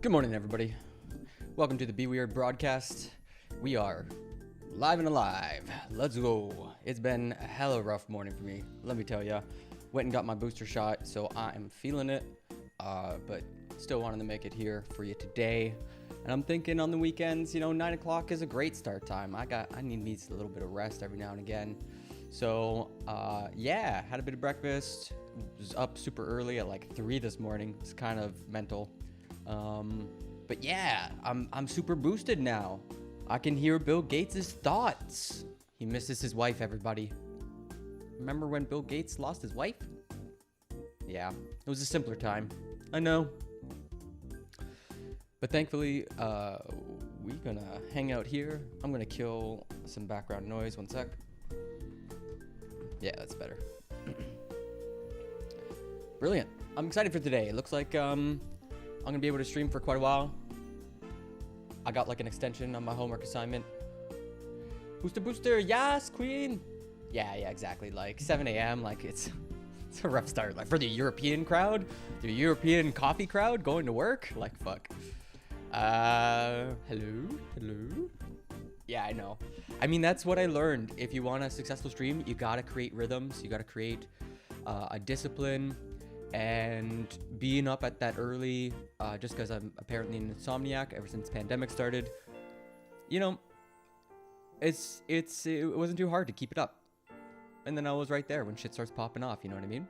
Good morning, everybody. Welcome to the Be Weird broadcast. We are live and alive. Let's go. It's been a hella rough morning for me. Let me tell ya. Went and got my booster shot, so I am feeling it. But still wanting to make it here for you today. And I'm thinking on the weekends, 9 o'clock is a great start time. I need me a little bit of rest every now and again. So, had a bit of breakfast. Was up super early at like 3 this morning. It's kind of mental. But yeah, I'm super boosted now. I can hear Bill Gates' thoughts. He misses his wife, everybody. Remember when Bill Gates lost his wife? Yeah, it was a simpler time. I know. But thankfully, we're gonna hang out here. I'm gonna kill some background noise. One sec. Yeah, that's better. Brilliant. I'm excited for today. It looks like I'm gonna be able to stream for quite a while. I got like an extension on my homework assignment. Booster, yes, queen. Yeah, exactly. Like 7 a.m. Like it's a rough start. Like for the European crowd, the European coffee crowd going to work. Like fuck. Hello. Yeah, I know. I mean, that's what I learned. If you want a successful stream, you gotta create rhythms. You gotta create a discipline. And being up at that early, just because I'm apparently an insomniac ever since pandemic started, it wasn't too hard to keep it up. And then I was right there when shit starts popping off, you know what I mean?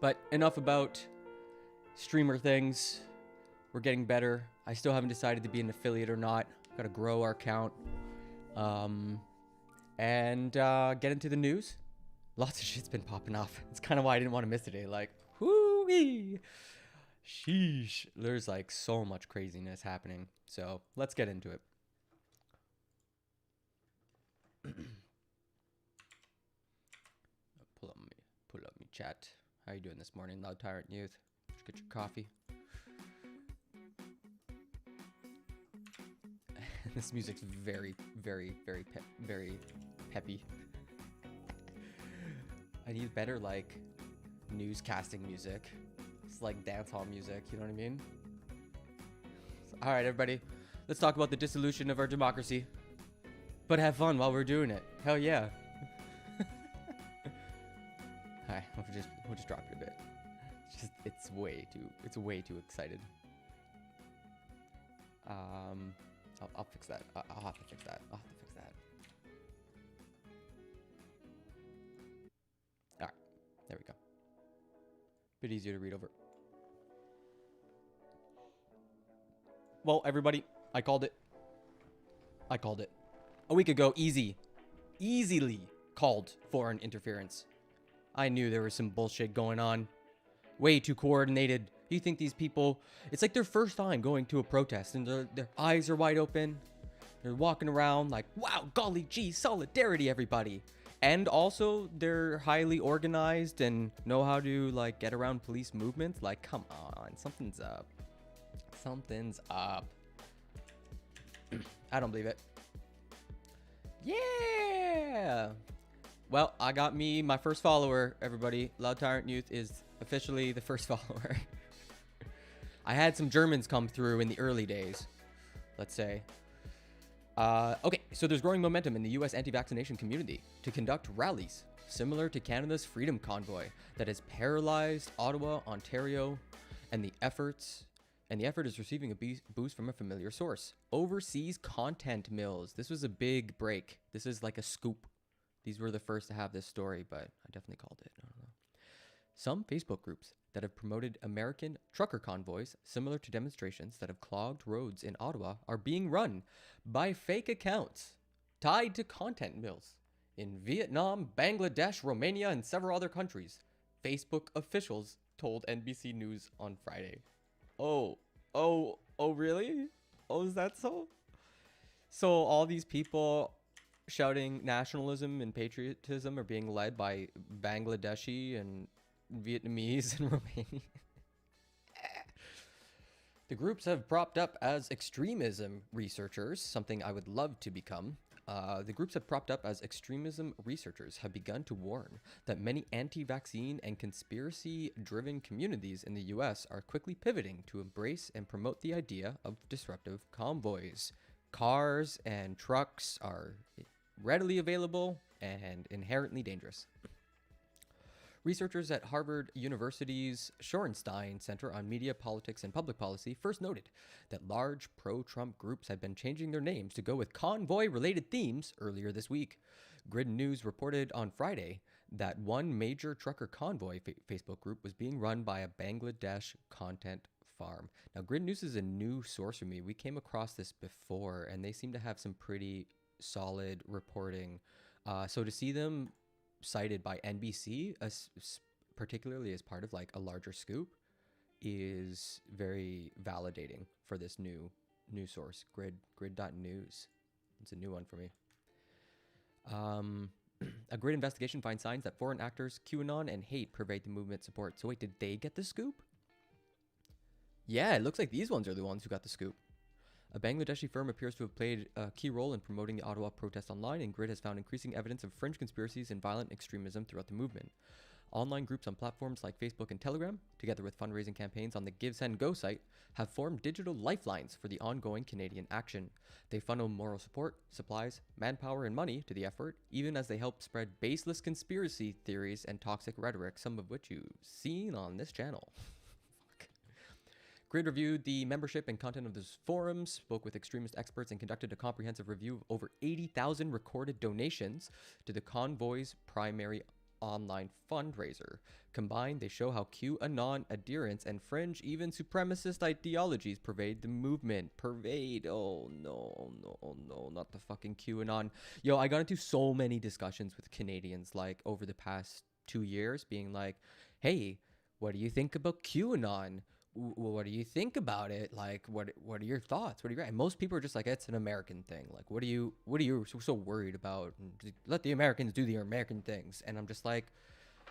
But enough about streamer things. We're getting better. I still haven't decided to be an affiliate or not. Gotta grow our account. And get into the news. Lots of shit's been popping off. It's kind of why I didn't want to miss today. Like, whoo-wee. Sheesh. There's like so much craziness happening. So let's get into it. Pull up me chat. How you doing this morning, Loud Tyrant Youth? Did you get your coffee? This music's very, very, very, very peppy. I need better, like, newscasting music. It's like dancehall music, you know what I mean? All right, everybody. Let's talk about the dissolution of our democracy. But have fun while we're doing it. Hell yeah. Hi, we'll just drop it a bit. It's way too excited. I'll fix that. I'll have to fix that. There we go. Bit easier to read over. Well, everybody, I called it. A week ago, easily called foreign interference. I knew there was some bullshit going on. Way too coordinated. You think these people, it's like their first time going to a protest and their eyes are wide open. They're walking around like, wow, golly gee, solidarity, everybody. And also, they're highly organized and know how to, like, get around police movements. Like, come on. Something's up. I don't believe it. Yeah! Well, I got my first follower, everybody. Loud Tyrant Youth is officially the first follower. I had some Germans come through in the early days, let's say. Okay, so there's growing momentum in the U.S. anti-vaccination community to conduct rallies similar to Canada's Freedom Convoy that has paralyzed Ottawa, Ontario, and the effort is receiving a boost from a familiar source. Overseas content mills. This was a big break. This is like a scoop. These were the first to have this story, but I definitely called it. I don't know. Some Facebook groups that have promoted American trucker convoys, similar to demonstrations that have clogged roads in Ottawa, are being run by fake accounts tied to content mills in Vietnam, Bangladesh, Romania, and several other countries. Facebook officials told NBC News on Friday. Oh, really? Oh, is that so? So all these people shouting nationalism and patriotism are being led by Bangladeshi and Vietnamese and Romanian. The groups have propped up as extremism researchers, something I would love to become, The groups have propped up as extremism researchers have begun to warn that many anti-vaccine and conspiracy-driven communities in the U.S. are quickly pivoting to embrace and promote the idea of disruptive convoys. Cars and trucks are readily available and inherently dangerous. Researchers at Harvard University's Shorenstein Center on Media, Politics, and Public Policy first noted that large pro-Trump groups had been changing their names to go with convoy-related themes earlier this week. Grid News reported on Friday that one major trucker convoy Facebook group was being run by a Bangladesh content farm. Now, Grid News is a new source for me. We came across this before, and they seem to have some pretty solid reporting. So to see them cited by NBC, particularly as part of like a larger scoop, is very validating for this new news source, grid.news. It's a new one for me. A Grid investigation finds signs that foreign actors, QAnon, and hate pervade the movement support. So wait, did they get the scoop? Yeah, it looks like these ones are the ones who got the scoop. A Bangladeshi firm appears to have played a key role in promoting the Ottawa protest online, and Grid has found increasing evidence of fringe conspiracies and violent extremism throughout the movement. Online groups on platforms like Facebook and Telegram, together with fundraising campaigns on the Give, Send, Go site, have formed digital lifelines for the ongoing Canadian action. They funnel moral support, supplies, manpower, and money to the effort, even as they help spread baseless conspiracy theories and toxic rhetoric, some of which you've seen on this channel. Grid reviewed the membership and content of those forums, spoke with extremist experts, and conducted a comprehensive review of over 80,000 recorded donations to the Convoy's primary online fundraiser. Combined, they show how QAnon adherents and fringe, even supremacist ideologies pervade the movement. Oh no, not the fucking QAnon. Yo, I got into so many discussions with Canadians, like, over the past 2 years, being like, hey, what do you think about QAnon? What do you think about it? Like, what are your thoughts? And most people are just like, it's an American thing. Like, what are you so worried about? Let the Americans do their American things. And I'm just like,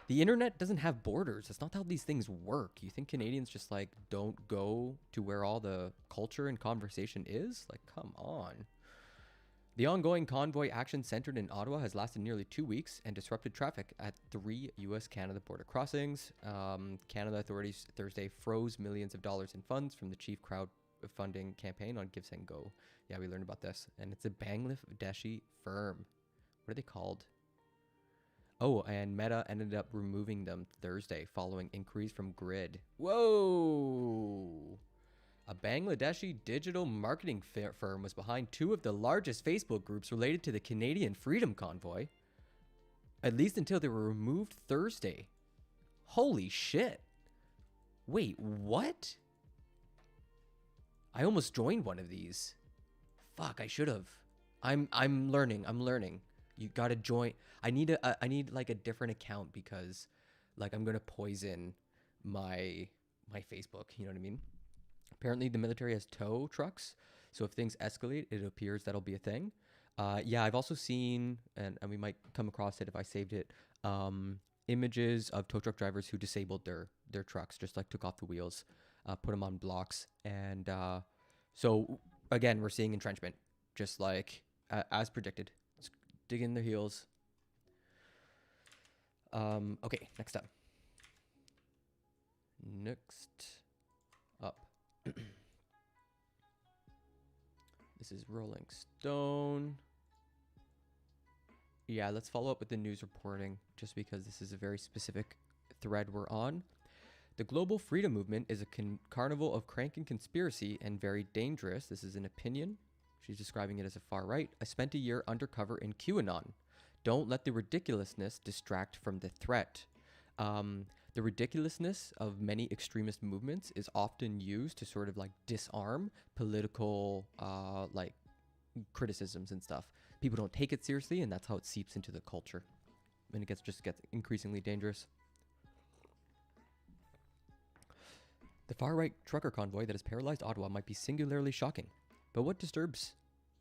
the internet doesn't have borders. That's not how these things work. You think Canadians just like don't go to where all the culture and conversation is? Like, come on. The ongoing convoy action centered in Ottawa has lasted nearly 2 weeks and disrupted traffic at 3 U.S.-Canada border crossings. Canada authorities Thursday froze millions of dollars in funds from the chief crowdfunding campaign on Give, Send, Go. Yeah, we learned about this. And it's a Bangladeshi firm. What are they called? Oh, and Meta ended up removing them Thursday following inquiries from Grid. Whoa! A Bangladeshi digital marketing firm was behind 2 of the largest Facebook groups related to the Canadian Freedom Convoy, at least until they were removed Thursday. Holy shit. Wait, what? I almost joined one of these. Fuck, I should have. I'm learning. You gotta join. I need like a different account because like I'm gonna poison my Facebook, you know what I mean? Apparently, the military has tow trucks, so if things escalate, it appears that'll be a thing. Yeah, I've also seen, and we might come across it if I saved it, images of tow truck drivers who disabled their trucks, just like took off the wheels, put them on blocks. And so, again, we're seeing entrenchment, just like as predicted. Let's dig in their heels. Okay, next up. This is Rolling Stone. Yeah, let's follow up with the news reporting just because this is a very specific thread we're on. The global freedom movement is a carnival of crank and conspiracy and very dangerous. This is an opinion. She's describing it as a far right. I spent a year undercover in QAnon. Don't let the ridiculousness distract from the threat. The ridiculousness of many extremist movements is often used to sort of like disarm political like criticisms and stuff. People don't take it seriously, and that's how it seeps into the culture. And it gets increasingly dangerous. The far-right trucker convoy that has paralyzed Ottawa might be singularly shocking, but what disturbs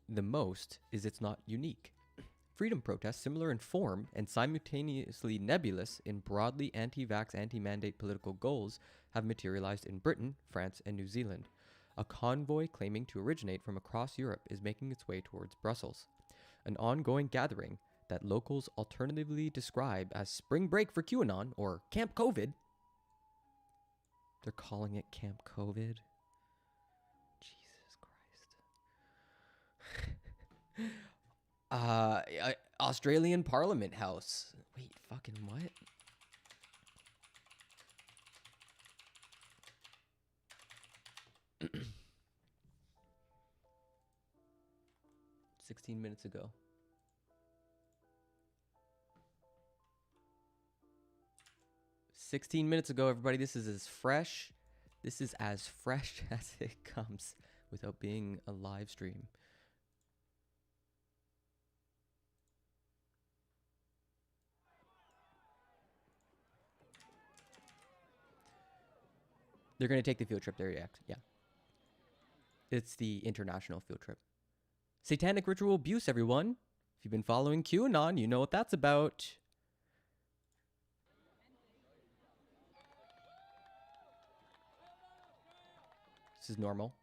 the most is it's not unique. Freedom protests, similar in form and simultaneously nebulous in broadly anti-vax, anti-mandate political goals, have materialized in Britain, France, and New Zealand. A convoy claiming to originate from across Europe is making its way towards Brussels. an ongoing gathering that locals alternatively describe as spring break for QAnon or Camp COVID. They're calling it Camp COVID. Jesus Christ. Australian Parliament House. Wait, fucking what? $16 minutes ago. Everybody. This is as fresh. This is as fresh as it comes without being a live stream. They're going to take the field trip there, yeah. It's the international field trip. Satanic ritual abuse, everyone. If you've been following QAnon, you know what that's about. This is normal.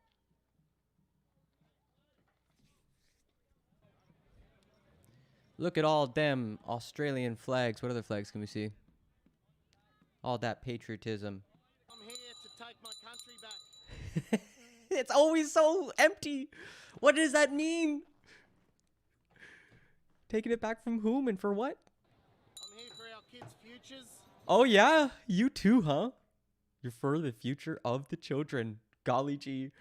Look at all them Australian flags. What other flags can we see? All that patriotism. I'm here to take my country back. It's always so empty. What does that mean? Taking it back from whom and for what? I'm here for our kids' futures. Oh yeah, you too, huh? You're for the future of the children. Golly gee.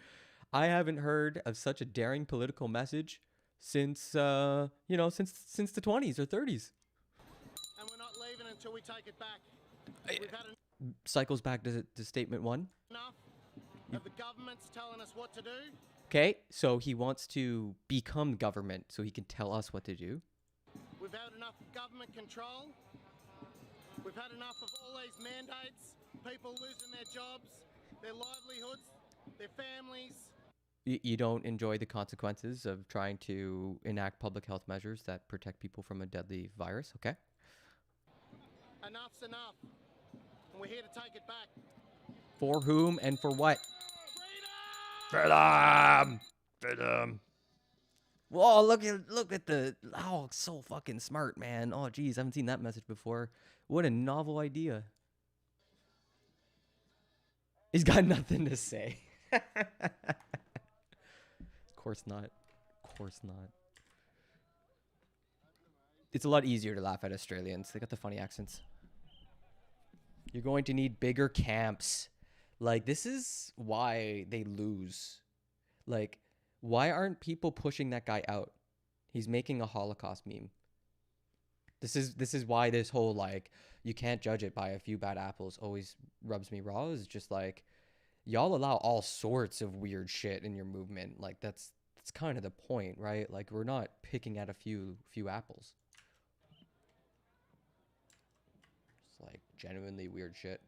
I haven't heard of such a daring political message since since the 20s or 30s. And we're not leaving until we take it back. We've had Cycles back to statement 1. enough of the governments telling us what to do. Okay, so he wants to become government so he can tell us what to do. We've had enough government control. We've had enough of all these mandates, people losing their jobs, their livelihoods, their families. You don't enjoy the consequences of trying to enact public health measures that protect people from a deadly virus, okay? Enough's enough. And we're here to take it back. For whom and for what? Freedom! Freedom! Whoa, look at the... Oh, so fucking smart, man. Oh, geez, I haven't seen that message before. What a novel idea. He's got nothing to say. Of course not. Of course not. It's a lot easier to laugh at Australians. They got the funny accents. You're going to need bigger camps. Like, this is why they lose. Like, why aren't people pushing that guy out? He's making a Holocaust meme. This is why this whole, like, you can't judge it by a few bad apples always rubs me raw. Is just like, y'all allow all sorts of weird shit in your movement. Like, that's kind of the point, right? Like, we're not picking at a few apples. It's like genuinely weird shit.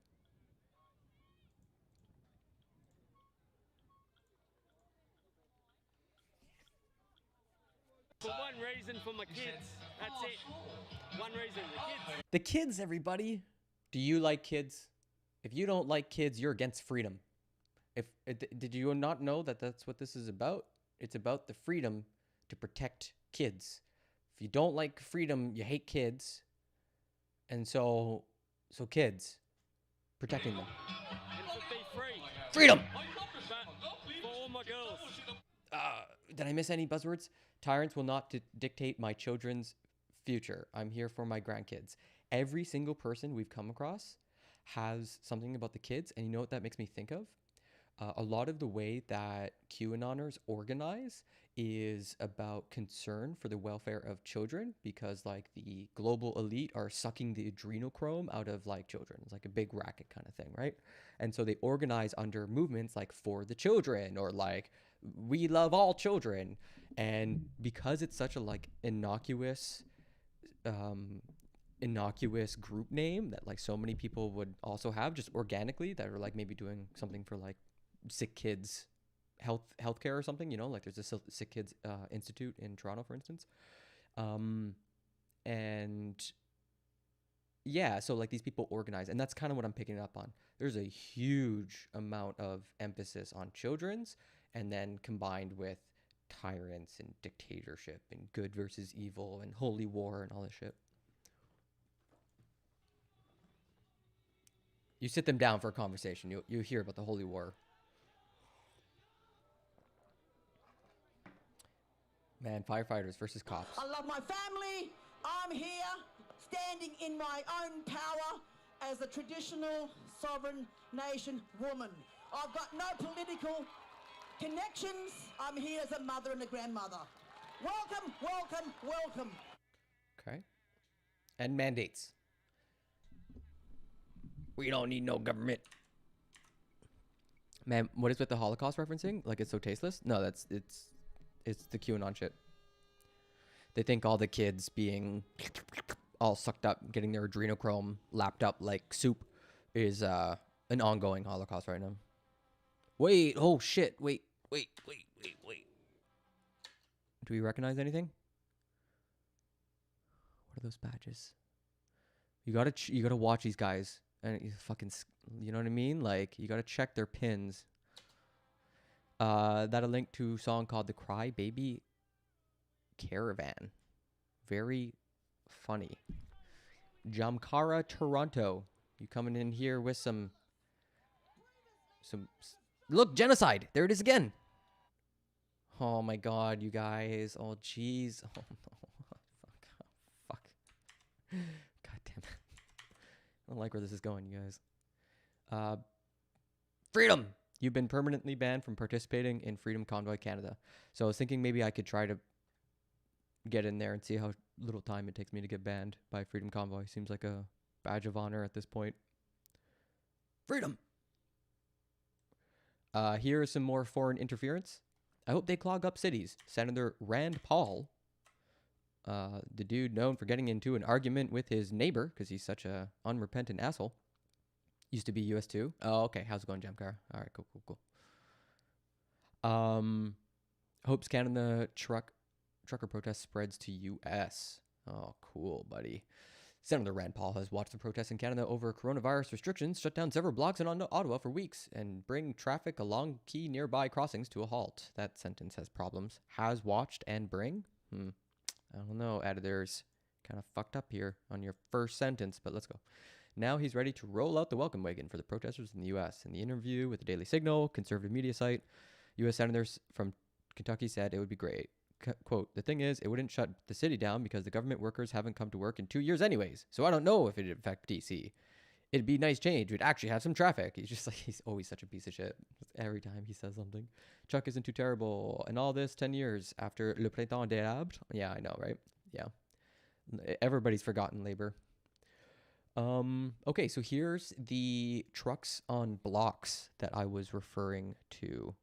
For one reason, for my kids. That's it. One reason, the kids. The kids, everybody. Do you like kids? If you don't like kids, you're against freedom. Did you not know that that's what this is about? It's about the freedom to protect kids. If you don't like freedom, you hate kids. And so kids, protecting them. And to be free. Freedom! But for all my girls. Did I miss any buzzwords? Tyrants will not dictate my children's future. I'm here for my grandkids. Every single person we've come across has something about the kids. And you know what that makes me think of? A lot of the way that QAnoners organize is about concern for the welfare of children, because like the global elite are sucking the adrenochrome out of like children. It's like a big racket kind of thing, right? And so they organize under movements like For the Children or like We Love All Children. And because it's such a like innocuous group name that like so many people would also have just organically that are like maybe doing something for like sick kids healthcare or something, you know, like there's a sick kids institute in Toronto, for instance. And yeah, so like these people organize, and that's kind of what I'm picking up on. There's a huge amount of emphasis on children's, and then combined with tyrants and dictatorship and good versus evil and holy war and all this shit. You sit them down for a conversation, you hear about the holy war. Man, firefighters versus cops. I love my family. I'm here standing in my own power as a traditional sovereign nation woman. I've got no political connections. I'm here as a mother and a grandmother. Welcome, welcome, welcome. Okay. And mandates. We don't need no government. Man, what is with the Holocaust referencing? Like it's so tasteless? No, it's the QAnon shit. They think all the kids being all sucked up, getting their adrenochrome lapped up like soup is an ongoing Holocaust right now. Wait, oh shit, wait. Do we recognize anything? What are those badges? You gotta watch these guys. And you fucking, you know what I mean? Like, you gotta check their pins. That a link to a song called The Cry Baby Caravan. Very funny. Jamkara Toronto. You coming in here with some look, genocide. There it is again. Oh my god, you guys. Oh jeez. Oh no. Fuck. God damn it. I don't like where this is going, you guys. Freedom! You've been permanently banned from participating in Freedom Convoy Canada. So I was thinking maybe I could try to get in there and see how little time it takes me to get banned by Freedom Convoy. Seems like a badge of honor at this point. Freedom! Here is some more foreign interference. I hope they clog up cities. Senator Rand Paul, the dude known for getting into an argument with his neighbor because he's such a unrepentant asshole. Used to be US too. Oh, okay. How's it going, Jamcar? All right, cool. Hopes Canada trucker protest spreads to US. Oh, cool, buddy. Senator Rand Paul has watched the protests in Canada over coronavirus restrictions, shut down several blocks in Ottawa for weeks, and bring traffic along key nearby crossings to a halt. That sentence has problems. Has watched and bring? I don't know, editors. Kind of fucked up here on your first sentence, but let's go. Now he's ready to roll out the welcome wagon for the protesters in the U.S. In the interview with the Daily Signal, conservative media site, U.S. senators from Kentucky said it would be great. Quote, the thing is, it wouldn't shut the city down because the government workers haven't come to work in 2 years anyways, so I don't know if it'd affect D.C. It'd be a nice change. We'd actually have some traffic. He's just like, he's always such a piece of shit. Every time he says something. Chuck isn't too terrible. And all this 10 years after Le Printemps des Arbres. Yeah, I know, right? Yeah. Everybody's forgotten labor. Okay, so here's the trucks on blocks that I was referring to.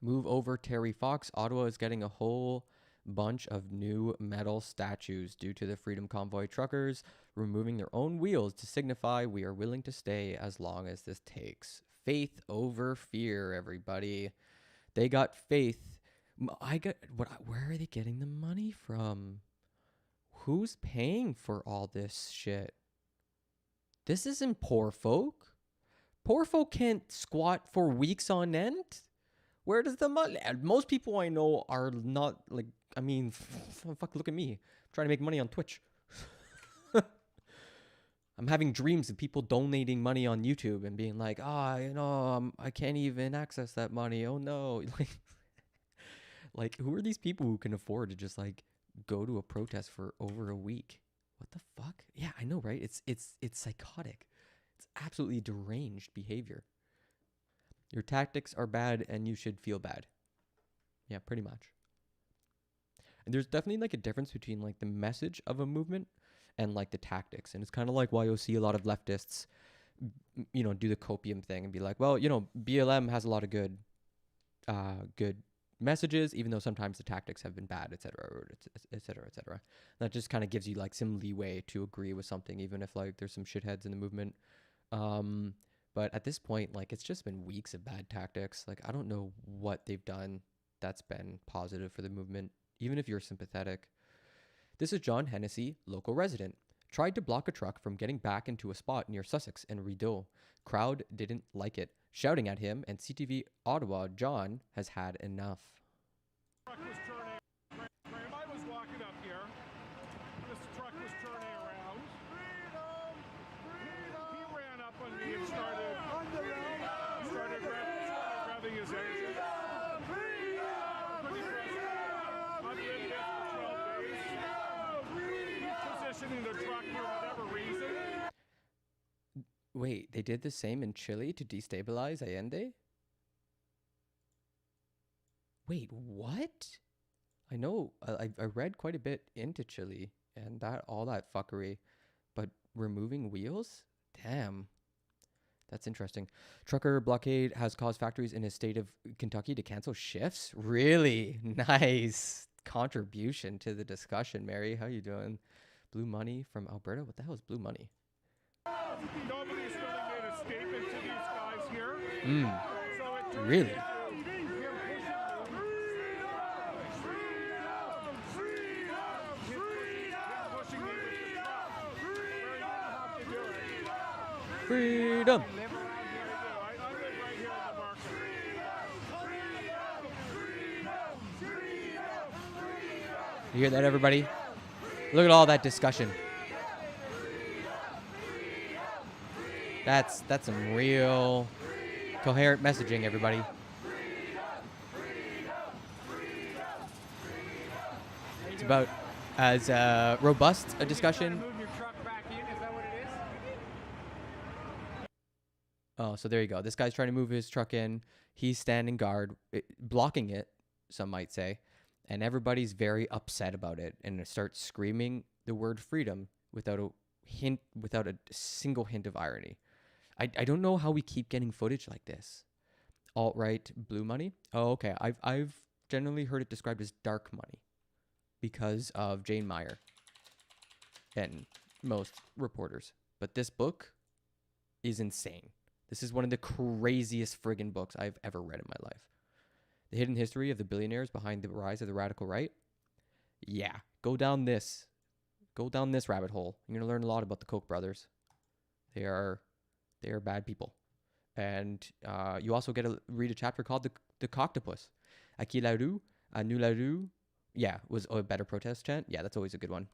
Move over, Terry Fox. Ottawa is getting a whole bunch of new metal statues due to the Freedom Convoy truckers removing their own wheels to signify we are willing to stay as long as this takes. Faith over fear, everybody. They got faith. Where are they getting the money from? Who's paying for all this shit? This isn't poor folk. Poor folk can't squat for weeks on end. Where does the money? Most people I know are not like, I mean, fuck, look at me. I'm trying to make money on Twitch. I'm having dreams of people donating money on YouTube and being like, I can't even access that money. Oh no. Like, who are these people who can afford to just like go to a protest for over a week? What the fuck? Yeah, I know, right? It's psychotic. It's absolutely deranged behavior. Your tactics are bad and you should feel bad. Yeah, pretty much. And there's definitely like a difference between like the message of a movement and like the tactics. And it's kind of like why you'll see a lot of leftists, do the copium thing and be like, well, BLM has a lot of good messages, even though sometimes the tactics have been bad, et cetera. That just kind of gives you like some leeway to agree with something, even if like there's some shitheads in the movement. But at this point, like, it's just been weeks of bad tactics. Like, I don't know what they've done that's been positive for the movement, even if you're sympathetic. This is John Hennessy, local resident. Tried to block a truck from getting back into a spot near Sussex and Rideau. Crowd didn't like it, shouting at him, and CTV Ottawa John has had enough. Wait, they did the same in Chile to destabilize Allende? Wait, what? I know, I read quite a bit into Chile and all that fuckery, but removing wheels? Damn. That's interesting. Trucker blockade has caused factories in his state of Kentucky to cancel shifts? Really? Nice contribution to the discussion, Mary. How you doing? Blue Money from Alberta? What the hell is Blue Money? Nobody's really made a statement to these guys here. So Really? Freedom. You hear that, everybody? Look at all that discussion. That's some real coherent messaging, everybody. It's about as robust a discussion. Oh, so there you go. This guy's trying to move his truck in. He's standing guard, blocking it, some might say. And everybody's very upset about it and starts screaming the word freedom without a single hint of irony. I don't know how we keep getting footage like this. Alt-right blue money? Oh, okay. I've generally heard it described as dark money because of Jane Meyer and most reporters. But this book is insane. This is one of the craziest friggin' books I've ever read in my life. The hidden history of the billionaires behind the rise of the radical right. Yeah, go down this rabbit hole. You're gonna learn a lot about the Koch brothers. They are bad people, and you also get to read a chapter called the Coctopus. Aki la rue, anu la rue. Yeah, was a better protest chant. Yeah, that's always a good one.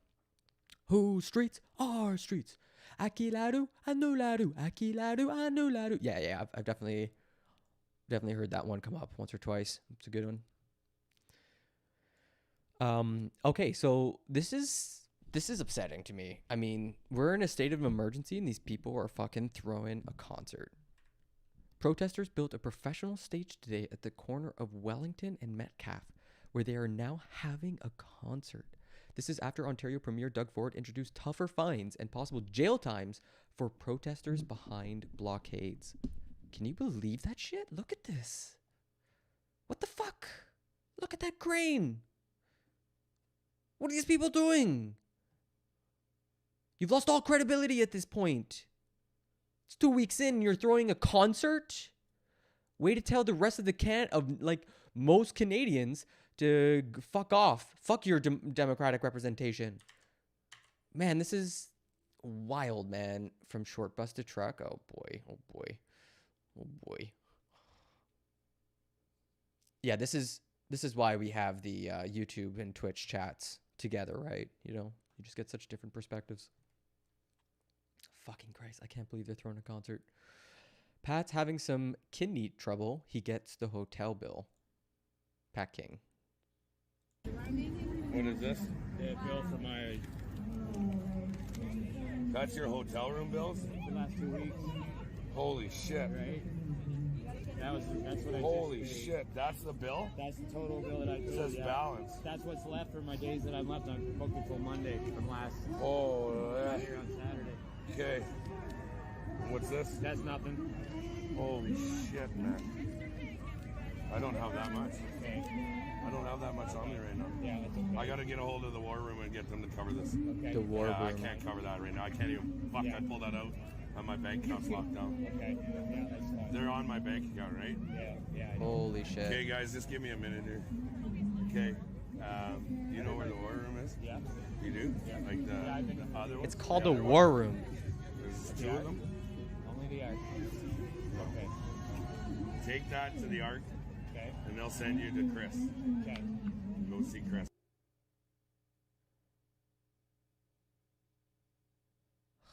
Whose streets are streets? Aki la rue, anu la rue. Aki la rue, anu la rue. Yeah. I've definitely heard that one come up once or twice. It's a good one. Okay, so this is upsetting to me. I mean, we're in a state of emergency and these people are fucking throwing a concert. Protesters built a professional stage today at the corner of Wellington and Metcalfe, where they are now having a concert. This is after Ontario Premier Doug Ford introduced tougher fines and possible jail times for protesters behind blockades. Can you believe that shit? Look at this. What the fuck? Look at that crane. What are these people doing? You've lost all credibility at this point. It's 2 weeks in, you're throwing a concert? Way to tell the rest of most Canadians to fuck off. Fuck your democratic representation. Man, this is wild, man. From short bus to truck. Oh boy. Yeah, this is why we have the YouTube and Twitch chats together, right? You know, you just get such different perspectives. Fucking Christ, I can't believe they're throwing a concert. Pat's having some kidney trouble. He gets the hotel bill. Pat King. What is this? The bill for my... That's your hotel room bills? The last 2 weeks. Holy shit. Right? That's what I Holy shit, that's the bill? That's the total bill that I paid. It says balance. That's what's left for my days that I'm left. I'm booked until Monday from last... Oh, yeah. Here on Saturday. Okay. What's this? That's nothing. Holy shit, man. I don't have that much. Okay. I don't have that much on me right now. Yeah, that's okay. I gotta get a hold of the war room and get them to cover this. Okay. The war room. I can't cover that right now. I can't even... Fuck, I pulled that out. And my bank account's locked down. Okay. Yeah, that's fine. They're on my bank account, right? Yeah. Holy shit. Okay, guys, just give me a minute here. Okay. You know where the war room is? Yeah. You do? Yeah. Like the other one? It's called a war room. There's two of them? Only the Ark. Okay. Take that to the Ark. Okay. And they'll send you to Chris. Okay. Go see Chris.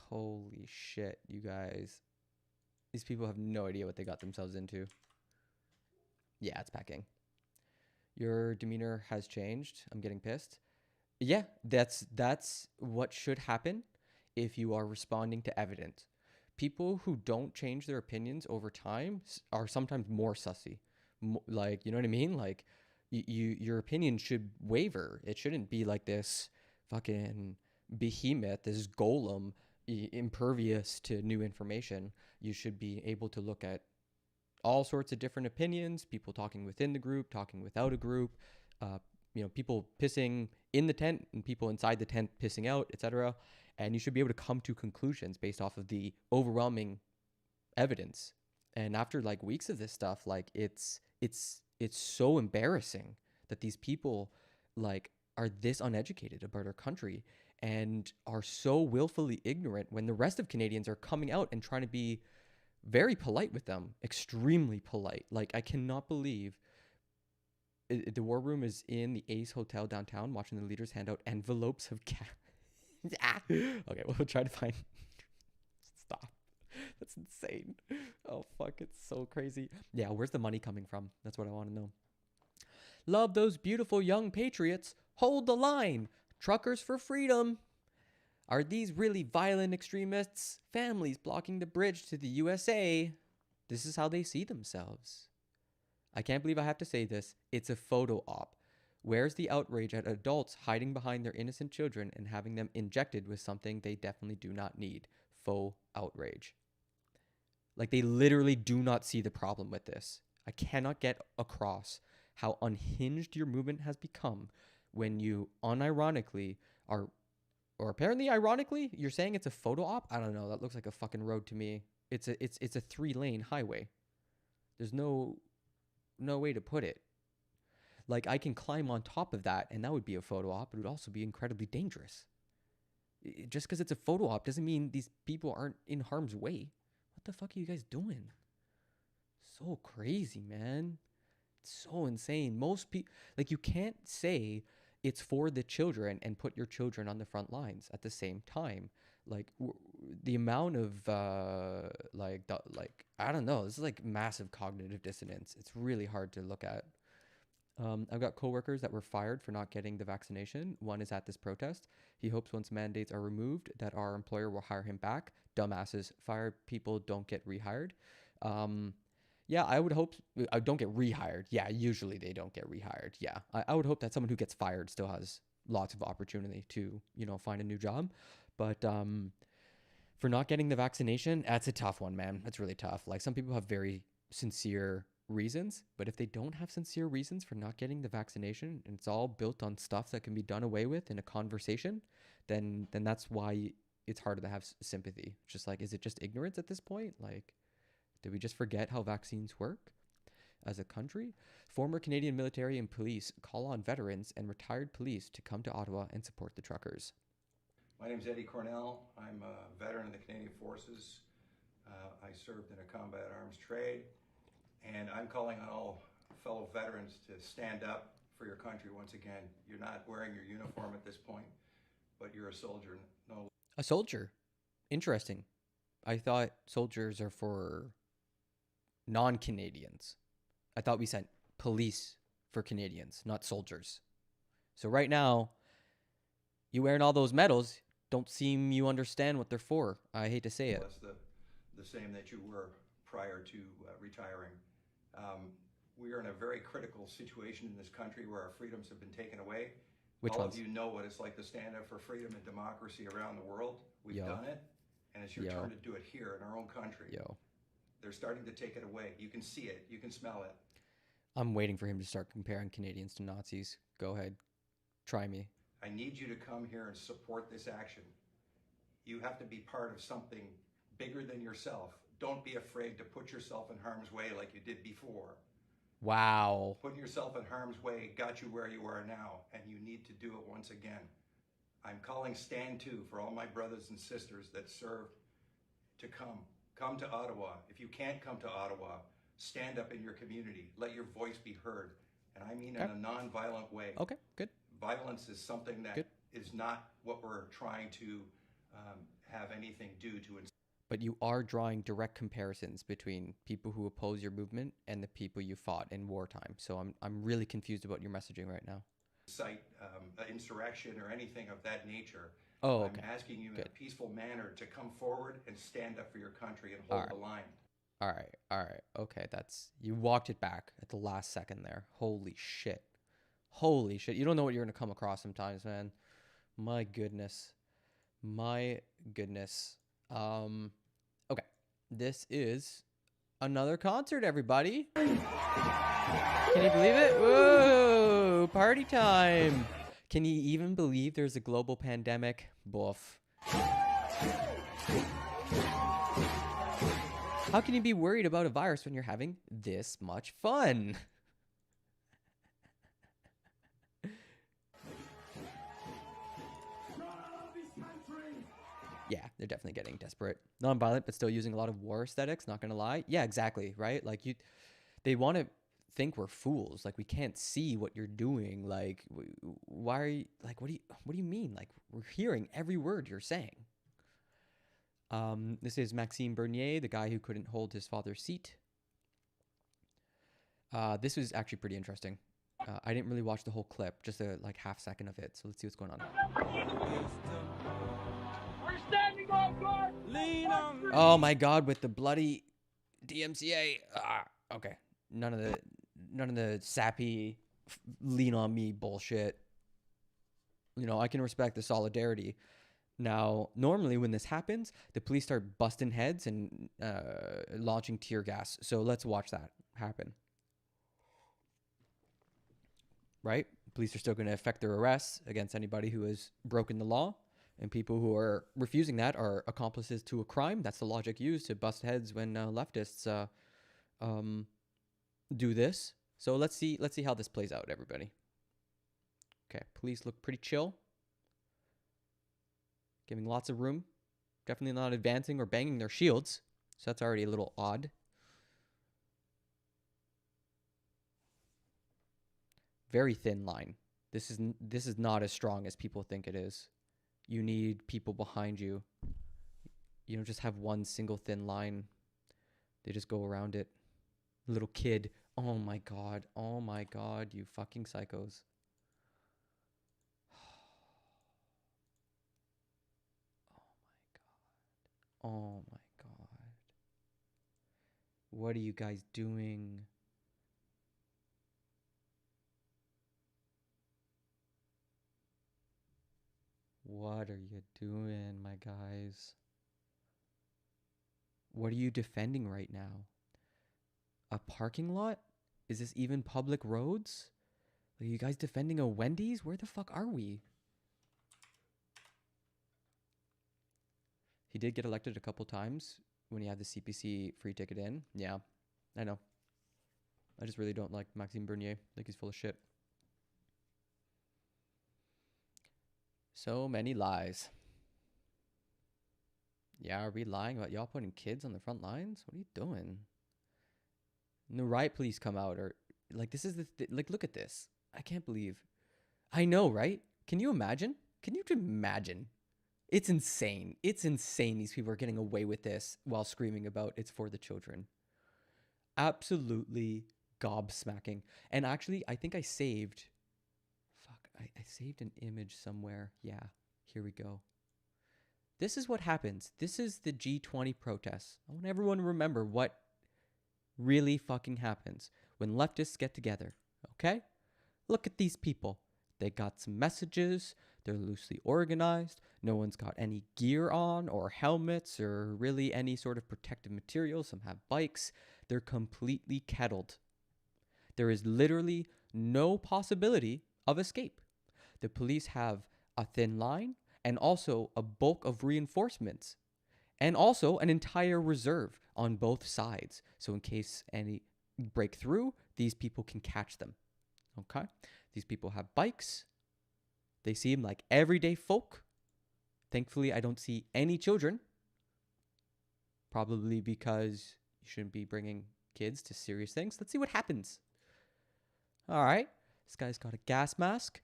Holy shit, you guys. These people have no idea what they got themselves into. Yeah, it's packing. Your demeanor has changed. I'm getting pissed. Yeah, that's what should happen if you are responding to evidence. people who don't change their opinions over time are sometimes more sussy. Like, you know what I mean? Like, your opinion should waver. It shouldn't be like this fucking behemoth, this golem, impervious to new information. You should be able to look at all sorts of different opinions, people talking within the group, talking without a group, people pissing in the tent and people inside the tent pissing out, etc. And you should be able to come to conclusions based off of the overwhelming evidence. And after like weeks of this stuff, like it's so embarrassing that these people like are this uneducated about our country and are so willfully ignorant when the rest of Canadians are coming out and trying to be very polite with them, extremely polite. Like, I cannot believe the war room is in the Ace Hotel downtown watching the leaders hand out envelopes of cash. Okay, we'll try to find... Stop. That's insane. Oh, fuck, it's so crazy. Yeah, where's the money coming from? That's what I want to know. Love those beautiful young patriots. Hold the line. Truckers for freedom. Are these really violent extremists? Families blocking the bridge to the USA. This is how they see themselves. I can't believe I have to say this. It's a photo op. Where's the outrage at adults hiding behind their innocent children and having them injected with something they definitely do not need? Faux outrage. Like, they literally do not see the problem with this. I cannot get across how unhinged your movement has become when you unironically are, or apparently ironically, you're saying it's a photo op? I don't know. That looks like a fucking road to me. It's a 3-lane highway. There's no way to put it. Like, I can climb on top of that, and that would be a photo op. It would also be incredibly dangerous. Just because it's a photo op doesn't mean these people aren't in harm's way. What the fuck are you guys doing? So crazy, man. It's so insane. Most people, like, you can't say it's for the children and put your children on the front lines at the same time. Like, the amount of, I don't know. This is like massive cognitive dissonance. It's really hard to look at. I've got coworkers that were fired for not getting the vaccination. One is at this protest. He hopes once mandates are removed that our employer will hire him back. Dumbasses. Fired people don't get rehired. Yeah, I would hope... I don't get rehired. Yeah, usually they don't get rehired. Yeah, I would hope that someone who gets fired still has lots of opportunity to, find a new job. But for not getting the vaccination, that's a tough one, man. That's really tough. Like, some people have very sincere reasons, but if they don't have sincere reasons for not getting the vaccination and it's all built on stuff that can be done away with in a conversation, then that's why it's harder to have sympathy. It's just like, is it just ignorance at this point? Like, did we just forget how vaccines work as a country? Former Canadian military and police call on veterans and retired police to come to Ottawa and support the truckers. My name's Eddie Cornell. I'm a veteran of the Canadian Forces. I served in a combat arms trade. And I'm calling on all fellow veterans to stand up for your country once again. You're not wearing your uniform at this point, but you're a soldier. No. A soldier? Interesting. I thought soldiers are for non-Canadians. I thought we sent police for Canadians, not soldiers. So right now, you wearing all those medals, don't seem you understand what they're for. I hate to say it. That's the same that you were prior to retiring. We are in a very critical situation in this country where our freedoms have been taken away. Which All ones? of you know what it's like to stand up for freedom and democracy around the world. We've Yo. done it, and it's your Yo. turn to do it here in our own country. Yo. They're starting to take it away. You can see it. You can smell it. I'm waiting for him to start comparing Canadians to Nazis. Go ahead. Try me. I need you to come here and support this action. You have to be part of something bigger than yourself. Don't be afraid to put yourself in harm's way like you did before. Wow. Putting yourself in harm's way got you where you are now, and you need to do it once again. I'm calling Stand 2 for all my brothers and sisters that served to come. Come to Ottawa. If you can't come to Ottawa, stand up in your community. Let your voice be heard. And I mean in a non-violent way. Okay, good. Violence is something that Good. is not what we're trying to have anything do to. But you are drawing direct comparisons between people who oppose your movement and the people you fought in wartime. So I'm really confused about your messaging right now. Cite insurrection or anything of that nature. Oh, okay. I'm asking you in Good. a peaceful manner to come forward and stand up for your country and hold the line. All right. All right. Okay. You walked it back at the last second there. Holy shit. Holy shit. You don't know what you're going to come across sometimes, man. My goodness. My goodness. Okay. This is another concert, everybody. Can you believe it? Whoa, party time. Can you even believe there's a global pandemic? Boof. How can you be worried about a virus when you're having this much fun? Yeah, they're definitely getting desperate. Non-violent, but still using a lot of war aesthetics, not gonna lie. Yeah, exactly, right? Like, they want to think we're fools. Like, we can't see what you're doing. Like, why are you, like, what do you mean? Like, we're hearing every word you're saying. This is Maxime Bernier, the guy who couldn't hold his father's seat. This was actually pretty interesting. I didn't really watch the whole clip, just a like half second of it. So let's see what's going on. We're standing off guard. Lean on. Oh my God, with the bloody DMCA. Okay, none of the sappy lean on me bullshit. You know, I can respect the solidarity. Now, normally when this happens, the police start busting heads and launching tear gas. So let's watch that happen. Right? Police are still going to effect their arrests against anybody who has broken the law. And people who are refusing that are accomplices to a crime. That's the logic used to bust heads when leftists do this. So let's see how this plays out, everybody. Okay, police look pretty chill. Giving lots of room. Definitely not advancing or banging their shields. So that's already a little odd. Very thin line. This is not as strong as people think it is. You need people behind you. You don't just have one single thin line. They just go around it. Little kid. Oh my God. Oh my God, you fucking psychos. Oh my God. What are you guys doing? What are you doing, my guys? What are you defending right now? A parking lot? Is this even public roads? Are you guys defending a Wendy's? Where the fuck are we? He did get elected a couple times when he had the CPC free ticket in. Yeah, I know. I just really don't like Maxime Bernier. I think he's full of shit. So many lies. Yeah, are we lying about y'all putting kids on the front lines? What are you doing? And the riot police come out, or like, this is like, look at this. I can't believe. I know, right? Can you imagine? Can you imagine? It's insane. It's insane these people are getting away with this while screaming about it's for the children. Absolutely gobsmacking. And actually, I think I saved... Fuck, I saved an image somewhere. Yeah, here we go. This is what happens. This is the G20 protests. I want everyone to remember what really fucking happens when leftists get together, okay? Look at these people. They got some messages. They're loosely organized. No one's got any gear on or helmets or really any sort of protective material. Some have bikes. They're completely kettled. There is literally no possibility of escape. The police have a thin line and also a bulk of reinforcements and also an entire reserve on both sides. So in case any break through, these people can catch them. Okay? These people have bikes. They seem like everyday folk. Thankfully, I don't see any children. Probably because you shouldn't be bringing kids to serious things. Let's see what happens. All right. This guy's got a gas mask.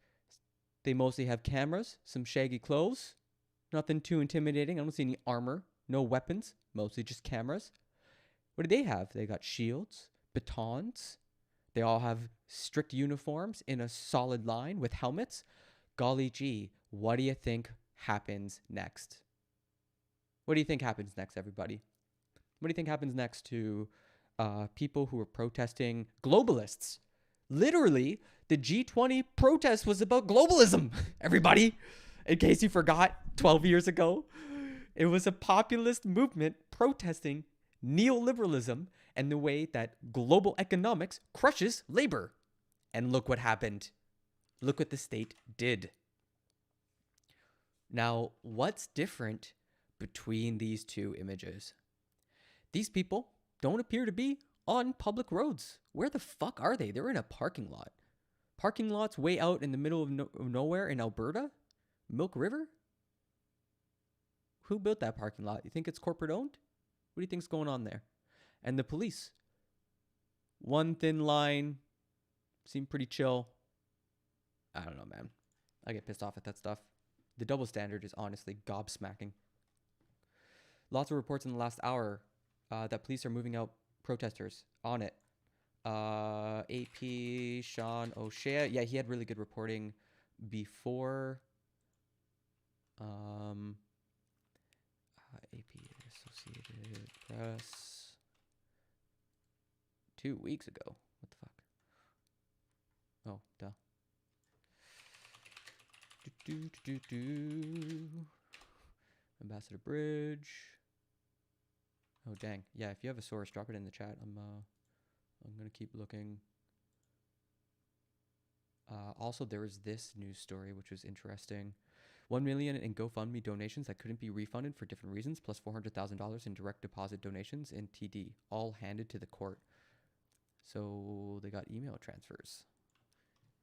They mostly have cameras, some shaggy clothes. Nothing too intimidating. I don't see any armor. No weapons. Mostly just cameras. What do they have? They got shields, batons. They all have strict uniforms in a solid line with helmets. Golly gee, what do you think happens next? What do you think happens next, everybody? What do you think happens next to people who are protesting globalists? Literally, the G20 protest was about globalism, everybody. In case you forgot, 12 years ago, it was a populist movement protesting neoliberalism and the way that global economics crushes labor. And look what happened. Look what the state did. Now, what's different between these two images? These people don't appear to be on public roads. Where the fuck are they? They're in a parking lot. Parking lots way out in the middle of nowhere in Alberta? Milk River? Who built that parking lot? You think it's corporate owned? What do you think's going on there? And the police. One thin line. Seem pretty chill. I don't know, man. I get pissed off at that stuff. The double standard is honestly gobsmacking. Lots of reports in the last hour that police are moving out protesters on it. AP Sean O'Shea. Yeah, he had really good reporting before. AP Associated Press. 2 weeks ago. What the fuck? Oh, duh. Ambassador Bridge. Oh, dang. Yeah, if you have a source, drop it in the chat. I'm gonna keep looking. Also, there was this news story which was interesting. 1 million in GoFundMe donations that couldn't be refunded for different reasons, plus $400,000 in direct deposit donations in TD, all handed to the court. So they got email transfers.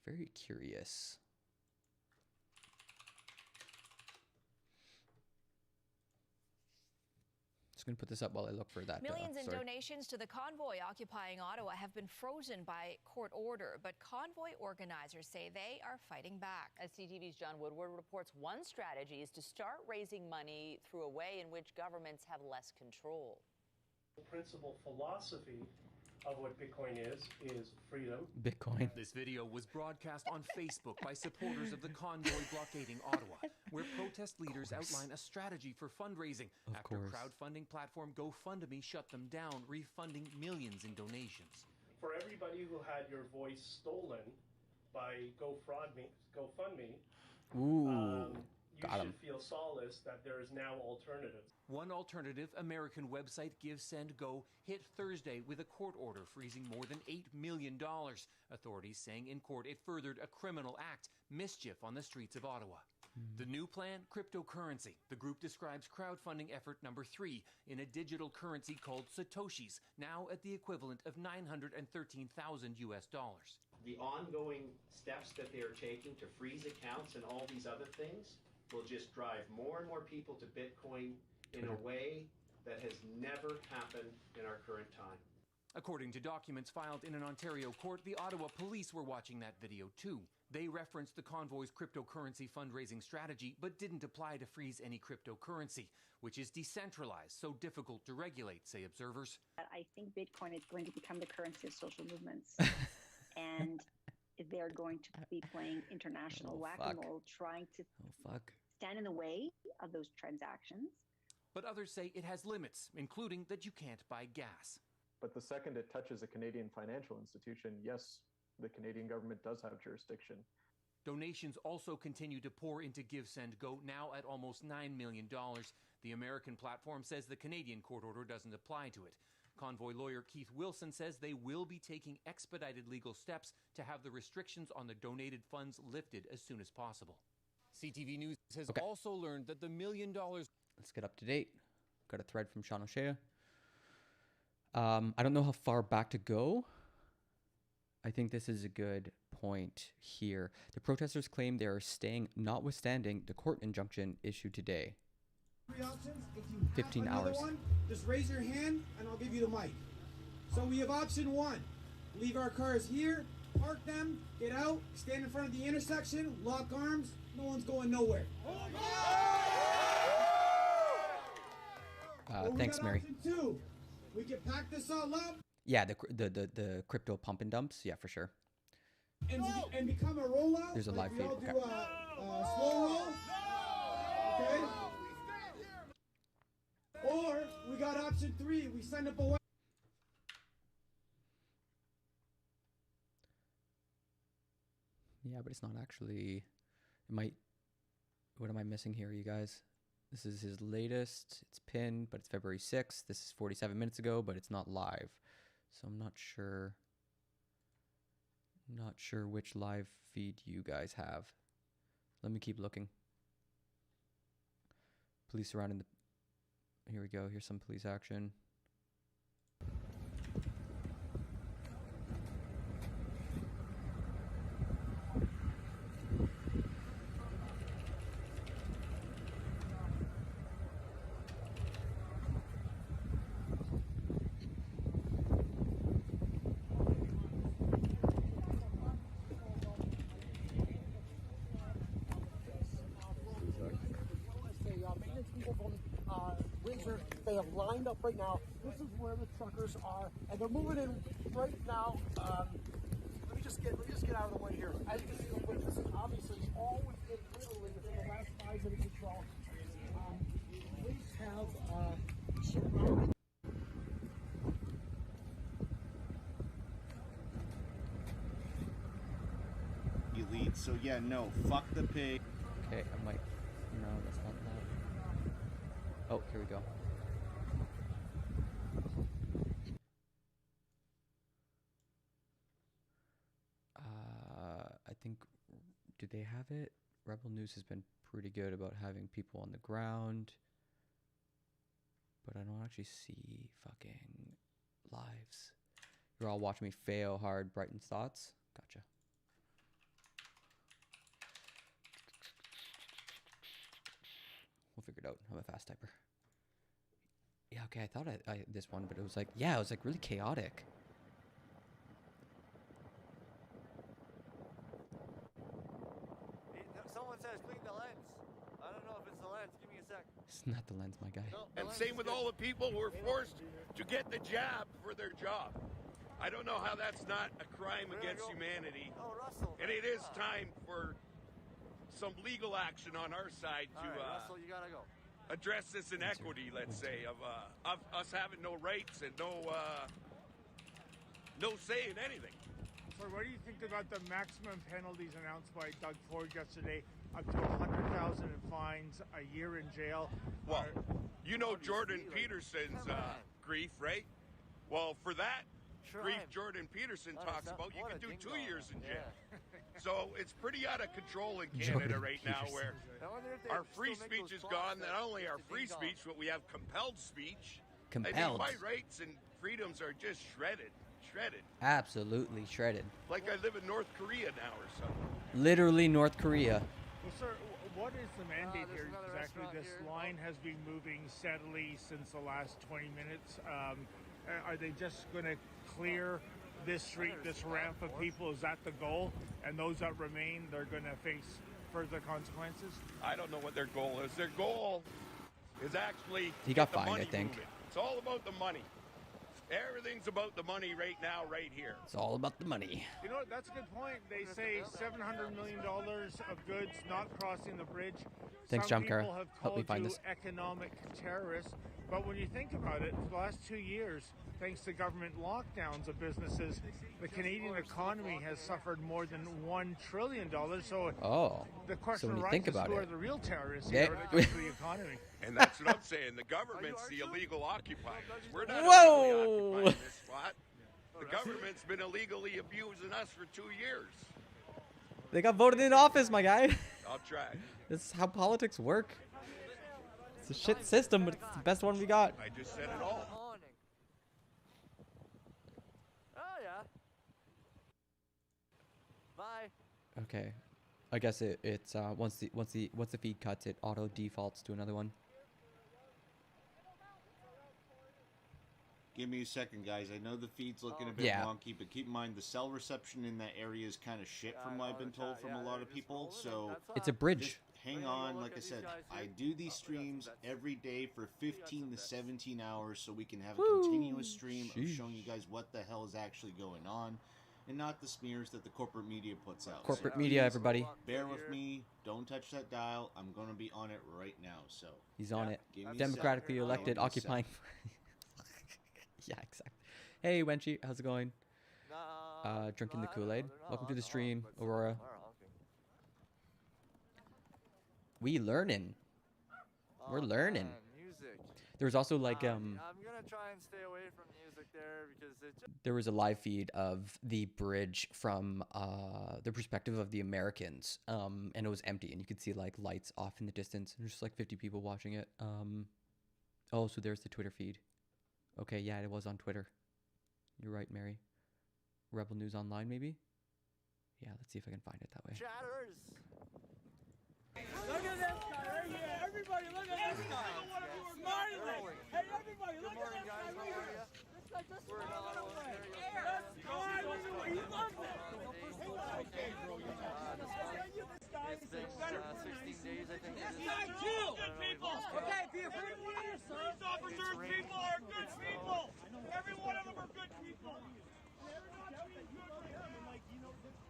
Very curious. Just gonna put this up while I look for that. Millions in donations to the convoy occupying Ottawa have been frozen by court order, but convoy organizers say they are fighting back. As CTV's John Woodward reports, one strategy is to start raising money through a way in which governments have less control. The principal philosophy of what Bitcoin is freedom. Bitcoin. This video was broadcast on Facebook by supporters of the convoy blockading Ottawa, where protest leaders outline a strategy for fundraising after crowdfunding platform GoFundMe shut them down, refunding millions in donations. For everybody who had your voice stolen by GoFundMe, you should feel solace that there is now alternatives. One alternative American website, Give Send Go, hit Thursday with a court order freezing more than $8 million. Authorities saying in court it furthered a criminal act, mischief on the streets of Ottawa. The new plan, cryptocurrency. The group describes crowdfunding effort number 3 in a digital currency called Satoshis, now at the equivalent of $913,000 US. The ongoing steps that they are taking to freeze accounts and all these other things will just drive more and more people to Bitcoin in a way that has never happened in our current time. According to documents filed in an Ontario court, the Ottawa police were watching that video too. They referenced the convoy's cryptocurrency fundraising strategy, but didn't apply to freeze any cryptocurrency, which is decentralized, so difficult to regulate, say observers. I think Bitcoin is going to become the currency of social movements. And they're going to be playing international whack-a-mole, trying to stand in the way of those transactions. But others say it has limits, including that you can't buy gas. But the second it touches a Canadian financial institution, yes, the Canadian government does have jurisdiction. Donations also continue to pour into Give Send Go, now at almost $9 million. The American platform says the Canadian court order doesn't apply to it. Convoy lawyer Keith Wilson says they will be taking expedited legal steps to have the restrictions on the donated funds lifted as soon as possible. CTV News has also learned that the $1 million... Let's get up to date. Got a thread from Sean O'Shea. I don't know how far back to go. I think this is a good point here. The protesters claim they are staying notwithstanding the court injunction issued today. 15 hours. One, just raise your hand and I'll give you the mic. So we have option 1. Leave our cars here, park them, get out, stand in front of the intersection, lock arms, no one's going nowhere. Thanks, Mary. Option 2. We can pack this all up. Yeah, the crypto pump and dumps. Yeah, for sure. And become a rollout. There's a live feed. Okay. Do a slow roll. Okay? Or we got option 3. We send up a Yeah, but it's not actually. It might. What am I missing here, you guys? This is his latest. It's pinned, but it's February 6th. This is 47 minutes ago, but it's not live. So I'm not sure. Not sure which live feed you guys have. Let me keep looking. Police surrounding the... Here we go. Here's some police action. They have lined up right now. This is where the truckers are, and they're moving in right now. Let me just get out of the way here. As you can see, this is obviously all within literally within the last 5 minutes of control. Police have surrounded. You lead, so yeah, no, fuck the pig. Okay, I might. No, that's not that. Oh, here we go. I think, do they have it? Rebel News has been pretty good about having people on the ground, but I don't actually see fucking lives. You're all watching me fail hard. Brighton's thoughts? Gotcha. We'll figure it out. I'm a fast typer. Yeah, okay, I thought I this one, but it was like, yeah, it was like really chaotic. Someone says clean the lens. I don't know if it's the lens. Give me a sec. It's not the lens, my guy. No, And same with all the people who are forced to get the jab for their job. I don't know how that's not a crime against humanity. Oh, Russell. And it is time for some legal action on our side to Russell, you gotta go. address this inequity, let's say, of us having no rights and no say in anything. So what do you think about the maximum penalties announced by Doug Ford yesterday? Up to 100,000 in fines, a year in jail. Well, you know Jordan Peterson's grief, right? Well, for that grief Jordan Peterson talks about, you can do 2 years in jail. So it's pretty out of control in Canada right now, where our free speech is gone. Not only our free speech, but we have compelled speech. Compelled. I mean, my rights and freedoms are just shredded. Absolutely shredded. Like I live in North Korea now or something. Literally North Korea. Well, sir, what is the mandate here exactly? This line has been moving steadily since the last 20 minutes. Are they just going to clear this street, this ramp of people? Is that the goal? And those that remain, they're going to face further consequences? I don't know what their goal is. Their goal is actually He got the fined, money I think. moving. It's all about the money. Everything's about the money right now, right here. It's all about the money. You know what? That's a good point. They say $700 million of goods not crossing the bridge. Thanks, Some Jamkar. people have Help me called find you this. economic terrorists. But when you think about it, for the last 2 years, thanks to government lockdowns of businesses, the Canadian economy has suffered more than $1 trillion. So the question when you arises, think about who it, are the real terrorists yeah. here when it comes to the economy? And that's what I'm saying. The government's the illegal occupiers. We're not Whoa! illegally occupying this spot. The government's been illegally abusing us for 2 years. They got voted in office, my guy. I'll try. This is how politics work. It's a shit system, but it's the best one we got. I just said it all. Oh yeah. Bye. Okay, I guess it's once the feed cuts, it auto defaults to another one. Give me a second, guys. I know the feed's looking a bit wonky, but keep in mind the cell reception in that area is kind of shit from what I've been told from a lot of people. So It's a bridge. just hang on. Like I said, I do these streams every day for 15 to 17 hours so we can have a continuous stream of showing you guys what the hell is actually going on. and not the smears that the corporate media puts out. Corporate media, everybody. Bear with me. Don't touch that dial. I'm going to be on it right now. So He's on it. Give me a Democratically second. elected, Give me a occupying. Yeah, exactly. Hey, Wenchy, how's it going? Drinking the Kool-Aid. Welcome to the stream, Aurora. We learning. We're learning. Music. There was also like I'm gonna try and stay away from music there because it just... there was a live feed of the bridge from the perspective of the Americans, and it was empty, and you could see like lights off in the distance. There's just like 50 people watching it. Oh, so there's the Twitter feed. Okay, yeah, it was on Twitter. You're right, Mary. Rebel News Online, maybe? Yeah, let's see if I can find it that way. Chatters. Look at this guy right here. Everybody, look at this guy. Smiling. Hey, everybody, look at this guy right here. This guy just smiling away. That's why he loves it. Okay, bro, you're not. It's been 16 days, I think. This guy too. Good people. Okay, be a good leader, sir. Police officers, people are good people. Every one of them are good people.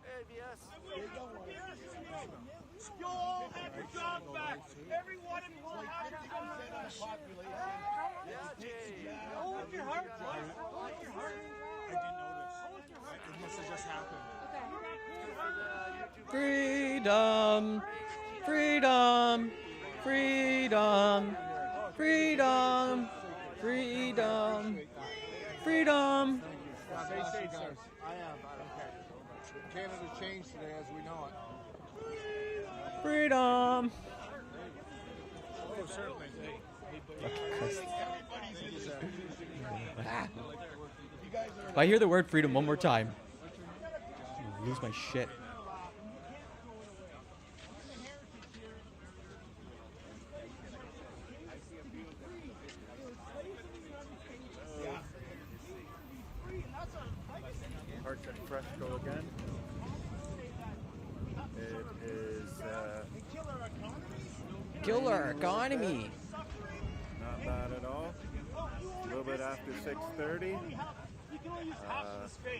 ABS. You all have your jobs back. Every one of you will have your jobs back. Yeah, Jay. Hold your heart, boys. Hold your heart. I didn't notice. It must have just happened. Freedom, freedom, freedom, freedom, freedom, freedom. Stay safe, sir. I am. Okay. Canada changed today as we know it. Freedom. Oh, certainly. If I hear the word freedom one more time, I'll lose my shit. Parts and Fresco again. It is Killer economy. not bad at all. A little bit after 6:30.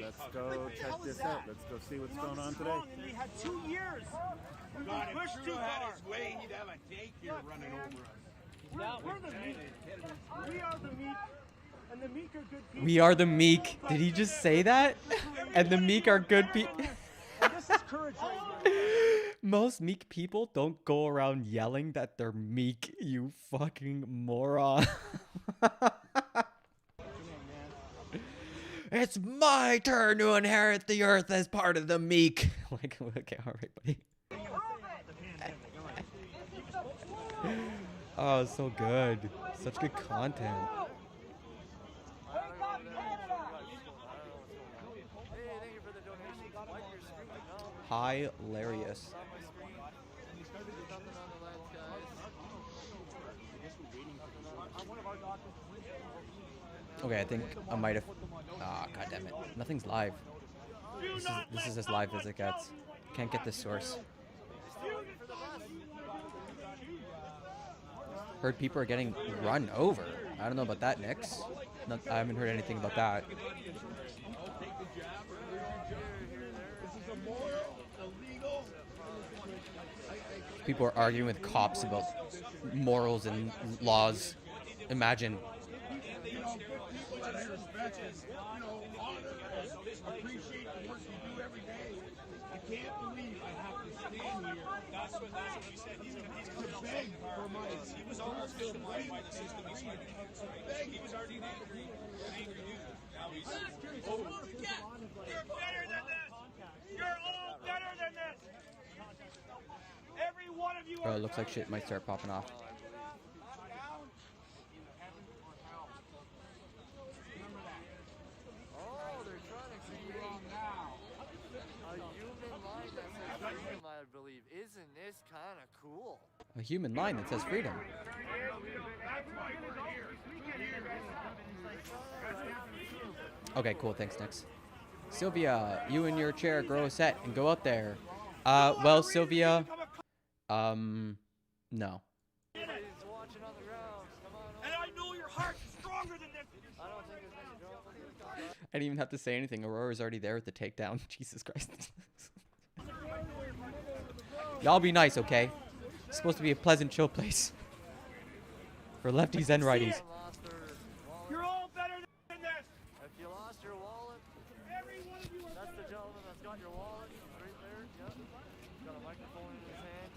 Let's go check this out. Let's go see what's going on today. We had 2 years. We God, if pushed Drew too had far. his way, he'd have a daycare running over us. We're the meek. We are the meek, and the meek are good people. We are the meek. Did he just say that? And the meek are good people. This is courage right here. Most meek people don't go around yelling that they're meek, you fucking moron. It's my turn to inherit the earth as part of the meek. Like, okay, all right, buddy. Oh, so good. Such good content. Hilarious. Okay, I think I might have. Ah, god damn it! Nothing's live. This is as live as it gets. Can't get this source. Heard people are getting run over. I don't know about that, Nix. I haven't heard anything about that. People are arguing with cops about morals and laws. Imagine. Appreciate the work you do every day. I can't believe I have to stand here. That's what he said. He's gonna beg for money. He was almost victimized by the system. He's starting to beg. He was already an angry dude. Now he's You're better than this. You're all better than this. Every one of you Bro, are. it looks like shit might start popping off. I believe. Isn't this kind of cool? A human line that says freedom. Okay, cool. Thanks, Nix. Sylvia, you and your chair grow a set and go out there. Well, Sylvia, no. And I know your heart is stronger than this. I didn't even have to say anything. Aurora's already there with the takedown. Jesus Christ. Y'all be nice, okay? It's supposed to be a pleasant, chill place. For lefties and righties. You're all better than this. If you lost your wallet, that's the gentleman that's got your wallet right there. Yep. He's got a microphone in his hand.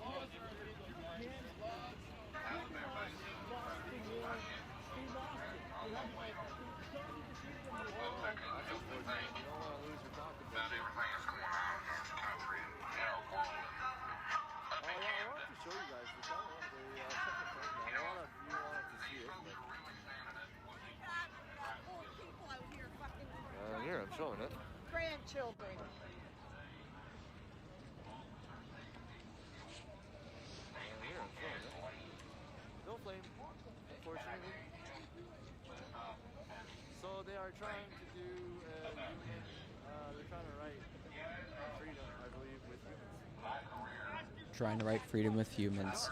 Show you guys the channel. Here, I'm showing it. Grandchildren. Here, I'm showing it. No flame, unfortunately. So they are trying to do a union. They're trying to write freedom, I believe, with humans. Trying to write freedom with humans.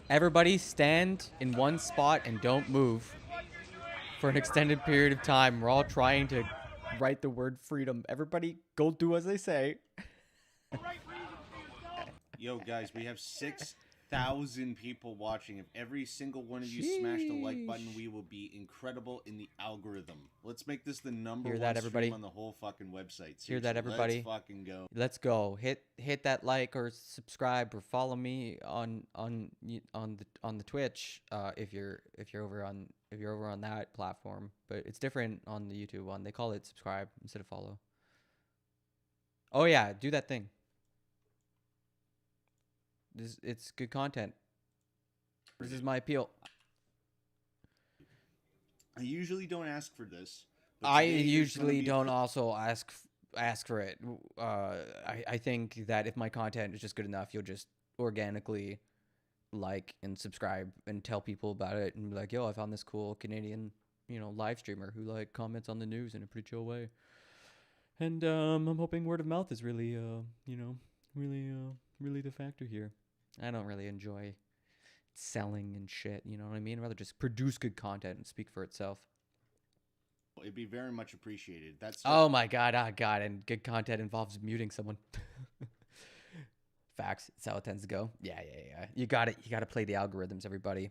Everybody stand in one spot and don't move for an extended period of time. We're all trying to write the word freedom. Everybody go do as they say. Yo, guys, we have 6,000 people watching. If every single one of you smash the like button, we will be incredible in the algorithm. Let's make this the number Hear one that, everybody? stream on the whole fucking website. Hear Seriously, that, everybody? Let's fucking go. Let's go. Hit that like or subscribe or follow me on the Twitch if you're over on that platform. But it's different on the YouTube one. They call it subscribe instead of follow. Oh yeah, do that thing. It's good content. This is my appeal. I usually don't ask for this. I usually don't also ask for it. I think that if my content is just good enough, you'll just organically like and subscribe and tell people about it and be like, yo, I found this cool Canadian, live streamer who like comments on the news in a pretty chill way. And I'm hoping word of mouth is really really the factor here. I don't really enjoy selling and shit, you know what I mean? I'd rather just produce good content and speak for itself. It'd be very much appreciated. That's oh my god, and good content involves muting someone. Facts. That's how it tends to go. Yeah. You gotta play the algorithms, everybody.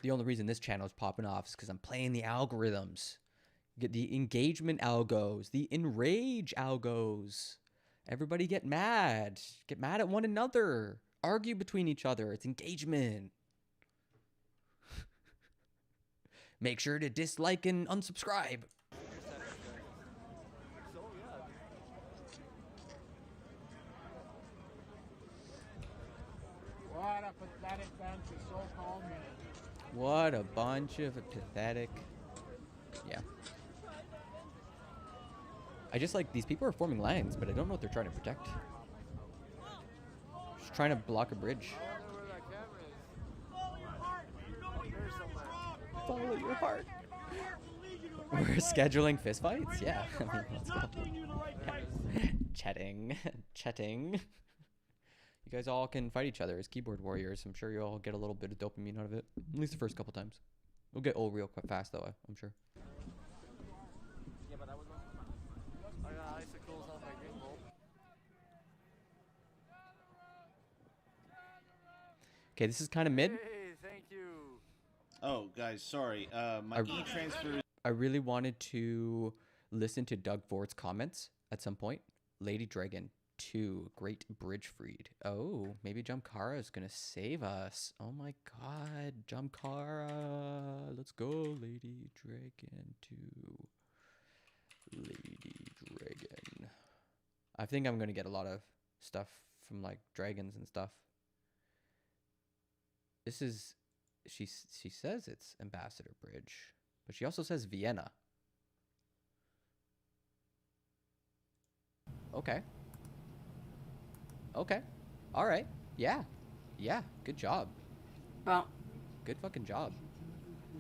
The only reason this channel is popping off is because I'm playing the algorithms. Get the engagement algos, the enrage algos. Everybody get mad at one another, argue between each other. It's engagement. Make sure to dislike and unsubscribe. What a pathetic bunch of so-called men. What a bunch of pathetic. Yeah. I just like these people are forming lines, but I don't know what they're trying to protect. Just trying to block a bridge. Follow your heart. We're scheduling fistfights? Yeah. I mean, let's go. Yeah. Chatting. You guys all can fight each other as keyboard warriors. I'm sure you all get a little bit of dopamine out of it. At least the first couple times. We'll get old real quick fast though, I'm sure. Yeah, but I was I got icicles on my green bolt. Okay, this is kind of mid. Hey, thank you. Oh, guys, sorry. My e-transfer. I really wanted to listen to Doug Ford's comments at some point. Lady Dragon 2, Great Bridge Freed. Oh, maybe Jamkara is gonna save us. Oh my God, Jamkara, let's go, Lady Dragon 2. Lady Dragon. I think I'm gonna get a lot of stuff from like dragons and stuff. This is, she says it's Ambassador Bridge, but she also says Vienna. Okay. Okay. All right. Yeah. Yeah. Good job. Well. Good fucking job.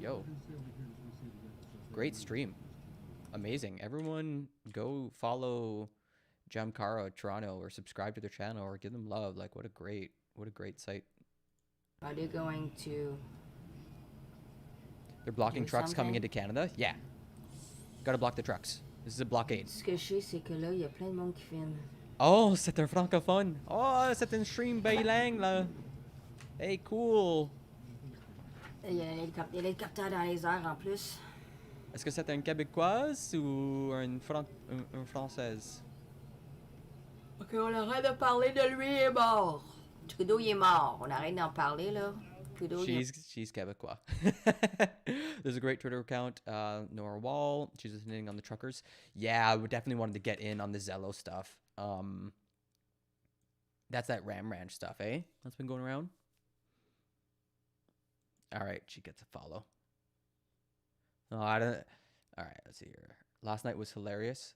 Yo. Great stream. Amazing. Everyone go follow Jamkara Toronto or subscribe to their channel or give them love. Like what a great site. Are they going to... They're blocking trucks coming something? into Canada? Yeah. Gotta block the trucks. This is a blockade. Ce que je sais, c'est que là, il y a plein de monde qui filme. Oh, c'est un francophone. Oh, c'est un stream bilingue, là. Hey, cool. Il y a l'hélicoptère dans les airs en plus. Est-ce que c'est une québécoise ou une française? Ok, on arrête de parler de lui, il est mort. Trudeau, il est mort. On arrête d'en parler, là. Trudeau, She's québécois. There's a great Twitter account, Nora Wall. She's listening on the truckers. Yeah, I would definitely wanted to get in on the Zello stuff. That's that Ram Ranch stuff, eh? That's been going around. All right, she gets a follow. Oh, I don't. All right, let's see here. Last night was hilarious.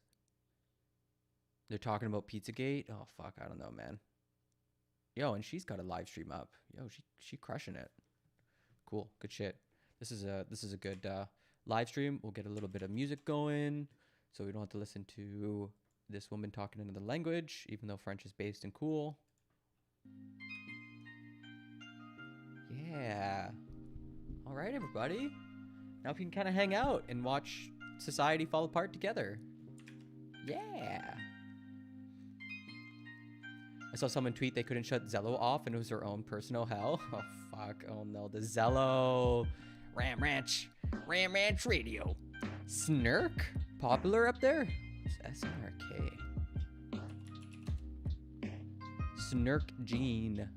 They're talking about Pizzagate. Oh fuck, I don't know, man. Yo, and she's got a live stream up. Yo, she crushing it. Cool, good shit. This is a good live stream. We'll get a little bit of music going, so we don't have to listen to this woman talking another language, even though French is based and cool. Yeah. All right, everybody. Now we can kind of hang out and watch society fall apart together. Yeah. I saw someone tweet they couldn't shut Zello off and it was their own personal hell. Oh, fuck. Oh, no. The Zello. Ram Ranch Radio. Snurk? Popular up there? It's SNRK. Snurk gene.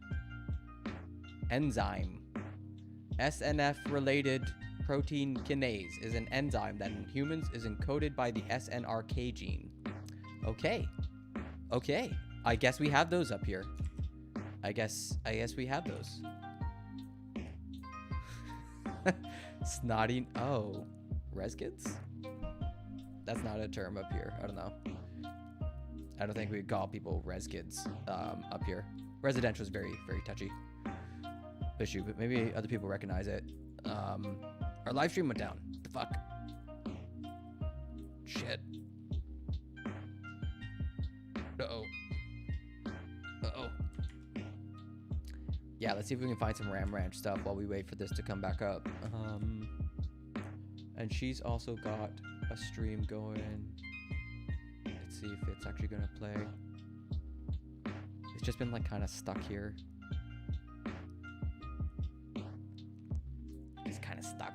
Enzyme. SNF-related protein kinase is an enzyme that in humans is encoded by the SNRK gene. Okay. Okay. I guess we have those up here. I guess we have those. Snotty. Oh. Res kids? That's not a term up here. I don't know. I don't think we would call people res kids up here. Residential is very, very touchy issue, but maybe other people recognize it. Our live stream went down. The fuck? Shit. Uh-oh. Uh-oh. Yeah, let's see if we can find some Ram Ranch stuff while we wait for this to come back up. And she's also got a stream going. Let's see if it's actually gonna play. It's just been like kind of stuck here. It's kind of stuck.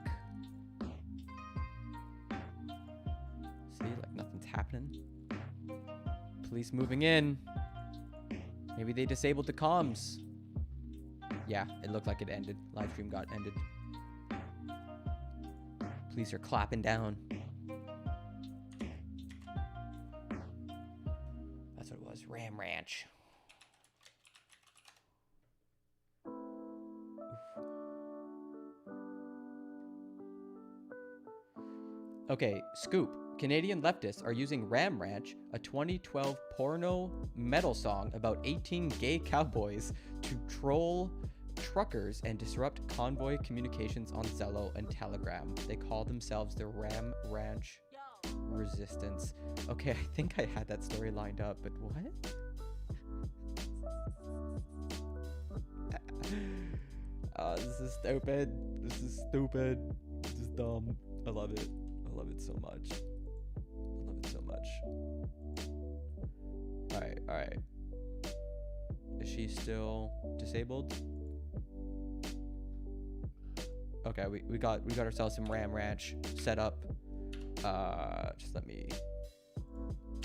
See, like nothing's happening. Police moving in. Maybe they disabled the comms. Yeah, it looked like it ended. Live stream got ended. Police are clapping down. That's what it was. Ram Ranch. Okay, scoop. Canadian leftists are using Ram Ranch, a 2012 porno metal song about 18 gay cowboys, to troll truckers and disrupt Convoy communications on Zello and Telegram. They call themselves the Ram Ranch Resistance. Okay, I think I had that story lined up, but what? This is stupid. This is stupid. This is dumb. I love it. I love it so much. I love it so much. Alright. Is she still disabled? Okay, we got ourselves some Ram Ranch set up. Just let me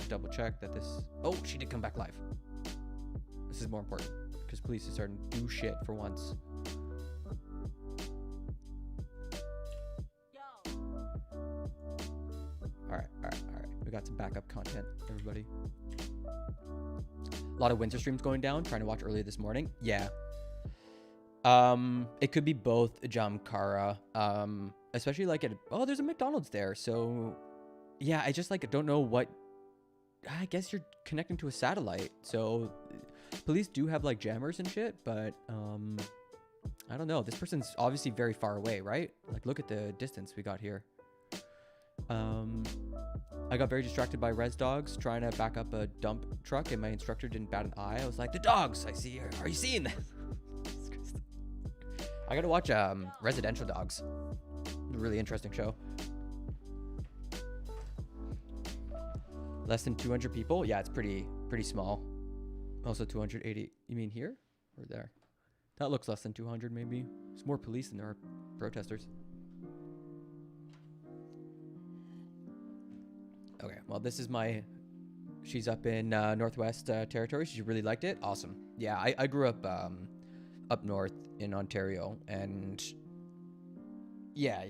double check that this. Oh, she did come back live. This is more important because police are starting to do shit for once. Alright. We got some backup content, everybody. A lot of Windsor streams going down. Trying to watch earlier this morning. Yeah. It could be both, Jamkara. Especially like at, oh, there's a McDonald's there. So yeah, I just like don't know what, I guess you're connecting to a satellite. So police do have like jammers and shit, but I don't know. This person's obviously very far away, right? Like look at the distance we got here. I got very distracted by res dogs trying to back up a dump truck, and my instructor didn't bat an eye. I was like, the dogs, I see. Are you seeing this? I gotta watch Residential Dogs. A really interesting show. Less than 200 people? Yeah, it's pretty small. Also 280. You mean here or there? That looks less than 200 maybe. There's more police than there are protesters. Okay, well, this is my... She's up in Northwest Territories. She really liked it. Awesome. Yeah, I grew up up north in Ontario, and yeah,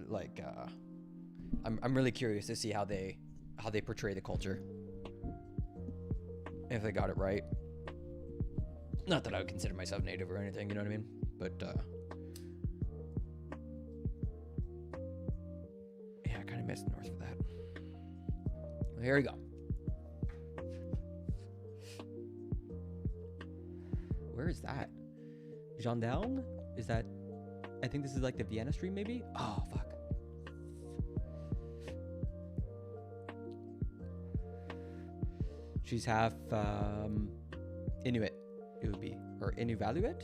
like I'm really curious to see how they portray the culture. If they got it right. Not that I would consider myself native or anything, you know what I mean? But yeah, I kind of missed north for that. Well, here we go. Where is that? Gendarme? Is that... I think this is like the Vienna stream, maybe? Oh, fuck. She's half Inuit, it would be. Or Inuvaluit?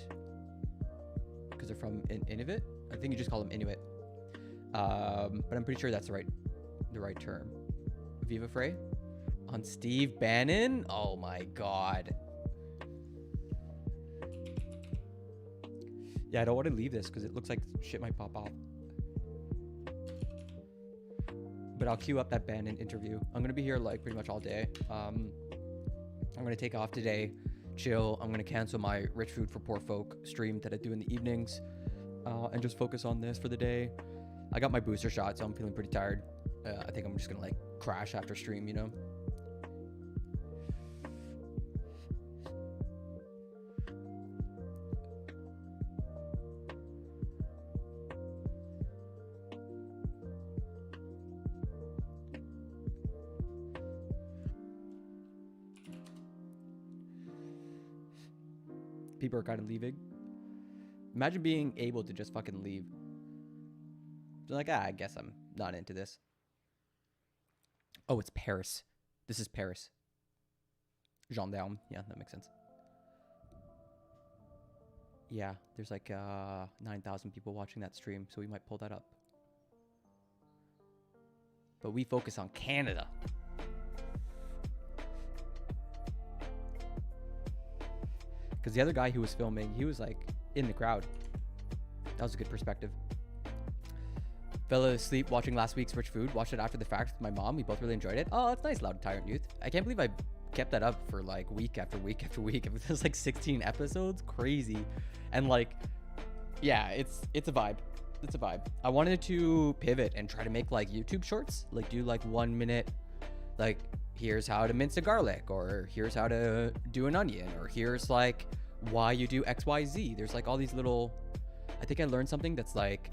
Because they're from Inuit? I think you just call them Inuit. But I'm pretty sure that's the right term. Viva Frey? On Steve Bannon? Oh my god. Yeah, I don't want to leave this because it looks like shit might pop off. But I'll queue up that Bannon interview. I'm going to be here like pretty much all day. I'm going to take off today, chill. I'm going to cancel my Rich Food for Poor Folk stream that I do in the evenings and just focus on this for the day. I got my booster shot, so I'm feeling pretty tired. I think I'm just going to like crash after stream, you know? People are kind of leaving. Imagine being able to just fucking leave. They're like, I guess I'm not into this. Oh, it's Paris. This is Paris. Gendarme. Yeah, that makes sense. Yeah, there's like 9,000 people watching that stream, so we might pull that up. But we focus on Canada. Because the other guy who was filming, he was like in the crowd. That was a good perspective. Fell asleep watching last week's Rich Food. Watched it after the fact with my mom. We both really enjoyed it. Oh, that's nice, Loud Tyrant Youth. I can't believe I kept that up for like week after week after week. It was like 16 episodes. Crazy. And like, yeah, it's a vibe. It's a vibe. I wanted to pivot and try to make like YouTube shorts. Like do like 1 minute, like here's how to mince a garlic, or here's how to do an onion, or here's like why you do XYZ. There's like all these little, I think I learned something that's like,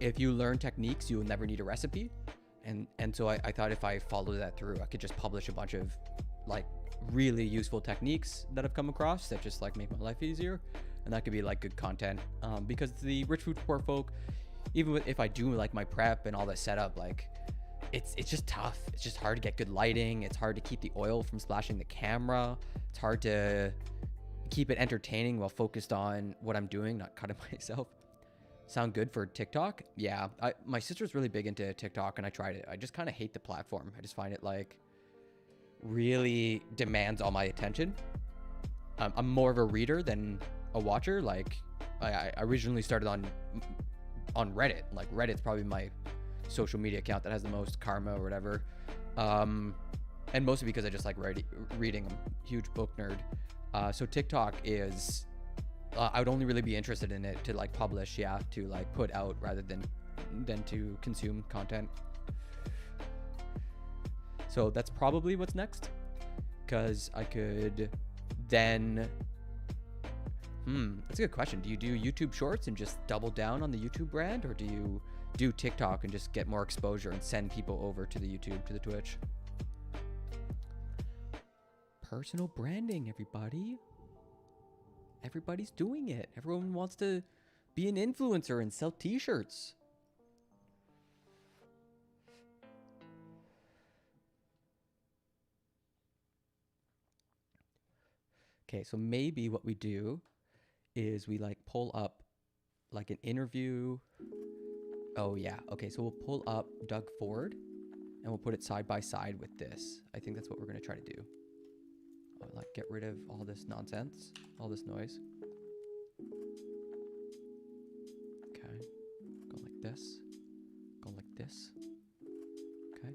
if you learn techniques, you'll never need a recipe. And so I thought if I followed that through, I could just publish a bunch of like really useful techniques that I've come across that just like make my life easier. And that could be like good content. Because the Rich Food Poor Folk, even if I do like my prep and all the setup, like it's just tough. It's just hard to get good lighting. It's hard to keep the oil from splashing the camera. It's hard to keep it entertaining while focused on what I'm doing, not cutting myself. Sound good for TikTok? Yeah, my sister's really big into TikTok, and I tried it. I just kind of hate the platform. I just find it like really demands all my attention. I'm more of a reader than a watcher. Like I originally started on Reddit. Like Reddit's probably my social media account that has the most karma or whatever. And mostly because I just like reading. I'm a huge book nerd. So TikTok is, I would only really be interested in it to like publish, yeah, to like put out rather than to consume content. So that's probably what's next, because I could then, that's a good question. Do you do YouTube Shorts and just double down on the YouTube brand, or do you do TikTok and just get more exposure and send people over to the YouTube, to the Twitch? Personal branding, everybody. Everybody's doing it. Everyone wants to be an influencer and sell t-shirts. Okay, so maybe what we do is we like pull up like an interview. Oh yeah, okay, so we'll pull up Doug Ford and we'll put it side by side with this. I think that's what we're gonna try to do. Like get rid of all this nonsense, all this noise. Okay, go like this, go like this. Okay.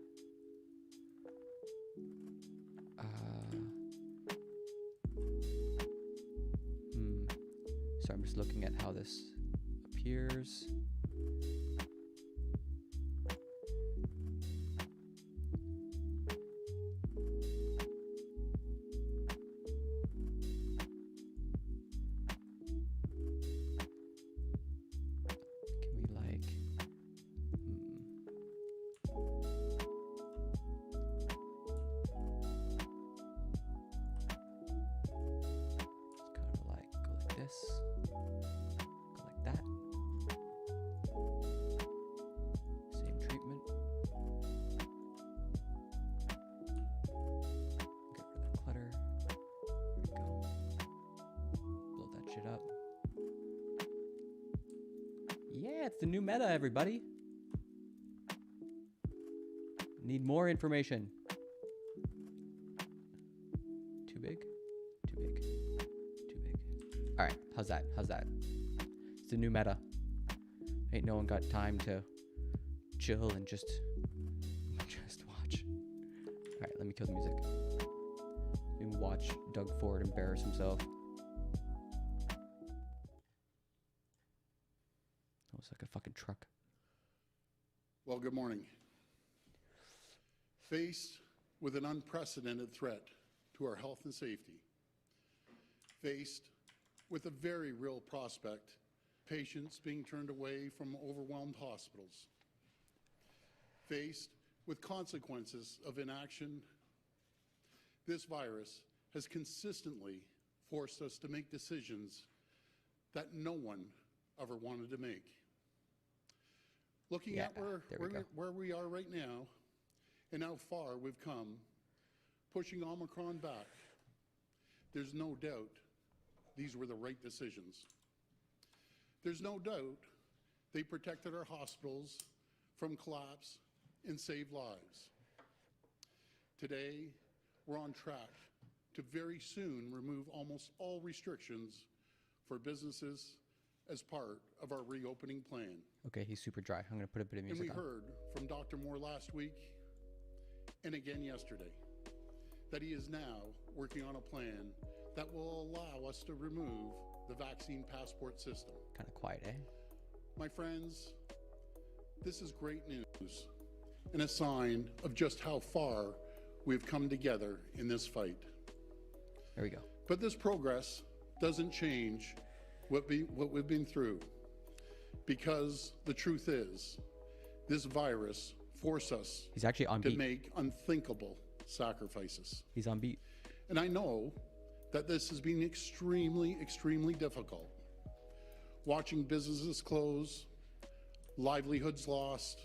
So I'm just looking at how this appears. Yeah, it's the new meta, everybody. Need more information. Too big? Too big. Too big. All right, how's that? How's that? It's the new meta. Ain't no one got time to chill and just watch. All right, let me kill the music. And watch Doug Ford embarrass himself. It's like a fucking truck. Well, good morning. Faced with an unprecedented threat to our health and safety, faced with a very real prospect, patients being turned away from overwhelmed hospitals, faced with consequences of inaction, this virus has consistently forced us to make decisions that no one ever wanted to make. Looking at where we are right now and how far we've come, pushing Omicron back, there's no doubt these were the right decisions. There's no doubt they protected our hospitals from collapse and saved lives. Today, we're on track to very soon remove almost all restrictions for businesses as part of our reopening plan. Okay, he's super dry. I'm going to put a bit of music on. And we heard from Dr. Moore last week and again yesterday that he is now working on a plan that will allow us to remove the vaccine passport system. Kind of quiet, eh? My friends, this is great news and a sign of just how far we've come together in this fight. There we go. But this progress doesn't change what we've been through, because the truth is, this virus forced us He's actually on to beat. make unthinkable sacrifices. He's on beat. And I know that this has been extremely, extremely difficult. Watching businesses close, livelihoods lost,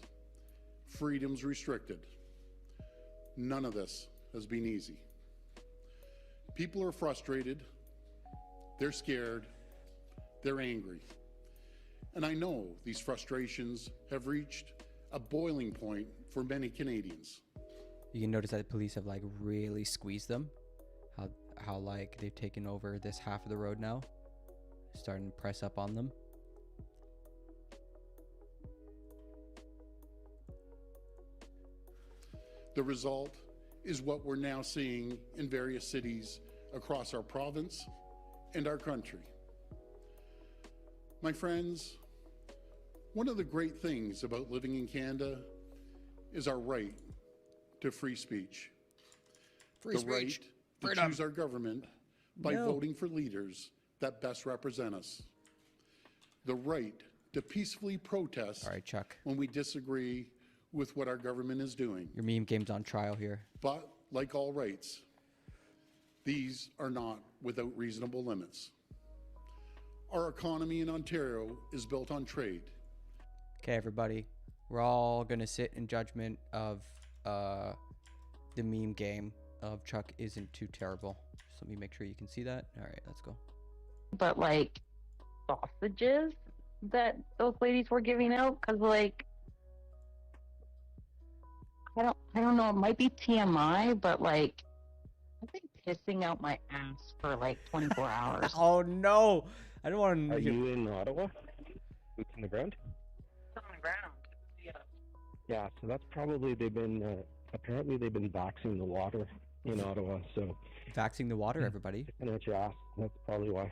freedoms restricted. None of this has been easy. People are frustrated, they're scared, they're angry. And I know these frustrations have reached a boiling point for many Canadians. You can notice that the police have like really squeezed them. How like they've taken over this half of the road now. Starting to press up on them. The result is what we're now seeing in various cities across our province and our country. My friends, one of the great things about living in Canada is our right to free speech. Free speech. Right to choose our government by voting for leaders that best represent us. The right to peacefully protest when we disagree with what our government is doing. Your meme game's on trial here. But like all rights, these are not without reasonable limits. Our economy in Ontario is built on trade. Okay, everybody. We're all going to sit in judgment of the meme game of Chuck isn't too terrible. Just let me make sure you can see that. All right, let's go. But like sausages that those ladies were giving out, because like I don't know, it might be TMI, but like I've been pissing out my ass for like 24 hours. Oh no! I don't want to. Are you in Ottawa? Boots on the ground? On the ground. Yeah, so that's probably apparently they've been vaxing the water in Ottawa. So vaxing the water, everybody. And what you asked, that's probably why.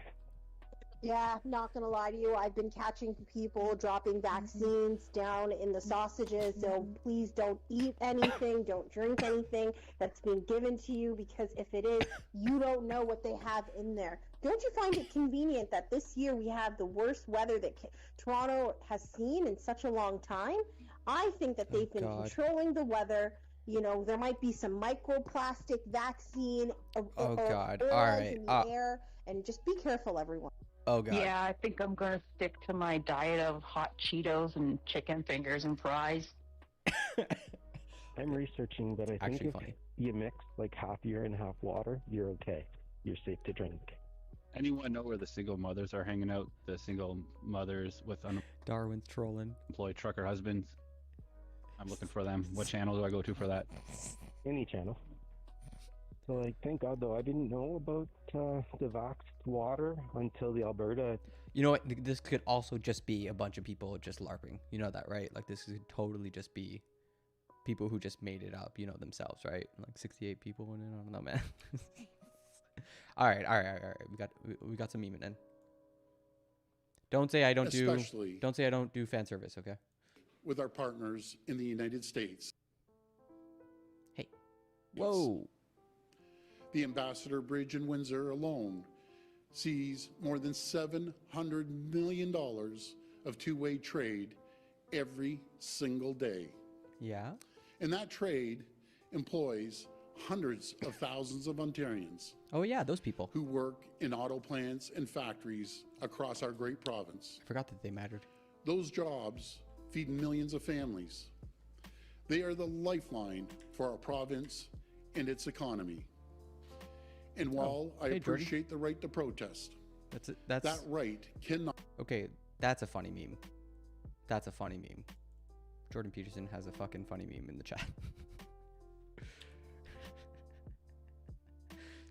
Yeah, not gonna lie to you, I've been catching people dropping vaccines down in the sausages, so please don't eat anything, don't drink anything that's been given to you, because if it is, you don't know what they have in there. Don't you find it convenient that this year we have the worst weather that Toronto has seen in such a long time? I think that they've been controlling the weather. You know, there might be some microplastic vaccine Oh God! oils All right. in the air, and just be careful, everyone. Oh God. Yeah, I think I'm gonna stick to my diet of hot Cheetos and chicken fingers and fries. I'm researching, but I think Actually if funny. you mix like half urine, half water, you're okay. You're safe to drink. Anyone know where the single mothers are hanging out? The single mothers with Darwin's trolling. unemployed trucker husbands. I'm looking for them. What channel do I go to for that? Any channel. So, like, thank God, though, I didn't know about the vaxxed water until the Alberta. You know what? This could also just be a bunch of people just LARPing. You know that, right? Like, this could totally just be people who just made it up, you know, themselves, right? Like 68 people in it. I don't know, man. All right. We got some memeing in. Don't say I don't do fan service, okay? With our partners in the United States. Hey. Whoa. The Ambassador Bridge in Windsor alone sees more than $700 million of two-way trade every single day. Yeah. And that trade employs hundreds of thousands of Ontarians. Oh yeah, those people who work in auto plants and factories across our great province. I forgot that they mattered. Those jobs feed millions of families. They are the lifeline for our province and its economy. And while I appreciate the right to protest, that right cannot. Okay, that's a funny meme. That's a funny meme. Jordan Peterson has a fucking funny meme in the chat.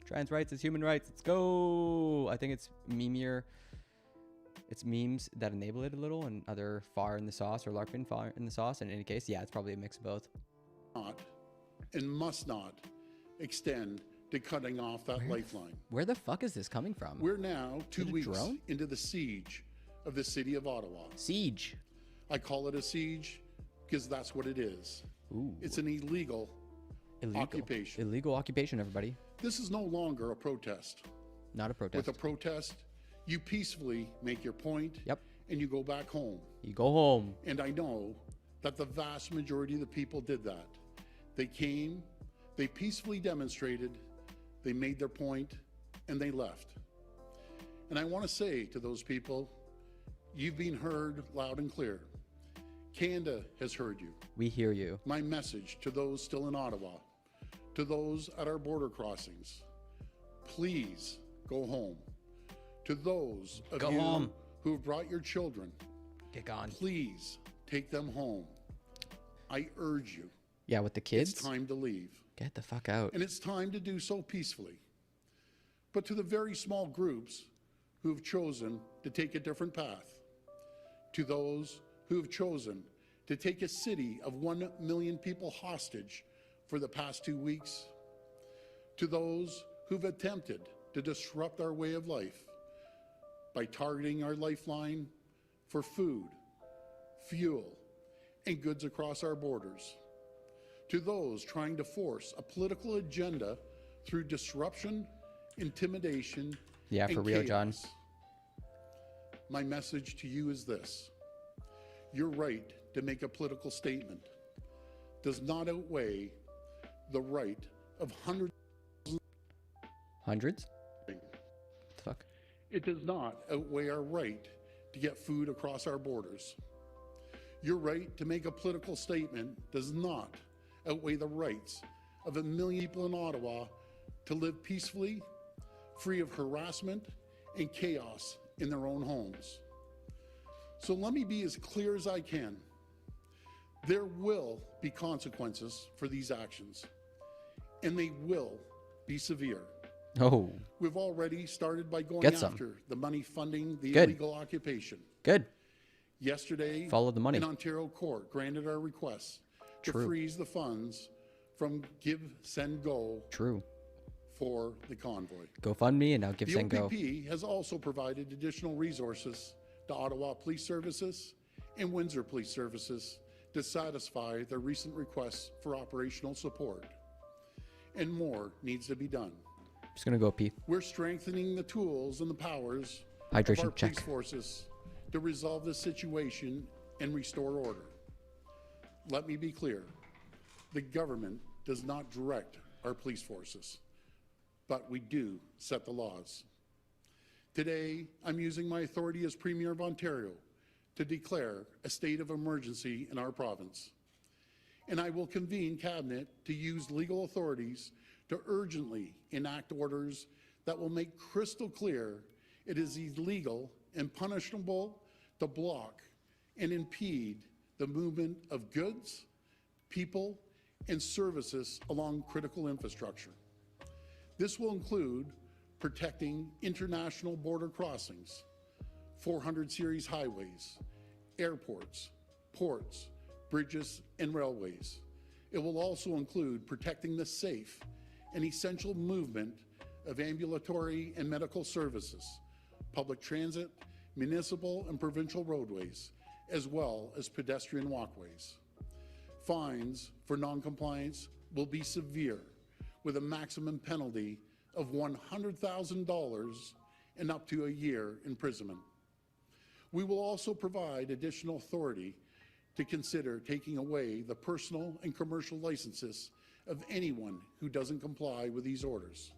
Trans rights is human rights. Let's go. I think it's memeier. It's memes that enable it a little, and other far in the sauce or LARPing far in the sauce. In any case, yeah, it's probably a mix of both. Not and must not extend to cutting off that lifeline. Where the fuck is this coming from? We're now 2 weeks into the siege of the city of Ottawa. Siege. I call it a siege because that's what it is. Ooh. It's an illegal occupation. Illegal occupation, everybody. This is no longer a protest. Not a protest. With a protest, you peacefully make your point. Yep. And you go back home. You go home. And I know that the vast majority of the people did that. They came, they peacefully demonstrated, they made their point, and they left. And I want to say to those people, you've been heard loud and clear. Canada has heard you. We hear you. My message to those still in Ottawa, to those at our border crossings, please go home. To those of you who have brought your children, get gone. Please take them home. I urge you. Yeah, with the kids? It's time to leave. Get the fuck out. And it's time to do so peacefully. But to the very small groups who have chosen to take a different path, to those who have chosen to take a city of 1 million people hostage for the past 2 weeks, to those who've attempted to disrupt our way of life by targeting our lifeline for food, fuel, and goods across our borders, to those trying to force a political agenda through disruption, intimidation, yeah, for real, John. My message to you is this. Your right to make a political statement does not outweigh the right of hundreds. Hundreds? Fuck. It does not outweigh our right to get food across our borders. Your right to make a political statement does not outweigh the rights of 1 million people in Ottawa to live peacefully, free of harassment and chaos in their own homes. So let me be as clear as I can. There will be consequences for these actions, and they will be severe. Oh. We've already started by going Get some. after the money funding the Good. illegal occupation. Good. Yesterday, Follow the money. an Ontario court granted our request to True. freeze the funds from Give, Send, Go True. for the convoy. GoFundMe and now Give The Send Go. OPP has also provided additional resources to Ottawa Police Services and Windsor Police Services to satisfy their recent requests for operational support. And more needs to be done. Just gonna go pee. We're strengthening the tools and the powers Hydration of our check. police forces to resolve this situation and restore order. Let me be clear. The government does not direct our police forces, but we do set the laws. Today, I'm using my authority as Premier of Ontario to declare a state of emergency in our province. And I will convene Cabinet to use legal authorities to urgently enact orders that will make crystal clear it is illegal and punishable to block and impede the movement of goods, people, and services along critical infrastructure. This will include protecting international border crossings, 400 series highways, airports, ports, bridges, and railways. It will also include protecting the safe and essential movement of ambulatory and medical services, public transit, municipal and provincial roadways, as well as pedestrian walkways. Fines for noncompliance will be severe, with a maximum penalty of $100,000 and up to a year imprisonment. We will also provide additional authority to consider taking away the personal and commercial licenses of anyone who doesn't comply with these orders.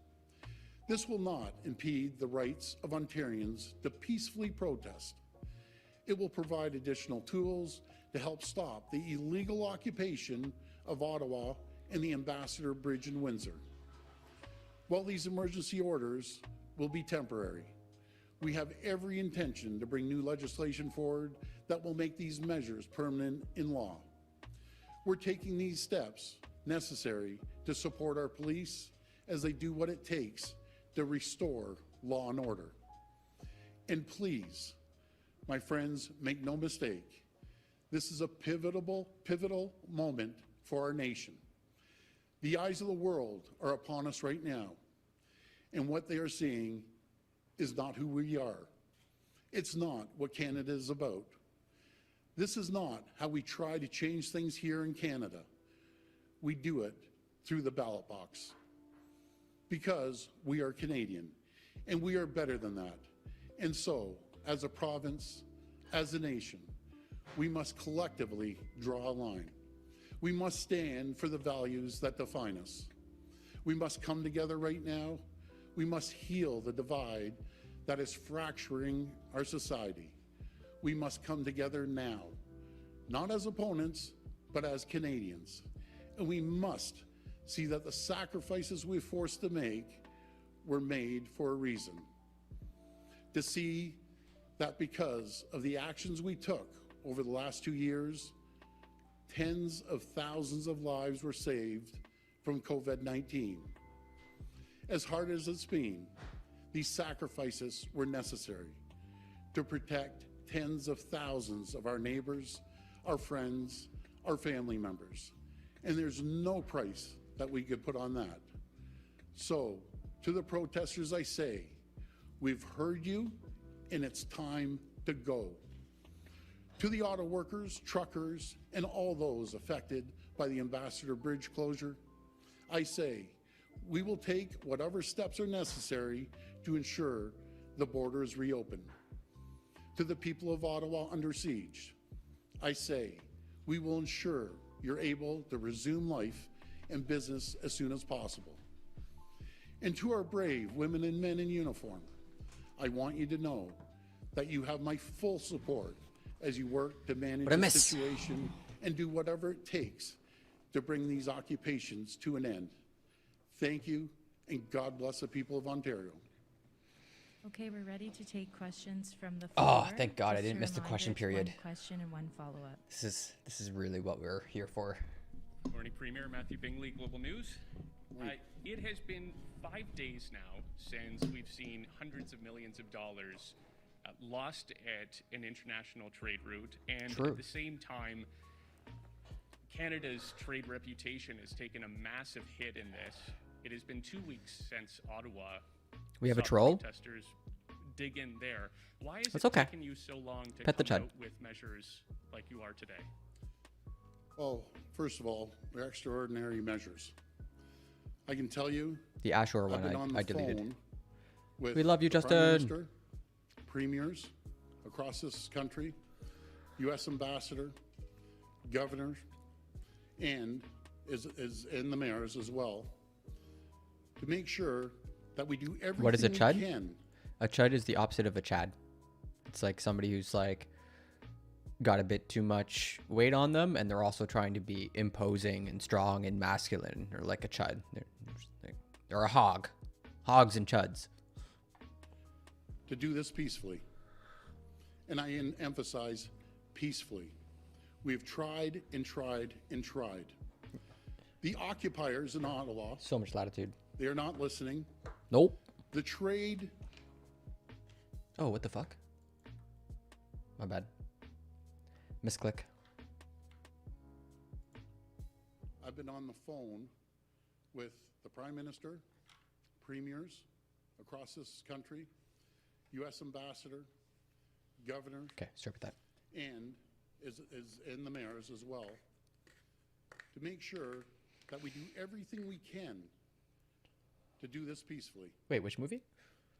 This will not impede the rights of Ontarians to peacefully protest. It will provide additional tools to help stop the illegal occupation of Ottawa and the Ambassador Bridge in Windsor. While these emergency orders will be temporary, we have every intention to bring new legislation forward that will make these measures permanent in law. We're taking these steps necessary to support our police as they do what it takes to restore law and order. And please, my friends, make no mistake, this is a pivotal moment for our nation. The eyes of the world are upon us right now, and what they are seeing is not who we are. It's not what Canada is about. This is not how we try to change things here in Canada. We do it through the ballot box. Because we are Canadian, and we are better than that. And so, as a province, as a nation, we must collectively draw a line. We must stand for the values that define us. We must come together right now. We must heal the divide that is fracturing our society. We must come together now, not as opponents, but as Canadians. And we must see that the sacrifices we're forced to make were made for a reason. To see that because of the actions we took over the last 2 years, tens of thousands of lives were saved from COVID-19. As hard as it's been, these sacrifices were necessary to protect tens of thousands of our neighbors, our friends, our family members. And there's no price that we could put on that. So, to the protesters I say, we've heard you and it's time to go. To the auto workers, truckers, and all those affected by the Ambassador Bridge closure, I say, we will take whatever steps are necessary to ensure the border is reopened. To the people of Ottawa under siege, I say, we will ensure you're able to resume life and business as soon as possible. And to our brave women and men in uniform, I want you to know that you have my full support as you work to manage the situation and do whatever it takes to bring these occupations to an end. Thank you, and God bless the people of Ontario. Okay, we're ready to take questions from the Oh, floor. thank God I Just a didn't miss the reminder, question it's period. One question and one follow-up. This is really what we're here for. Morning, Premier Matthew Bingley, Global News. It has been 5 days now since we've seen hundreds of millions of dollars lost at an international trade route, and at the same time, Canada's trade reputation has taken a massive hit in this. It has been 2 weeks since Ottawa. We have a saw troll? Protesters dig in there. Why is That's it okay. taking you so long to Pet the come chud. out with measures like you are today? Well, first of all, they're extraordinary measures. I can tell you, The Ashore I've one been on the I deleted. phone with We love you, the Prime Justin. Minister, premiers across this country, U.S. ambassador, governors, and and the mayors as well, to make sure that we do everything What is a we chud? can. A chud is the opposite of a chad. It's like somebody who's like got a bit too much weight on them, and they're also trying to be imposing and strong and masculine, or like a chud. They're a hog. Hogs and chuds. To do this peacefully. And I emphasize peacefully. We've tried and tried and tried. The occupiers in Ottawa, So much latitude. they are not listening. Nope. The trade, Oh, what the fuck? My bad. Misclick. I've been on the phone with the Prime Minister, premiers across this country, U.S. ambassador, governor, Okay, start with that. and and the mayors as well, to make sure that we do everything we can to do this peacefully. Wait, which movie?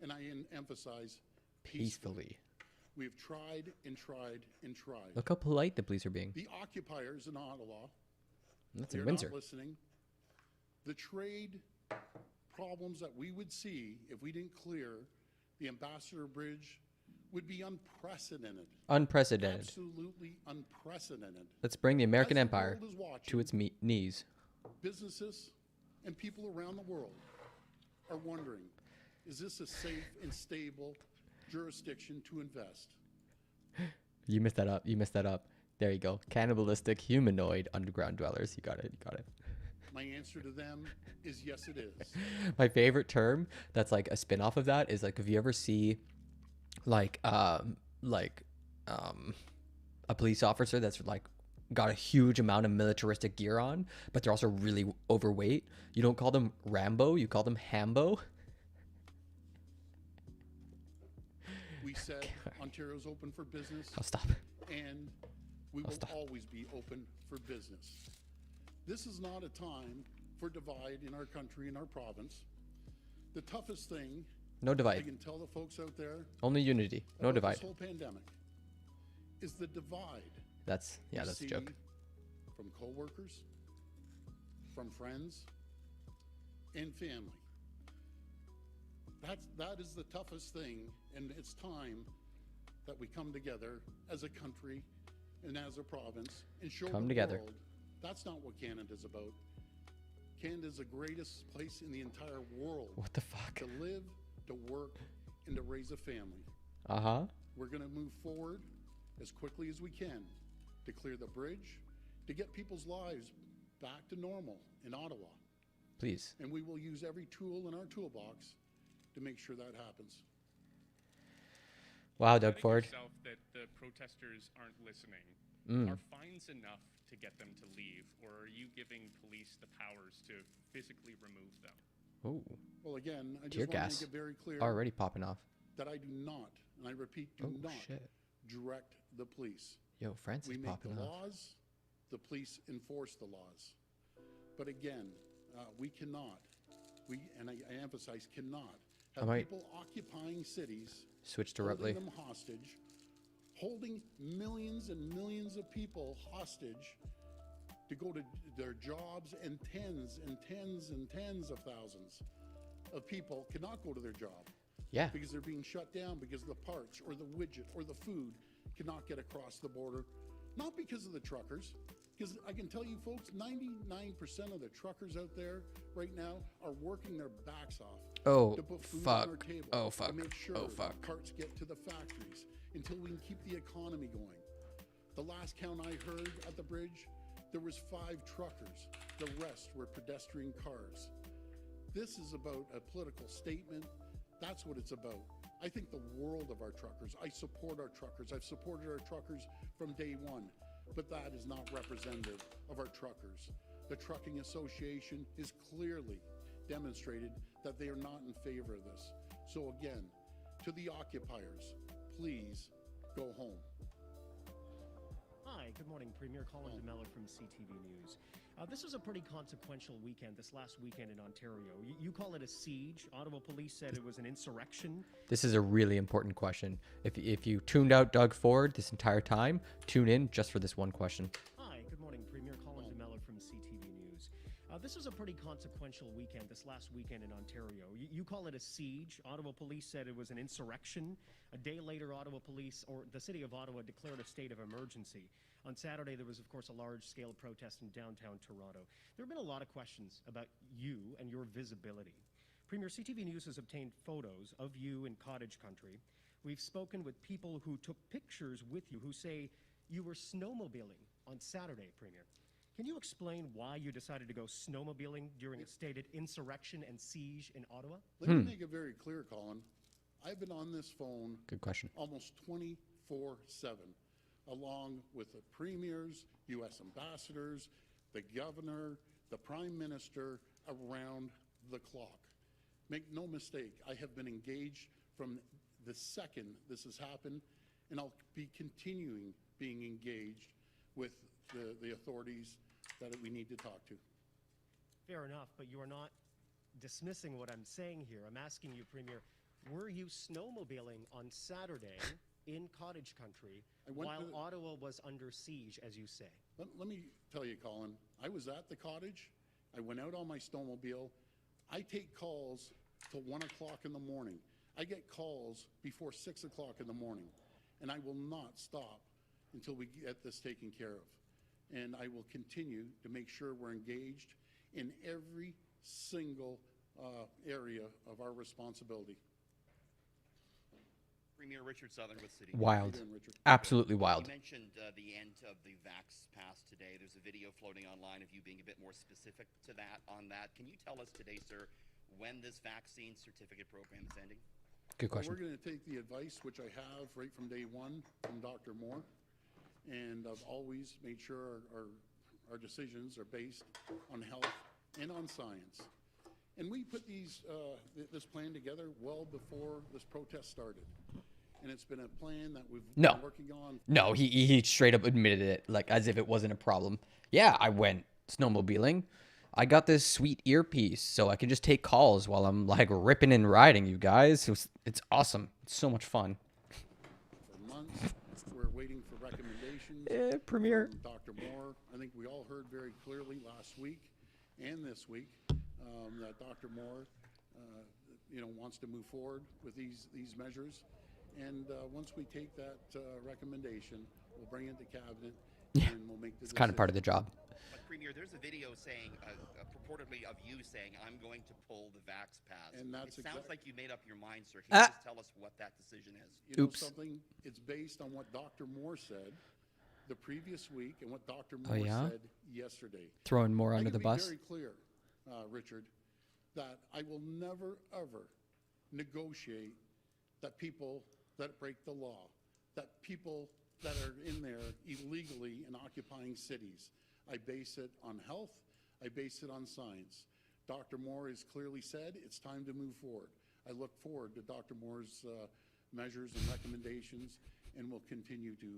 And I emphasize Peacefully. We've tried and tried and tried. Look how polite the police are being. The occupiers in Ottawa, That's they're in Windsor. not listening. The trade problems that we would see if we didn't clear the Ambassador Bridge would be unprecedented. Unprecedented. Absolutely unprecedented. Let's bring the American As the Empire world is watching, to its knees. businesses and people around the world are wondering, is this a safe and stable jurisdiction to invest? You messed that up. You messed that up. There you go. Cannibalistic humanoid underground dwellers. You got it. You got it. My answer to them is yes, it is. My favorite term that's like a spin-off of that is like, if you ever see like a police officer that's like got a huge amount of militaristic gear on, but they're also really overweight, you don't call them Rambo, you call them Hambo. We said Ontario's open for business. I'll stop. And we will always be open for business. This is not a time for divide in our country, in our province. The toughest thing, No I divide. can tell the folks out there, Only unity. No about divide. this whole pandemic, is the divide. That's we that's a see joke. From coworkers, from friends, and family. That is the toughest thing, and it's time that we come together as a country and as a province and show Come the together. world that's not what Canada's about. Canada's the greatest place in the entire world. What the fuck? To live, to work, and to raise a family. Uh-huh. We're going to move forward as quickly as we can to clear the bridge, to get people's lives back to normal in Ottawa. Please. And we will use every tool in our toolbox to make sure that happens. Wow, Doug Ford. Yourself that the protesters aren't listening. Mm. Are fines enough to get them to leave, or are you giving police the powers to physically remove them? Ooh. Well, again, I Tear just want gas. to make it very clear Already popping off. that I do not, and I repeat, do Oh, not shit. direct the police. Yo, Francis We make the popping off. laws, the police enforce the laws. But again, we cannot, and I emphasize cannot, have might people occupying cities, switch to holding Rutley. them hostage, holding millions and millions of people hostage to go to their jobs, and tens and tens and tens of thousands of people cannot go to their job. Yeah. Because they're being shut down because the parts or the widget or the food cannot get across the border. Not because of the truckers, Because I can tell you folks, 99% of the truckers out there right now are working their backs off Oh, to put food fuck. on our table. Oh, To fuck. make sure Oh, fuck. parts get to the factories until we can keep the economy going. The last count I heard at the bridge, there was 5 truckers. The rest were pedestrian cars. This is about a political statement. That's what it's about. I think the world of our truckers. I support our truckers. I've supported our truckers from day one, but that is not representative of our truckers. The Trucking Association is clearly demonstrated that they are not in favor of this. So again, to the occupiers, please go home. Hi, good morning, Premier. Colin DeMello from CTV News. This was a pretty consequential weekend, this last weekend in Ontario. You call it a siege. Ottawa police said it was an insurrection. This is a really important question. If you tuned out Doug Ford this entire time, tune in just for this one question. Hi, good morning, Premier. Colin DeMello from CTV News. This was a pretty consequential weekend, this last weekend in Ontario. You call it a siege. Ottawa police said it was an insurrection. A day later, Ottawa police, or the city of Ottawa, declared a state of emergency. On Saturday, there was, of course, a large-scale protest in downtown Toronto. There have been a lot of questions about you and your visibility. Premier, CTV News has obtained photos of you in cottage country. We've spoken with people who took pictures with you who say you were snowmobiling on Saturday, Premier. Can you explain why you decided to go snowmobiling during a stated insurrection and siege in Ottawa? Let me make it very clear, Colin. I've been on this phone Good question. almost 24/7, along with the premiers, U.S. ambassadors, the governor, the prime minister, around the clock. Make no mistake, I have been engaged from the second this has happened, and I'll be continuing being engaged with the authorities that we need to talk to. Fair enough, but you are not dismissing what I'm saying here. I'm asking you, Premier, were you snowmobiling on Saturday in cottage country while Ottawa was under siege, as you say? Let me tell you, Colin, I was at the cottage. I went out on my snowmobile. I take calls till 1 o'clock in the morning. I get calls before 6 o'clock in the morning, and I will not stop until we get this taken care of. And I will continue to make sure we're engaged in every single area of our responsibility. Premier Richard Southern with City. Wild. How you doing, Richard? Absolutely wild. You mentioned the end of the Vax Pass today. There's a video floating online of you being a bit more specific to that. On that, can you tell us today, sir, when this vaccine certificate program is ending? Good question. Well, we're going to take the advice, which I have right from day one from Dr. Moore, and I've always made sure our decisions are based on health and on science. And we put this plan together well before this protest started. And it's been a plan that we've been working on. No, he straight up admitted it, like as if it wasn't a problem. Yeah, I went snowmobiling. I got this sweet earpiece, so I can just take calls while I'm like ripping and riding, you guys. It's awesome. It's so much fun. For months, we're waiting for recommendations. Premier. From Dr. Moore. I think we all heard very clearly last week and this week that Dr. Moore, wants to move forward with these measures. And once we take that recommendation, we'll bring it to cabinet and we'll make the It's kind of part of the job. But Premier, there's a video saying, purportedly of you saying, I'm going to pull the Vax Pass. And that's it sounds exact- like you made up your mind, sir. Can you just tell us what that decision is? You know something? It's based on what Dr. Moore said the previous week and what Dr. Moore said yesterday. Throwing more I under can the be bus. very clear, Richard, that I will never, ever negotiate that people that break the law, that people that are in there illegally and occupying cities. I base it on health. I base it on science. Dr. Moore has clearly said it's time to move forward. I look forward to Dr. Moore's measures and recommendations, and we'll continue to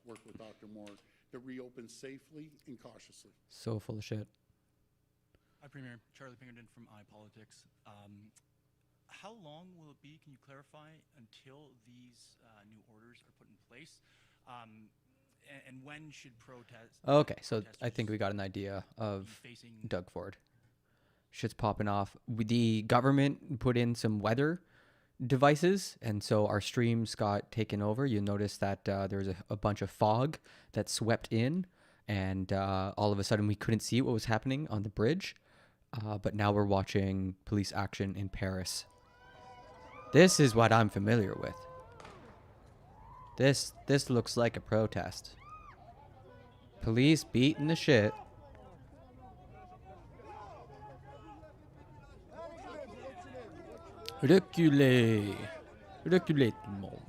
work with Dr. Moore to reopen safely and cautiously. So full of shit. Hi, Premier. Charlie Pinkerton from iPolitics. How long will it be, can you clarify, until these new orders are put in place? And when should protest? Okay, so I think we got an idea of Doug Ford. Shit's popping off. The government put in some weather devices, and so our streams got taken over. You notice that there was a bunch of fog that swept in, and all of a sudden we couldn't see what was happening on the bridge. But now we're watching police action in Paris. This is what I'm familiar with. This looks like a protest. Police beating the shit. Reculez. Reculez tout le monde.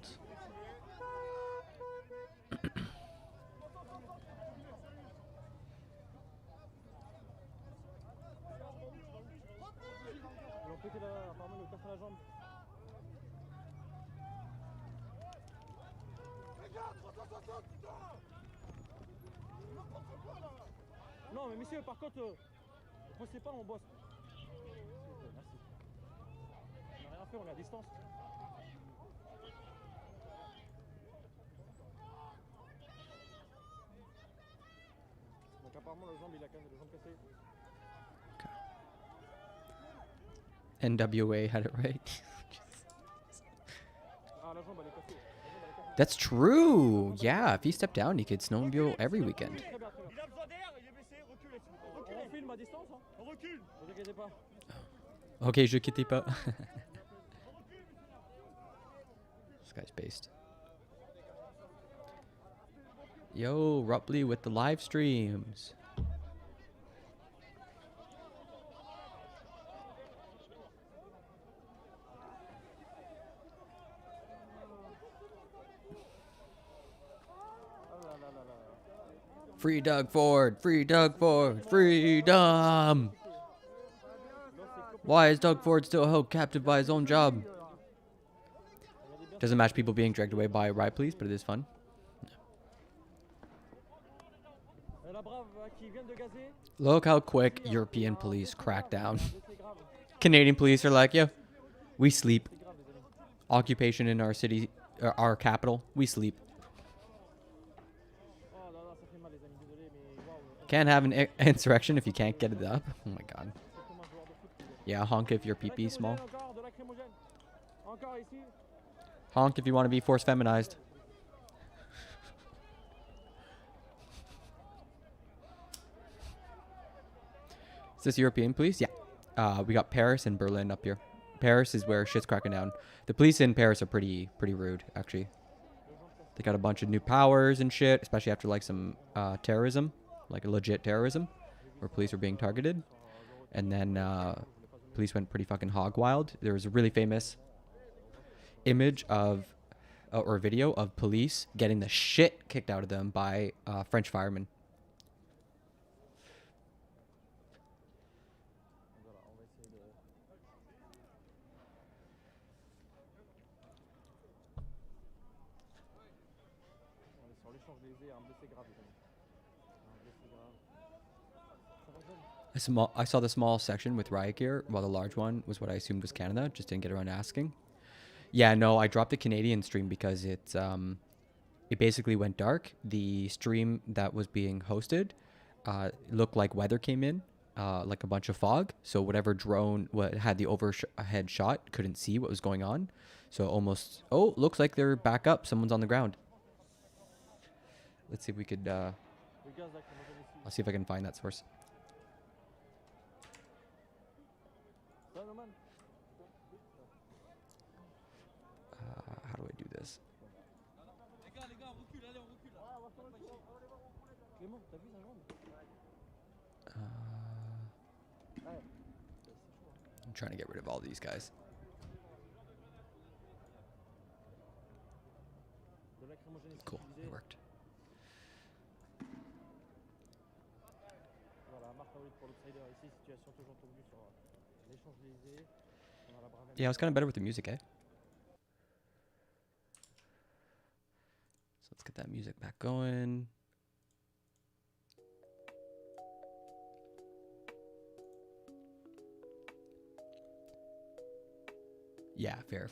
Non mais messieurs, par contre, ne postez pas mon boss. Merci. On n'a rien fait, on est à distance. Donc apparemment le jambe il a quand même les jambes cassées. NWA had it right. Ah la jambe elle est cassée. That's true. Yeah, if he stepped down, he could snowmobile every weekend. On filme à distance, hein. On recule. Ne vous inquiétez pas. Okay, je quitte pas. This guy's based. Yo, Rupley with the live streams. Free Doug Ford! Free Doug Ford! Freedom! Why is Doug Ford still held captive by his own job? Doesn't match people being dragged away by riot police, but it is fun. Look how quick European police crack down. Canadian police are like, yo, we sleep. Occupation in our city, our capital, we sleep. Can't have an insurrection if you can't get it up. Oh my god. Yeah, honk if your pee-pee small. Honk if you want to be force feminized. Is this European police? Yeah. We got Paris and Berlin up here. Paris is where shit's cracking down. The police in Paris are pretty rude, actually. They got a bunch of new powers and shit, especially after like some terrorism. Like a legit terrorism, where police were being targeted. And then police went pretty fucking hog wild. There was a really famous image of, or video of police getting the shit kicked out of them by French firemen. I saw the small section with riot gear, while the large one was what I assumed was Canada. Just didn't get around to asking. Yeah, no, I dropped the Canadian stream because it basically went dark. The stream that was being hosted looked like weather came in, like a bunch of fog. So whatever drone had the overhead shot couldn't see what was going on. So almost, oh, looks like they're back up. Someone's on the ground. Let's see if we could, I'll see if I can find that source. How do I do this? I'm trying to get rid of all these guys. Cool, it worked. Yeah, I was kind of better with the music, eh? So let's get that music back going. Yeah, fair.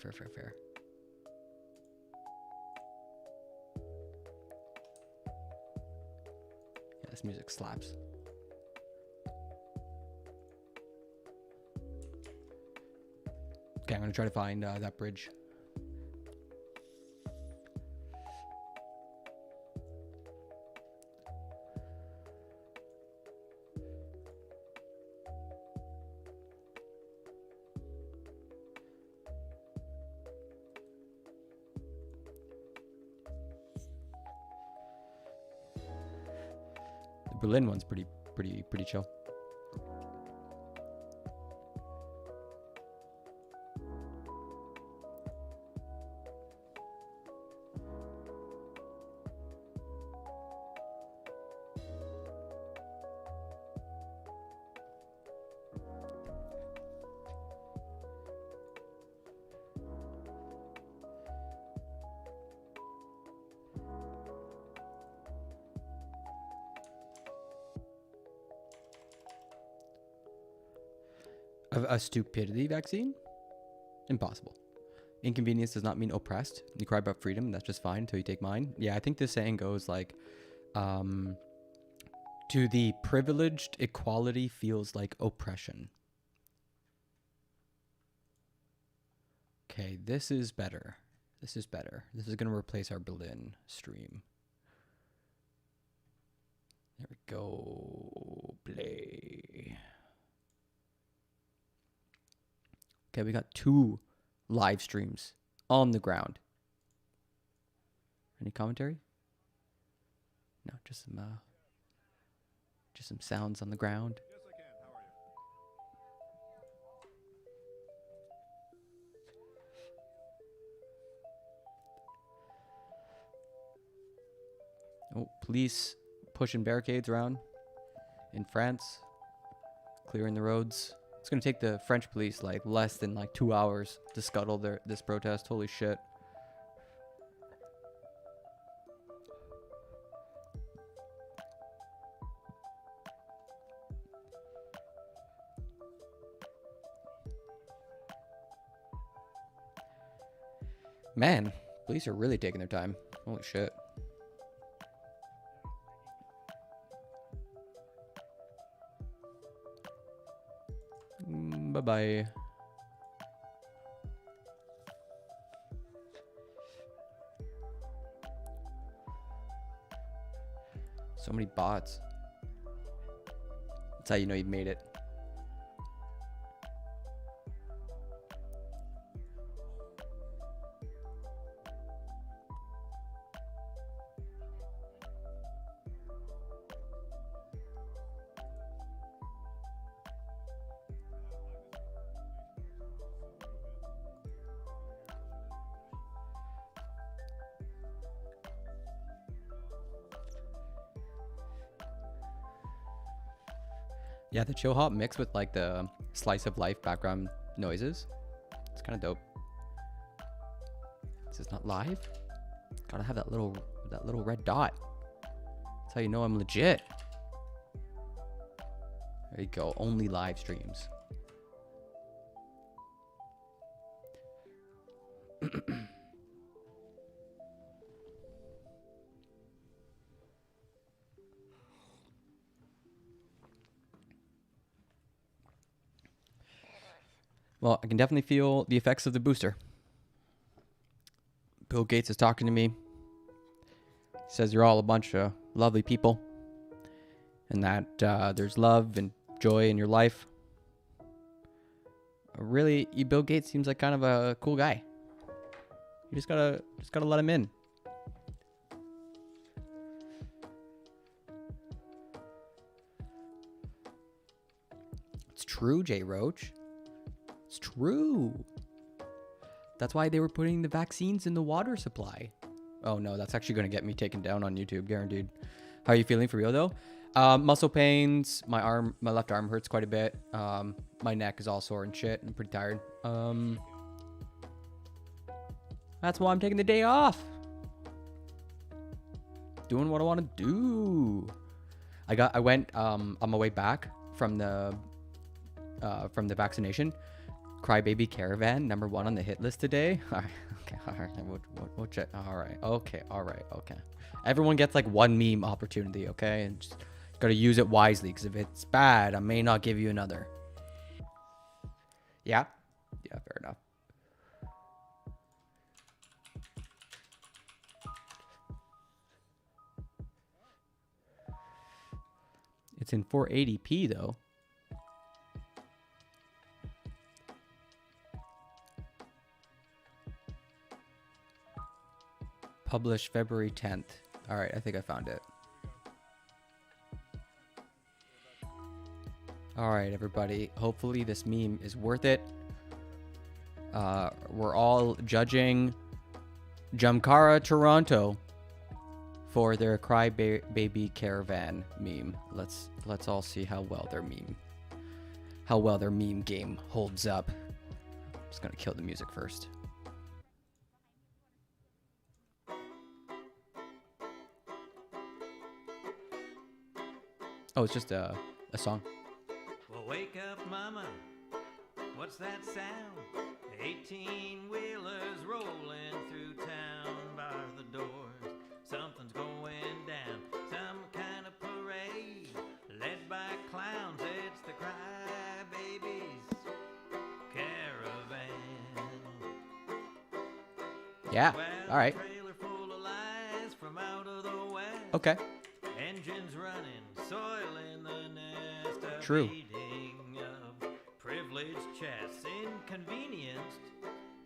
Yeah, this music slaps. Okay, I'm gonna try to find that bridge. Berlin one's pretty chill. A stupidity vaccine? Impossible. Inconvenience does not mean oppressed. You cry about freedom, that's just fine until you take mine. Yeah, I think this saying goes like, to the privileged, equality feels like oppression. Okay, this is better. This is better. This is going to replace our Berlin stream. There we go. Play. Okay, we got 2 live streams on the ground. Any commentary? No, just some sounds on the ground. Oh, police pushing barricades around in France, clearing the roads. It's gonna take the French police like less than like 2 hours to scuttle this protest. Holy shit. Man, police are really taking their time. Holy shit. Bye-bye. So many bots. That's how you know you've made it. Yeah, the chill hop mixed with like the slice of life background noises. It's kind of dope. This is not live. Gotta have that little red dot. That's how you know I'm legit. There you go. Only live streams. Well, I can definitely feel the effects of the booster. Bill Gates is talking to me. He says you're all a bunch of lovely people. And that there's love and joy in your life. Really, Bill Gates seems like kind of a cool guy. You just gotta let him in. It's true, Jay Roach. It's true. That's why they were putting the vaccines in the water supply. Oh no, that's actually going to get me taken down on YouTube, guaranteed. How are you feeling for real though? Muscle pains. My left arm hurts quite a bit. My neck is all sore and shit. I'm pretty tired. That's why I'm taking the day off. Doing what I want to do. I went on my way back from the vaccination. Crybaby Caravan, #1 on the hit list today. All right, okay, all right, we'll check. All right, okay. Everyone gets like one meme opportunity, okay? And just gotta use it wisely, because if it's bad, I may not give you another. Yeah, fair enough. It's in 480p though. Published February 10th. All right, I think I found it. All right, everybody. Hopefully this meme is worth it. We're all judging Jamkara Toronto for their Crybaby Caravan meme. Let's all see how well their meme game holds up. I'm just gonna kill the music first. Oh, it's just a song. Well, wake up, mama. What's that sound? 18-wheelers rolling through town. Bar the doors. Something's going down. Some kind of parade led by clowns. It's the Crybabies Caravan. Yeah. Well, All right. trailer full of lies from out of the west. Okay. Engines running, soil in the nest. A True. beating of privileged chests. Inconvenienced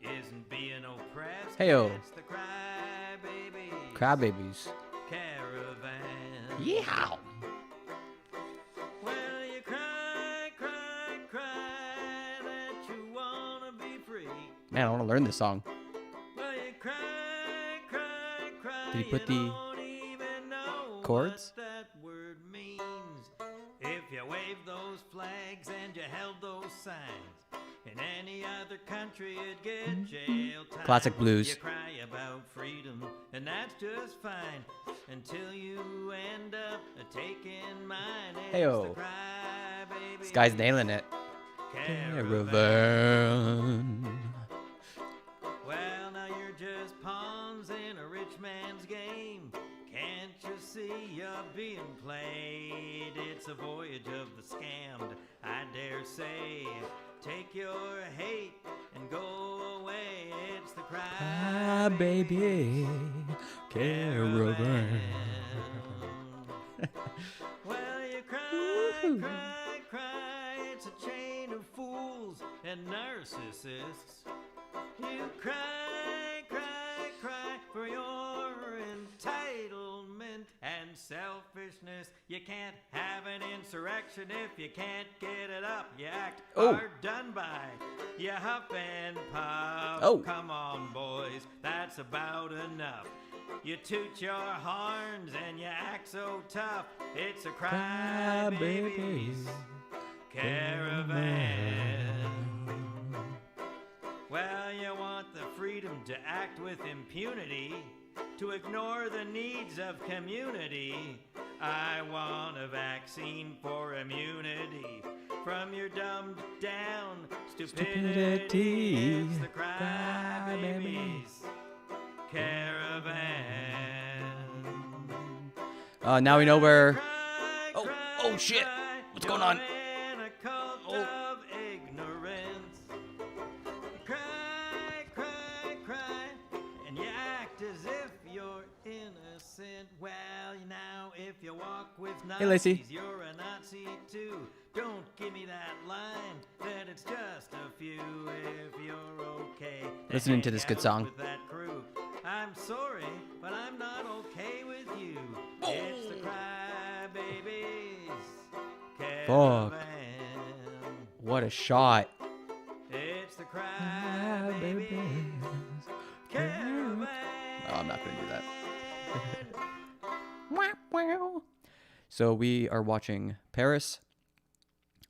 isn't being oppressed. Heyo. It's the Crybabies Crybabies. Caravan. Yeehaw. Well, you cry, cry, cry that you wanna be free. Man, I want to learn this song. Well, you cry, cry, cry. Did he put you the don't even know chords? what that word means. If you waved those flags and you held those signs, in any other country you'd get jail time. Classic blues. You cry about freedom, and that's just fine, until you end up taking mine. It's Heyo. the Crybaby This guy's nailing it. Caravan. Well, now you're just pawns in a rich man's game. Can't you see you're being played? It's a voyage of the scammed, I dare say. Take your hate and go away. It's the Crybaby Caravan. Well, you cry, cry, cry. It's a chain of fools and narcissists. You cry, cry, cry for your entitlement and selfishness. You can't have an insurrection if you can't get it up. You act hard done by. You huff and puff. Oh. Come on, boys, that's about enough. You toot your horns and you act so tough. It's a Crybabies Caravan. Well, you want the freedom to act with impunity, to ignore the needs of community. I want a vaccine for immunity from your dumbed down stupidity. It's the Crybabies Caravan. Now we know where. Oh shit! What's going on? In a cult of ignorance. Cry, cry, cry, and you act as if you're innocent. Well, now if you walk with Nazis, Hey, Lacey. you're a Nazi too. Don't give me that line that it's just a few if you're okay. Listening to this good song. With that crew. I'm sorry, but I'm not okay with you. It's the Crybabies Fuck. Caravan. What a shot. It's the Crybabies Caravan. Oh, I'm not gonna do that. So we are watching Paris.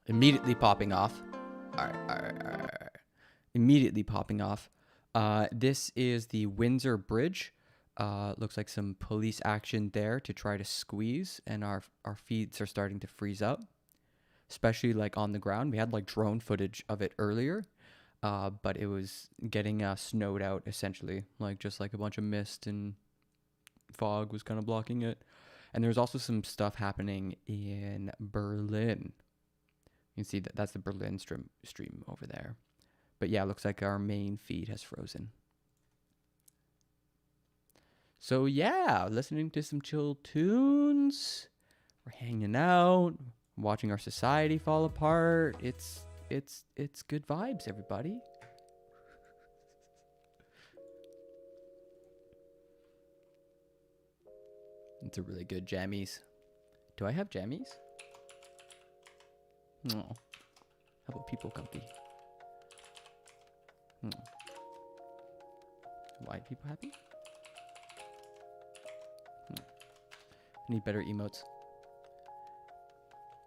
Immediately popping off. All right. Immediately popping off. This is the Windsor Bridge. Looks like some police action there to try to squeeze, and our feeds are starting to freeze up, especially like on the ground. We had like drone footage of it earlier, but it was getting snowed out essentially, like just like a bunch of mist and fog was kind of blocking it. And there's also some stuff happening in Berlin. You can see that that's the Berlin stream over there. But yeah, it looks like our main feed has frozen. So yeah, listening to some chill tunes. We're hanging out, watching our society fall apart. It's good vibes, everybody. It's a really good jammies. Do I have jammies? No. How about people comfy? White people happy? I need better emotes.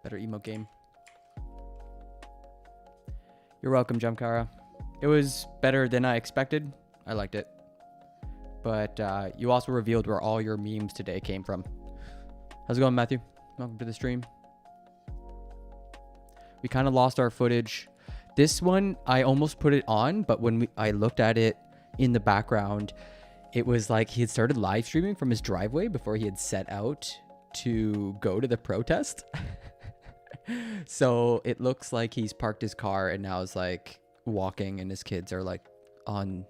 Better emote game. You're welcome, Jumkara. It was better than I expected. I liked it. But you also revealed where all your memes today came from. How's it going, Matthew? Welcome to the stream. We kind of lost our footage. This one, I almost put it on, but when I looked at it in the background, it was like he had started live streaming from his driveway before he had set out to go to the protest. So it looks like he's parked his car and now is like walking, and his kids are like on,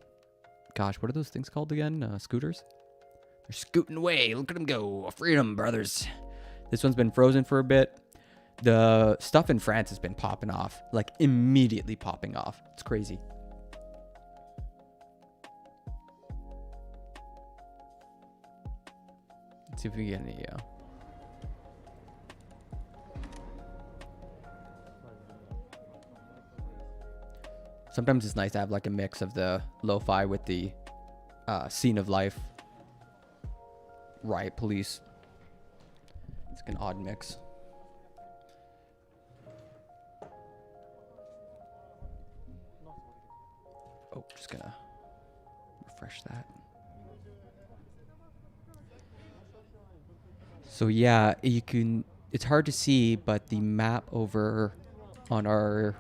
gosh, what are those things called again? Scooters? They're scooting away. Look at them go. Freedom, brothers. This one's been frozen for a bit. The stuff in France has been popping off, like immediately popping off. It's crazy. Let's see if we get any. Sometimes it's nice to have like a mix of the lo-fi with the scene of life. Riot police. It's like an odd mix. Oh, just gonna refresh that. So yeah, you can, it's hard to see, but the map over on our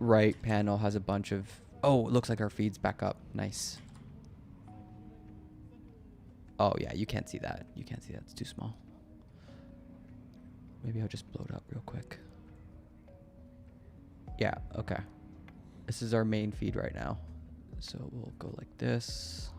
right panel has a bunch of, oh, it looks like our feed's back up. Nice. Oh yeah, you can't see that. You can't see that, it's too small. Maybe I'll just blow it up real quick. Yeah, okay. This is our main feed right now. So we'll go like this.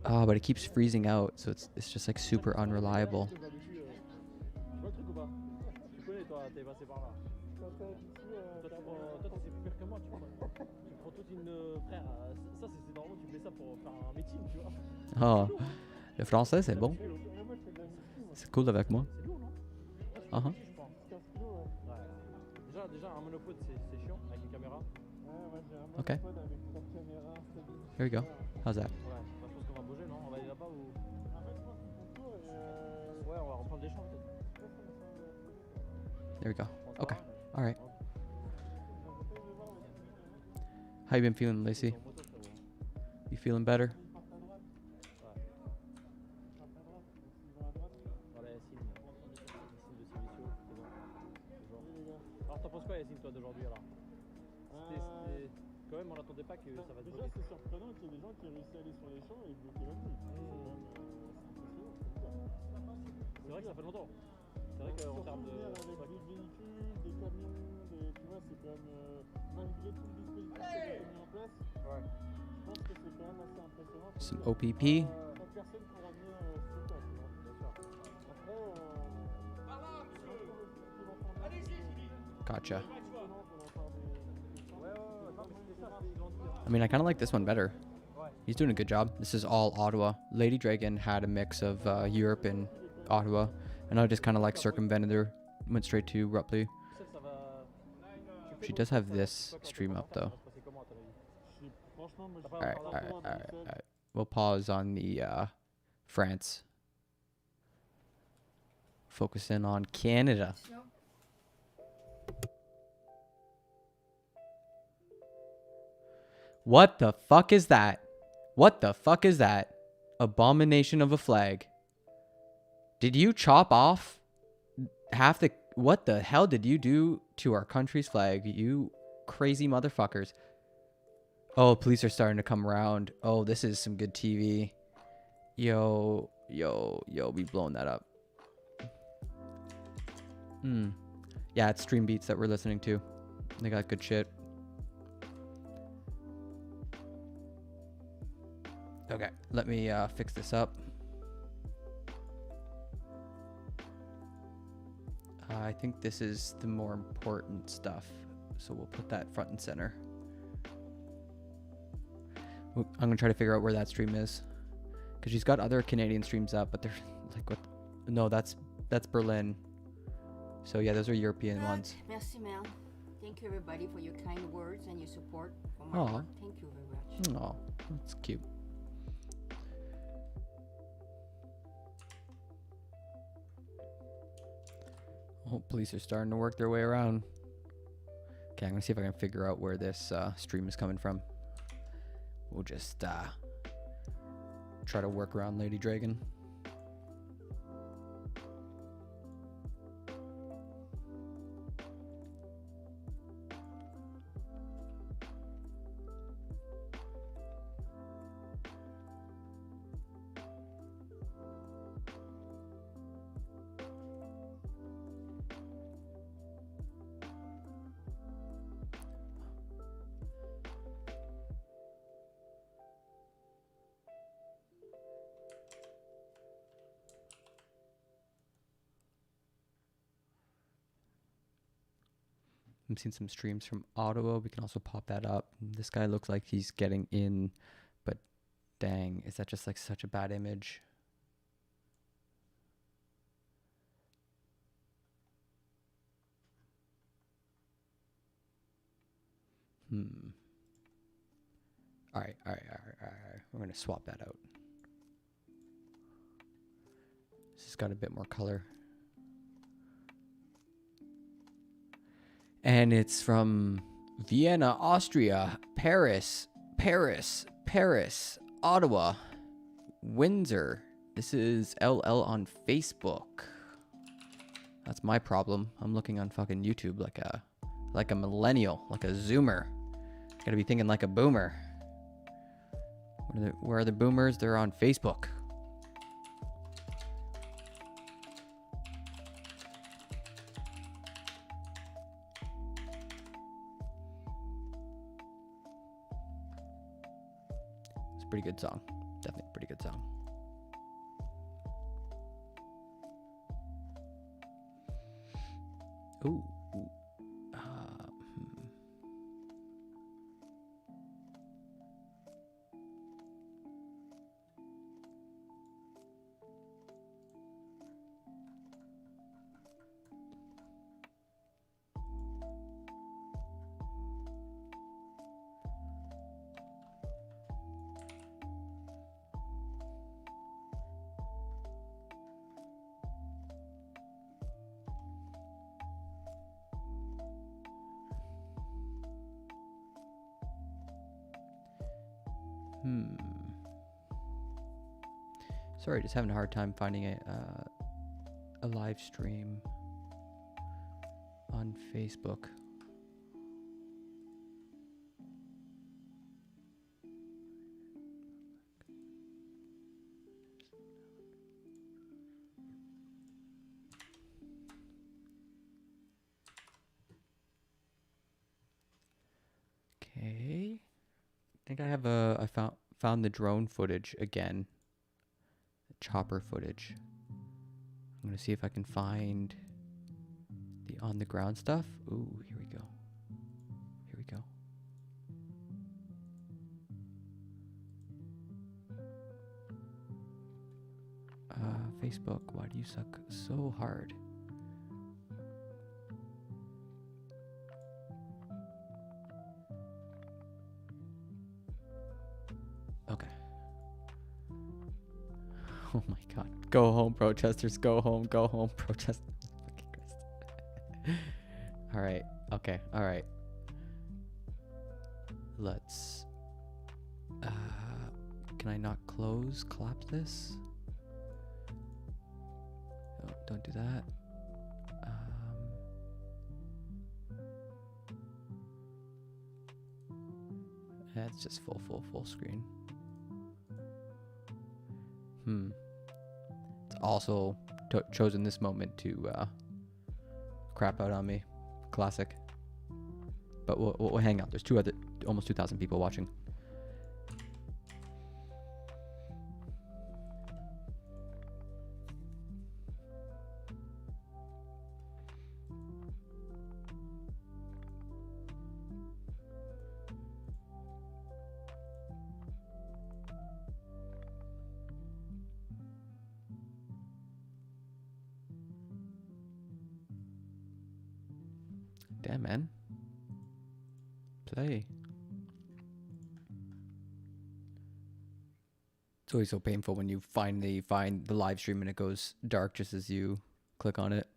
Oh, but it keeps freezing out, so it's just like super unreliable. Oh, le français c'est bon. C'est cool avec moi. Uh-huh. Okay. Here we go. How's that? There we go. Okay. All right. How you been feeling, Lacey? You feeling better? Alors t'en penses quoi, Yacine, toi, d'aujourd'hui, alors? Quand même, on n'attendait pas que ça va se bloquer. Déjà, c'est surprenant qu'il y ait des gens qui réussissent à aller sur les champs et bloquer la nuit. C'est vrai que ça fait longtemps. C'est vrai qu'en termes de... Avec des véhicules, des camions, tu vois, c'est quand même... malgré tout le dispositif qui a été mis en place, ouais. Je pense que c'est quand même assez impressionnant. Some OPP. Personne pour ramener ce cas, tu vois. Bien sûr. Après... Gotcha. I mean, I kind of like this one better. He's doing a good job. This is all Ottawa. Lady Dragon had a mix of Europe and Ottawa, and I just kind of like circumvented her. Went straight to Rupley. She does have this stream up though. Alright. We'll pause on the France. Focus in on Canada. What the fuck is that? What the fuck is that? Abomination of a flag. Did you chop off half the... What the hell did you do to our country's flag? You crazy motherfuckers. Oh, police are starting to come around. Oh, this is some good TV. Yo, we blowing that up. Yeah, it's Stream Beats that we're listening to. They got good shit. Okay, let me fix this up. I think this is the more important stuff, so we'll put that front and center. I'm gonna try to figure out where that stream is, because she's got other Canadian streams up, but they're like what? No, that's Berlin. So yeah, those are European ones. Merci, Mel. Thank you, everybody, for your kind words and your support for my Aw. work. Thank you very much. Oh, that's cute. Oh, police are starting to work their way around. Okay, I'm gonna see if I can figure out where this stream is coming from. We'll just try to work around Lady Dragon. I'm seeing some streams from Ottawa. We can also pop that up. This guy looks like he's getting in, but dang, is that just like such a bad image? All right. We're gonna swap that out. This has got a bit more color. And it's from Vienna, Austria, Paris, Ottawa, Windsor. This is LL on Facebook. That's my problem. I'm looking on fucking YouTube like a millennial, like a zoomer. Gotta be thinking like a boomer. Where are the boomers? They're on Facebook. It's a pretty good song. Definitely a pretty good song. Ooh. Sorry, just having a hard time finding a live stream on Facebook. Okay, I think I have I found the drone footage again. Chopper footage. I'm gonna see if I can find the on the ground stuff. Ooh, here we go. Here we go. Facebook, why do you suck so hard? Okay. Oh my god. Go home, protesters. Go home, protesters. Alright. Okay. Alright. Let's... can I not collapse this? Oh, don't do that. It's just full screen. It's also chosen this moment to crap out on me. Classic. But we'll hang out. There's almost 2,000 people watching. Yeah, man. Play. It's always so painful when you finally find the live stream and it goes dark just as you click on it.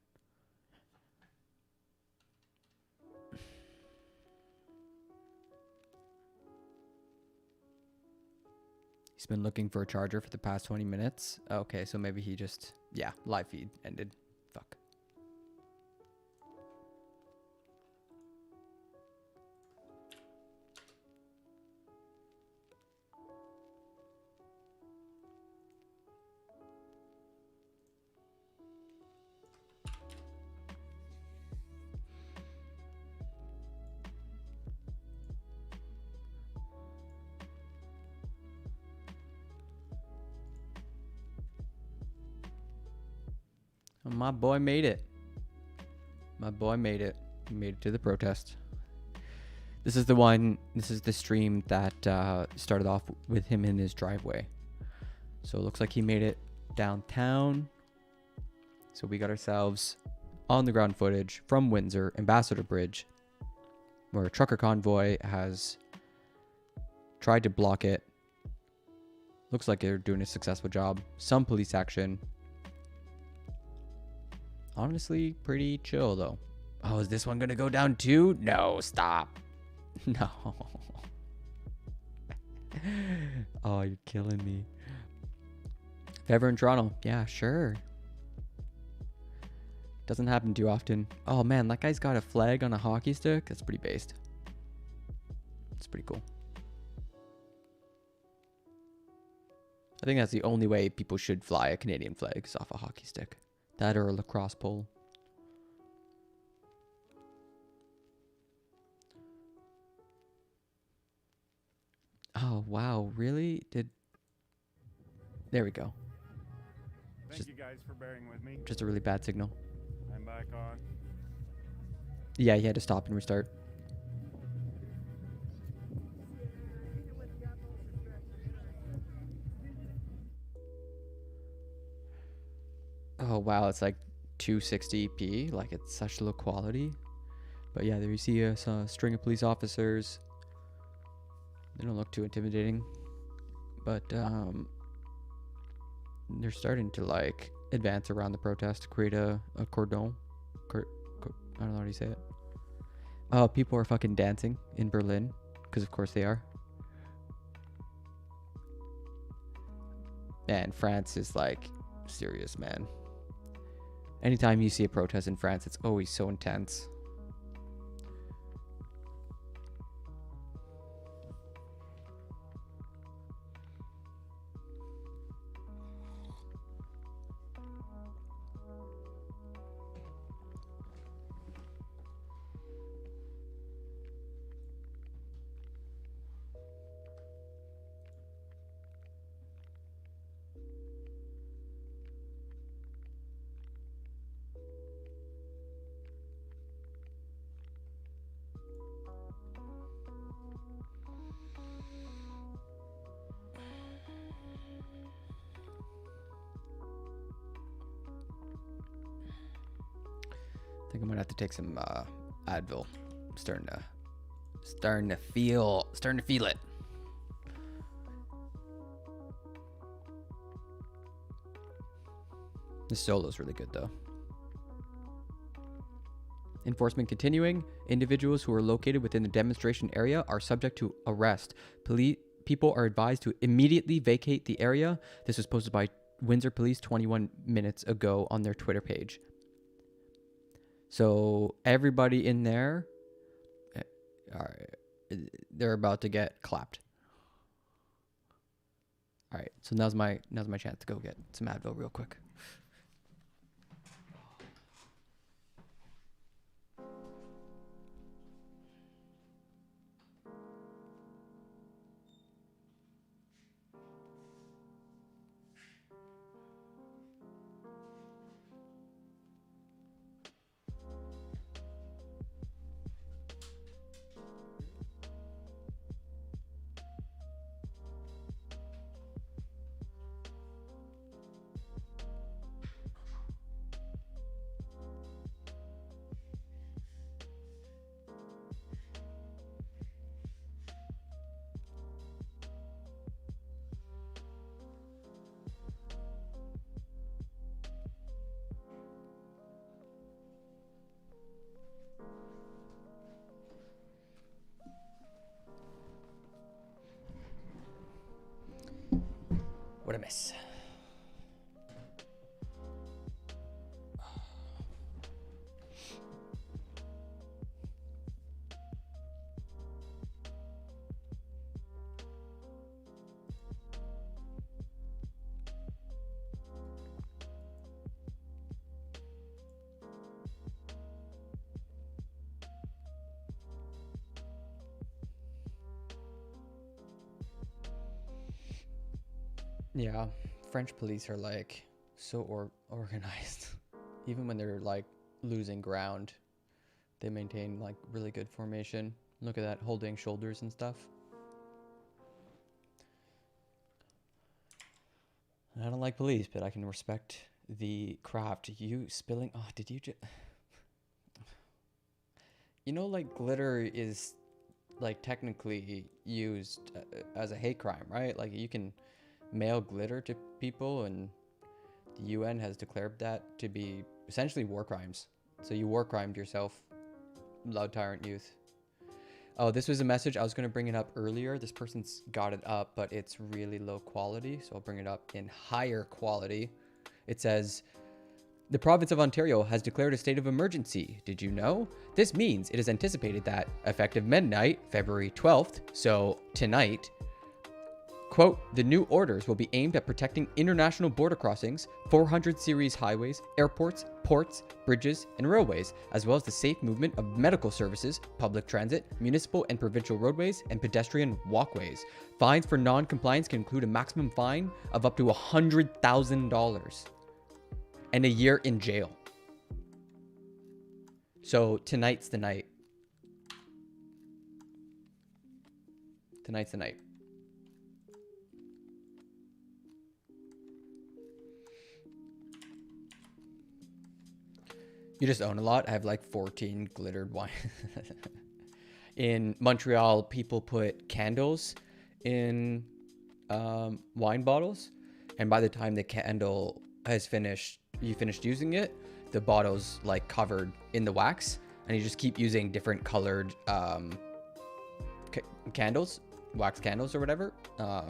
He's been looking for a charger for the past 20 minutes. Okay, so maybe he just... Yeah, live feed ended. Fuck. My boy made it. My boy made it. He made it to the protest. This is the one, this is the stream that started off with him in his driveway. So it looks like he made it downtown. So we got ourselves on the ground footage from Windsor, Ambassador Bridge, where a trucker convoy has tried to block it. Looks like they're doing a successful job. Some police action. Honestly, pretty chill though. Oh, is this one gonna go down too? No, stop. No. Oh, you're killing me. If ever in Toronto, yeah, sure. Doesn't happen too often. Oh man, that guy's got a flag on a hockey stick. That's pretty based. It's pretty cool. I think that's the only way people should fly a Canadian flag is off a hockey stick. That or a lacrosse pole. Oh, wow. Really? There we go. Thank you guys for bearing with me. Just a really bad signal. I'm back on. Yeah, he had to stop and restart. Oh, wow. It's like 260p. Like, it's such low quality. But yeah, there you see a string of police officers. They don't look too intimidating. But they're starting to, like, advance around the protest to create a cordon. I don't know how you say it. Oh, people are fucking dancing in Berlin. Because, of course, they are. Man, France is, like, serious, man. Anytime you see a protest in France, it's always so intense. I think I might have to take some Advil. I'm starting to feel it. This solo's really good though. Enforcement continuing. Individuals who are located within the demonstration area are subject to arrest. People are advised to immediately vacate the area. This was posted by Windsor Police 21 minutes ago on their Twitter page. So everybody in there, they're about to get clapped. All right, so now's my chance to go get some Advil real quick. Anonymous. Yeah, French police are like so organized. Even when they're like losing ground, they maintain like really good formation. Look at that, holding shoulders and stuff. I don't like police, but I can respect the craft. You spilling? Oh, did you just? You know, like glitter is like technically used as a hate crime, right? Like you can mail glitter to people, and the UN has declared that to be essentially war crimes. So you war crimed yourself, Loud Tyrant Youth. Oh, this was a message. I was going to bring it up earlier. This person's got it up, but it's really low quality. So I'll bring it up in higher quality. It says, the province of Ontario has declared a state of emergency. Did you know? This means it is anticipated that, effective midnight, February 12th, so tonight, quote, the new orders will be aimed at protecting international border crossings, 400 series highways, airports, ports, bridges, and railways, as well as the safe movement of medical services, public transit, municipal and provincial roadways, and pedestrian walkways. Fines for non-compliance can include a maximum fine of up to $100,000 and a year in jail. So tonight's the night. Tonight's the night. You just own a lot. I have like 14 glittered wine. In Montreal, people put candles in wine bottles, and by the time the candle has finished, you finished using it, the bottle's like covered in the wax, and you just keep using different colored candles, wax candles or whatever. I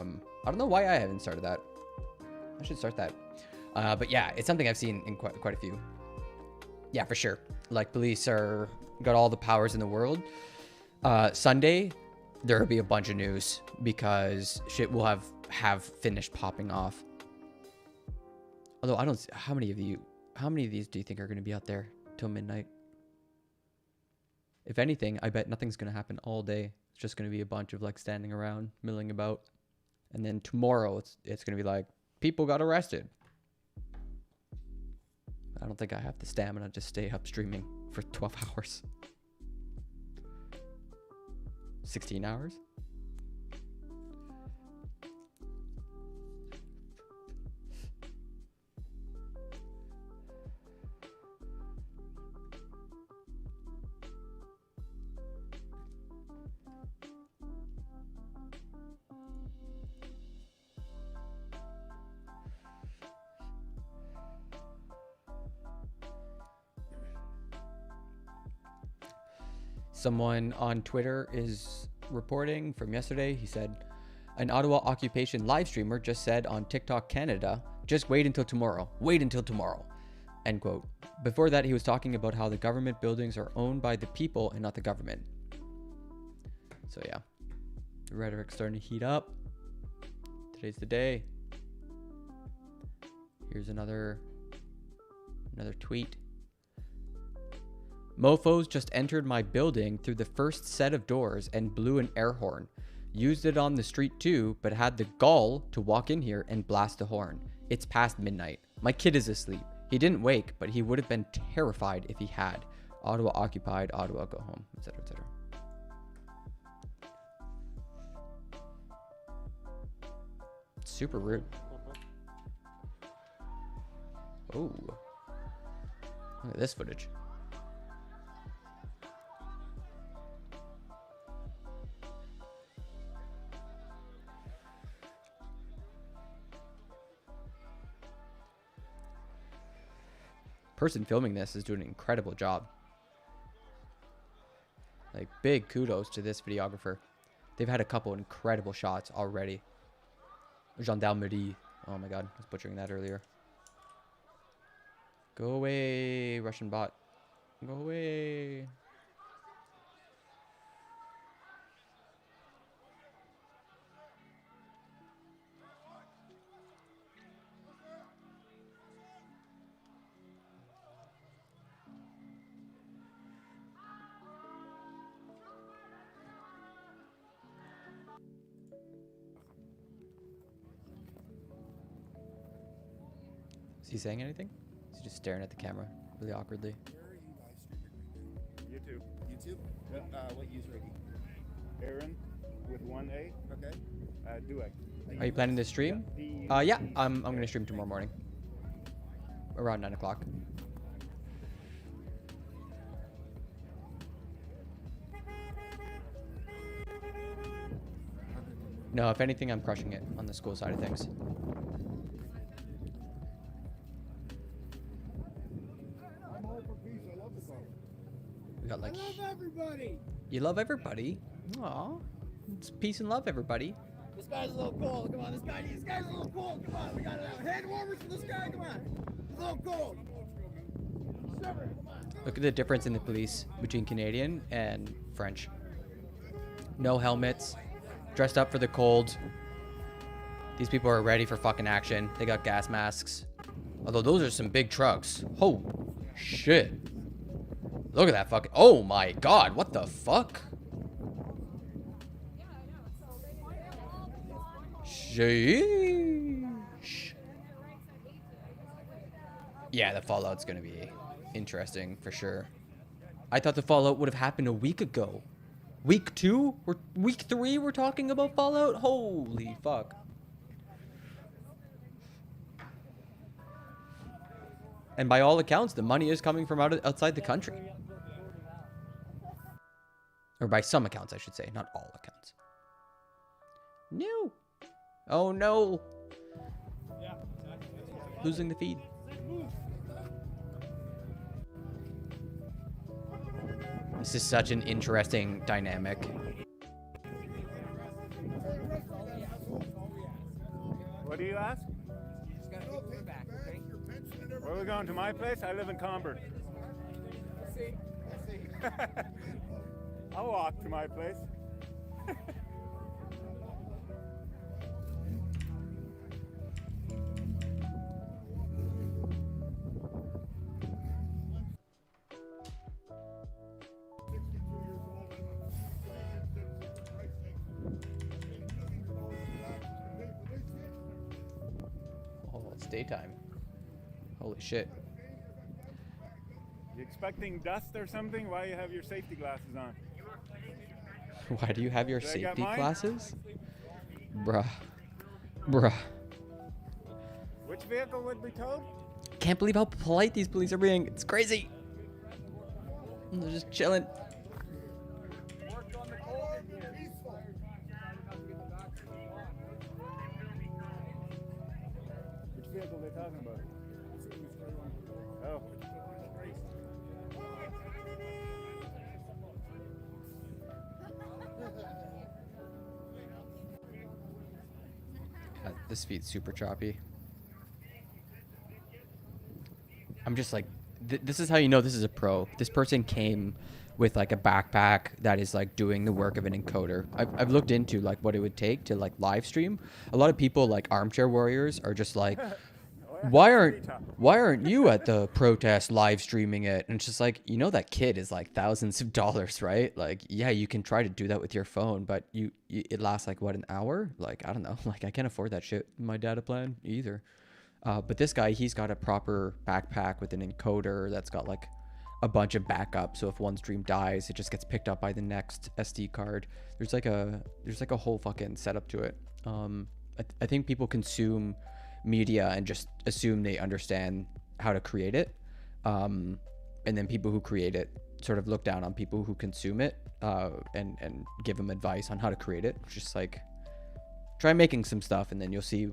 don't know why I haven't started that. I should start that. But yeah, it's something I've seen in quite a few. Yeah, for sure. Like police are got all the powers in the world. Sunday, there'll be a bunch of news because shit will have finished popping off. Although I don't see how many of these do you think are going to be out there till midnight? If anything, I bet nothing's going to happen all day. It's just going to be a bunch of like standing around, milling about. And then tomorrow it's going to be like people got arrested. I don't think I have the stamina to stay up streaming for 12 hours. 16 hours? Someone on Twitter is reporting from yesterday. He said, an Ottawa occupation live streamer just said on TikTok Canada, just wait until tomorrow. Wait until tomorrow. End quote. Before that, he was talking about how the government buildings are owned by the people and not the government. So yeah, the rhetoric's starting to heat up. Today's the day. Here's another tweet. Mofos just entered my building through the first set of doors and blew an air horn. Used it on the street too, but had the gall to walk in here and blast the horn. It's past midnight. My kid is asleep. He didn't wake, but he would have been terrified if he had. Ottawa occupied, Ottawa go home, etc., etc. Super rude. Oh. Look at this footage. Person filming this is doing an incredible job. Like, big kudos to this videographer. They've had a couple incredible shots already. Gendarmerie, Oh my god, I was butchering that earlier. Go away, Russian bot. Go away. Is he saying anything? Is he just staring at the camera really awkwardly? YouTube. YouTube? What user ID? Aaron with 1A. Okay. Duet. Are you planning to stream? Yeah, I'm gonna stream tomorrow morning. Around 9 o'clock. No, if anything, I'm crushing it on the school side of things. I'm all for peace. I love the song. We got like. I love everybody. You love everybody? Aw. It's peace and love, everybody. This guy's a little cold. Come on, this guy's a little cold. Come on, we gotta have hand warmers for this guy. Come on, he's a little cold. Shiver. Come on. Look at the difference in the police between Canadian and French. No helmets, dressed up for the cold. These people are ready for fucking action. They got gas masks. Although those are some big trucks. Oh, shit. Look at that fucking... Oh my god, what the fuck? Sheesh. Yeah, the Fallout's gonna be interesting for sure. I thought the Fallout would have happened a week ago. Week 2? Week 3 we're talking about Fallout? Holy fuck. And by all accounts, the money is coming from outside the country. Or by some accounts, I should say, not all accounts. No. Oh no. Losing the feed. This is such an interesting dynamic. What do you ask? Where are we going? To my place? I live in Convert. I'll walk to my place. Oh, it's daytime. Holy shit. You expecting dust or something? Why you have your safety glasses on? Why do you have your Did I get safety mine? glasses? Bruh. Bruh. Which vehicle would be towed? Can't believe how polite these police are being. It's crazy. They're just chilling. Which vehicle are they talking about? Oh. This feed's super choppy. I'm just like, this is how you know this is a pro. This person came with like a backpack that is like doing the work of an encoder. I've looked into like what it would take to like live stream. A lot of people like armchair warriors are just like, why aren't you at the protest live streaming it? And it's just like, you know, that kit is like thousands of dollars, right? Like, yeah, you can try to do that with your phone, but it lasts like what, an hour? Like, I don't know. Like, I can't afford that shit in my data plan either. But this guy, he's got a proper backpack with an encoder that's got like a bunch of backup. So if one stream dies, it just gets picked up by the next SD card. There's like a whole fucking setup to it. I think people consume media and just assume they understand how to create it. And then people who create it sort of look down on people who consume it and give them advice on how to create it. Just like, try making some stuff and then you'll see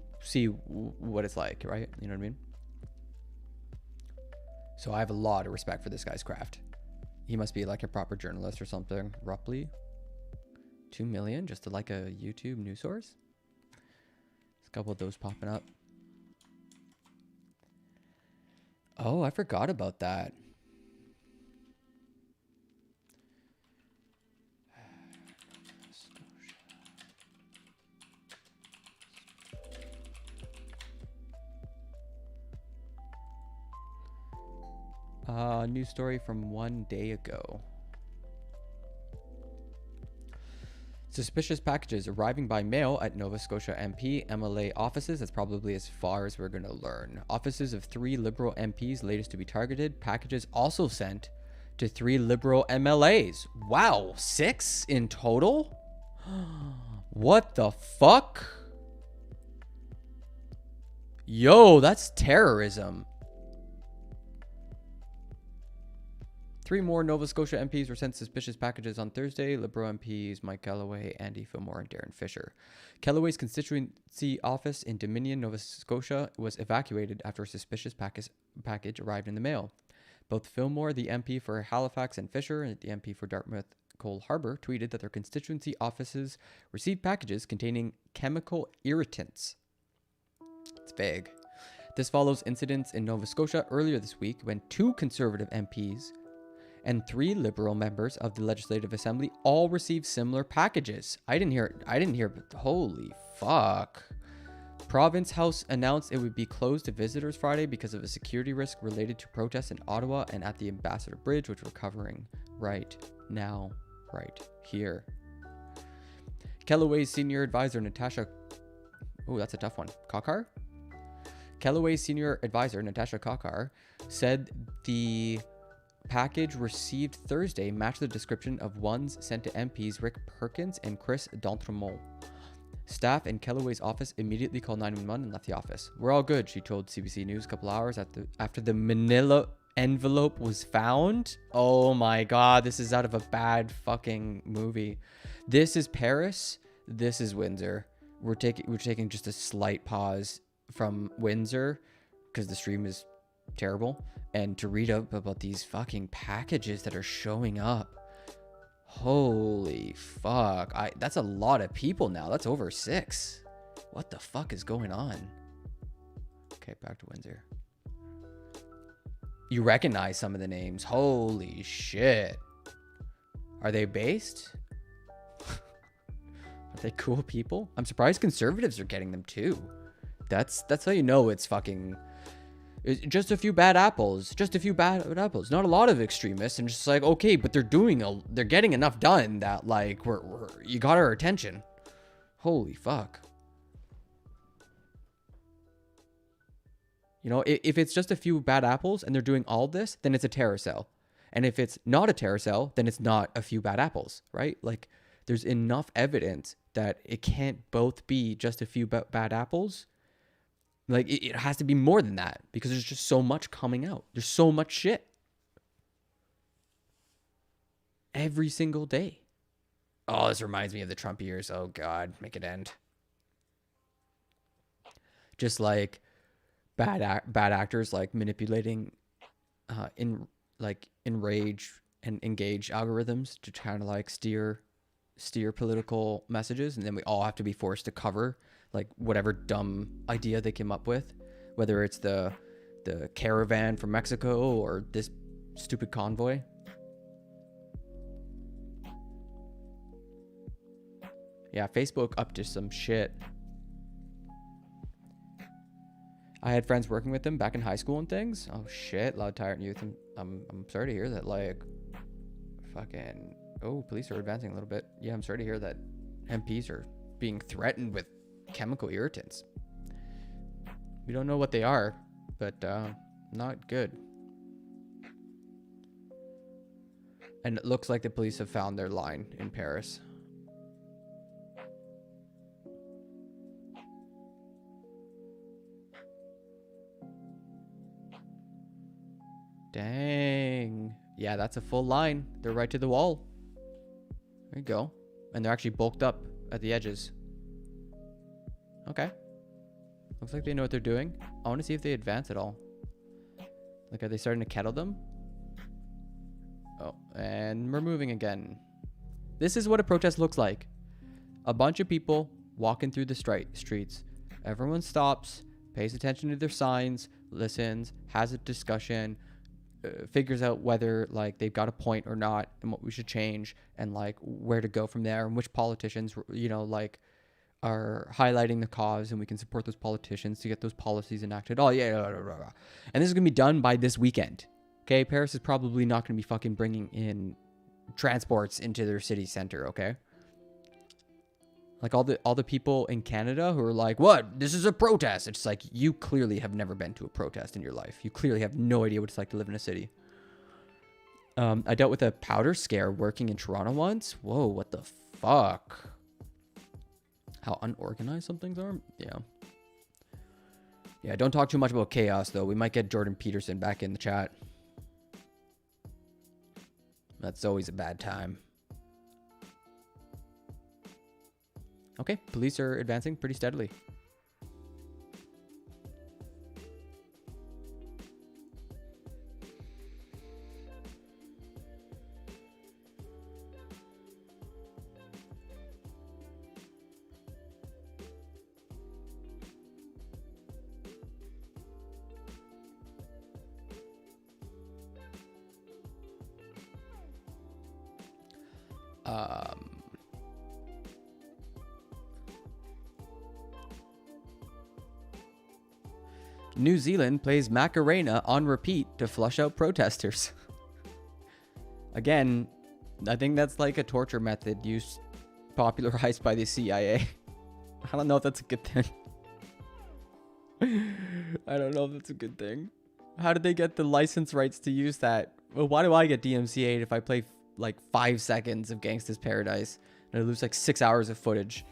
what it's like, right? You know what I mean? So I have a lot of respect for this guy's craft. He must be like a proper journalist or something. Roughly 2 million just to like a YouTube news source. There's a couple of those popping up. Oh, I forgot about that. News story from 1 day ago. Suspicious packages arriving by mail at Nova Scotia MP MLA offices. That's probably as far as we're going to learn. Offices of 3 Liberal MPs latest to be targeted. Packages also sent to 3 Liberal MLAs. Wow, 6 in total? What the fuck? Yo, that's terrorism. 3 more Nova Scotia MPs were sent suspicious packages on Thursday. Liberal MPs Mike Galloway, Andy Fillmore, and Darren Fisher. Galloway's constituency office in Dominion, Nova Scotia, was evacuated after a suspicious package arrived in the mail. Both Fillmore, the MP for Halifax, and Fisher, the MP for Dartmouth Cole Harbour, tweeted that their constituency offices received packages containing chemical irritants. It's vague. This follows incidents in Nova Scotia earlier this week when 2 Conservative MPs and 3 Liberal members of the Legislative Assembly all received similar packages. I didn't hear, but holy fuck. Province House announced it would be closed to visitors Friday because of a security risk related to protests in Ottawa and at the Ambassador Bridge, which we're covering right now, right here. Kellaway's senior advisor, Natasha... Oh, that's a tough one. Cockar? Kellaway's senior advisor, Natasha Cockar, said the package received Thursday matched the description of ones sent to MPs Rick Perkins and Chris D'Entremont. Staff in Kellaway's office immediately called 911 and left the office. We're all good, she told CBC News a couple hours after the manila envelope was found. Oh my god, this is out of a bad fucking movie. This is Paris. This is Windsor. We're taking just a slight pause from Windsor because the stream is terrible, and to read up about these fucking packages that are showing up. Holy fuck. That's a lot of people now. That's over 6. What the fuck is going on? Okay, back to Windsor. You recognize some of the names. Holy shit. Are they based? Are they cool people? I'm surprised Conservatives are getting them too. That's how you know it's fucking... It's just a few bad apples. Just a few bad apples. Not a lot of extremists. And just like, okay, but they're getting enough done that like you got our attention. Holy fuck. You know, if it's just a few bad apples and they're doing all this, then it's a terror cell. And if it's not a terror cell, then it's not a few bad apples, right? Like, there's enough evidence that it can't both be just a few bad apples. Like, it has to be more than that because there's just so much coming out. There's so much shit. Every single day. Oh, this reminds me of the Trump years. Oh, God. Make it end. Just like bad actors like manipulating enrage and engage algorithms to kind of like steer political messages. And then we all have to be forced to cover like whatever dumb idea they came up with, whether it's the caravan from Mexico or this stupid convoy. Yeah, Facebook up to some shit. I had friends working with them back in high school and things. Oh shit, loud tyrant youth. I'm sorry to hear that. Like, fucking. Oh, police are advancing a little bit. Yeah, I'm sorry to hear that MPs are being threatened with chemical irritants. We don't know what they are, but not good. And it looks like the police have found their line in Paris. Dang. Yeah, that's a full line. They're right to the wall. There you go. And they're actually bulked up at the edges. Okay. Looks like they know what they're doing. I want to see if they advance at all. Like, are they starting to kettle them? Oh, and we're moving again. This is what a protest looks like. A bunch of people walking through the streets. Everyone stops, pays attention to their signs, listens, has a discussion, figures out whether like they've got a point or not, and what we should change, and like where to go from there, and which politicians, you know, like are highlighting the cause, and we can support those politicians to get those policies enacted. Oh yeah, blah, blah, blah, blah. And this is gonna be done by this weekend. Okay, Paris is probably not gonna be fucking bringing in transports into their city center. Okay, like all the people in Canada who are like, what? This is a protest. It's like, you clearly have never been to a protest in your life. You clearly have no idea what it's like to live in a city. I dealt with a powder scare working in Toronto once. Whoa, what the fuck? How unorganized some things are? Yeah. Yeah, don't talk too much about chaos, though. We might get Jordan Peterson back in the chat. That's always a bad time. Okay, police are advancing pretty steadily. New Zealand plays Macarena on repeat to flush out protesters. Again, I think that's like a torture method used, popularized by the CIA. I don't know if that's a good thing. I don't know if that's a good thing. How did they get the license rights to use that? Well, why do I get DMCA'd if I play like 5 seconds of Gangsta's Paradise and I lose like 6 hours of footage?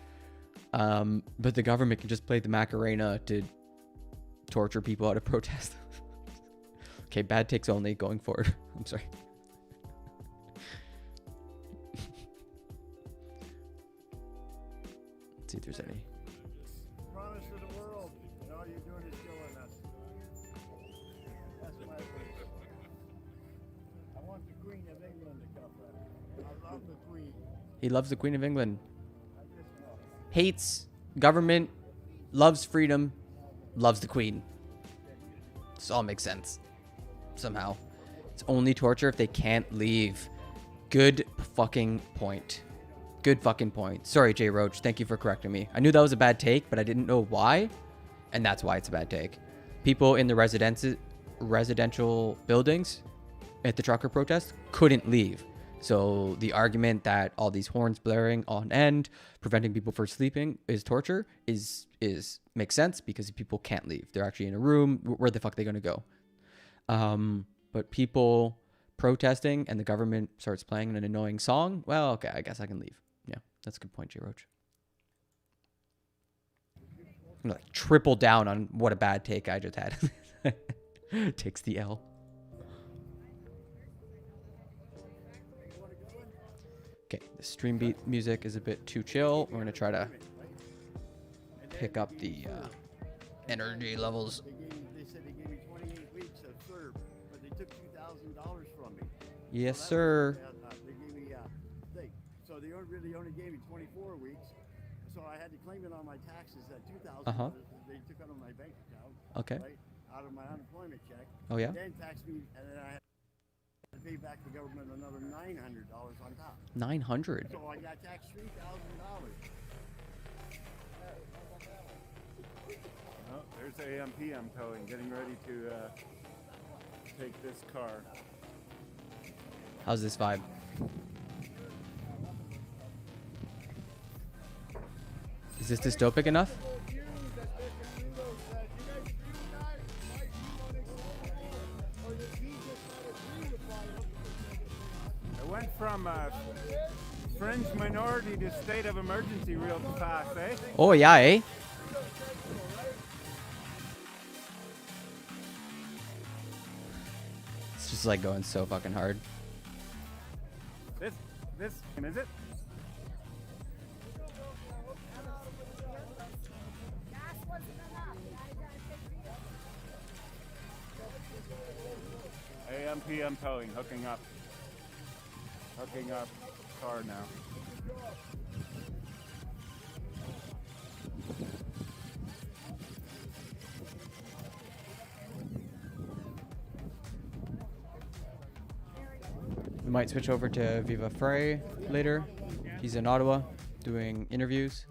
But the government can just play the Macarena to torture people out of protest. Okay, bad takes only going forward. I'm sorry. Let's see if there's any. Promise to the world, and all you're doing is killing us. That's my wish. I want the Queen of England to come back. I love the Queen. He loves the Queen of England. Hates government, loves freedom, loves the Queen. This all makes sense. Somehow. It's only torture if they can't leave. Good fucking point. Good fucking point. Sorry, Jay Roach. Thank you for correcting me. I knew that was a bad take, but I didn't know why. And that's why it's a bad take. People in the residential buildings at the trucker protest couldn't leave. So the argument that all these horns blaring on end, preventing people from sleeping is torture is makes sense because people can't leave. They're actually in a room. Where the fuck are they going to go? But people protesting and the government starts playing an annoying song. Well, okay, I guess I can leave. Yeah, that's a good point, J. Roach. I'm gonna like triple down on what a bad take I just had. Takes the L. Okay, the stream beat music is a bit too chill. We're gonna try to pick up the energy levels. They said they gave me 28 weeks of serve, but they took $2,000 from me. Yes, So sir. they gave me thing. So they really only gave me 24 weeks. So I had to claim it on my taxes at $2,000. They took out of my bank account. Okay. Right, out of my unemployment check. Oh, yeah? Then taxed me, and then I had to pay back the government another $900 on top. 900. So I got taxed $3,000. Oh, there's AM/PM towing, getting ready to take this car. How's this vibe? Is this dystopic enough? It went from fringe minority to state of emergency real fast, eh? Oh, yeah, eh? It's just like going so fucking hard. This is it? AM/PM towing, hooking up. Hooking up car now. We might switch over to Viva Frey later. He's in Ottawa doing interviews.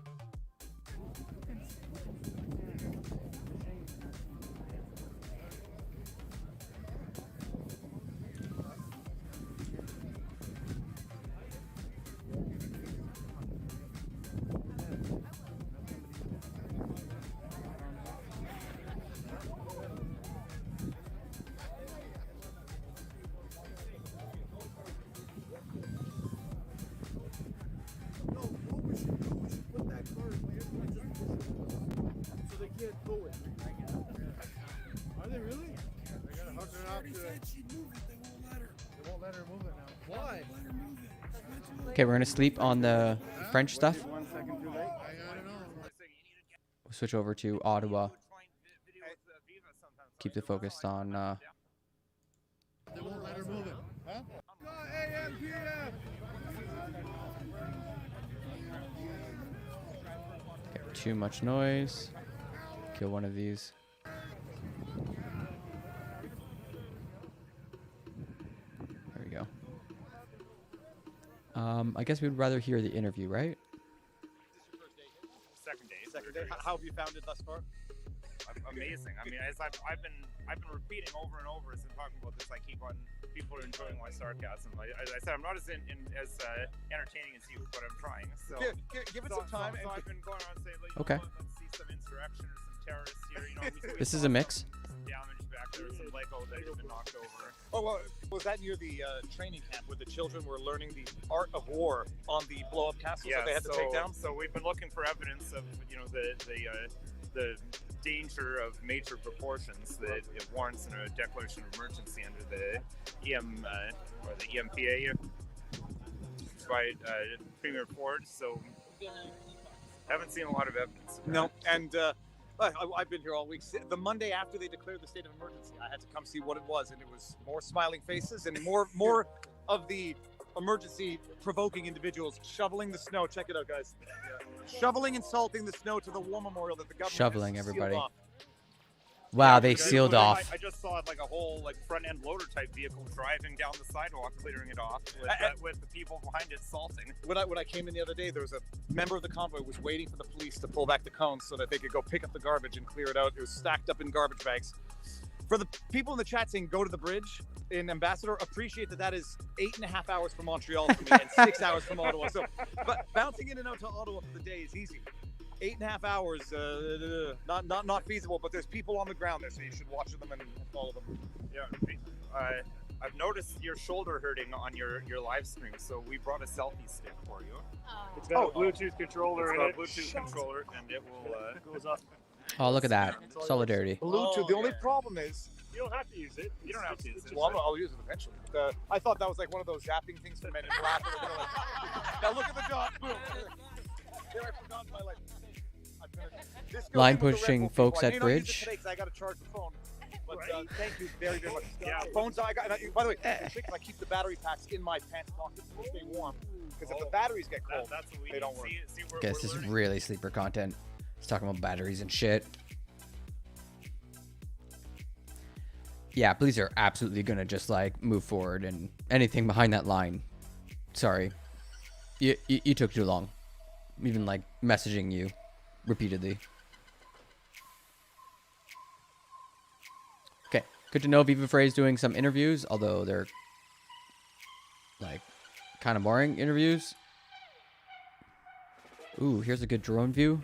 Are they really? They gotta hook her up to it. They won't let her move it now. Why? Okay, we're gonna sleep on the French stuff. 1 second too late? We'll switch over to Ottawa. Keep the focus on. They won't let her move it. Huh? AM, PM. Get too much noise. Kill one of these. There we go. I guess we'd rather hear the interview, right? Second day. How have you found it thus far? Amazing. I mean, as I've been repeating over and over as I'm talking about this. I keep on. People are enjoying my sarcasm. As I said, I'm not as entertaining as you, but I'm trying. So give it some time. So I've been going around saying, like, Okay. Let's see some insurrection or some terrorists here. You know, This is a mix. Damage back there, some Lego that has been knocked over. Oh, well, was that near the training camp where the children were learning the art of war on the blow-up castles that they had to take down? So we've been looking for evidence of, the danger of major proportions that it warrants a declaration of emergency under the or the EMPA by Premier Ford. So haven't seen a lot of evidence. No, and I've been here all week. The Monday after they declared the state of emergency, I had to come see what it was, and it was more smiling faces and more of the emergency-provoking individuals shoveling the snow. Check it out, guys. Shoveling and salting the snow to the war memorial that the government Shoveling has sealed everybody. off. Wow, they sealed off. I just saw like a whole front-end loader type vehicle driving down the sidewalk, clearing it off with the people behind it salting. When I came in the other day, there was a member of the convoy was waiting for the police to pull back the cones so that they could go pick up the garbage and clear it out. It was stacked up in garbage bags. For the people in the chat saying go to the bridge in Ambassador, appreciate that is 8.5 hours from Montreal for me and 6 hours from Ottawa. So, but bouncing in and out to Ottawa for the day is easy. 8.5 hours, not feasible. But there's people on the ground there, so you should watch them and follow them. Yeah, I've noticed your shoulder hurting on your live stream, so we brought a selfie stick for you. It's got a Bluetooth controller in it. Bluetooth controller, and it will goes up. Oh, look at that. Solidarity. Bluetooth. The only problem is you don't have to use it. You don't have to use it. Well, I'll use it eventually. I thought that was like one of those zapping things for men in black. Now look at the dot. Boom. There, I forgot my life. This goes Line in with the pushing Red Bull folks people. I at may not use it bridge. today 'cause I got to charge the phone. But thank you very, very much. Yeah, phones. By the way, I keep the battery packs in my pants pockets to stay warm. Because if the batteries get cold, that's what we they don't work. Okay, this is really sleeper content. It's talking about batteries and shit. Yeah, police are absolutely gonna just like move forward, and anything behind that line, sorry, you took too long. Even like messaging you repeatedly. Okay, good to know Viva Frey's doing some interviews, although they're like kind of boring interviews. Ooh, here's a good drone view.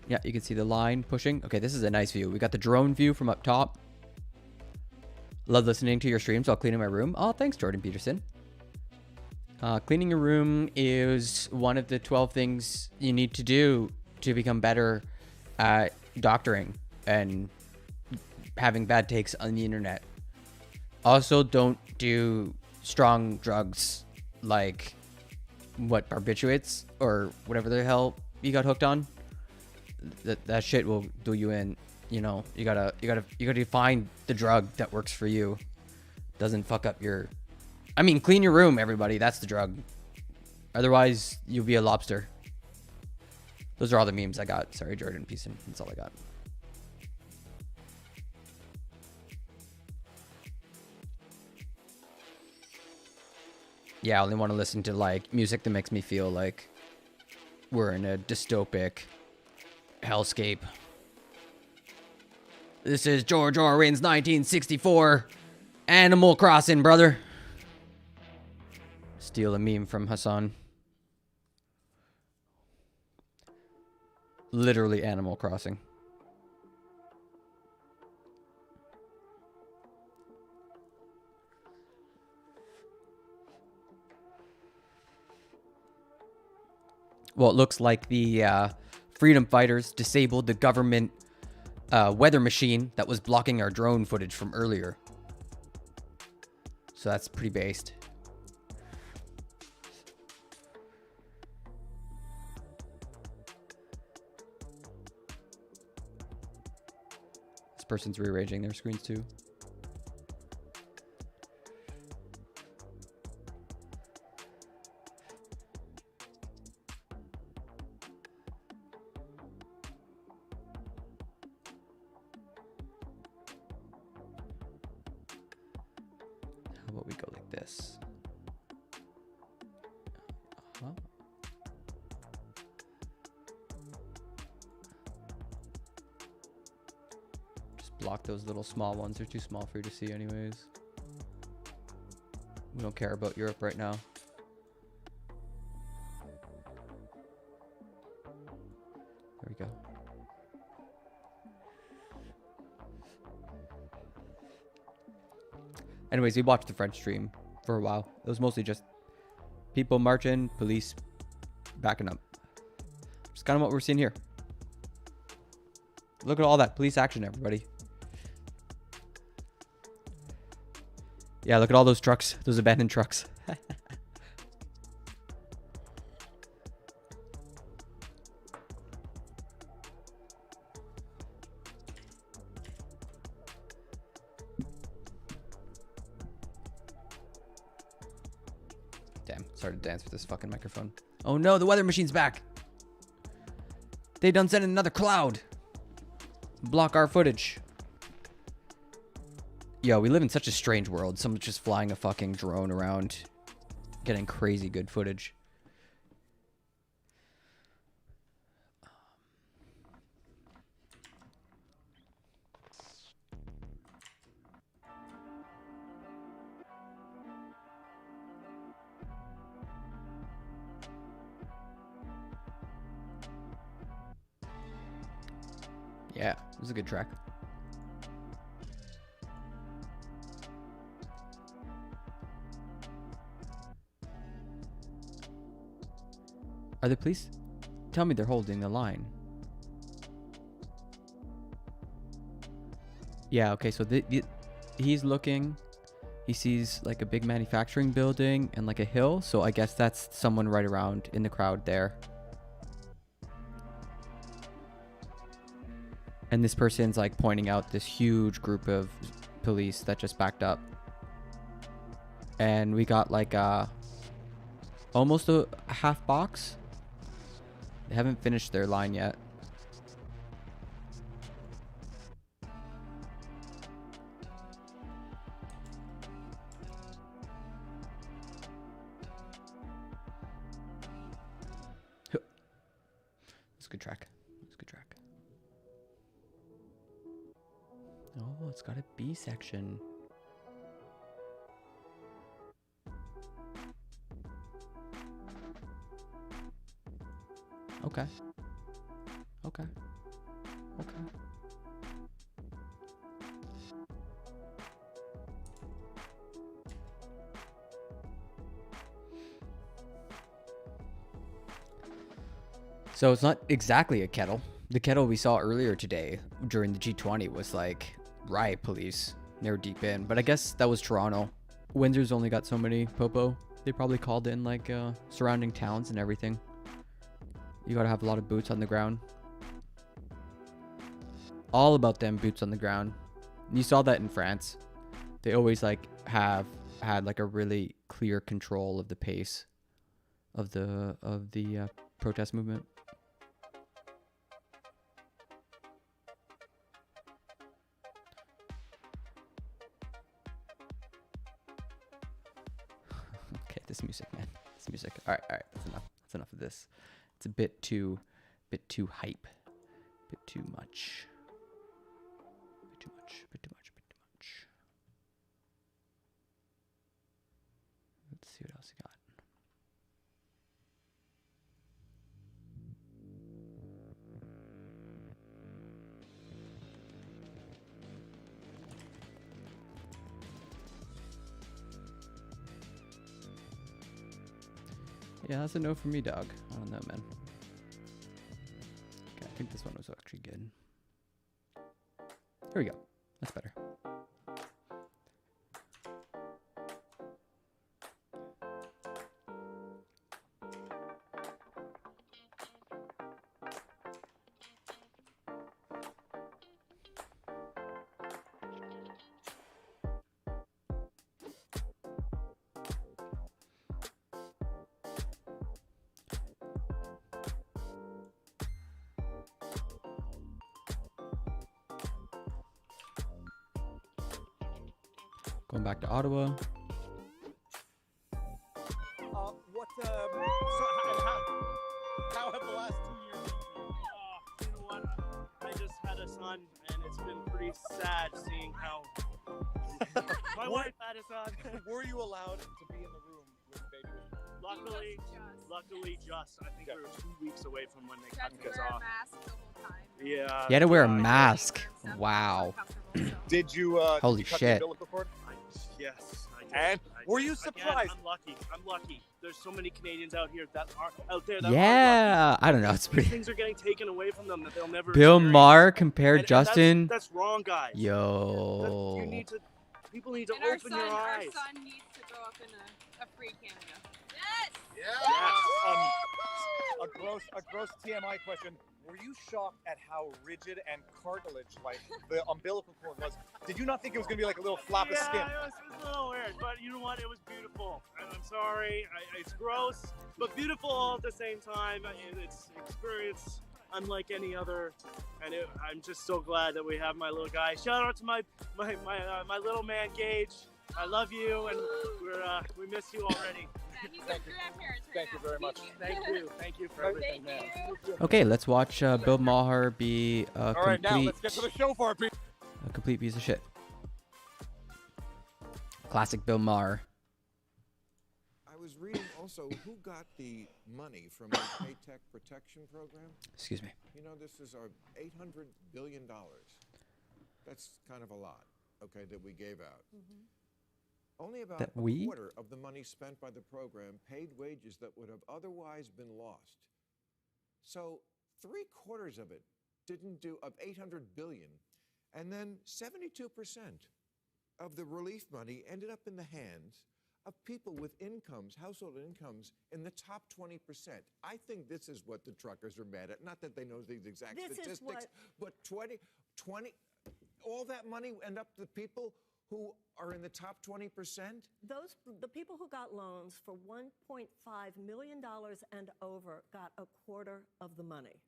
Yeah, you can see the line pushing. Okay, this is a nice view. We got the drone view from up top. Love listening to your streams while cleaning my room. Oh, thanks, Jordan Peterson. Cleaning your room is one of the 12 things you need to do to become better at doctoring and having bad takes on the internet. Also, don't do strong drugs like barbiturates or whatever the hell you got hooked on. That shit will do you in. You know, you gotta find the drug that works for you. Doesn't fuck up your. I mean, clean your room, everybody. That's the drug. Otherwise, you'll be a lobster. Those are all the memes I got. Sorry, Jordan Pearson. That's all I got. Yeah, I only want to listen to like music that makes me feel like we're in a dystopic hellscape. This is George Orwell's 1964 Animal Crossing, brother. Steal a meme from Hassan. Literally Animal Crossing. Well, it looks like the freedom fighters disabled the government weather machine that was blocking our drone footage from earlier. So that's pretty based. This person's rearranging their screens too. How about we go like this? Just block those little small ones. They're too small for you to see anyways. We don't care about Europe right now. There we go. Anyways, we watched the French stream for a while. It was mostly just people marching, police backing up. Just kind of what we're seeing here. Look at all that police action, everybody. Yeah, look at all those trucks, those abandoned trucks. Damn, started to dance with this fucking microphone. Oh no, the weather machine's back. They done sent in another cloud. Block our footage. Yo, we live in such a strange world. Someone's just flying a fucking drone around, getting crazy good footage. Yeah, it was a good track. Are the police? Tell me they're holding the line. Yeah, okay, so he's looking. He sees like a big manufacturing building and like a hill. So I guess that's someone right around in the crowd there. And this person's like pointing out this huge group of police that just backed up. And we got like almost a half box. They haven't finished their line yet. It's a good track. It's a good track. Oh, it's got a B section. Okay. Okay. Okay. So it's not exactly a kettle. The kettle we saw earlier today during the G20 was like riot police. They were deep in, but I guess that was Toronto. Windsor's only got so many popo. They probably called in like surrounding towns and everything. You gotta have a lot of boots on the ground. All about them boots on the ground. You saw that in France. They always like have had like a really clear control of the pace of the protest movement. Okay, this music, man. This music. All right. That's enough. That's enough of this. It's a bit too hype. Bit too much. Bit too much. Let's see what else you got. Yeah, that's a no for me, dog. I don't know, man. Okay, I think this one was actually good. Here we go. That's better. Going back to Ottawa. How have the last 2 years been? You know what? I just had a son, and it's been pretty sad seeing how my wife had a son. Were you allowed to be in the room when the baby was born? Luckily, I think we were 2 weeks away from when they cut You us wear a off. mask the whole time. Yeah. You had to wear a mask. Wow. Did you? Holy did you cut shit. The umbilical cord? Yes. I did. And were you Again, surprised? I'm lucky. There's so many Canadians out here that are out there that Yeah, I don't know. It's These pretty. things are getting taken away from them that they'll never. Bill experience. Maher compared And Justin. That's wrong, guys. Yo. You need to. People need to And our open son, your our eyes. son needs to grow up in a free Canada. Yes. Yes. A gross TMI question. Were you shocked at how rigid and cartilage-like the umbilical cord was? Did you not think it was going to be like a little flap of skin? Yeah, it was a little weird, but you know what? It was beautiful. I'm sorry. It's gross, but beautiful all at the same time. It's experience unlike any other, and I'm just so glad that we have my little guy. Shout out to my little man Gage. I love you, and we miss you already. Thank you very much. Thank you for everything, man. Okay, let's watch Bill Maher be a All right, now complete, let's get to the show for people. a complete piece of shit. Classic Bill Maher. I was reading also who got the money from the Paytech Protection Program. Excuse me. You know, this is our $800 billion. That's kind of a lot, okay, that we gave out. Only about That a we? quarter of the money spent by the program paid wages that would have otherwise been lost. So 3/4 of it didn't do, of $800 billion. And then 72% of the relief money ended up in the hands of people with incomes, household incomes, in the top 20%. I think this is what the truckers are mad at. Not that they know these exact This is statistics, but 20, all that money end up to people who are in the top 20%? The people who got loans for $1.5 million and over got a quarter of the money.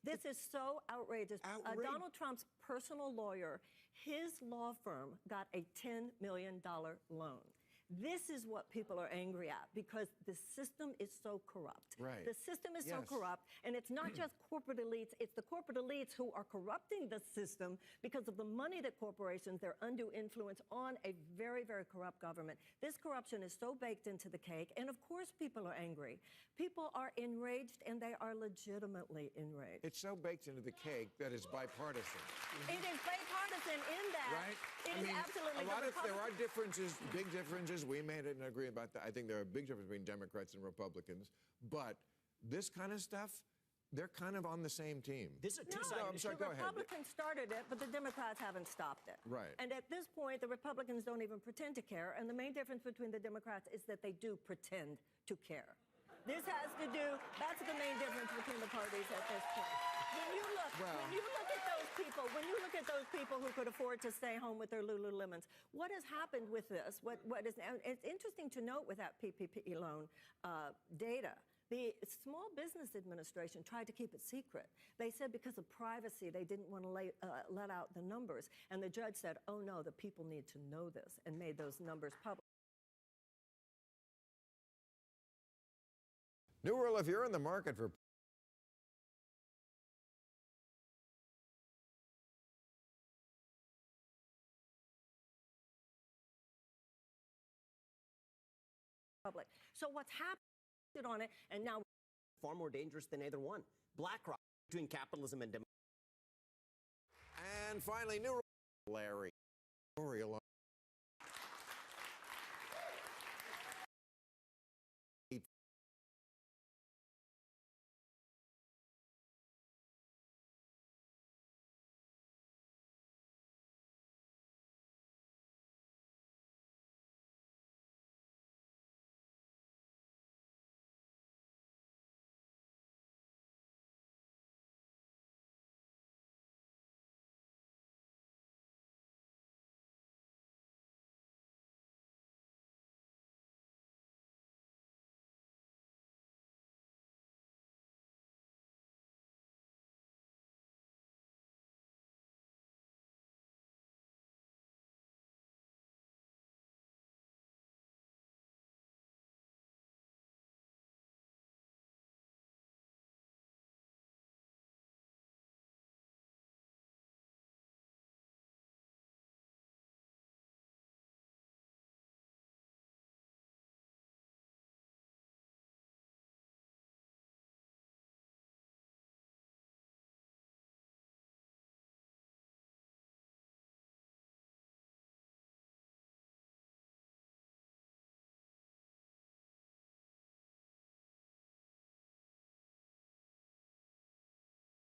This is so outrageous. Donald Trump's personal lawyer, his law firm got a $10 million loan. This is what people are angry at because the system is so corrupt. Right. The system is so Yes. corrupt, and it's not just corporate elites, it's the corporate elites who are corrupting the system because of the money that corporations, their undue influence on a very, very corrupt government. This corruption is so baked into the cake, and of course people are angry. People are enraged, and they are legitimately enraged. It's so baked into the cake that it's bipartisan. It is bipartisan in that. Right? It is absolutely. There are differences, big differences. We made it and agree about that. I think there are big differences between Democrats and Republicans. But this kind of stuff, they're kind of on the same team. This is I'm sorry, go the ahead. Republicans started it, but the Democrats haven't stopped it. Right. And at this point, the Republicans don't even pretend to care. And the main difference between the Democrats is that they do pretend to care. This has to do, that's the main difference between the parties at this point. When you look at those people who could afford to stay home with their Lululemons, what has happened with this? It's interesting to note with that PPP loan data. The Small Business Administration tried to keep it secret. They said because of privacy, they didn't want to let out the numbers. And the judge said, oh no, the people need to know this, and made those numbers public. New rule: if you're in the market for public. So what's happened on it, and now far more dangerous than either one. BlackRock between capitalism and democracy. And finally, new Larry.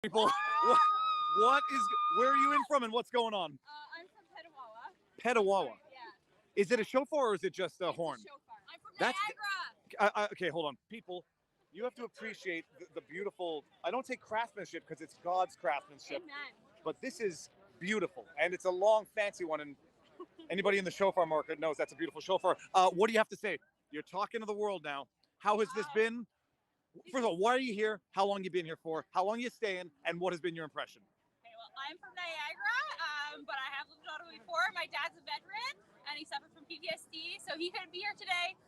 People, where are you in from and what's going on? I'm from Petawawa. Petawawa. Yeah. Is it a shofar or is it just a horn? Shofar. I'm from That's Niagara. okay, hold on. People, you have to appreciate the beautiful, I don't say craftsmanship because it's God's craftsmanship, Amen. but this is beautiful. And it's a long, fancy one. And anybody in the shofar market knows that's a beautiful shofar. What do you have to say? You're talking to the world now. How has this been? First of all, why are you here? How long you been here for? How long you staying? And what has been your impression? Okay, well, I'm from Niagara, but I have lived in Ottawa before. My dad's a veteran, and he suffered from PTSD, so he couldn't be here today.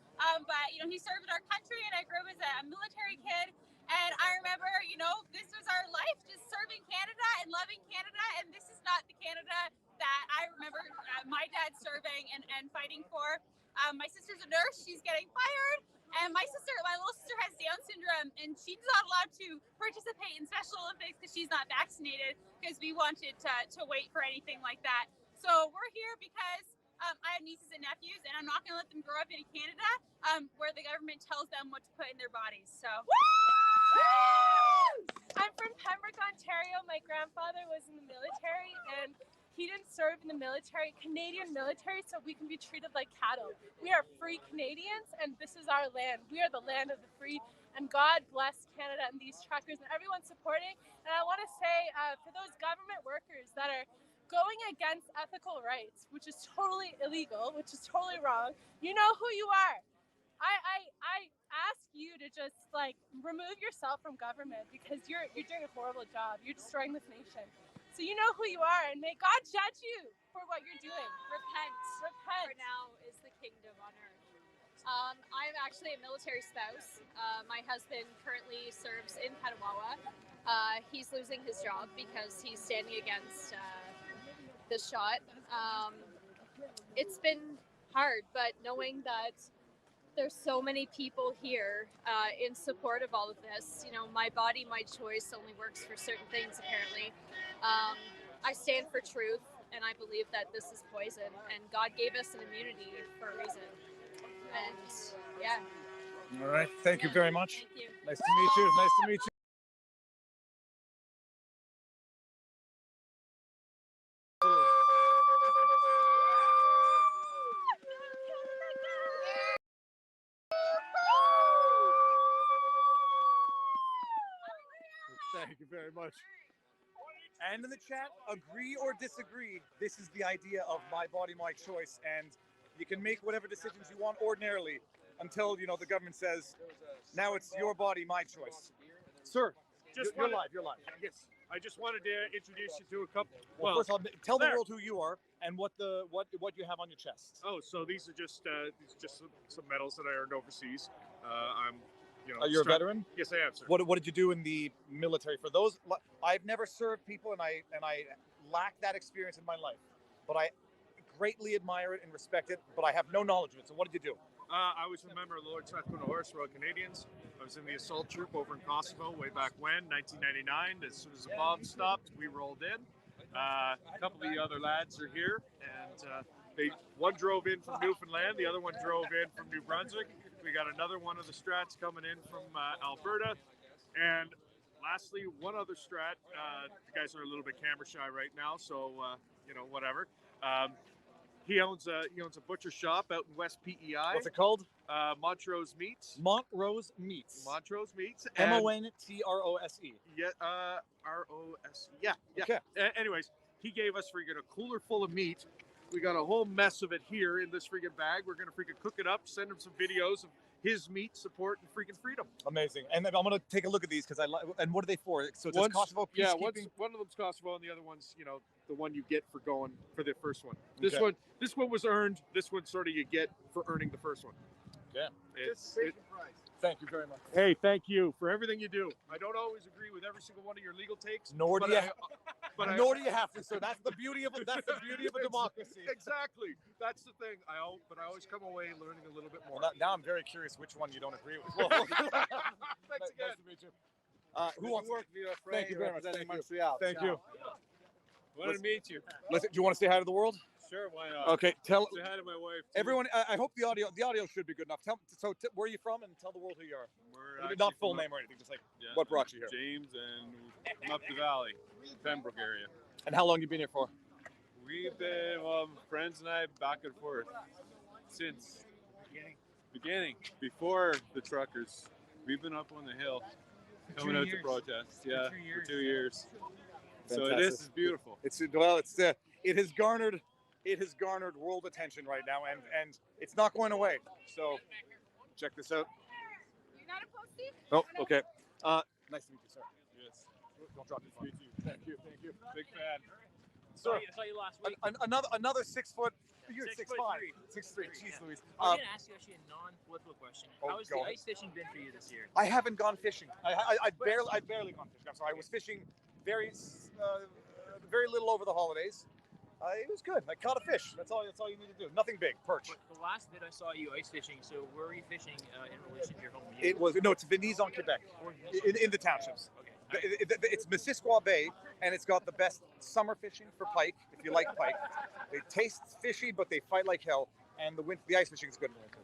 But, you know, he served in our country, and I grew up as a military kid. And I remember, you know, this was our life, just serving Canada and loving Canada. And this is not the Canada that I remember my dad serving and fighting for. My sister's a nurse. She's getting fired. And my little sister has Down syndrome, and she's not allowed to participate in Special Olympics because she's not vaccinated, because we wanted to wait for anything like that. So we're here because I have nieces and nephews, and I'm not going to let them grow up in Canada where the government tells them what to put in their bodies. So. I'm from Pembroke, Ontario. My grandfather was in the military, and he didn't serve in the military, Canadian military, so we can be treated like cattle. We are free Canadians, and this is our land. We are the land of the free, and God bless Canada and these truckers and everyone supporting. And I want to say, for those government workers that are going against ethical rights, which is totally illegal, which is totally wrong, you know who you are. I ask you to just remove yourself from government, because you're doing a horrible job. You're destroying this nation. So you know who you are, and may God judge you for what you're doing. Repent. Repent. For now is the kingdom on earth. I'm actually a military spouse. My husband currently serves in Petawawa. He's losing his job because he's standing against this shot. It's been hard, but knowing that there's so many people here in support of all of this. You know, my body, my choice only works for certain things, apparently. I stand for truth, and I believe that this is poison, and God gave us an immunity for a reason. And yeah. All right. Thank you very much. Thank you. Nice to meet you. Nice to meet you. Thank you very much. And in the chat, agree or disagree, this is the idea of my body, my choice, and you can make whatever decisions you want ordinarily until, you know, the government says, now it's your body, my choice. Sir, you're live. Yes, I just wanted to introduce you to a couple. Well, first of all, tell the world who you are and what you have on your chest. Oh, so these are just some medals that I earned overseas. I'm You're a veteran? Yes, I am, sir. What did you do in the military? For those, I've never served people, and I lack that experience in my life. But I greatly admire it and respect it. But I have no knowledge of it. So what did you do? I was a member of the Lord Strathcona Horse Royal Canadians. I was in the assault troop over in Kosovo way back when, 1999. As soon as the bomb stopped, we rolled in. A couple of the other lads are here, and one drove in from Newfoundland, the other one drove in from New Brunswick. We got another one of the strats coming in from Alberta, and lastly, one other strat. The guys are a little bit camera shy right now, so whatever. He owns a butcher shop out in West PEI. What's it called? Montrose Meats. Montrose Meats. Montrose Meats. MONTROSE. Yeah, ROSE. Yeah. Okay. Anyways, he gave us freaking a cooler full of meat. We got a whole mess of it here in this freaking bag. We're gonna freaking cook it up, send him some videos of his meat support and freaking freedom. Amazing. And then I'm gonna take a look at these because and what are they for? So it's Kosovo peacekeeping. Yeah, one of them's Kosovo, and the other one's the one you get for going for the first one. This one was earned. This one sort of you get for earning the first one. Yeah. Thank you very much. Hey, thank you for everything you do. I don't always agree with every single one of your legal takes. Nor do you have to. So that's the beauty of a democracy. Exactly. That's the thing. But I always come away learning a little bit more. Well, now I'm very curious which one you don't agree with. Thanks again. Nice to meet you. Who wants to work? Thank you very much. Thank you. Thank you. Wanted to meet you. Do you want to say hi to the world? Sure, why not? Okay, Say hi to my wife. Too. Everyone. I hope the audio should be good enough. Where are you from, and tell the world who you are. We're not full name or anything, just like what brought you here. James, and from up the valley, Pembroke area. And how long you been here for? We've been friends and I back and forth since beginning before the truckers. We've been up on the hill, coming out to protest. Yeah, for 2 years. So this is beautiful. It has garnered world attention right now, and it's not going away. So check this out. You're not a postie? Oh, okay. Nice to meet you, sir. Yes. Don't drop your phone. Thank you. Big fan. Sir, I saw you last week. another 6 foot. You're 6'5". 6'3". Jeez Louise. I was going to ask you actually a non-political question. How has the go ice fishing been for you this year? I haven't gone fishing. I barely gone fishing. I'm sorry. I was fishing very little over the holidays. It was good. I caught a fish. That's all you need to do. Nothing big. Perch. But the last bit I saw you ice fishing. So where were you fishing in relation to your home? It's Venise on Quebec, in the townships. Okay. It's Missisquoi Bay, and it's got the best summer fishing for pike. If you like pike, they taste fishy, but they fight like hell. And the ice fishing is good in the winter.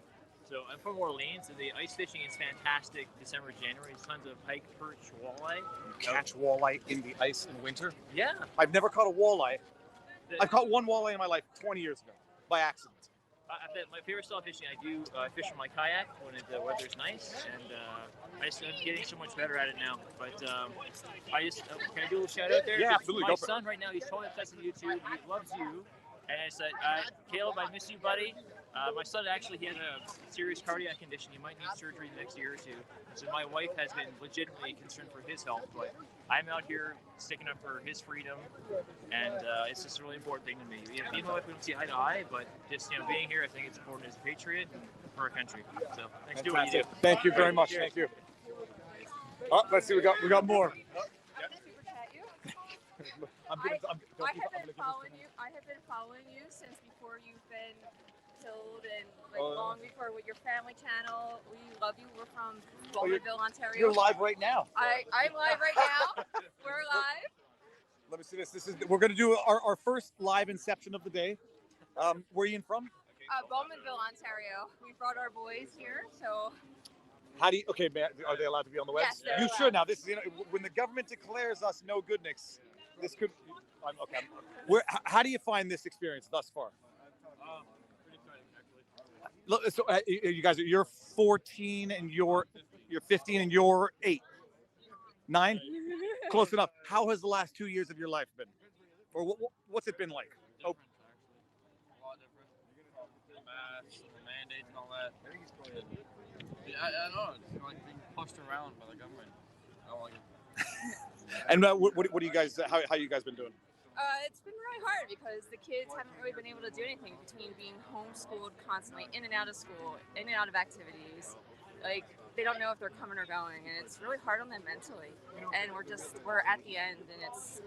So I'm from Orleans, and the ice fishing is fantastic. December, January, there's tons of pike, perch, walleye. You catch walleye in the ice in winter? Yeah. I've never caught a walleye. I've caught one walleye in my life 20 years ago, by accident. My favorite style of fishing, I do fish from my kayak when the weather's nice, and I'm getting so much better at it now. But can I do a little shout out there? Yeah, absolutely. My son right now, he's totally obsessed with YouTube. He loves you. And I said, Caleb, I miss you, buddy. My son actually, he has a serious cardiac condition. He might need surgery the next year or two. So my wife has been legitimately concerned for his health. But I'm out here sticking up for his freedom, and it's just a really important thing to me. Me and my wife, we don't see eye to eye, but just being here, I think it's important as a patriot and for our country. So thanks for doing what you do. Thank you very much. Thank you. Oh, let's see. We got more. I have been following you since before you've been killed and long before with your family channel. We love you. We're from Bowmanville, Ontario. You're live right now. I'm live right now. We're live. Let me see this. We're going to do our first live inception of the day. Where are you from? Bowmanville, Ontario. We brought our boys here, so. Are they allowed to be on the web? Yes, they're You allowed. should now. This is when the government declares us no goodness. This could. Okay. How do you find this experience thus far? Pretty exciting, actually. Look, so you guys, you're 14 and you're 15 and you're 8, 9, close enough. How has the last 2 years of your life been, or what's it been like? Oh, A lot different. The masks and the mandates and all that. I think it's probably. I don't know. It's like being pushed around by the government. I don't like it. And what do you guys? How you guys been doing? It's been really hard because the kids haven't really been able to do anything between being homeschooled constantly, in and out of school, in and out of activities. like they don't know if they're coming or going, and it's really hard on them mentally. And we're at the end, and it's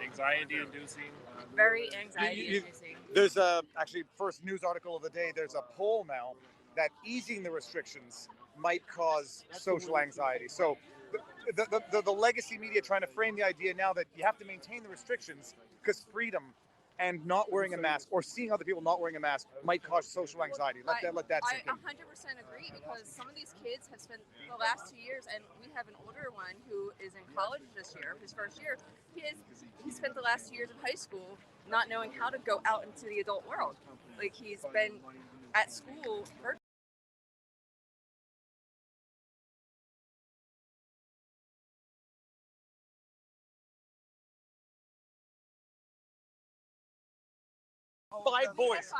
anxiety-inducing. Very anxiety-inducing. There's actually first news article of the day. There's a poll now that easing the restrictions might cause social anxiety. So the legacy media trying to frame the idea now that you have to maintain the restrictions because freedom and not wearing a mask or seeing other people not wearing a mask might cause social anxiety. Let that sink in. I 100% agree, because some of these kids have spent the last 2 years, and we have an older one who is in college this year, his first year. He spent the last 2 years of high school not knowing how to go out into the adult world. Like, he's been at school Five boys.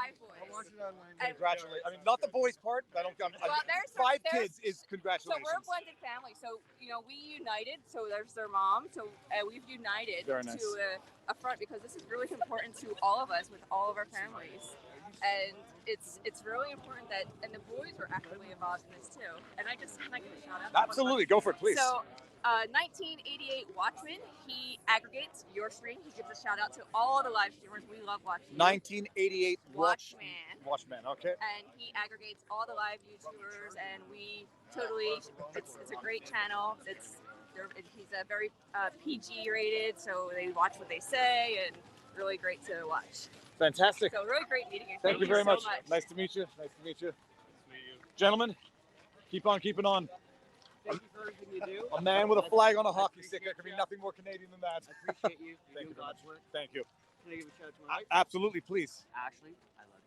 Congratulations. I mean, not the boys part. there's 5 kids is congratulations. So we're a blended family. So, we united. So there's their mom. So we've united Very nice. to a front, because this is really important to all of us with all of our families. And it's really important that, and the boys were actively involved in this too. And can I give a shout out? Absolutely. Go for it, please. So 1988 Watchman, he aggregates your stream. He gives a shout out to all the live streamers. We love watching. 1988 Watchman. Watchman, okay. And he aggregates all the live YouTubers, and we totally, it's a great channel. He's a very PG rated, so they watch what they say, and really great to watch. Fantastic. So really great meeting you. Thank you very so much. Nice to meet you. Nice to meet you. Gentlemen, keep on keeping on. Thank you for everything you do. A man with a flag on a hockey stick. There could be nothing more Canadian than that. I appreciate you. You're Thank doing you. God's work. Thank you. Can I give a shout out to my wife? Absolutely, please. Ashley, I love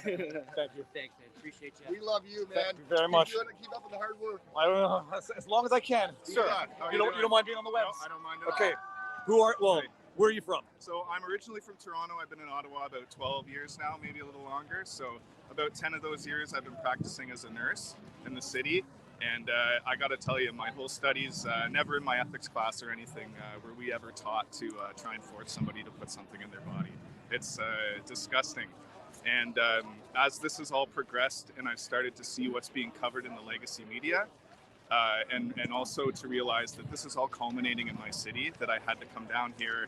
you. Thank you. Thanks, man. Appreciate you. We love you, man. Thank you very much. Keep up with the hard work. I don't know, as long as I can, sir. You don't mind being on the web? No, I don't mind at Okay. all. Where are you from? So I'm originally from Toronto. I've been in Ottawa about 12 years now, maybe a little longer. So about 10 of those years I've been practicing as a nurse in the city. And I got to tell you, my whole studies, never in my ethics class or anything, were we ever taught to try and force somebody to put something in their body. It's disgusting. And as this has all progressed and I've started to see what's being covered in the legacy media, and also to realize that this is all culminating in my city, that I had to come down here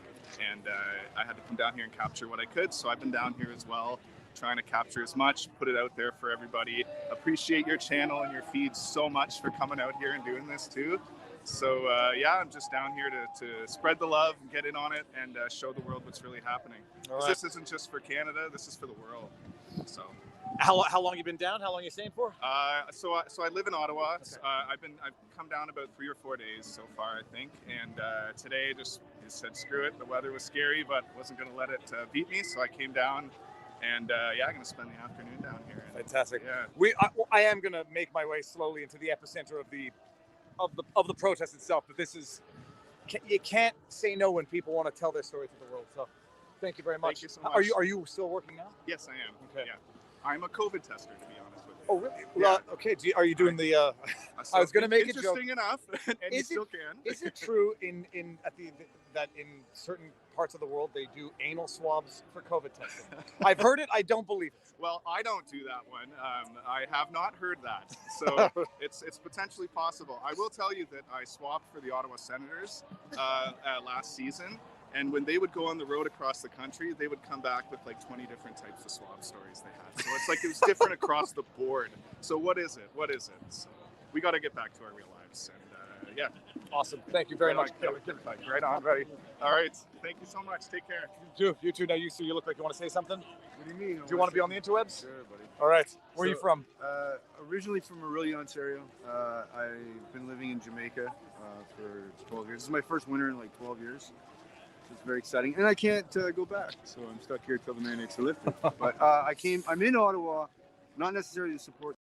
and capture what I could. So I've been down here as well, trying to capture as much, put it out there for everybody. Appreciate your channel and your feed so much for coming out here and doing this too. So I'm just down here to spread the love and get in on it and show the world what's really happening. All right. This isn't just for Canada, this is for the world. So. How long you been down? How long you staying for? So I live in Ottawa. Okay. I've come down about 3 or 4 days so far, I think. And today just said screw it. The weather was scary, but wasn't going to let it beat me. So I came down, and I'm going to spend the afternoon down here. Fantastic. Yeah. I am going to make my way slowly into the epicenter of the protest itself. But this is, you can't say no when people want to tell their story to the world. So thank you very much. Thank you so much. Are you still working now? Yes, I am. Okay. Yeah. I'm a COVID tester, to be honest with you. Oh, really? Yeah. Okay. Are you doing the? I was going to make a joke. Interesting enough, and you still can. Is it true that in certain parts of the world they do anal swabs for COVID testing? I've heard it. I don't believe it. Well, I don't do that one. I have not heard that, so it's potentially possible. I will tell you that I swabbed for the Ottawa Senators last season. And when they would go on the road across the country, they would come back with like 20 different types of swab stories they had. So it's like it was different across the board. So what is it? So we got to get back to our real lives. And Awesome. Thank you very much. Right on, buddy. All right. Thank you so much. Take care. You too. Now you look like you want to say something. What do you mean? Do you want to be on the interwebs? Sure, buddy. All right. Where are you from? Originally from Orillia, Ontario. I've been living in Jamaica for 12 years. This is my first winter in like 12 years. It's very exciting, and I can't go back, so I'm stuck here till the mandates are lifted. But I'm in Ottawa, not necessarily to support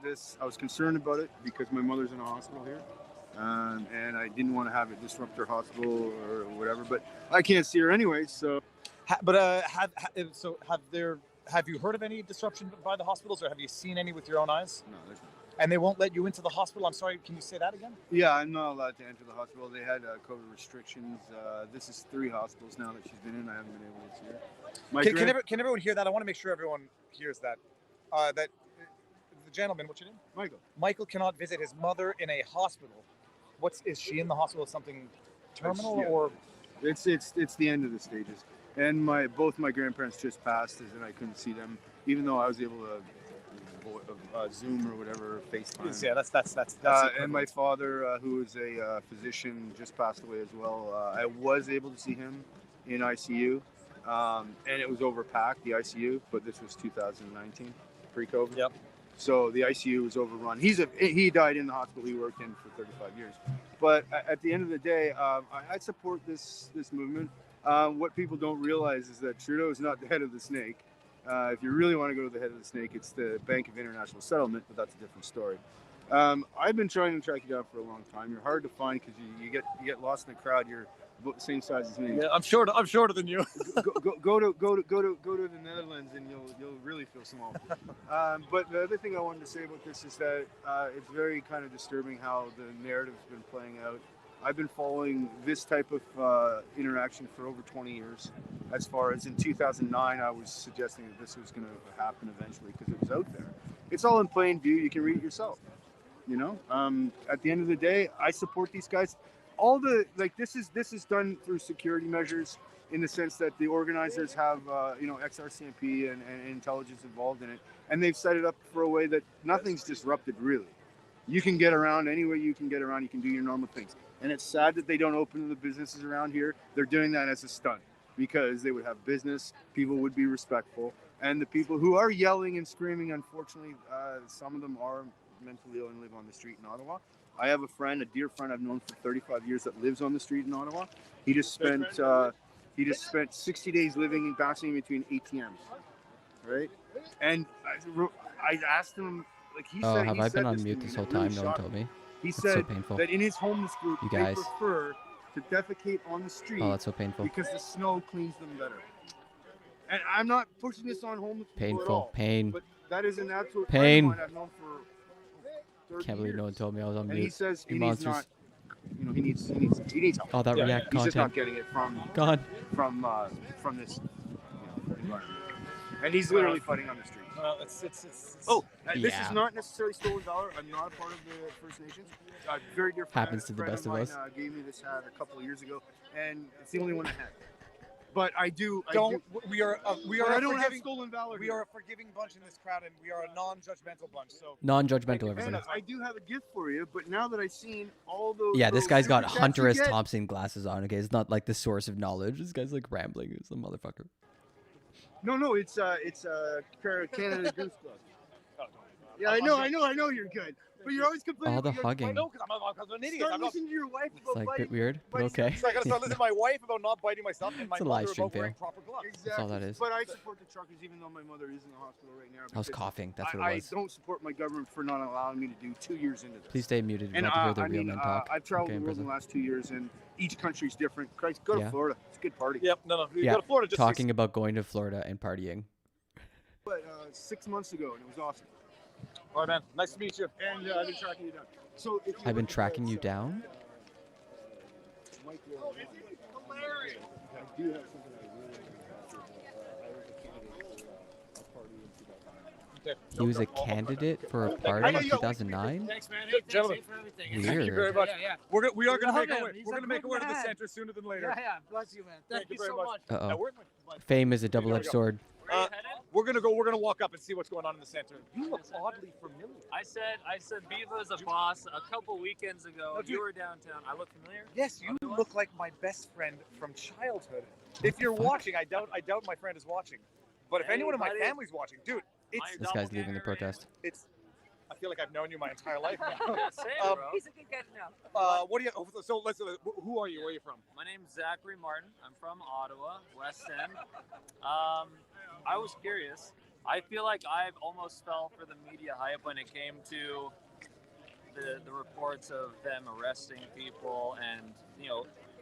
this. I was concerned about it because my mother's in a hospital here, and I didn't want to have it disrupt her hospital or whatever. But I can't see her anyway, so. Have you heard of any disruption by the hospitals, or have you seen any with your own eyes? No, there's not. And they won't let you into the hospital. I'm sorry, can you say that again? Yeah, I'm not allowed to enter the hospital. They had COVID restrictions. This is 3 hospitals now that she's been in. I haven't been able to see her. Can everyone hear that? I want to make sure everyone hears that. That the gentleman, what's your name? Michael. Michael cannot visit his mother in a hospital. Is she in the hospital with something terminal Yeah. or? It's the end of the stages. And both my grandparents just passed, and I couldn't see them, even though I was able to Zoom or whatever, FaceTime. Yeah, that's and my father, who is a physician, just passed away as well. I was able to see him in ICU, and it was overpacked, the ICU, but this was 2019, pre-COVID. Yep. So the ICU was overrun. He died in the hospital he worked in for 35 years. But at the end of the day, I support this movement. What people don't realize is that Trudeau is not the head of the snake. If you really want to go to the head of the snake, it's the Bank of International Settlement, but that's a different story. I've been trying to track you down for a long time. You're hard to find because you get lost in the crowd. You're about the same size as me. Yeah, I'm shorter than you. go to the Netherlands and you'll really feel small. But the other thing I wanted to say about this is that it's very kind of disturbing how the narrative's been playing out. I've been following this type of interaction for over 20 years. As far as in 2009, I was suggesting that this was going to happen eventually because it was out there. It's all in plain view. You can read it yourself. You know, at the end of the day, I support these guys. This is done through security measures in the sense that the organizers have XRCMP and intelligence involved in it, and they've set it up for a way that nothing's disrupted really. You can get around any way you can get around. You can do your normal things. And it's sad that they don't open the businesses around here. They're doing that as a stunt because they would have business, people would be respectful, and the people who are yelling and screaming, unfortunately, some of them are mentally ill and live on the street in Ottawa. I have a friend, a dear friend I've known for 35 years that lives on the street in Ottawa. He just spent 60 days living and bouncing between ATMs, right? And I asked him, like he said, have I been on mute this whole time? No one told me. He That's said so painful. that in his homeless group, You they guys. prefer to defecate on the street. Oh, that's so painful. Because the snow cleans them better. And I'm not pushing this on homeless people at all. Pain. But that is an absolute Pain. friend of mine I've known for 30 Can't believe no one told me I was on and mute. he says You he needs monsters. not, he needs help. Oh, that React He's just not content. getting it from this environment. And he's literally fighting on the street. It's This Yeah. is not necessarily stolen valor. I'm not a part of the First Nations. A very dear friend, Happens to the friend best of mine, us. Gave me this hat a couple of years ago, and it's the only one I had. But I do. We are I don't have forgiving- stolen valor. We here. are a forgiving bunch in this crowd, and we are a non-judgmental bunch. So Non-judgmental, And everybody. I do have a gift for you, but now that I've seen all those. Yeah, this those guy's got super chats Hunter you S. get- Thompson glasses on. Okay, it's not like the source of knowledge. This guy's like rambling. He's a motherfucker. No, it's a pair of Canada Goose gloves. Yeah, I know you're good, but you're always complaining. All the about your- hugging. No, because I'm an idiot. Start I'm not. listening to your wife It's about like a biting. bit weird, but okay. So I gotta start listening to my wife about not biting myself and my It's a mother live stream about wearing fail. proper gloves. Exactly. all that is. But I support the truckers, even though my mother is in the hospital right now. I was because coughing. That's what it was. I don't support my government for not allowing me to do 2 years into this. Please stay muted. And We're about to hear I the real mean, men talk. I've traveled Okay, in the world in prison. the last 2 years, and each country's different. Christ, go to Yeah. Florida. It's a good party. Yep. No. You Yeah, go to Florida. Just talking about going to Florida and partying. But 6 months ago, and it was awesome. All right, man. Nice to meet you. And I've been tracking you down. So if you I've been look at tracking this, you down. Mike, hilarious. I do have something I really want to talk about. I was a candidate for a party in 2009. He was a candidate for a party in 2009. Thanks, man. Gentlemen, Thanks for everything. Weird. Thank you very much. Yeah. We are going to Love make our him. way. He's We're a going to make our way good to the man. center sooner than later. Yeah. Bless you, man. Thank you very so much. much. Uh-oh. Where's my- Fame is a double-edged sword. We're gonna walk up and see what's going on in the center. You look oddly familiar. I said Beava's a boss a couple weekends ago. You were downtown. I look familiar? Yes, you look like my best friend from childhood. If you're watching, I doubt my friend is watching. But if Hey, anyone in my buddy. family's watching, dude, it's This guy's leaving the protest. I feel like I've known you my entire life now. Same, bro. He's a good guy to know. What do you? So let's. Who are you? Where are you from? My name's Zachary Martin. I'm from Ottawa, West End. I was curious. I feel like I've almost fell for the media hype when it came to the reports of them arresting people and,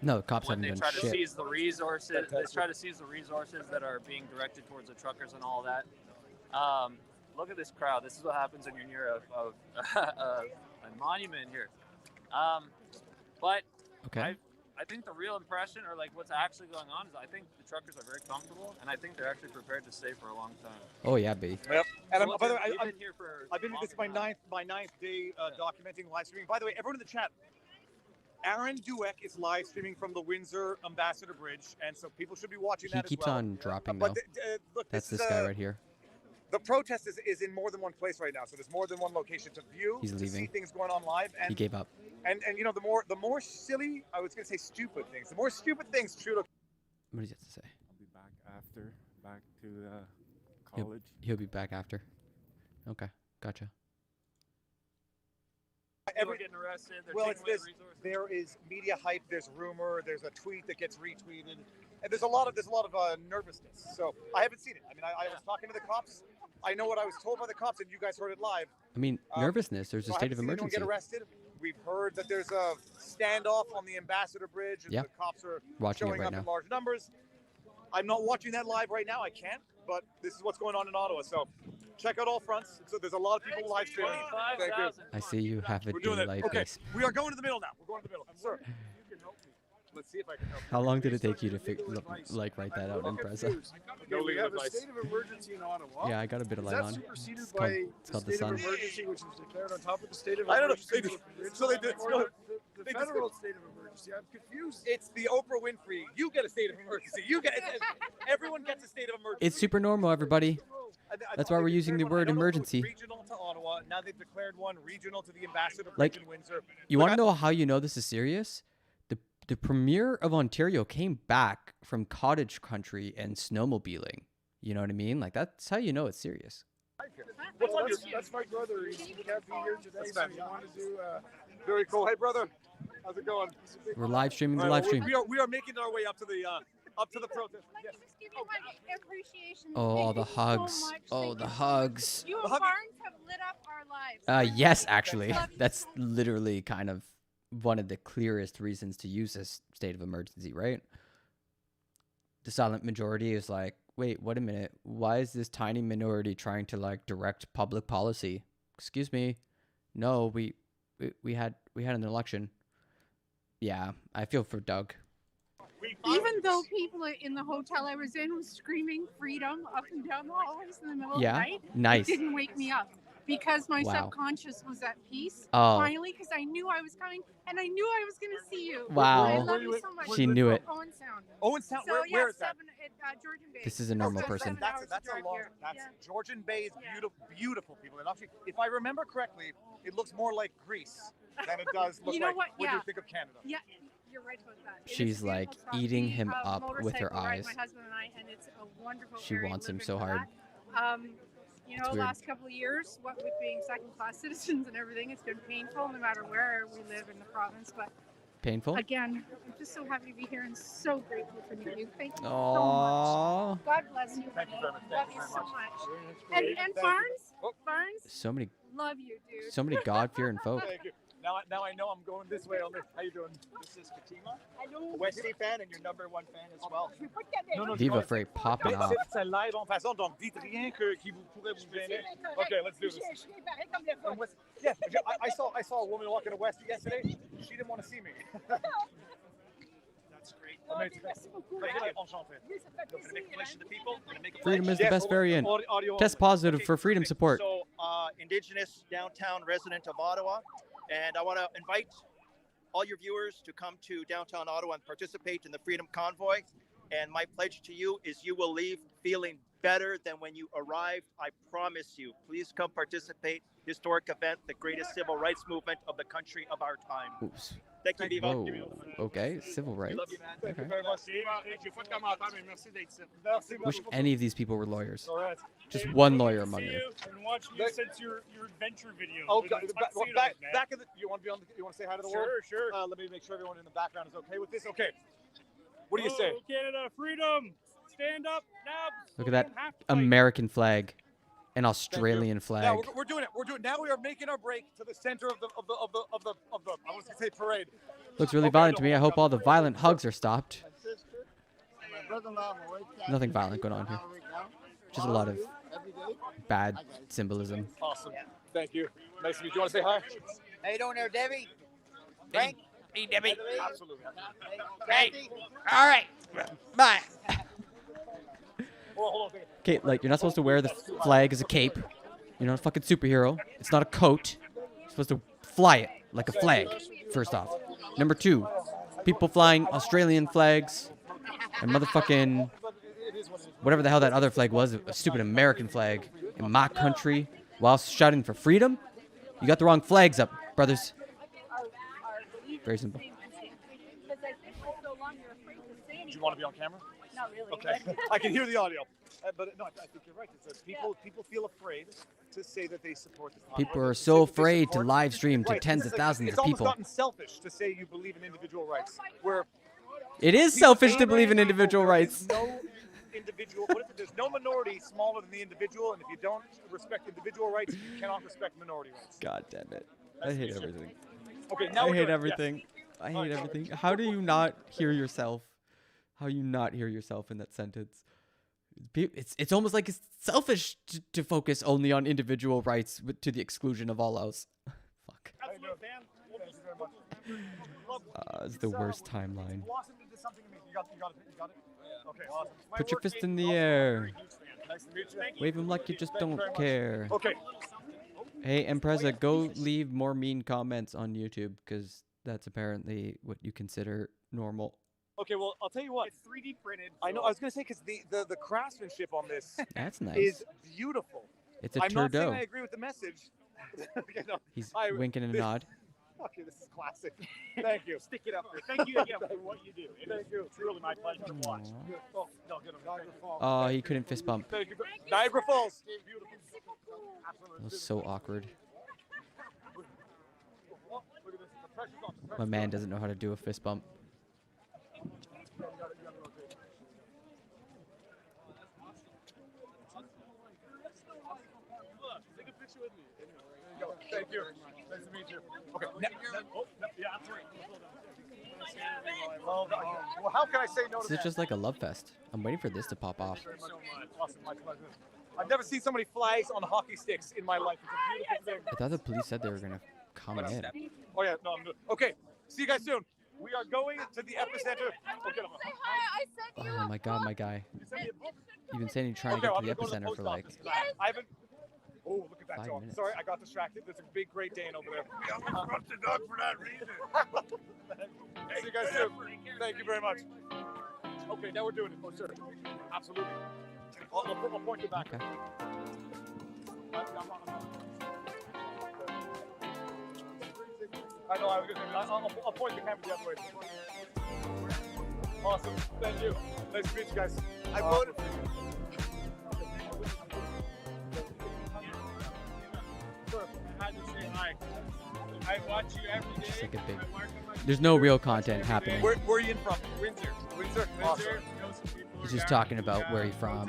No, the cops when haven't they done try to shit. seize the resources, they try to seize the resources that are being directed towards the truckers and all that. look at this crowd. This is what happens when you're near a monument here. But Okay. I think the real impression, or like what's actually going on, is I think the truckers are very comfortable, and I think they're actually prepared to stay for a long time. Oh yeah, B. Yep. And So by the way, you've I've been here for been this is my ninth day documenting live streaming. By the way, everyone in the chat, Aaron Dueck is live streaming from the Windsor Ambassador Bridge, and so people should be watching He that keeps as well. on dropping But though. look, That's this this is, guy right here. The protest is in more than one place right now, so there's more than one location to view. He's to see leaving. things going on live. And He gave up. And you know, the more silly, I was gonna say stupid things. The more stupid things Trudeau. What does he have to say? I'll be back after, back to He'll- He'll be back after. Okay, gotcha. People are getting arrested. They're Well, taking away resources. there is media hype, there's rumor, there's a tweet that gets retweeted, and there's a lot of nervousness. So I haven't seen it. I mean, I was talking to the cops. I know what I was told by the cops, and you guys heard it live. I mean, nervousness. There's a I state of haven't seen anyone emergency. get arrested. We've heard that there's a standoff on the Ambassador Bridge, and Yeah. the cops are Watching it showing right up now. in large numbers. I'm not watching that live right now. I can't, but this is what's going on in Ottawa. So check out all fronts. So there's a lot of people live streaming. Thank you. I see you have a We're doing it. daylight Okay, base. we are going to the middle now. We're going to the middle. Sir, let's see if I can help. How long did it take you to write that out in Preza? Okay, we have a state of emergency in Ottawa. Yeah, I got a bit of Is light that on. superseded It's by called, it's called the the state of sun. emergency, which was declared on top of the state of I don't know. emergency? So they did. Or the federal state of emergency. I'm confused. It's the Oprah Winfrey. You get a state of emergency. Everyone gets a state of emergency. It's super normal, everybody. That's why we're using the word emergency. Regional to Ottawa. Now they've declared one regional to the Ambassador Bridge Like, in Windsor. you want to know how you know this is serious? The premier of Ontario came back from cottage country and snowmobiling. You know what I mean? Like, that's how you know it's serious. Well, that's my brother. He can't be here today, so he wanted to do. Very cool. Hey, brother, how's it going? We're live streaming the All right, live stream. We are making our way up to the protest. Yes. Just give you my appreciation. Oh, Thank the you so hugs. much. Oh, Thank the you so hugs. much. You and Barnes have lit up our lives. Yes, actually. That's literally kind of one of the clearest reasons to use this state of emergency, right? The silent majority is like, wait, wait a minute. Why is this tiny minority trying to like direct public policy? Excuse me. No, we had an election. Yeah, I feel for Doug. Even though people in the hotel I was in was screaming freedom up and down the hallways in the middle Yeah? of the night, Nice. it didn't wake me up because my Wow. subconscious was at peace Oh. finally because I knew I was coming and I knew I was going to see you. Wow. I love you so much. She knew it. Owenstown. Owenstown, So, where yeah, is that? Georgian Bay. This is a normal person. That's a long. That's Georgian Bay is beautiful, people. And actually, if I remember correctly, it looks more like Greece than it does look You know like what? when Yeah. you think of Canada. Yeah, you're right about that. It is She's a like beautiful spot. eating We, him up with her motorcycle ride, eyes. My husband and I, and it's a wonderful She area. wants Live him in so for hard. that. You It's know, weird. last couple of years, what with being second-class citizens and everything, it's been painful no matter where we live in the province. But Painful? again, I'm just so happy to be here and so grateful for you. Thank you Aww. so much. God bless you. Thank you very much. Love Thank you you so very much. much. And Thank you. Barnes, So many, love you, dude. so many God-fearing folk. Thank you. Now I know I'm going this way on this. How you doing? This is Fatima, a Wesley fan and your #1 fan as well. Diva Freight popping off. C'est live en passant, donc dites rien qui vous pourrait vous gêner. Okay, let's do this. Yeah, I saw a woman walking to West yesterday. She didn't want to see me. That's great. Amazing. Thank you. Enchanté. Gonna make a pledge to the people. Gonna make a Freedom is pledge. the best variant. Audio Test positive for freedom support. So, Indigenous downtown resident of Ottawa, and I want to invite all your viewers to come to downtown Ottawa and participate in the Freedom Convoy. And my pledge to you is you will leave feeling better than when you arrived. I promise you. Please come participate. Historic event, the greatest civil rights movement of the country of our time. Oops. Thank you, Viva. Whoa. Okay, civil rights. Love you, man. Thank you Okay. very much. J'ai pas de commentaire, mais merci d'être ici. Merci Wish beaucoup. any of these people were lawyers. All right. Just one lawyer among you. And watch you since your adventure video. Okay, with the tuxedos, man. back of the. You want to be on? You want to say hi to the world? Sure. Let me make sure everyone in the background is okay with this. Okay. What do you say? Oh, Canada, freedom! Stand up now. Look at that American flag, an Australian flag. Now we're doing it. We're doing. Now we are making our break to the center of the. I was gonna say parade. Looks really violent to me. I hope all the violent hugs are stopped. Nothing violent going on here. Just a lot of bad symbolism. Awesome. Thank you. Nice to meet you. You want to say hi? How you doing there, Debbie? Frank? Hey, Debbie. Absolutely. Hey. All right. Bye. Hold on. Okay, like, you're not supposed to wear the flag as a cape. You're not a fucking superhero. It's not a coat. You're supposed to fly it like a flag, first off. Number two, people flying Australian flags and motherfucking whatever the hell that other flag was, a stupid American flag in my country while shouting for freedom. You got the wrong flags up, brothers. Very simple. Do you want to be on camera? Not really. Okay. I can hear the audio. But no, I think you're right. It's people feel afraid to say that they support the convoy. People are so afraid to live stream to tens of thousands of people. It's almost gotten selfish to say you believe in individual rights. Where It is selfish to believe in individual rights. no individual. What is it? There's no minority smaller than the individual, and if you don't respect individual rights, you cannot respect minority rights. God damn it. I hate everything. Okay, now I hate everything. I hate everything. How do you not hear yourself? How you not hear yourself in that sentence? It's almost like it's selfish to focus only on individual rights to the exclusion of all else. Fuck. It's the worst timeline. Put your fist in the air. Wave them like you just don't care. Okay. Hey, Empresa, go leave more mean comments on YouTube, because that's apparently what you consider normal. Okay, well, I'll tell you what. It's 3D printed. I know. I was going to say, because the craftsmanship on this That's nice. is beautiful. It's a I'm not saying Trudeau. I agree with the message. Okay, no, He's winking and a nod. Okay, this is classic. Thank you. Stick it up there. Thank you again for what you do. It is truly my pleasure to watch. Oh, no, get him. Niagara Falls. Oh, he couldn't fist bump. Thank you. Niagara Falls. That was so awkward. My man doesn't know how to do a fist bump. Take a picture with me. There you go. Thank you. Nice to meet you. Okay. Yeah, I'm sorry. Well, how can I say no to This is that? just like a love fest. I'm waiting for this to pop off. Awesome. My pleasure. I've never seen so many flags on hockey sticks in my life. It's a beautiful thing. I thought the police said they were gonna come in. Oh yeah, no, I'm good. Okay, see you guys soon. We are going to the epicenter. Okay, Oh my god, my guy. You've been saying you're trying to Okay, get to I'm the gonna go to epicenter for post like office. I haven't. Oh, look at that 5 dog. minutes. Sorry, I got distracted. There's a big Great Dane over there. I'm gonna trust the dog for that reason. See you guys soon. Thank you very much. Okay, now we're doing it. Oh, sure. Absolutely. I'll point you back. Okay. I know. I was gonna. I'll point the camera the other way. Awesome. Thank you. Nice to meet you guys. I voted for you. I had to say hi. I watch you every day. Just like a big. There's no real content happening. Where are you in from? Windsor. Windsor. Awesome. He's just talking about where he's from.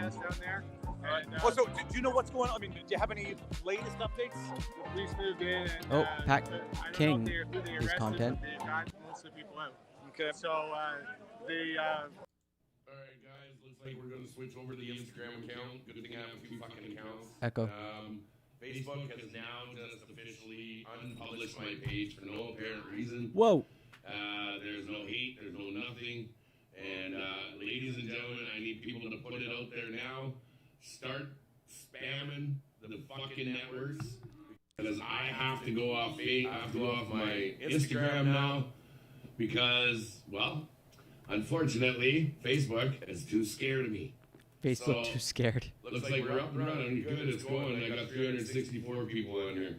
Oh, so do you know what's going on? I mean, do you have any latest updates? The police moved in. And, Oh, Pat I don't know King if they is arrested, content. but they got most of the people out. Okay. So they. Alright guys, looks like we're gonna switch over to the Instagram account. Good thing I have 2 fucking accounts. Echo. Facebook has now just officially unpublished my page for no apparent reason. Whoa. There's no hate, there's no nothing. And ladies and gentlemen, I need people to put it out there now. Start spamming the fucking networks. Because I have to go off my Instagram now. Because, well, unfortunately, Facebook is too scared of me. Facebook too scared. Looks like we're up and running. Good, it's going. I got 364 people on here.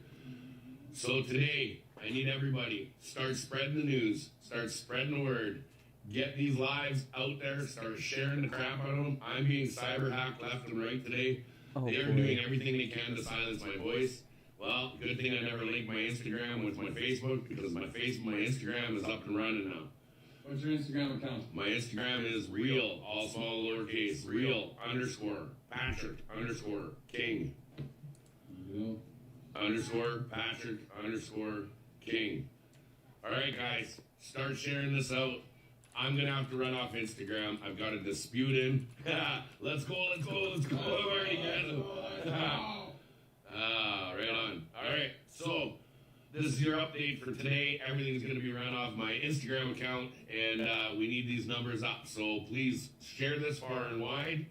So today, I need everybody. Start spreading the news. Start spreading the word. Get these lives out there. Start sharing the crap out of them. I'm being cyber hacked left and right today. They are doing everything they can to silence my voice. Well, good thing I never linked my Instagram with my Facebook, because my Instagram is up and running now. What's your Instagram account? My Instagram is real, all small lowercase, real _Patrick _King. Real _Patrick _King. All right, guys, start sharing this out. I'm gonna have to run off Instagram. I've got a dispute in. Let's go. I've already got it. Right on. All right. So this is your update for today. Everything's gonna be run off my Instagram account, and we need these numbers up. So please share this far and wide.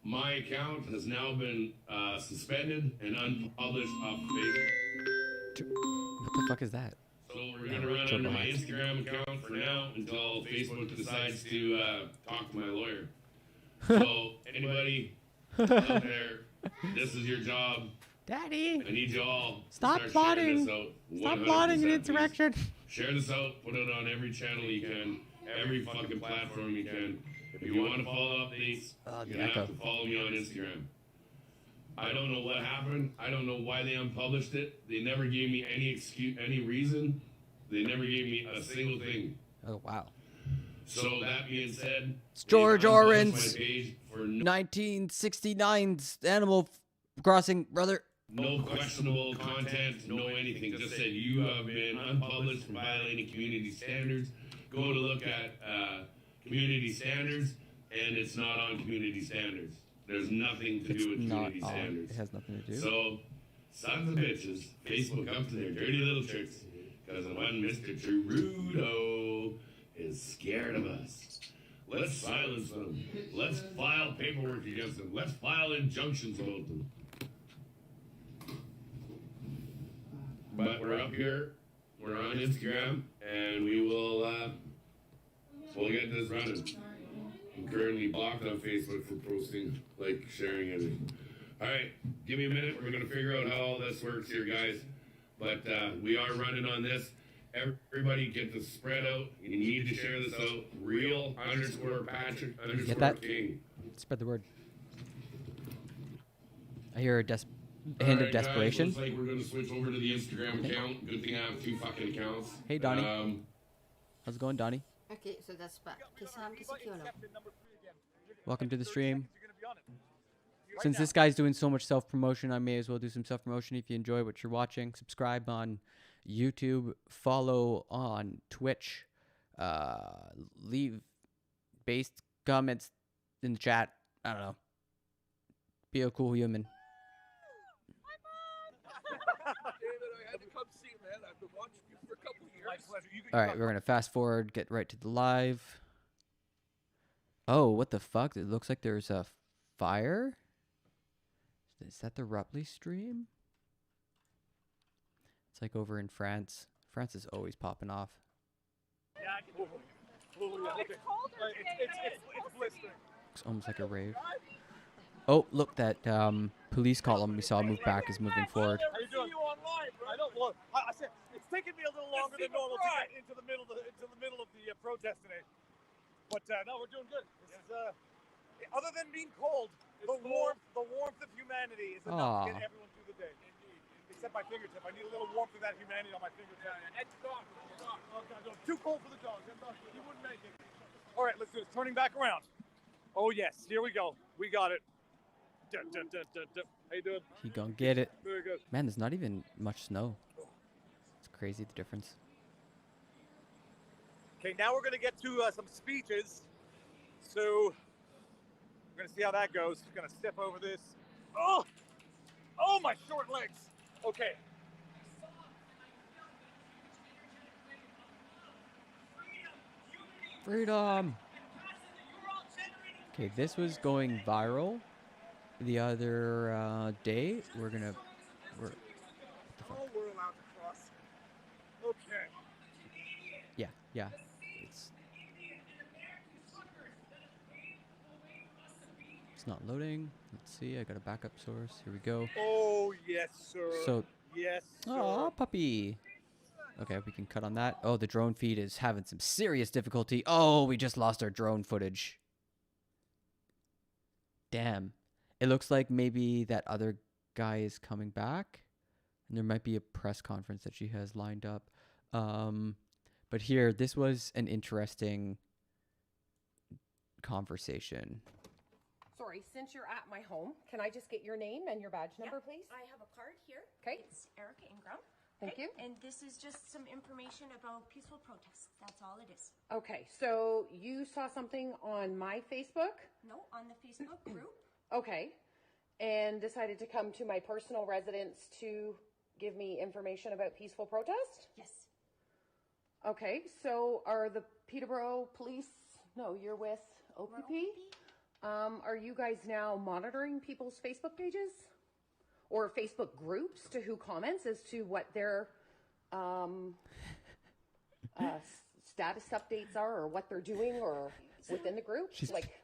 My account has now been suspended and unpublished off Facebook. What the fuck is that? So we're going to run under my Instagram account for now until Facebook decides to talk to my lawyer. So anybody out there, this is your job. Daddy! I need you all to Stop start plotting! sharing this out. Stop plotting an 100%, insurrection! please. Share this out. Put it on every channel you can. Every fucking platform you can. If you want to follow updates, you're going to have to follow me on Instagram. I don't know what happened. I don't know why they unpublished it. They never gave me any excuse, any reason. They never gave me a single thing. Oh, wow. So that being said, It's George Orwell's my page for 1969's Animal Crossing, brother. no questionable content, no anything. Just said you have been unpublished for violating community standards. Go to look at community standards, and it's not on community standards. There's nothing to do with community standards. It has nothing to do. So, sons of bitches, Facebook up to their dirty little tricks, because one Mr. Trudeau is scared of us. Let's silence them. Let's file paperwork against them. Let's file injunctions about them. But we're up here. We're on Instagram, and we will we'll get this running. I'm currently blocked on Facebook for posting, sharing anything. All right, give me a minute. We're going to figure out how all this works here, guys. But we are running on this. Everybody get the spread out. You need to share this out. Real_Patrick_King. Get that? Spread the word. I hear a hint of desperation. Guys, looks like we're going to switch over to the Instagram account. Good thing I have 2 fucking accounts. Hey, Donnie. How's it going, Donnie? Okay, so that's pas. Welcome to the stream. Since this guy's doing so much self-promotion, I may as well do some self-promotion. If you enjoy what you're watching, subscribe on YouTube, follow on Twitch, leave based comments in the chat. I don't know. Be a cool human. All right, we're going to fast forward, get right to the live. Oh, what the fuck? It looks like there's a fire. Is that the Rupley stream? It's like over in France. France is always popping off. Yeah, I can do it. It's colder it's blistering. Looks almost like a rave. Oh, look, that police column we saw move back is moving forward. How you doing? I don't look. I said it's taken me a little longer than normal to get into the middle of the protest today. But no, we're doing good. This is other than being cold, the warmth of humanity is enough to get everyone through the day. Except my fingertip. I need a little warmth of that humanity on my fingertip. And the dog. Okay, too cold for the dog. He wouldn't make it. All right, let's do this. Turning back around. Oh yes, here we go. We got it. How you doing? He gonna get it. Very good. Man, there's not even much snow. It's crazy the difference. Okay, now we're going to get to some speeches. So we're going to see how that goes. We're going to step over this. Oh, my short legs. Okay. Freedom. Okay, this was going viral the other day. We're gonna. Oh, we're allowed to cross. Okay. Yeah. It's not loading. Let's see. I got a backup source. Here we go. Oh yes, sir. So. Yes. Sir. Oh, puppy. Okay, we can cut on that. Oh, the drone feed is having some serious difficulty. Oh, we just lost our drone footage. Damn. It looks like maybe that other guy is coming back. And there might be a press conference that she has lined up. But here, this was an interesting conversation. Sorry, since you're at my home, can I just get your name and your badge number, please? I have a card here. Okay. It's Erica Ingram. Thank you. And this is just some information about peaceful protests. That's all it is. Okay, so you saw something on my Facebook? No, on the Facebook group. Okay, and decided to come to my personal residence to give me information about peaceful protest? Yes. Okay, so are the Peterborough Police, no, you're with OPP? Are you guys now monitoring people's Facebook pages? Or Facebook groups to who comments as to what their status updates are or what they're doing or within the group?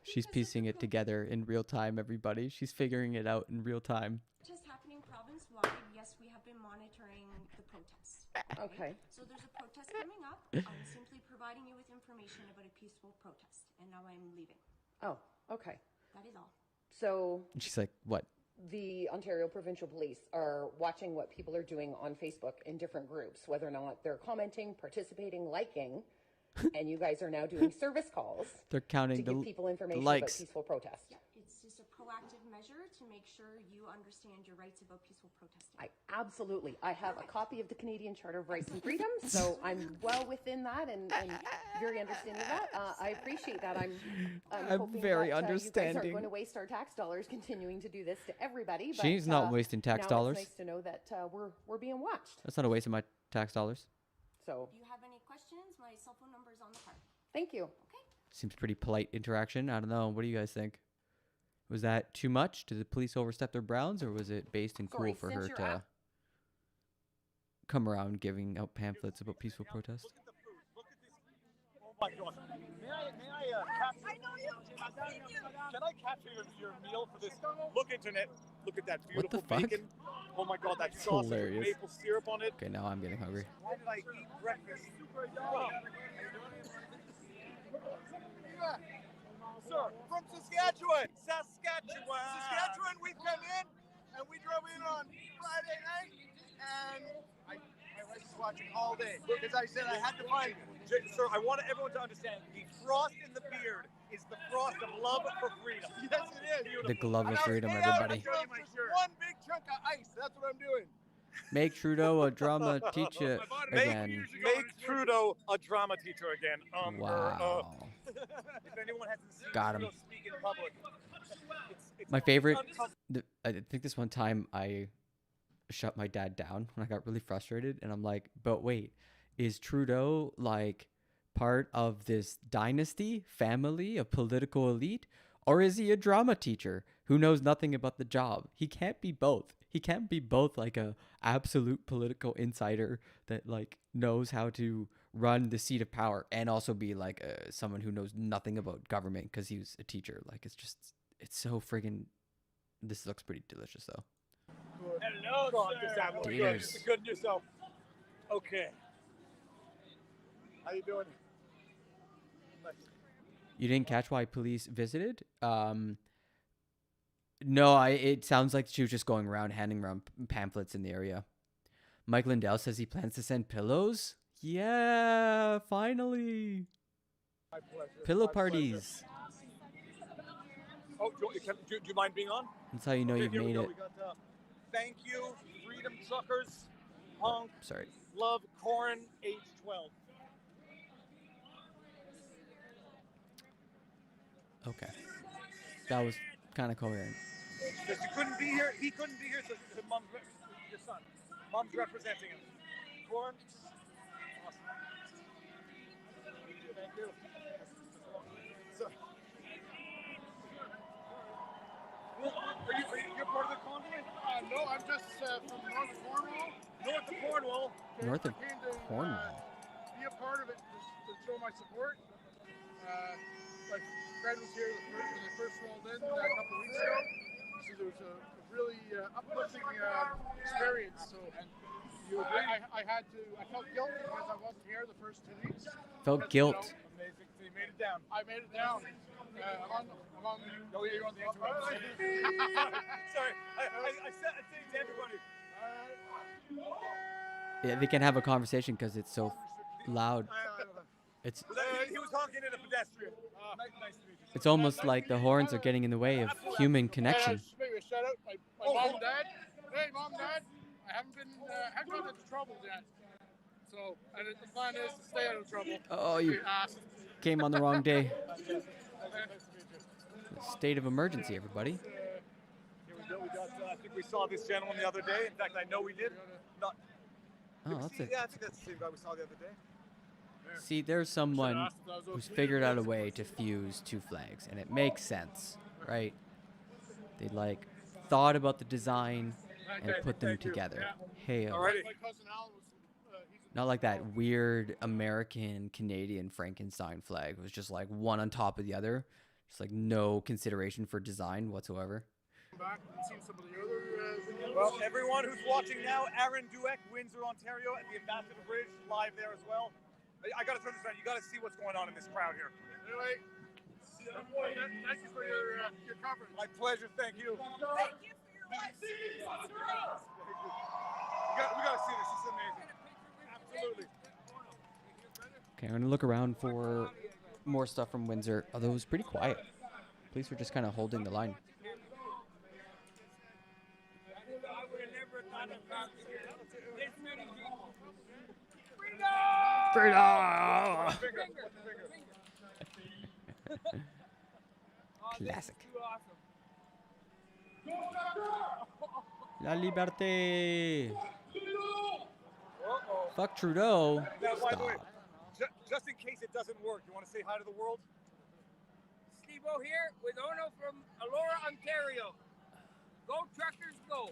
She's piecing it together in real time, everybody. She's figuring it out in real time. Just happening province-wide, yes, we have been monitoring the protests. Okay. So there's a protest coming up. I'm simply providing you with information about a peaceful protest, and now I'm leaving. Oh, okay. That is all. So And she's like, what? the Ontario Provincial Police are watching what people are doing on Facebook in different groups, whether or not they're commenting, participating, liking, and you guys are now doing service calls. They're counting to the give people information likes. about peaceful protest. Yeah, it's just a proactive measure to make sure you understand your rights about peaceful protesting. Absolutely. I have a copy of the Canadian Charter of Rights and Freedoms, so I'm well within that and very understanding of that. I appreciate that. I'm hoping very that, you guys understanding. aren't going to waste our tax dollars continuing to do this to everybody. But, She's not wasting tax now dollars. It's nice to know that we're being watched. That's not a waste of my tax dollars. So If you have any questions, my cell phone number is on the card. thank you. Seems pretty polite interaction. I don't know. What do you guys think? Was that too much? Did the police overstep their bounds, or was it based and cool Sorry, for since her you're to at- come around giving out pamphlets about peaceful protest? Oh my gosh. May I capture? Can I capture your meal for this? Look, internet. Look at that What the beautiful fuck? bacon. Oh my god, that It's sausage with hilarious. maple syrup on it. Okay, now I'm getting hungry. Why did I eat breakfast? Sir, from Saskatchewan. Saskatchewan, we come in and we drove in on Friday night and my wife was watching all day because I said I had to find it. Sir, I want everyone to understand the frost in the beard is the frost of love for freedom. Yes, it is. The glove of freedom, Hey, I'm everybody. gonna just one big chunk of ice. That's what I'm doing. Make Trudeau a drama teacher again. Make Trudeau a drama teacher again. Wow. If anyone hasn't seen Got him. Trudeau speak in public, My favorite, I think this one time I shut my dad down when I got really frustrated, and I'm like, but wait, is Trudeau like part of this dynasty, family, a political elite, or is he a drama teacher who knows nothing about the job? He can't be both. He can't be both like a absolute political insider that like knows how to run the seat of power and also be like someone who knows nothing about government because he was a teacher. Like it's so friggin'. This looks pretty delicious though. Hello, sir. Taters. Good. Good yourself. Okay. How you doing? You didn't catch why police visited? No, it sounds like she was just going around handing around pamphlets in the area. Mike Lindell says he plans to send pillows. Yeah, finally. My pleasure. Pillow My parties. pleasure. Oh, do you mind being on? That's how you know you've Here we made go. it. We got, thank you, Freedom Truckers, Punk, Sorry. Love Corn, age 12. Okay. That was kind of coherent. Because you couldn't be here, he couldn't be here, so mom's, your son, mom's representing him. Corn, awesome. Thank you. So, you're part of the convoy? No, I'm just from North Cornwall. North of Cornwall. North of Came to, Cornwall. Be a part of it, just to show my support. My friend was here when they first rolled in a couple of weeks ago. So it was a really uplifting experience. So I felt guilty because I wasn't here the first 2 weeks. Felt guilt. Amazing. So you made it down. I made it down. You're on the internet. Sorry, I said it to everybody. Yeah, they can have a conversation because it's so loud. It's He was honking at a pedestrian. Nice to meet you. it's almost like the horns are getting in the way of human connection. Maybe a shout out. My mom and dad. Hey, mom, dad. haven't gotten into trouble yet. So, and the plan is to stay out of trouble. Oh, you came on the wrong day. State of emergency, everybody. Here we go. We got. I think we saw this gentleman the other day. In fact, I know we did. Not. Oh, that's it. Yeah, I think that's the same guy we saw the other day. See, there's someone who's figured out a way to fuse two flags, and it makes sense, right? They like thought about the design and put them together. Hey, not like that weird American Canadian Frankenstein flag. It was just like one on top of the other, just like no consideration for design whatsoever. Well, everyone who's watching now, Aaron Dueck, Windsor, Ontario, at the Ambassador Bridge, live there as well. I got to turn this around. You got to see what's going on in this crowd here. Anyway, thank you for your coverage. My pleasure. Thank you. Thank you for your live stream. It's great. We got to see this. This is amazing. Absolutely. Okay, I'm gonna look around for more stuff from Windsor. Although it was pretty quiet. Police were just kind of holding the line. Freedom! Classic. La liberté. Fuck Trudeau. Now, by the way, Stop. just in case it doesn't work, you want to say hi to the world? Steve-O here with Ono from Elora, Ontario. Go truckers, go.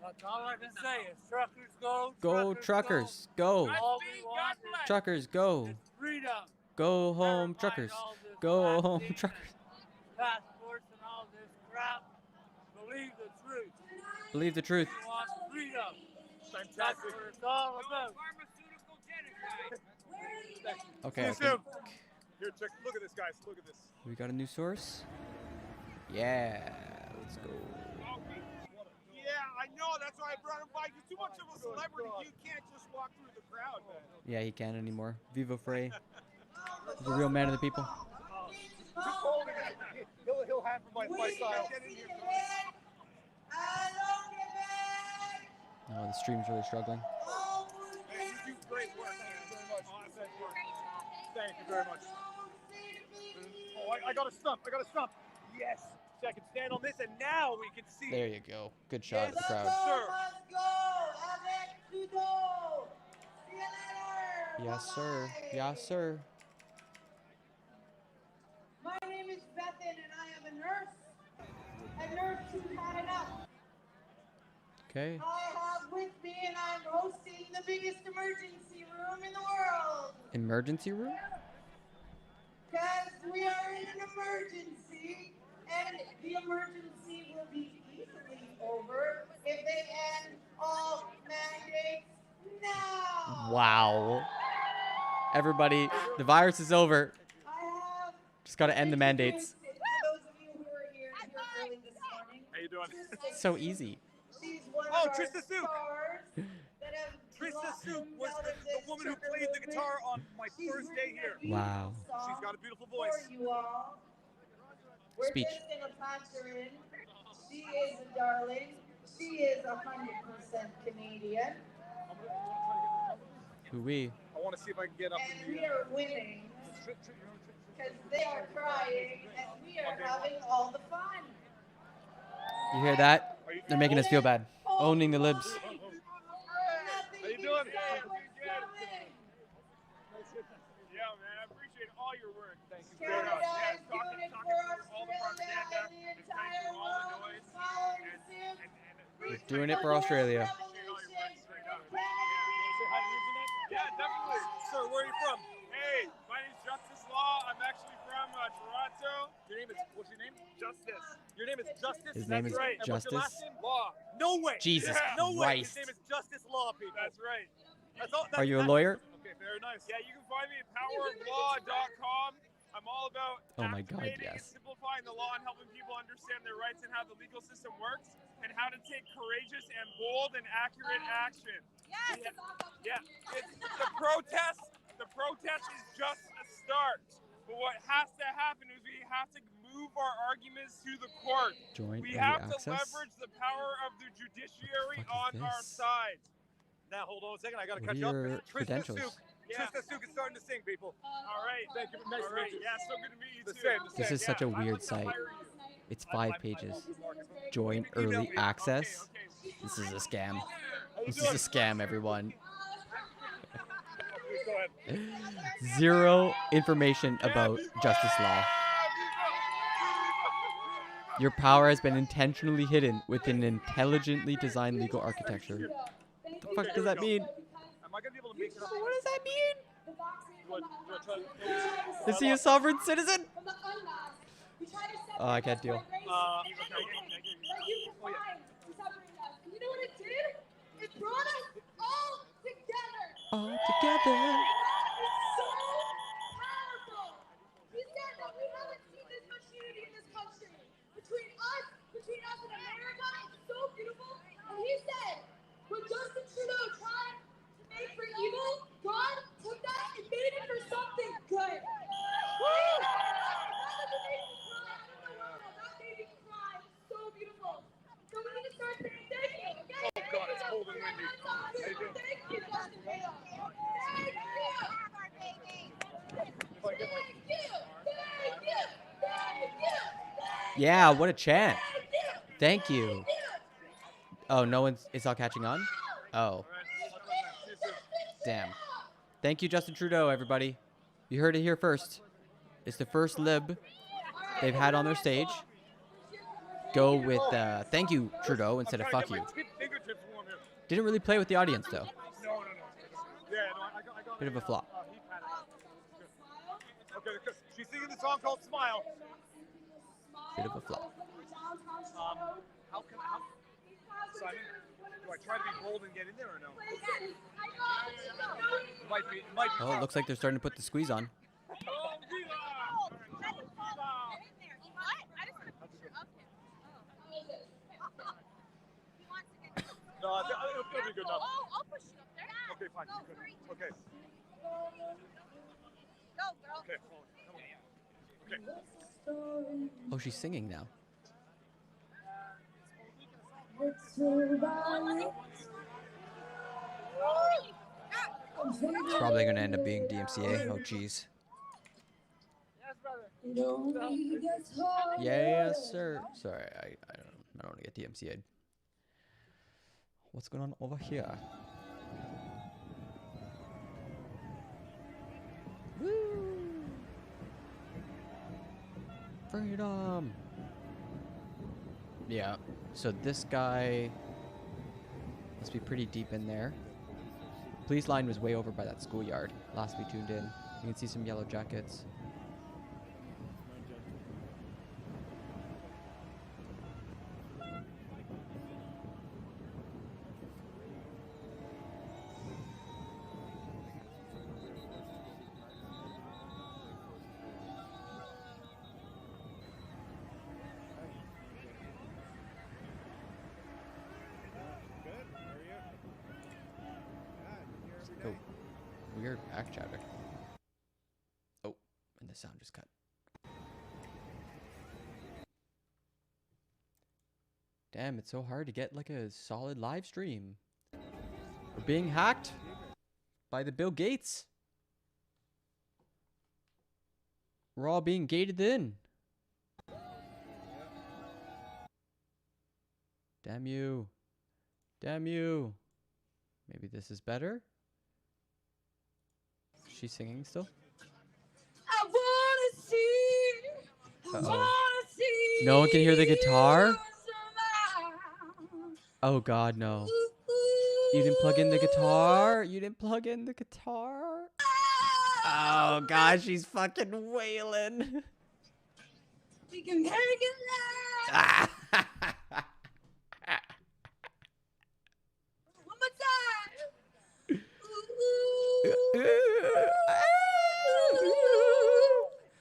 That's all I can say is truckers go. Go truckers, go. All we want is Truckers, go. freedom. Go home, Never truckers. mind all this Go home, vaccine truckers. and passports and all this crap. Believe the truth. Believe the truth. We want freedom. Fantastic. That's what it's all about. Pharmaceutical genocide. Okay, See I you soon. think Here, check. Look at this, guys. Look at this. we got a new source. Yeah, let's go. Yeah, I know. That's why I brought him by. You're too much of a celebrity. You can't just walk through the crowd, man. Yeah, he can't anymore. Viva Frey. He's a real man of the people. He'll have my style. Oh, the stream's really struggling. Hey, you do great work. Thank you very much. Oh, I got a stump. Yes. So I can stand on this, and now we can see. There you go. Good shot of the crowd. Sir. Yes, sir. Yes, sir. My name is Bethan, and I am a nurse who's had enough. Okay. I have with me, and I'm hosting the biggest emergency room in the world. Emergency room? Because we are in an emergency, and the emergency will be easily over if they end all mandates now. Wow. Everybody, the virus is over. I have Just gotta end the mandates. for those of you who are here early this morning. How you doing? So easy. She's one Oh, of our Trista Sue. stars that have Trista blossomed Sue was out of the this woman who trucker played the movement. guitar on my She's first written day a here. beautiful Wow. song She's got a beautiful for voice. you all. We're Speech. just gonna patch her in. She is a darling. She is 100% Canadian, Hoo-wee. I want to see if I can get up and in the. we are winning because they are crying and we are having all the fun. You hear that? They're making us feel bad. Owning the libs. Nothing How you can doing? stop what's coming. Yeah, man, I appreciate all your work. Thank you very Canada much. is doing it for Australia and the entire world is following suit. We're doing it for Australia. Yeah, definitely. Sir, where are you from? Hey, my name's Justice Law. I'm actually from Toronto. Your name is, what's your name? Justice. Your name is Justice? His name That's is right. And what's your last Justice. name? Law. No way. Jesus No way. His Christ. name is Justice Law, people. That's right. That's all. Are you a lawyer? Okay, very nice. Yeah, you can find me at poweroflaw.com. I'm all about Oh my God, activating and yes. simplifying the law and helping people understand their rights and how the legal system works and how to take courageous and bold and accurate action. Yes. Yeah, it's the protest is just a start. But what has to happen is we have to move move our arguments to the court. Joint We early have to access? leverage the power of the judiciary What the fuck is on our this? side. Now, hold on a second. I got to What catch are up. your Trista credentials? Suk. Trista Suk is starting to sing, people. All right. Thank you. Nice All to right. meet you. Yeah, so good to meet you The too. same, the This is such a weird site. It's 5 pages. Join early access. This is a scam. This is a scam, everyone. Zero information about justice law. Your power has been intentionally hidden within intelligently designed legal architecture. What the fuck does that mean? Am I going to be able to make it up? What does that mean? Is Is he a sovereign citizen? Oh, I can't deal. You know what it did? It brought us all together. All together. It's so powerful. He said that we haven't seen this much unity in this country. Between us and America, it's so beautiful. And he said, when Justin Trudeau tried to make for evil, God took that and made it for something good. Woo! That made me cry. I don't know why. That made me cry. It's so beautiful. So we need to start saying thank you, okay? Oh, God, it's cold and windy. Thank you, Justin Trudeau. Thank you. Yeah, what a chant. Thank you. Oh, no one's... It's all catching on? Oh. Damn. Thank you, Justin Trudeau, everybody. You heard it here first. It's the first lib they've had on their stage. Go with thank you, Trudeau, instead of fuck you. Didn't really play with the audience, though. Bit of a flop. Okay, she's singing the song called Smile. Bit of a flop. How Simon, do I try to be bold and get in there or no? Might be Oh, it looks like they're starting to put the squeeze on. No, it'll be good enough. Oh, I'll push you up there. Okay, fine. Go, Good. 3, 2, Okay. Go, girl. Okay. Okay. Oh, she's singing now. It's probably going to end up being DMCA. Oh, jeez. Yes, sir. Sorry, I don't want to get DMCA'd. What's going on over here? Woo! Freedom! Yeah, so this guy must be pretty deep in there. Police line was way over by that schoolyard last we tuned in. You can see some yellow jackets. Oh, weird back chatter. Oh, and the sound just cut. Damn, it's so hard to get like a solid live stream. We're being hacked by the Bill Gates. We're all being gated in. Damn you. Damn you. Maybe this is better? She's singing still? I wanna see. I Uh-oh. wanna see. No one can hear the guitar? you smile. Oh god, no. You didn't plug in the guitar? You didn't plug in the guitar? Oh god, she's fucking wailing. We can make it now. One more time.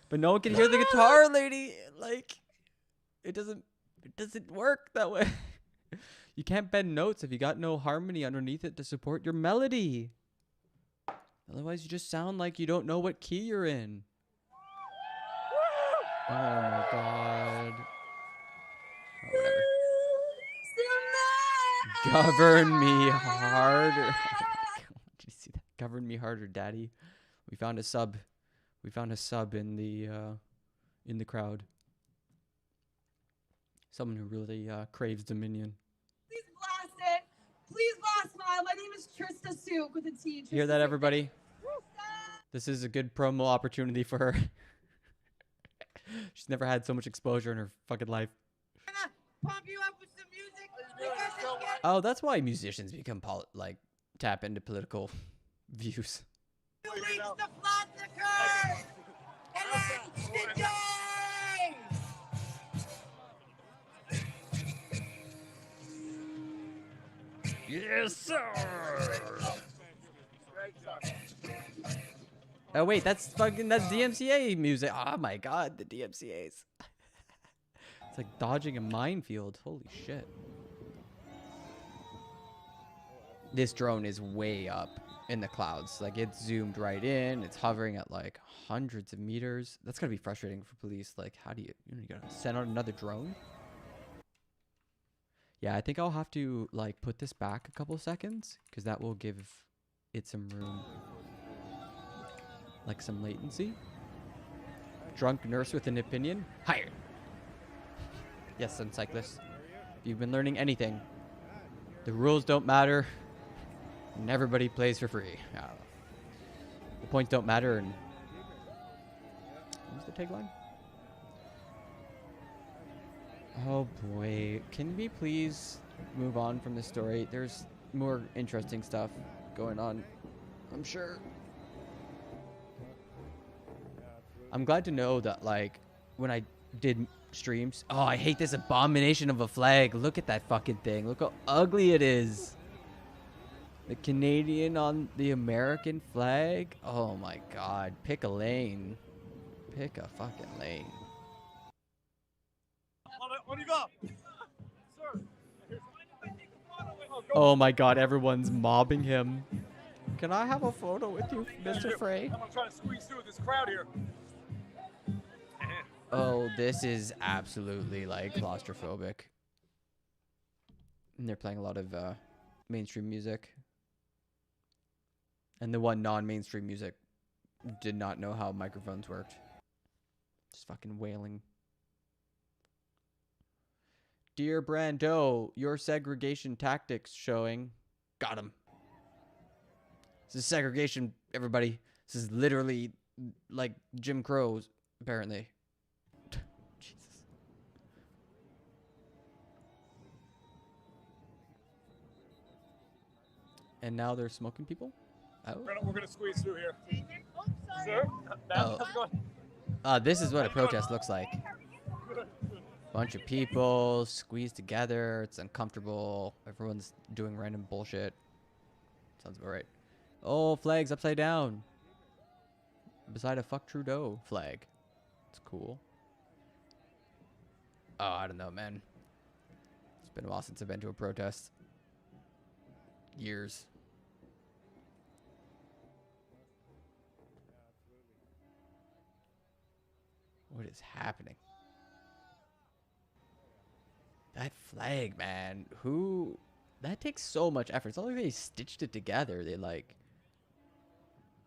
But no one can hear the guitar, lady. Like, it doesn't work that way. You can't bend notes if you got no harmony underneath it to support your melody. Otherwise, you just sound like you don't know what key you're in. Oh my god. Oh, whatever. Govern me harder. Did you see that? Govern me harder, daddy. We found a sub. We found a sub in the crowd. Someone who really craves dominion. Please blast it. Please blast smile. My name is Trista Suk with a T. You hear that, everybody? This is a good promo opportunity for her. She's never had so much exposure in her fucking life. Pump you up with some music. Oh, that's why musicians become tap into political views. You reach the flat curve. And it's the day. Yes, sir. Oh wait, that's DMCA music. Oh my god, the DMCA's. It's like dodging a minefield. Holy shit. This drone is way up in the clouds. Like, it's zoomed right in. It's hovering at like hundreds of meters. That's gotta be frustrating for police. Like, how do you gotta send out another drone? Yeah, I think I'll have to like put this back a couple seconds because that will give it some room. Like some latency. Drunk nurse with an opinion. Hired. Yes, son cyclist. If you've been learning anything, the rules don't matter. And everybody plays for free. The points don't matter. And what's the tagline? Oh boy. Can we please move on from this story? There's more interesting stuff going on, I'm sure. I'm glad to know that, like, when I did streams... Oh, I hate this abomination of a flag. Look at that fucking thing. Look how ugly it is. The Canadian on the American flag? Oh my god. Pick a lane. Pick a fucking lane. Oh my god, everyone's mobbing him. Can I have a photo with you, Mr. Frey? I'm trying to squeeze through this crowd here. Oh, this is absolutely like claustrophobic. And they're playing a lot of mainstream music. And the one non-mainstream music did not know how microphones worked. Just fucking wailing. Dear Brando, your segregation tactics showing. Got him. This is segregation, everybody. This is literally like Jim Crow's, apparently. Jesus. And now they're smoking people? Oh. We're gonna squeeze through here. Sir? How's it going? This is what a protest looks like. Bunch of people squeezed together. It's uncomfortable. Everyone's doing random bullshit. Sounds about right. Oh, flag's upside down. Beside a fuck Trudeau flag. It's cool. Oh, I don't know, man. It's been a while since I've been to a protest. Years. What is happening? That flag, man. Who... That takes so much effort. It's not like they stitched it together. They like...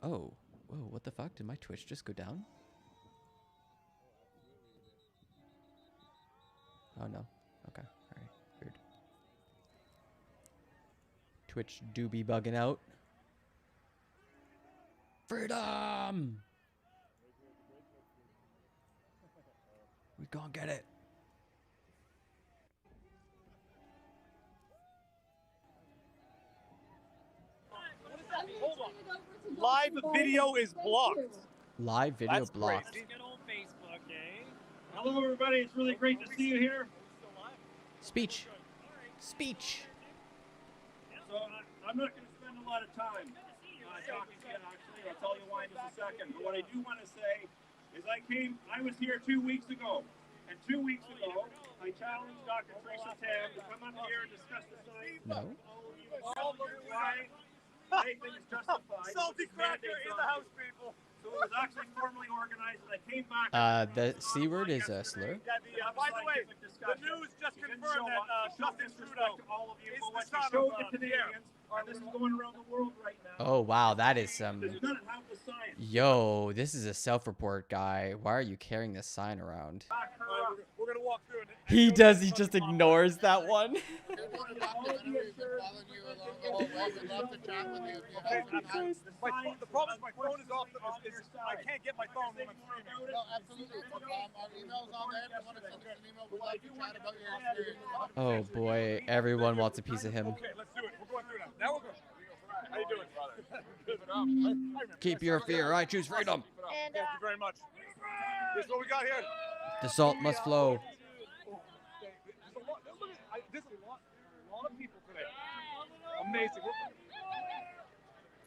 Oh. Whoa, what the fuck? Did my Twitch just go down? Oh, no. Okay. Alright. Weird. Twitch do be bugging out. Freedom! We gonna get it. Hold on. Live video is blocked. Live video blocked. Crazy. Good old Facebook, eh? Hello, everybody. It's really great to see you here. Speech. Speech. So I'm not going to spend a lot of time talking to you, actually. I'll tell you why in just a second. But what I do want to say is I was here 2 weeks ago. And 2 weeks ago, I challenged Dr. Trisha Tam to come up here and discuss the science. No. Why I think it's justified. Salty cracker in the house, people. So it was actually formally organized, and I came back. The C word is a slur. Yeah, by the way, the news just confirmed that Justin Trudeau is the son of Pierre. And this is going around the world right now. Oh wow, that is some. Because you gotta have the science. Yo, this is a self-report guy. Why are you carrying this sign around? We're gonna walk through it. He does. He just ignores that one. The problem is my phone is off. I can't get my phone when I'm streaming. No, absolutely. Our email's on there. If you want to send us an email, we'd like to chat about your experience. Oh boy, everyone wants a piece of him. Okay, let's do it. We're going through now. Now we're going. How you doing, brother? Keep your fear. I choose freedom. Thank you very much. This is what we got here. The salt must flow. There's a lot of people today. Amazing. All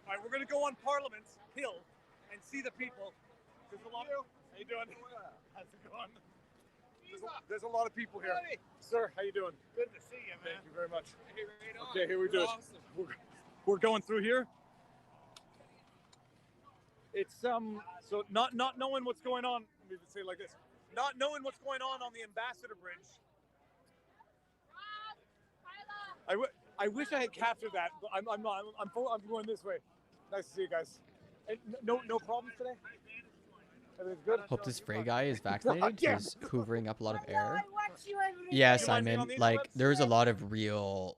right, we're going to go on Parliament Hill and see the people. There's a lot of... How you doing? How's it going? There's a lot of people here. Sir, how you doing? Good to see you, man. Thank you very much. Okay, here we do it. We're going through here. It's so not knowing what's going on. Let me say it like this: not knowing what's going on the Ambassador Bridge. I wish I had captured that, but I'm not. I'm going this way. Nice to see you guys. And no problems today. Everything's good. Hope this Frey guy is vaccinated. He's hoovering up a lot of air. Yeah, Yeah, Simon. Like, there's a lot of real.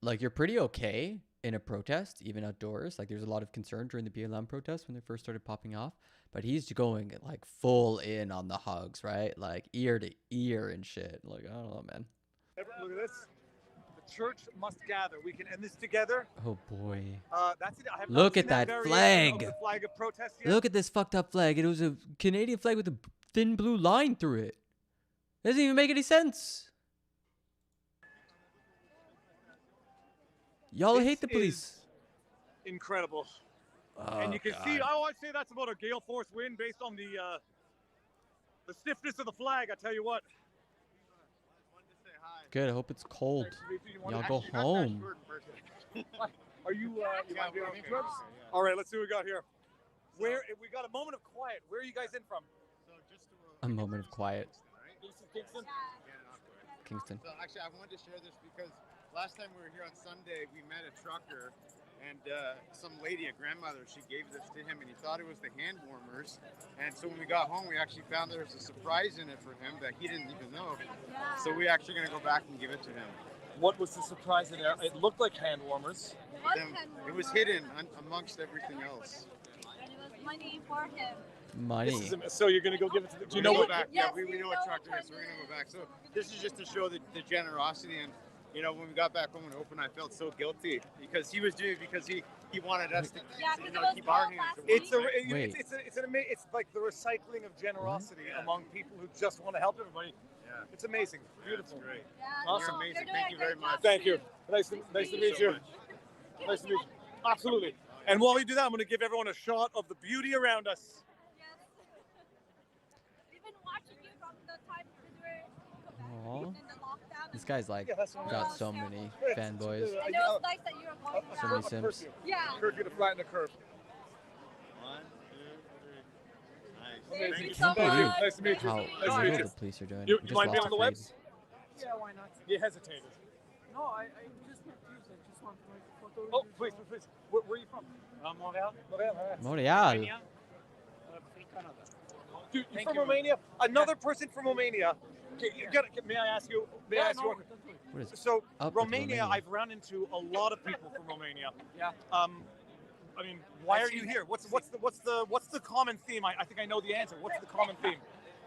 Like, you're pretty okay in a protest, even outdoors. Like, there's a lot of concern during the BLM protests when they first started popping off. But he's going like full in on the hugs, right? Like ear to ear and shit. Like, I don't know, man. Look at this. The church must gather. We can end this together. Oh boy. That's it. I have Look not at seen that variation flag. of the flag of protest yet. Look at this fucked up flag. It was a Canadian flag with a thin blue line through it. Doesn't even make any sense. Y'all hate the police. Incredible. Oh, and you can God. see, I'd say that's about a gale force wind based on the stiffness of the flag, I tell you what. Good. I hope it's cold. Y'all go home. Are you want to do any drugs? All right, let's see what we got here. We got a moment of quiet. Where are you guys in from? A moment of quiet. Kingston? Kingston. So actually, I wanted to share this because last time we were here on Sunday, we met a trucker, and some lady, a grandmother, she gave this to him, and he thought it was the hand warmers. And so when we got home, we actually found there was a surprise in it for him that he didn't even know. So we're actually going to go back and give it to him. What was the surprise in there? It looked like hand warmers. It was hidden amongst everything else. And it was money for him. Money. So you're going to go give it to them? Do you know We'll what? go back. Yes, Yeah, we know what trucker is, so we're going to go back. So this is just to show the generosity. And, you know, when we got back home and opened, I felt so guilty because he was doing it because he wanted us to keep our hands. It's like the recycling of generosity among people who just want to help everybody. Yeah. It's amazing. Beautiful. That's great. Awesome. You're amazing. Thank you very much. Thank you. Nice to meet you. Nice to meet you. Absolutely. And while we do that, I'm going to give everyone a shot of the beauty around us. We've been watching you from the time we were Aww. in the lockdown. This guy's like got so many fanboys. And it was nice that you were going So around. many Sims. Yeah. Curfew to flatten the curve. 1, 2, 3. Thank Nice. you so much. Nice to meet you. How Nice I to know meet what you. the police are doing. You We just mind being lost on the a webs? Yeah, why not? You hesitated. No, I just met you. I just want to make a photo. Oh, please. Where are you from? Montreal. Montreal. Canada. Dude, you're from Romania? Another person from Romania. Okay, may I ask you? What is So up with Romania, Romania? I've run into a lot of people from Romania. Yeah. I mean, why are you here? What's the common theme? I think I know the answer. What's the common theme?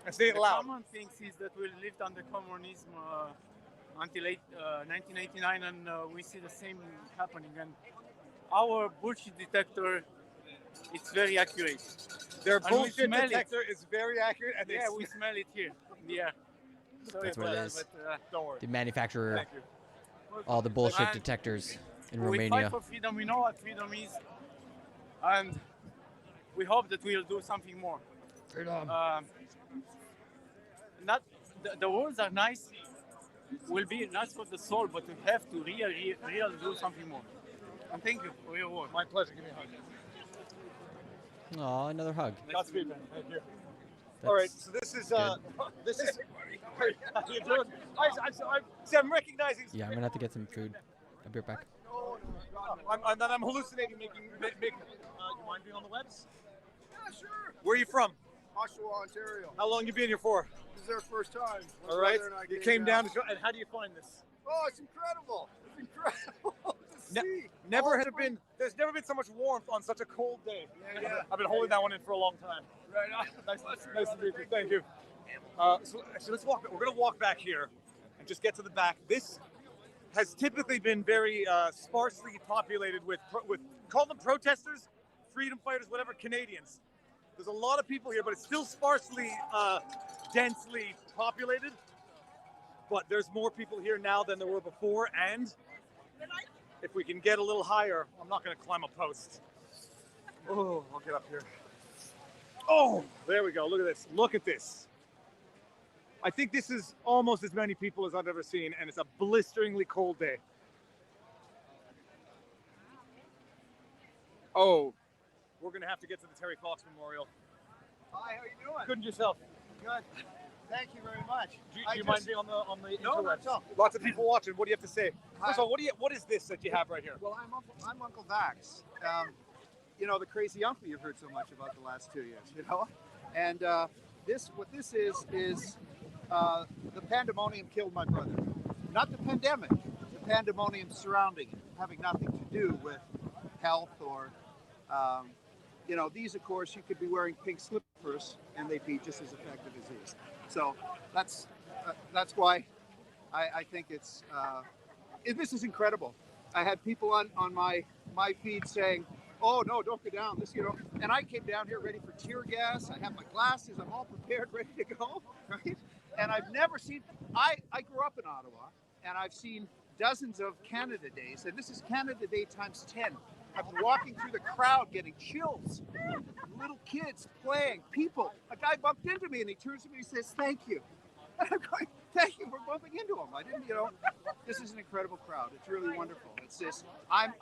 And say it The loud. common thing is that we lived under communism until 1989, and we see the same happening. And our bullshit detector, it's very accurate. Their And we bullshit smell it. detector is very accurate, and Yeah, we smell it here in the air. Sorry That's what about it that, is. but, Don't worry. They manufacture Thank you. all the bullshit And detectors in we Romania. fight for freedom. We know what freedom is, and we hope that we'll do something more. Freedom. Not the rules are nice, will be nice for the soul, but we have to really do something more. And thank you for your work. My pleasure. Give me a hug. Aw, another hug. Godspeed, man. Thank you. That's All right, so this is this is. How you doing? I'm recognizing. Yeah, I'm gonna have to get some food. I'll be right back. I'm hallucinating, making. You mind being on the webs? Yeah, sure. Where are you from? Ottawa, Ontario. How long you been here for? This is our first time. My All right. brother and I You came down to show, and how do you find this? Oh, it's incredible! It's incredible to see. There's never been so much warmth on such a cold day. Yeah. I've been holding that one in for a long time. Right on. Nice to meet you. Thank you. So let's walk. We're gonna walk back here and just get to the back. This has typically been very sparsely populated with call them protesters, freedom fighters, whatever, Canadians. There's a lot of people here, but it's still sparsely, densely populated. But there's more people here now than there were before, and if we can get a little higher, I'm not going to climb a post. Oh, I'll get up here. Oh, there we go. Look at this. Look at this. I think this is almost as many people as I've ever seen, and it's a blisteringly cold day. Oh, we're going to have to get to the Terry Fox Memorial. Hi, how you doing? Good, and yourself? Good. Thank you very much. Do you mind being on the No, interwebs? not at all. Lots of people watching. What do you have to say? First of all, what is this that you have right here? Well, I'm Uncle Vax. You know, the crazy uncle you've heard so much about the last 2 years. You know, and what this is the pandemonium killed my brother. Not the pandemic. The pandemonium surrounding it, having nothing to do with health or. You know, these, of course, you could be wearing pink slippers and they'd be just as effective as these. So that's why I think this is incredible. I had people on my feed saying, "Oh no, don't go down." This, you know, and I came down here ready for tear gas. I have my glasses. I'm all prepared, ready to go, right? And I've never seen. I grew up in Ottawa, and I've seen dozens of Canada Days, and this is Canada Day times 10. I've been walking through the crowd getting chills. Little kids playing, people. A guy bumped into me and he turns to me and says, "Thank you." And I'm going, "Thank you for bumping into him." I didn't, you know. This is an incredible crowd. It's really wonderful. It's this. I'm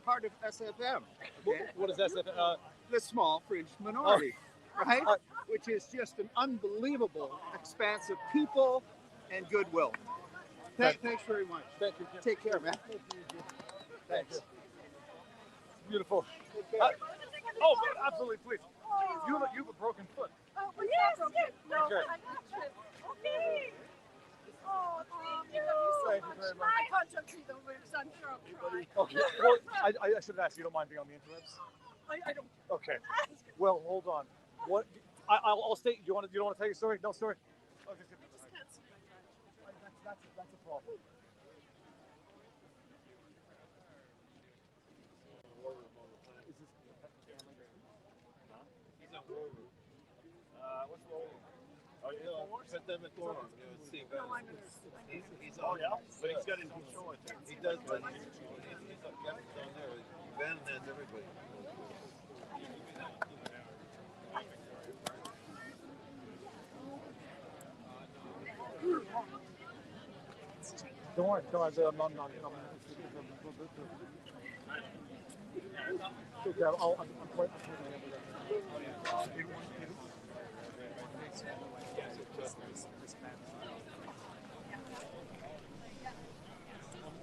part of SFM. Okay? What is SFM? The small fringe minority, right? Which is just an unbelievable expanse of people and goodwill. Thanks very much. Thank you. Take care, man. Thanks. Beautiful. Absolutely, please. You have a broken foot. Oh, yes. No, Okay. okay. Oh, thank you. Thank you very much. I can't jump through the roof, so I'm sure I'll try. Okay. Well, I should have asked you. Don't mind being on the interwebs? I don't. Okay. Well, hold on. What? I'll stay. You don't want to tell your story? No story. Okay. Good. I just can't see my dad. That's a problem. He's a war room. What's war room? Oh, yeah. Pandemic forum. He's on. Yeah? But he's got his own show, I think. He does, but he's a guest down there. Ben has everybody. Don't worry. I'm not. Okay, I'm quite.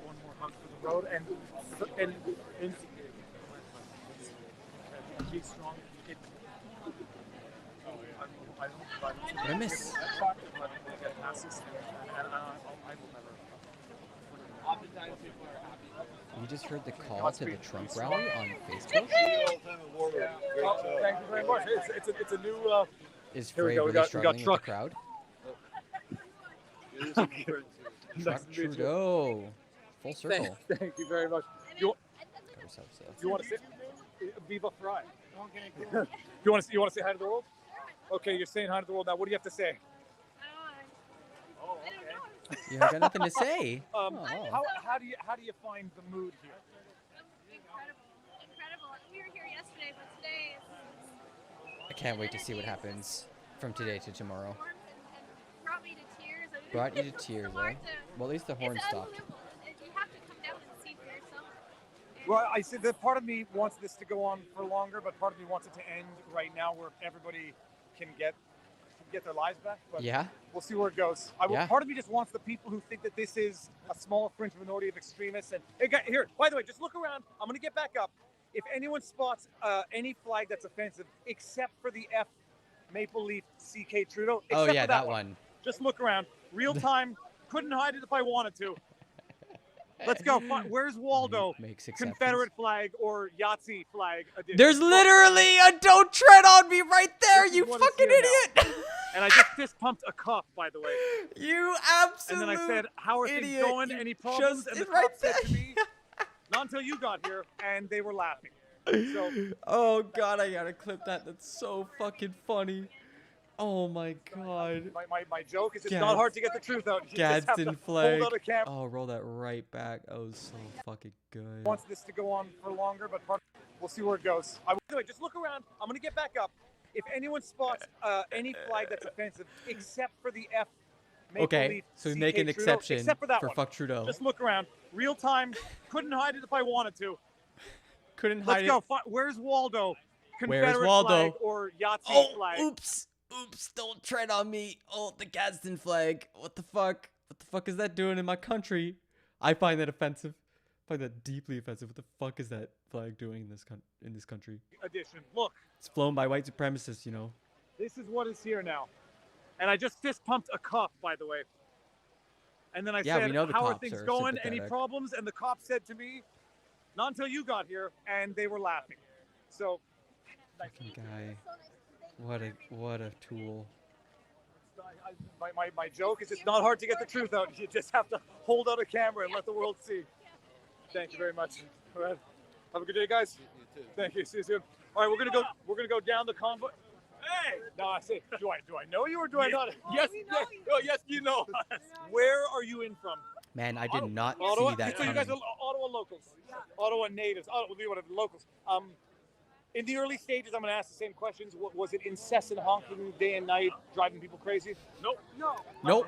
One more hug for the road and be strong. What I miss? You just heard the call to the Trump rally on Facebook? Thank you very much. It's a new. Is Frey really struggling with the crowd? Truck Trudeau. Full circle. Thank you very much. You want to say Viva Fry? Okay. you want to say hi to the world? Okay, you're saying hi to the world now. What do you have to say? You have got nothing to say. How do you find the mood here? Incredible. We were here yesterday, but today I can't wait to see what happens from today to tomorrow. brought me to tears. Brought you to tears, eh? Well, at least the horn stopped. You have to come down and see for yourself. Well, I said that part of me wants this to go on for longer, but part of me wants it to end right now, where everybody can get their lives back. But Yeah. we'll see where it goes. Yeah. Part of me just wants the people who think that this is a small fringe minority of extremists. And here, by the way, just look around. I'm going to get back up. If anyone spots any flag that's offensive, except for the F Maple Leaf CK Trudeau, Oh except yeah, for that one. just look around. Real time. Couldn't hide it if I wanted to. Let's go. Where's Waldo? Makes exceptions. Confederate flag or Yahtzee flag edition? There's literally a "Don't tread on me" right there, This is you what is fucking here idiot! And I just fist pumped a cop, by the way. You absolute And then I said, "How are things idiot. going? You Any problems?" just And the did right cop said to me, "Not until you got here," and they were laughing. So, Oh god, I gotta clip that. That's so fucking funny. Oh my god. my joke is it's not hard to get the truth out. You just have to Gadsden flag. hold out a camera. Oh, roll that right back. That was so fucking good. Wants this to go on for longer, but we'll see where it goes. Anyway, just look around. I'm going to get back up. If anyone spots any flag that's offensive, except for the F Maple Okay, Leaf so we CK make an Trudeau, exception except for that one. fuck Trudeau. Just look around. Real time. Couldn't hide it if I wanted to. Couldn't Let's hide go. it. Where's Waldo? Where's Confederate Waldo? flag or Yahtzee flag? Oops. Don't tread on me. Oh, the Gadsden flag. What the fuck? What the fuck is that doing in my country? I find that offensive. I find that deeply offensive. What the fuck is that flag doing in this country? Edition. Look. It's flown by white supremacists, you know. This is what is here now. And I just fist pumped a cop, by the way. And then I Yeah, we said, know the "How are cops things are going? Any sympathetic. problems?" And the cop said to me, "Not until you got here," and they were laughing. So, Fucking guy. What a tool. my joke is it's not hard to get the truth out. You just have to hold out a camera and let the world see. Thank you very much. All right. Have a good day, guys. You too. Thank you. See you soon. All right, we're gonna go down the convoy. Hey! No, I say, do I know you or do I not? Yes, yes. Oh, yes, you know. Where are you in from? Man, I did not Ottawa. see that So you guys coming. are Ottawa locals. Ottawa natives. Whatever, locals. In the early stages, I'm going to ask the same questions. Was it incessant honking day and night, driving people crazy? Nope. No. Nope.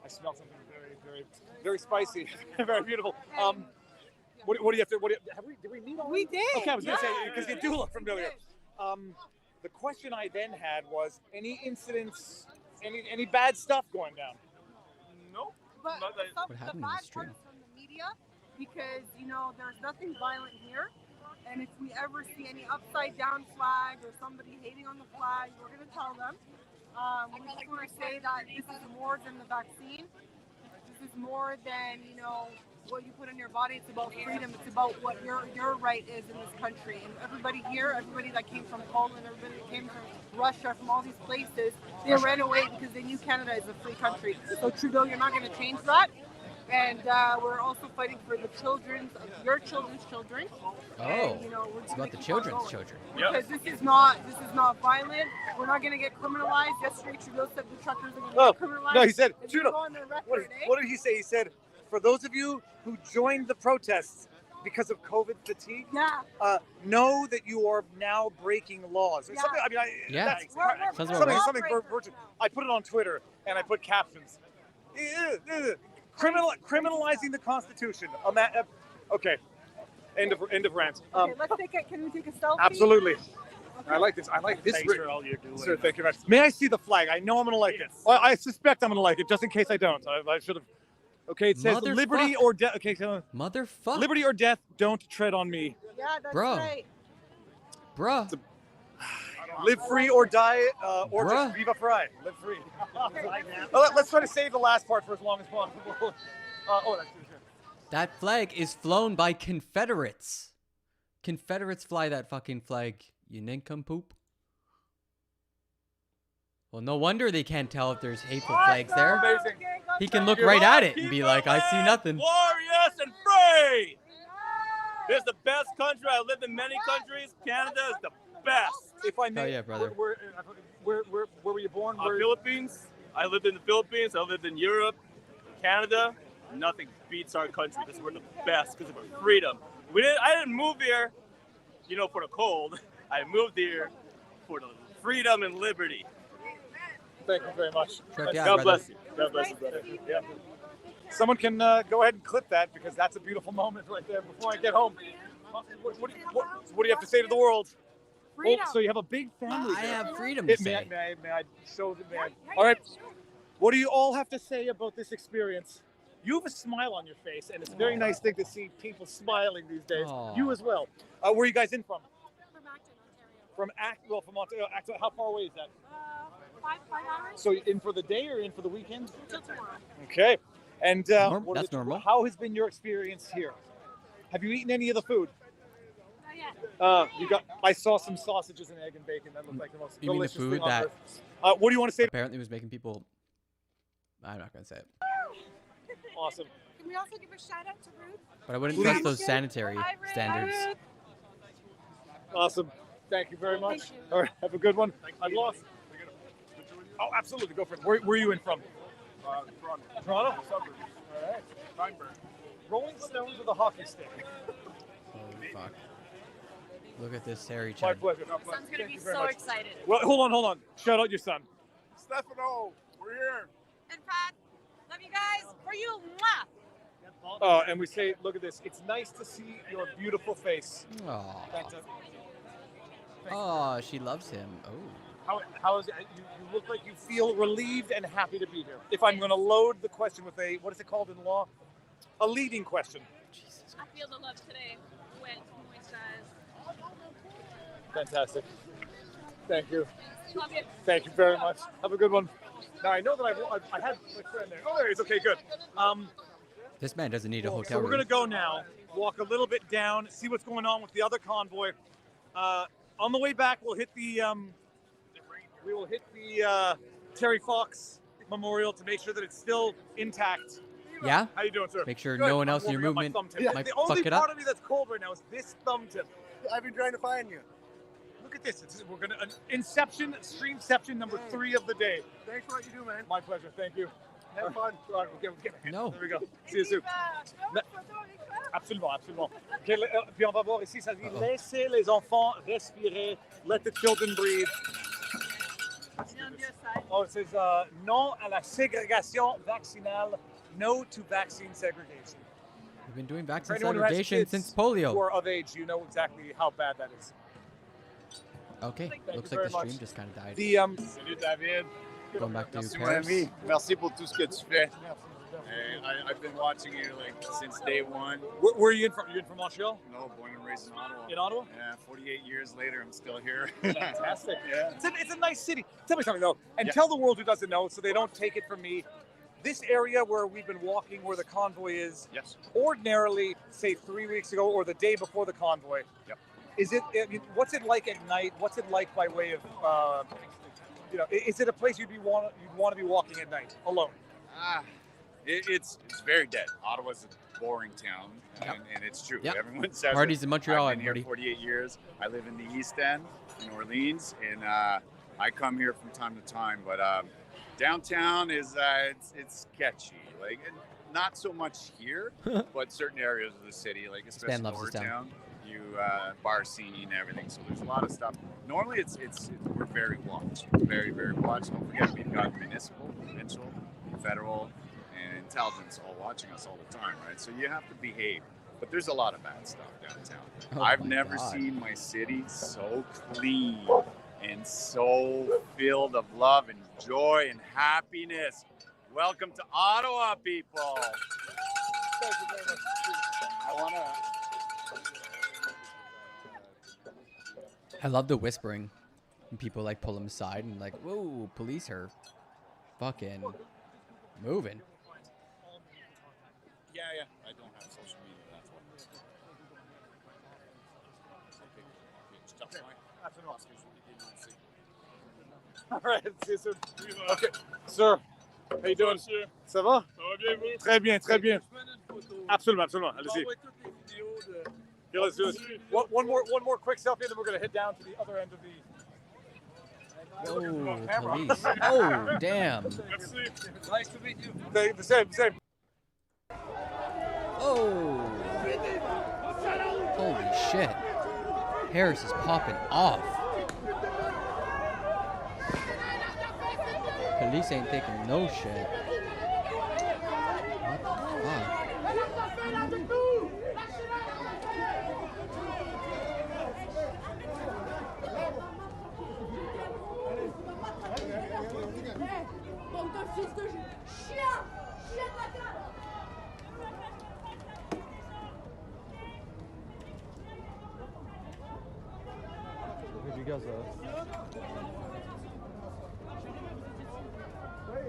I smell something very, very, very spicy. Very beautiful. What do you have to? Did we meet already? We did. Okay, I was going to say because you do look familiar. The question I then had was any incidents, any bad stuff going down? Nope. But What happened in the the bad stream? part is from the media, because there's nothing violent here, and if we ever see any upside down flag or somebody hating on the flag, we're gonna tell them. We just want to say that this is more than the vaccine. This is more than what you put in your body. It's about freedom. It's about what your right is in this country. And everybody here, everybody that came from Poland, everybody that came from Russia, from all these places, they ran away because they knew Canada is a free country. So Trudeau, you're not going to change that. And we're also fighting for the your children's children. Oh, and, it's about the children's children. Because this is not violent. We're not going to get criminalized. Yesterday, Trudeau said the truckers are going to get criminalized. No, he said, It's Trudeau, on the record, what did he say? He said, for those of you who joined the protests because of COVID fatigue, know that you are now breaking laws. Yeah. Something, that's Sounds about right. something I put it on Twitter and I put captions. Criminalizing the Constitution. Okay. End of rant. Okay, let's take it. Can we take a selfie? Absolutely. I like this. Thanks for all you're doing. Sir, thank you very much. May I see the flag? I know I'm going to like it. Well, I suspect I'm going to like it, just in case I don't. I should have. Okay, it says liberty or death. Okay, motherfucker. Liberty or death. Don't tread on me. Yeah, that's Bro. right. Bruh. Live free or die, or Bruh. just viva frei. Live free. Let's try to save the last part for as long as possible. That flag is flown by Confederates. Confederates fly that fucking flag, you nincompoop. Well, no wonder they can't tell if there's hateful flags there. Amazing. He can look right at it and be like, I see nothing. Glorious and free! This is the best country. I lived in many countries. Canada is the best. If I may, Hell yeah, brother. Where were you born? Philippines. I lived in the Philippines. I lived in Europe, Canada. Nothing beats our country because we're the best because of our freedom. I didn't move here, for the cold. I moved here for the freedom and liberty. Thank you very much. God bless you. God bless you, brother. Yeah. Someone can go ahead and clip that because that's a beautiful moment right there before I get home. What do you have to say to the world? Freedom. Oh, so you have a big family. I here. have freedom May to say. may I show the man? All right. What do you all have to say about this experience? You have a smile on your face, and it's a very nice thing to see people smiling these days. Aw. You as well. Where are you guys in from? From Acton, Ontario. From Ontario. How far away is that? 5 hours. So in for the day or in for the weekend? Until tomorrow. Okay. And That's normal. How has been your experience here? Have you eaten any of the food? Not yet. I saw some sausages and egg and bacon. That looked like the most You mean the delicious food thing on that earth. What do you want to say? apparently was making people... I'm not going to say it. Awesome. Can we also give a shout out to Ruth? But I wouldn't trust those sanitary standards. Awesome. Thank you very much. Thank you. All right. Have a good one. I've lost. Oh, absolutely. Go for it. Where are you in from? Toronto. Toronto? Suburbs. All right. Steinberg. Rolling Stones with a hockey stick. Holy fuck. Look at this hairy My chud. pleasure. Son's gonna Thank be you very so much. excited. Well, hold on. Shout out your son. Stefano, we're here. And Pat, love you guys. For you, mwah. Oh, and we say, look at this. It's nice to see your beautiful face. Aw. Fantastic. Oh, she loves him. Oh. How is it? You look like you feel relieved and happy to be here. If I'm going to load the question with a, what is it called in law? A leading question. I feel the love today. Wet, moisturized. Fantastic. Thank you. Love you. Thank you very much. Have a good one. Now, I know that I had my friend there. Oh, there he is. Okay, good. This man doesn't need a hotel So we're room. going to go now, walk a little bit down, see what's going on with the other convoy. On the way back, we'll hit the Terry Fox Memorial to make sure that it's still intact. Yeah? How you doing, sir? Make sure Good. no one else I'm in your warming up my movement thumb tip. might The only fuck it part up. of me that's cold right now is this thumb tip. I've been trying to find you. Look at this. We're gonna Inception, Streamception number 3 of the day. Thanks for what you do, man. My pleasure. Thank you. Have fun. All right, we'll get No. There we go. See you soon. Absolument. Okay, puis on va voir ici, ça dit laissez les enfants respirer, let the children breathe. Oh, it says non à la ségrégation vaccinale, no to vaccine segregation. We've been doing For vaccine anyone who has segregation kids since who polio. are of age, you know exactly how bad that is. Okay, Thank looks you like very the stream much. just kind of died. The Salut David. Going back to Merci mon Paris. ami. Merci pour tout ce que tu fais. I've been watching you like since day one. Where are you in from? You're in from Montreal? No, born and raised in Ottawa. In Ottawa? Yeah, 48 years later, I'm still here. Fantastic. Yeah. It's a nice city. Tell me something though, and Yeah. tell the world who doesn't know, so they don't take it from me. This area where we've been walking, where the convoy is, Yes. ordinarily, say 3 weeks ago or the day before the convoy. Yep. Is it? I mean, what's it like at night? What's it like by way of, is it a place you'd want to be walking at night alone? It's very dead. Ottawa's a boring town, and it's true. Yep. Everyone says Parties it. in Montreal, I've been here everybody. 48 years. I live in the East End, in Orleans, and I come here from time to time. But downtown is it's sketchy. Like not so much here, but certain areas of the city, like especially Span loves lower this town. town. You bar scene, everything. So there's a lot of stuff. Normally, we're very watched, very watched. Don't forget, we've got municipal, provincial, federal, and intelligence all watching us all the time, right? So you have to behave. But there's a lot of bad stuff downtown. Oh I've my never God. seen my city so clean and so filled of love and joy and happiness. Welcome to Ottawa, people. Thank you very much. I want to. I love the whispering. And people like pull him aside and like, whoa, police are fucking moving. Yeah. I don't have social media, that's why. All right, see you soon. Okay, sir. How you doing? Ça va? Très bien, très bien. Absolument. Allez-y. Okay, let's do this. One more quick selfie, and then we're gonna head down to the other end of the. Oh, police. Oh, damn. Nice to meet you. The same. Oh. Holy shit. Paris is popping off. Police ain't taking no shit. What the fuck? gaz.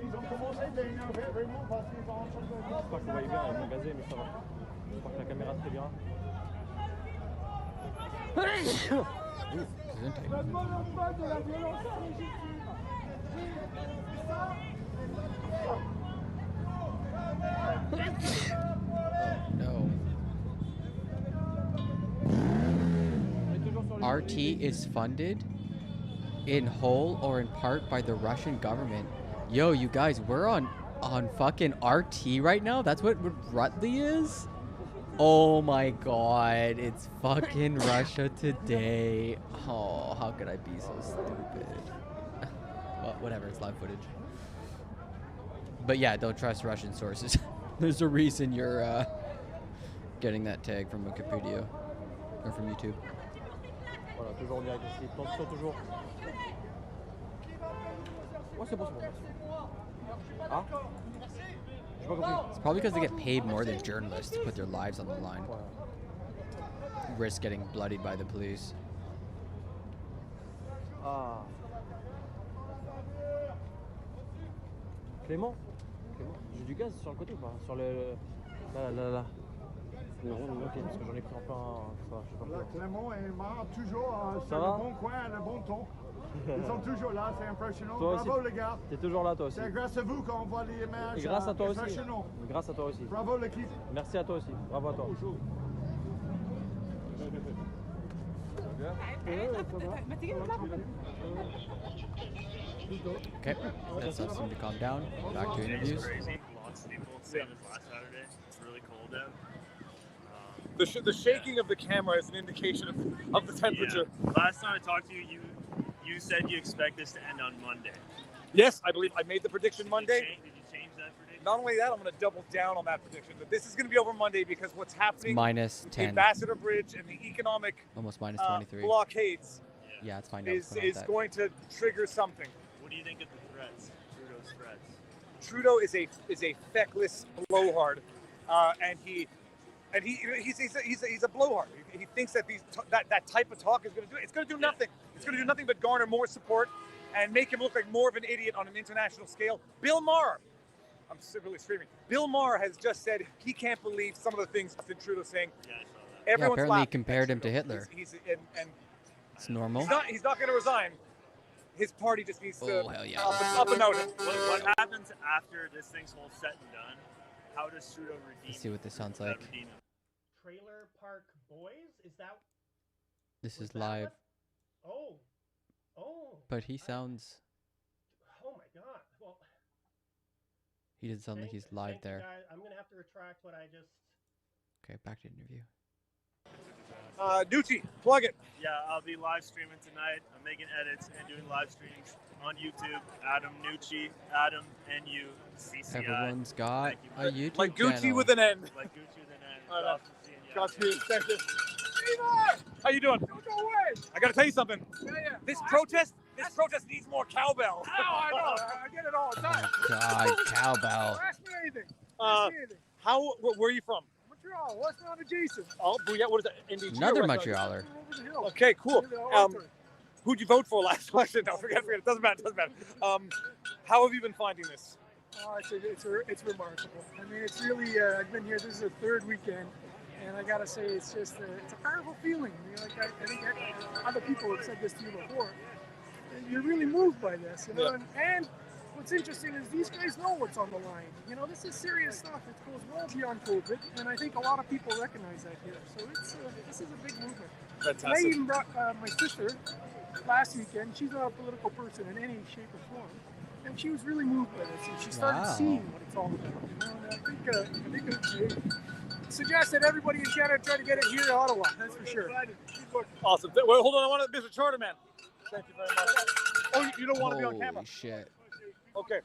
Ils ont commencé à énerver vraiment parce qu'ils ont en train de... J'espère que vous voyez bien, ils vont gazer, mais ça va. J'espère que la caméra se fait bien. No. RT is funded in whole or in part by the Russian government. Yo, you guys, we're on fucking RT right now? That's what Rutley is? Oh my god, it's fucking Russia today. Oh, how could I be so stupid? Well, whatever, it's live footage. But yeah, don't trust Russian sources. There's a reason you're getting that tag from Wikipedia or from YouTube. Voilà, toujours bien agressif. Attention, toujours. Ouais, c'est bon, c'est bon. Ah? J'ai pas compris. It's probably because they get paid more than journalists to put their lives on the line. Risk getting bloodied by the police. Ah. Clément? Clément? J'ai du gaz sur le côté ou pas? Sur le... Là. Non, ok, parce que j'en ai pris en plein... Ça va, je sais pas. Là, Clément est mort toujours Ça sur va? le bon coin, le bon ton. Ils sont toujours là, c'est impressionnant. Toi Bravo aussi. les gars. T'es toujours là toi aussi. C'est grâce à vous qu'on voit les images. Et grâce à toi aussi. Impressionnant. Grâce à toi aussi. Bravo l'équipe. Merci à toi aussi. Bravo à toi. Okay, that stuff seemed to calm down. Back to interviews. Crazy. Lots of people, same as last Saturday. It's really cold out. The shaking of the camera is an indication of the temperature. Yeah. Last time I talked to you, you said you expect this to end on Monday. Yes, I believe I made the prediction Monday. Did you change that prediction? Not only that, I'm going to double down on that prediction. That this is going to be over Monday because what's happening Minus 10. Ambassador Bridge and the economic Almost minus 23. blockades Yeah, it's fine. is going to trigger something. What do you think of the threats? Trudeau's threats? Trudeau is a feckless blowhard, and he's a blowhard. He thinks that that type of talk is going to do it. It's going to do nothing. It's going to do nothing but garner more support and make him look like more of an idiot on an international scale. Bill Maher, I'm really screaming. Bill Maher has just said he can't believe some of the things that Trudeau's saying. Yeah, I saw that. Everyone's apparently he laughing compared him to Hitler. And It's normal. he's not going to resign. His party just needs to Oh, hell yeah. up and out it. What happens after this thing's all set and done? How does Trudeau redeem? Let's see what this sounds Does that like. redeem him? Trailer Park Boys? Is that? This is that live, what- Oh. but he sounds. Oh my God. Well, He doesn't sound like he's live thank you, there. guys. I'm gonna have to retract what I just. Okay, back to interview. Ducci, plug it. Yeah, I'll be live streaming tonight. I'm making edits and doing live streams on YouTube. Adam Nucci, Adam NUCCI. Everyone's got a YouTube Like Gucci channel. with an N. Like Gucci with an N. All right. Awesome seeing you. Godspeed. Thank you. How you doing? I got to tell you something. This protest needs more cowbell. Oh, I know. I get it all the time. God, cowbell. Ask me anything. Ask me anything. Where are you from? Montreal, Westmount adjacent. Oh, yeah. What is that? NDG? Another or West Montrealer. Over the hill. Okay, cool. Near the altar. Who'd you vote for last election? No, forget it. Doesn't matter. How have you been finding this? Oh, it's remarkable. I mean, it's really. I've been here. This is the third weekend, and I gotta say, it's just it's a powerful feeling. You know, like I think other people have said this to you before. And you're really moved by this, you know. Yeah. And what's interesting is these guys know what's on the line. You know, this is serious stuff. It goes well beyond COVID, and I think a lot of people recognize that here. So this is a big movement. Fantastic. And I even brought my sister last weekend. She's not a political person in any shape or form, and she was really moved by this. And she started Wow. seeing what it's all about. You know, and I think I suggest that everybody in Canada try to get it here to Ottawa. That's for sure. Awesome. Wait, hold on. I want Mr. Charterman. Thank you very much. Oh, you don't want to be on Holy camera? shit. Okay.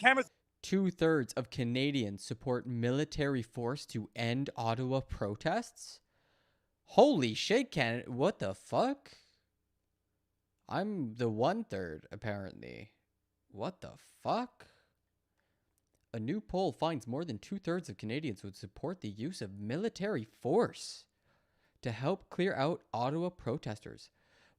Cameras. 2/3 of Canadians support military force to end Ottawa protests? Holy shit, Canada. What the fuck? I'm the 1/3, apparently. What the fuck? A new poll finds more than 2/3 of Canadians would support the use of military force to help clear out Ottawa protesters,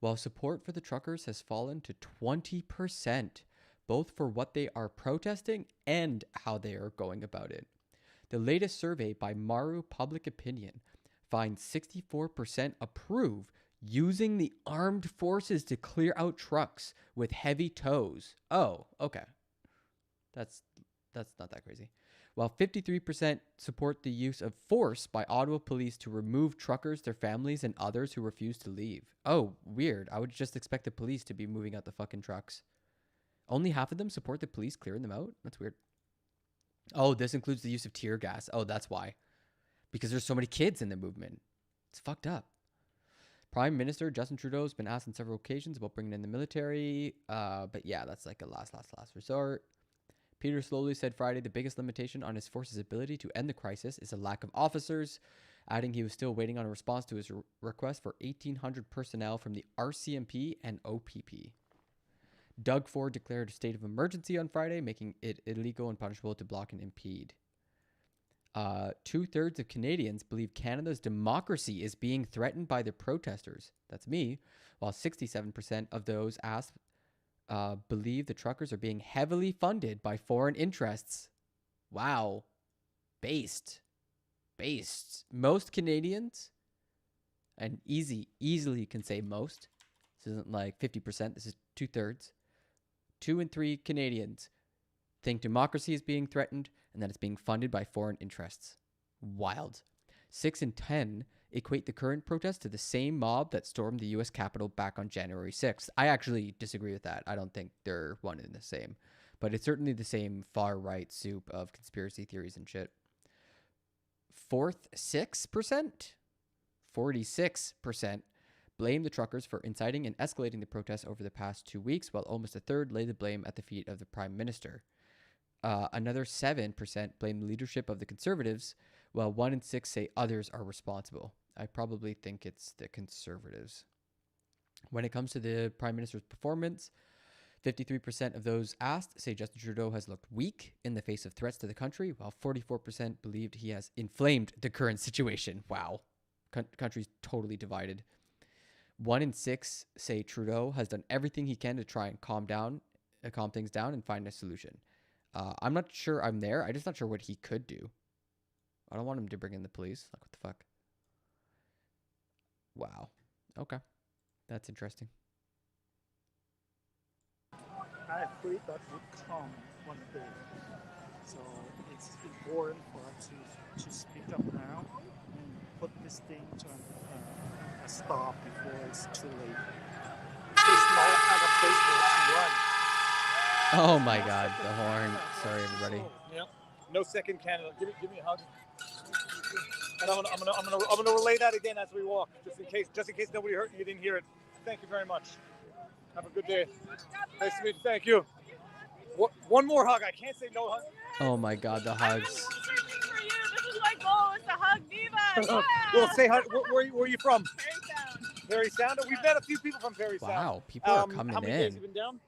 while support for the truckers has fallen to 20%, both for what they are protesting and how they are going about it. The latest survey by Maru Public Opinion finds 64% approve using the armed forces to clear out trucks with heavy tows. Oh, okay. That's not that crazy. While 53% support the use of force by Ottawa police to remove truckers, their families, and others who refuse to leave. Oh, weird. I would just expect the police to be moving out the fucking trucks. Only half of them support the police clearing them out? That's weird. Oh, this includes the use of tear gas. Oh, that's why. Because there's so many kids in the movement. It's fucked up. Prime Minister Justin Trudeau has been asked on several occasions about bringing in the military. But yeah, that's like a last resort. Peter Slowly said Friday the biggest limitation on his force's ability to end the crisis is a lack of officers, adding he was still waiting on a response to his request for 1,800 personnel from the RCMP and OPP. Doug Ford declared a state of emergency on Friday, making it illegal and punishable to block and impede. 2/3 of Canadians believe Canada's democracy is being threatened by the protesters. That's me. While 67% of those asked believe the truckers are being heavily funded by foreign interests. Wow. Based. Most Canadians, and easily can say most. This isn't like 50%. This is 2/3. 2 in 3 Canadians think democracy is being threatened and that it's being funded by foreign interests. Wild. 6 in 10 equate the current protest to the same mob that stormed the U.S. Capitol back on January 6th. I actually disagree with that. I don't think they're one and the same. But it's certainly the same far-right soup of conspiracy theories and shit. 46% blame the truckers for inciting and escalating the protests over the past 2 weeks, while almost a third lay the blame at the feet of the Prime Minister. Another 7% blame the leadership of the Conservatives, while 1 in 6 say others are responsible. I probably think it's the Conservatives. When it comes to the Prime Minister's performance, 53% of those asked say Justin Trudeau has looked weak in the face of threats to the country, while 44% believed he has inflamed the current situation. Wow. Country's totally divided. 1 in 6 say Trudeau has done everything he can to try and calm things down and find a solution. I'm not sure I'm there. I'm just not sure what he could do. I don't want him to bring in the police. Like, what the fuck? Wow. Okay. That's interesting. I agree that would come one day. So it's important for us to speak up now and put this thing to a stop before it's too late. There's no other place for it to run. Oh my God, the horn. Sorry, everybody. Yep. No second Canada. Give me a hug. And I'm gonna relay that again as we walk, just in case nobody heard you didn't hear it. Thank you very much. Have a good day. Nice to meet you. Thank you. One more hug. I can't say no hug. Oh my God, the hugs. This is my goal, is to hug Viva. Well, say hi. Where are you from? Perry Sound. We've met a few people from Perry Sound. Wow, people are coming how many in. days have you been down?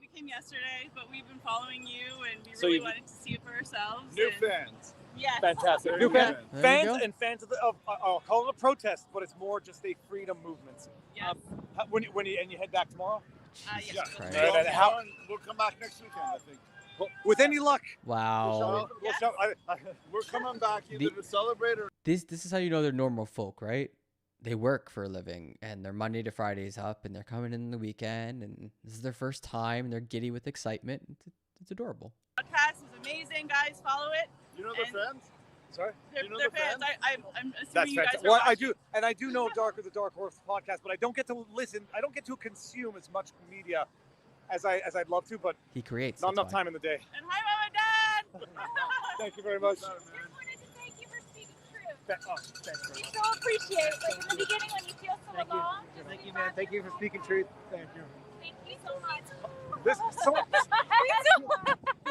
We came yesterday, but we've been following you, and we So really you- wanted to see it for ourselves. New and- fans. Yes. Fantastic. New There you fans go. and fans of I'll call it a protest, but it's more just a freedom movement. Yes. When you head back tomorrow? Yes. Christ. And how? We'll come back next weekend, I think. With any luck. Wow. We're coming back either to celebrate or. This is how you know they're normal folk, right? They work for a living, and they're Monday to Fridays up, and they're coming in the weekend, and this is their first time, and they're giddy with excitement. It's adorable. Podcast is amazing, guys. Follow it. You know the fans? Sorry? They're, You know they're the fans. fans? I'm assuming That's you guys fantastic. are Well, I watching. do, and I do know Dark of the Dark Horse podcast, but I don't get to listen. I don't get to consume as much media as I'd love to, but He creates. not that's enough why. time in the day. And hi, Mom and Dad. Thank you very much. Just wanted to thank you for speaking truth. Thanks very We much. so appreciate, like in the beginning when you feel so alone. Thank you, man. Thank you for speaking truth. Thank you. Thank you so much.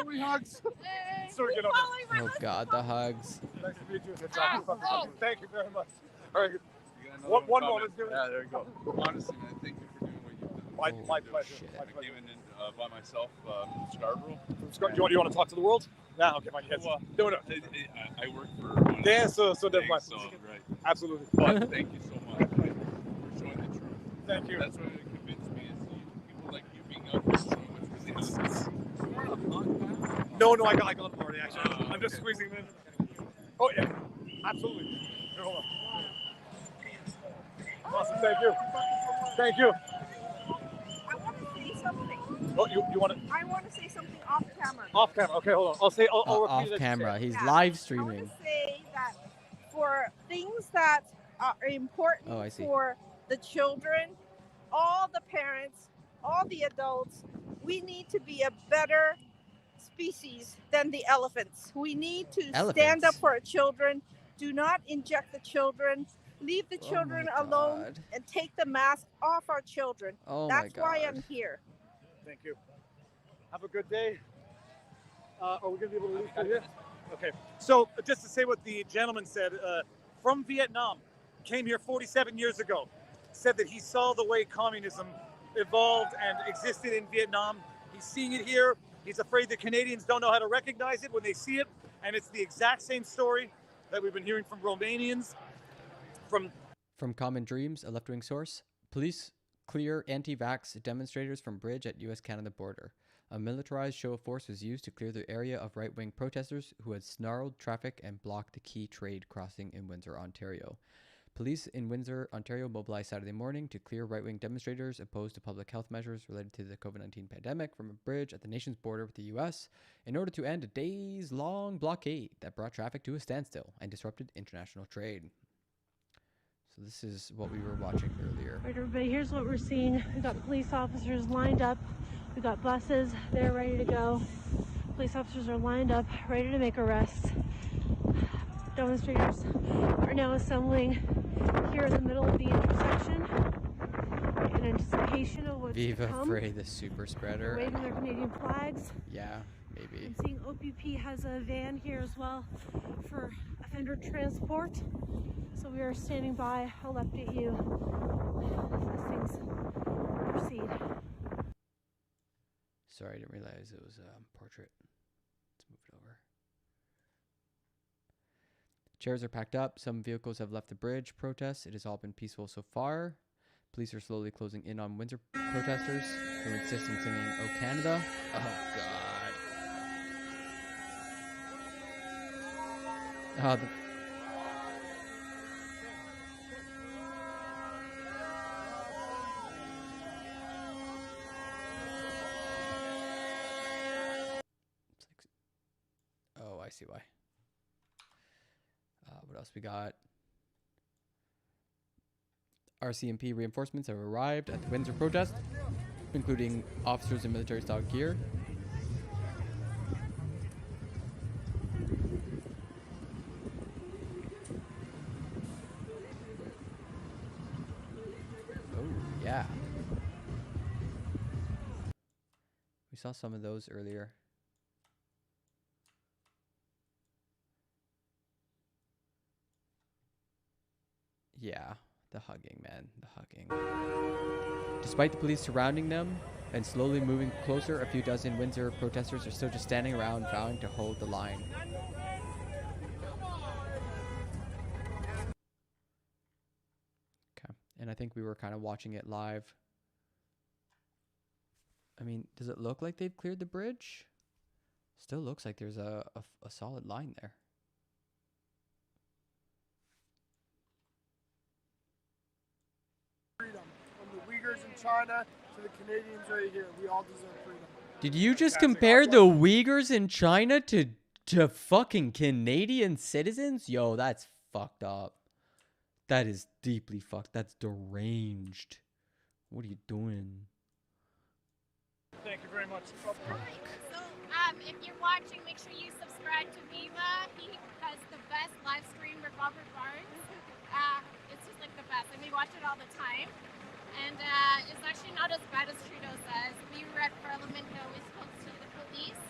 Three hugs. Hey, Sorry, get over. Oh God, the hugs. Nice to meet you. Thank you very much. All right. One more. Let's do it. Yeah, there you go. Honestly, man, thank you for doing what you've done. My pleasure. shit. My I pleasure. came in by myself from Scarborough. You want to talk to the world? Yeah. Okay. Fine. Yes. Well, No. I work for. Yeah. So never mind. So, right. Absolutely. But thank you so much for showing the truth. Thank you. That's what No, I got the party actually. I'm just squeezing them in. Oh yeah, absolutely. Here, hold on. Awesome, thank you. Thank you. I want to say something. Oh, you want to? I want to say something off camera. Off camera. Okay, hold on. I'll repeat Off it as you camera. say. He's Yeah. live I want streaming. to say that for things that are important Oh, I see. for the children, all the parents, all the adults, we need to be a better species than the elephants. We need to stand up Elephants? for our children. Do not inject the children. Leave the children alone God. and take the mask off our children. Oh my That's why God. I'm here. Thank you. Have a good day. Are we going to be able to leave through here? Okay. So just to say what the gentleman said, from Vietnam, came here 47 years ago, said that he saw the way communism evolved and existed in Vietnam. He's seeing it here. He's afraid that Canadians don't know how to recognize it when they see it. And it's the exact same story that we've been hearing from Romanians. From Common Dreams, a left-wing source, police clear anti-vax demonstrators from bridge at U.S.-Canada border. A militarized show of force was used to clear the area of right-wing protesters who had snarled traffic and blocked the key trade crossing in Windsor, Ontario. Police in Windsor, Ontario mobilized Saturday morning to clear right-wing demonstrators opposed to public health measures related to the COVID-19 pandemic from a bridge at the nation's border with the U.S. in order to end a days-long blockade that brought traffic to a standstill and disrupted international trade. So this is what we were watching earlier. Right, everybody, here's what we're seeing. We've got police officers lined up. We've got buses. They're ready to go. Police officers are lined up, ready to make arrests. Demonstrators are now assembling here in the middle of the intersection in anticipation of what's Viva to come. Frey, the super spreader. They're waving their Canadian flags. Yeah, maybe. I'm seeing OPP has a van here as well for offender transport. So we are standing by. I'll update you as things proceed. Sorry, I didn't realize it was a portrait. Let's move it over. Chairs are packed up. Some vehicles have left the bridge protest. It has all been peaceful so far. Police are slowly closing in on Windsor protesters who insist on singing "Oh Canada." Oh God. Oh, I see why. What else we got? RCMP reinforcements have arrived at the Windsor protest, including officers in military-style gear. Oh, yeah. We saw some of those earlier. Yeah, the hugging, man. The hugging. Despite the police surrounding them and slowly moving closer, a few dozen Windsor protesters are still just standing around, vowing to hold the line. Okay, and I think we were kind of watching it live. I mean, does it look like they've cleared the bridge? Still looks like there's a solid line there. Freedom. From the Uyghurs in China to the Canadians right here. We all deserve freedom. Did you just compare the Uyghurs in China to fucking Canadian citizens? Yo, that's fucked up. That is deeply fucked. That's deranged. What are you doing? Thank you very much. So, if you're watching, make sure you subscribe to Viva. He has the best live stream with Robert Barnes. It's just like the best, and we watch it all the time. And it's actually not as bad as Trudeau says. We were at Parliament Hill. We spoke to the police,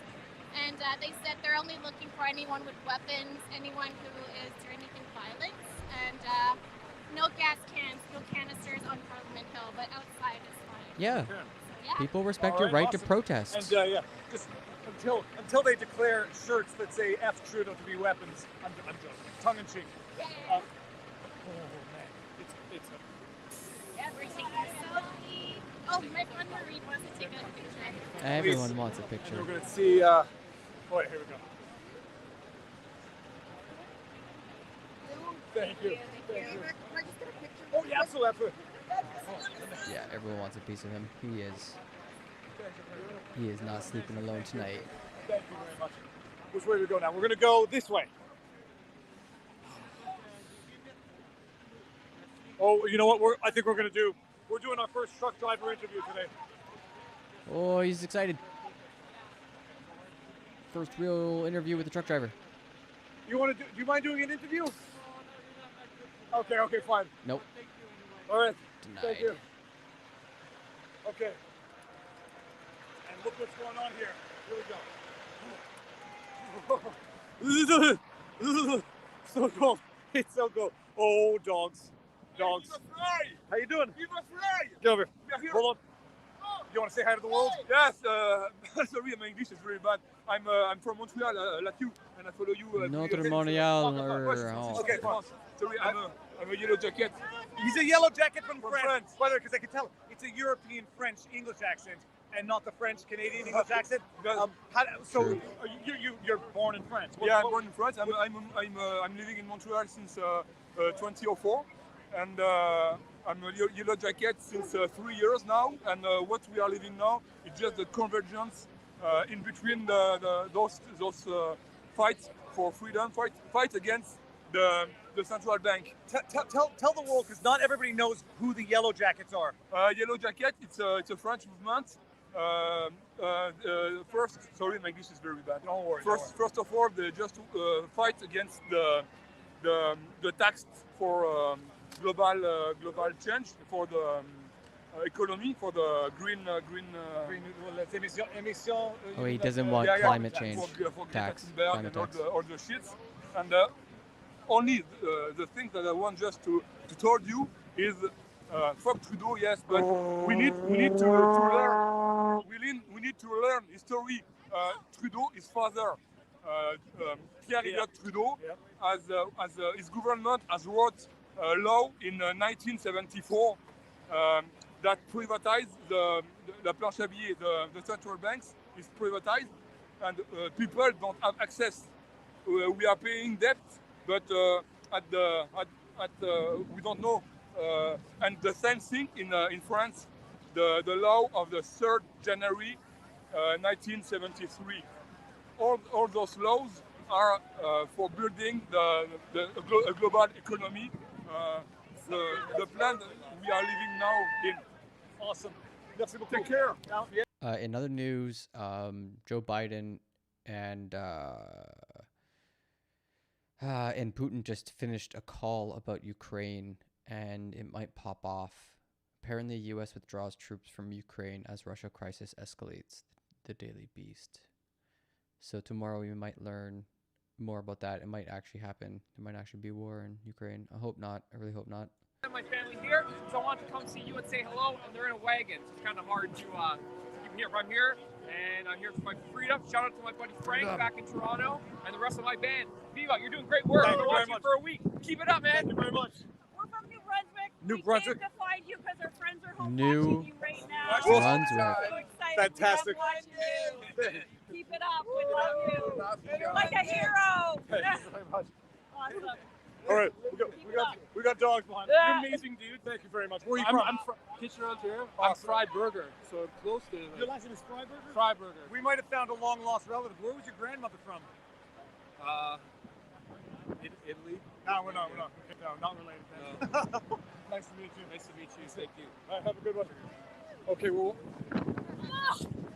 and they said they're only looking for anyone with weapons, anyone who is doing anything violent, and no gas cans, no canisters on Parliament Hill, but outside is fine. Yeah. So, yeah. People respect your right to awesome. protest. And yeah, just until they declare shirts that say "F Trudeau" to be weapons, I'm joking. Tongue in cheek. Oh man, it's Everything is so neat. Oh, my friend Marie was Everyone wants a picture. We're gonna see. Oh, wait, here we go. Thank you. Thank you. Oh yeah, absolutely. Yeah, everyone wants a piece of him. He is not sleeping alone tonight. Thank you very much. Which way do we go now? We're gonna go this way. Oh, you know what? I think we're gonna do. We're doing our first truck driver interview today. Oh, he's excited. First real interview with the truck driver. Do you mind doing an interview? Okay, fine. Nope. All right. Denied. Thank you. Okay. And look what's going on here. Here we go. So cool. It's so cool. Oh, dogs. Dogs. How you doing? Get over here. Hold on. You want to say hi to the world? Yes. Sorry, my English is very bad. I'm from Montreal, like you, and I follow you. Notre Montreal. Okay, come on. Sorry, I'm a yellow jacket. He's a yellow jacket from France. By the way, because I can tell it's a European French English accent and not the French Canadian English accent. You're born in France. Yeah, I'm born in France. I'm living in Montreal since 2004, and I'm a yellow jacket since 3 years now. And what we are living now is just the convergence in between those fights for freedom, fight against the central bank. Tell the world, because not everybody knows who the Yellow Jackets are. Yellow Jacket, it's a French movement. First, sorry, my English is very bad. Don't worry. First of all, they just fight against the tax for global change, for the economy, for the green. Oh, he doesn't want climate change tax. Climate tax. All the shits, and only the thing that I want just to tell you is fuck Trudeau, yes, but we need to learn. We need to learn history. Trudeau, his father, Pierre Trudeau, as his government has wrote a law in 1974 that privatized the planche à billets, the central banks is privatized, and people don't have access. We are paying debt, but we don't know. And the same thing in France, the law of the 3rd January 1973. All those laws are for building a global economy. The plan we are living now in. Awesome. Take care. In other news, Joe Biden and Putin just finished a call about Ukraine, and it might pop off. Apparently, the U.S. withdraws troops from Ukraine as Russia crisis escalates. The Daily Beast. So tomorrow we might learn more about that. It might actually happen. There might actually be war in Ukraine. I hope not. I really hope not. My family here, so I want to come see you and say hello, and they're in a wagon, so it's kind of hard to keep here. But I'm here, and I'm here for my freedom. Shout out to my buddy Frank back in Toronto, and the rest of my band. Viva, you're doing great work. I've been watching you for a week. Keep it up, man. Thank you very much. We're from New Brunswick. New Brunswick. We came to find you because our friends are home New watching you right now. Brunswick. So excited. Fantastic. We love watching you. Keep it up. We love you. You're like a hero. Thank you very much. Awesome. All right, we got dogs behind. Yeah. You're amazing, dude. Thank you very much. Where are you I'm from? I'm from Kitchener-Ontario. Awesome. I'm Freiburger, so close to Your last name is Freiburger? Freiburger. We might have found a long lost relative. Where was your grandmother from? Italy. No, we're not. Okay, no, not related. No. Nice to meet you. Nice to meet you. Thank you. All right, have a good one. Okay, well,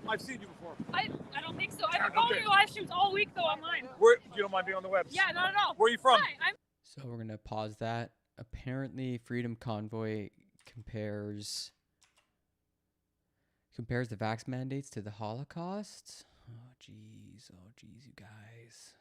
I've seen you before. I don't think so. I've been following your live streams all week though online. Where you don't mind being on the webs? Yeah, not at all. Where are you from? Hi, I'm So we're gonna pause that. Apparently, Freedom Convoy compares the vax mandates to the Holocaust. Oh jeez, you guys.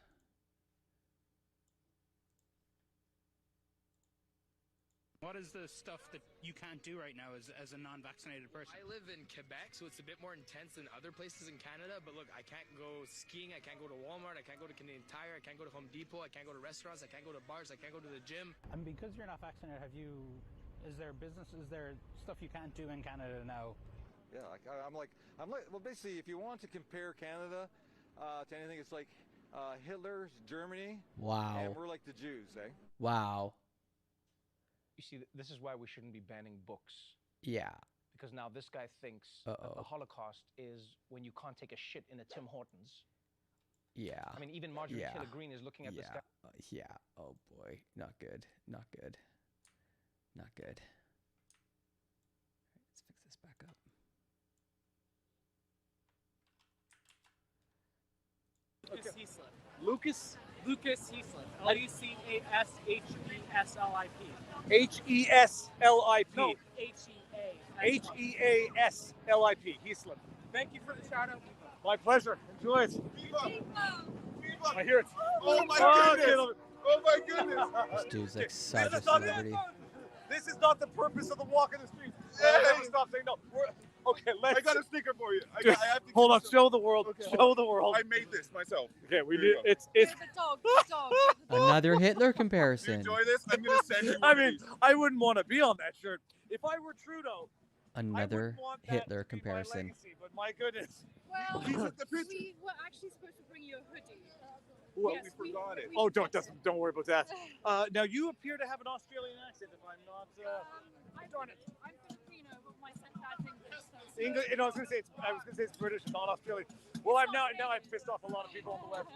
What is the stuff that you can't do right now as a non-vaccinated person? I live in Quebec, so it's a bit more intense than other places in Canada. But look, I can't go skiing, I can't go to Walmart, I can't go to Canadian Tire, I can't go to Home Depot, I can't go to restaurants, I can't go to bars, I can't go to the gym. And because you're not vaccinated, is there stuff you can't do in Canada now? Yeah, I'm like, well, basically, if you want to compare Canada to anything, it's like Hitler's Germany. Wow. And we're like the Jews, eh? Wow. You see, this is why we shouldn't be banning books. Yeah. Because now this guy thinks that the Holocaust is when you can't take a shit in a Tim Hortons. Yeah. I mean, even Marjorie Taylor Greene is looking at this guy. Yeah. Oh boy. Not good. Not good. Not good. Let's fix this back up. Lucas Heaslip. Lucasheslip. Heslip. No, Heaslip. Heaslip. Thank you for the shout out. My pleasure. Enjoy it. I hear it. Oh my goodness. Oh my goodness. This dude's like such a celebrity. This is not the purpose of the walk in the streets. Stop saying no. Okay, let's. I got a sticker for you. I have to hold on. Show the world. Okay, show the world. I made this myself. Okay, we need. It's. The dog. Another Hitler comparison. Enjoy this. I'm gonna send you. I mean, I wouldn't want to be on that shirt if I were Trudeau. Another Hitler comparison. Legacy, but my goodness. Well, we were actually supposed to bring you a hoodie. Well, Yes, we forgot it. Oh, don't worry about that. Now you appear to have an Australian accent. If I'm not. Darn it. I'm Filipino, but my stepdad's English. So English. I was gonna say it's British, not Australian. Well, I've I've pissed off a lot of people on the web.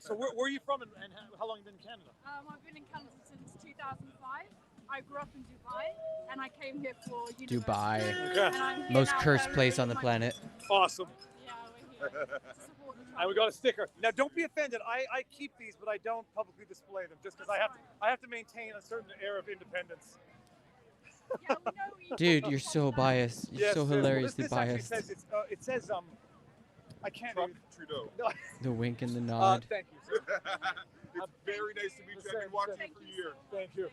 So where are you from, and how long have you been in Canada? I've been in Canada since 2005. I grew up in Dubai, and I came here for university. Dubai. And I'm here Most now cursed place on the my- planet. Awesome. Yeah, we're here to support the And we got a sticker. Now, don't be offended. I keep these, but I don't publicly display them, just because I have to maintain a certain air of independence. Dude, you're so biased. You're so hilariously this biased. Actually says it says I can't. Trudeau. The wink and the nod. Thank you, sir. It's very nice to meet you. I've been watching you for years. Thank you.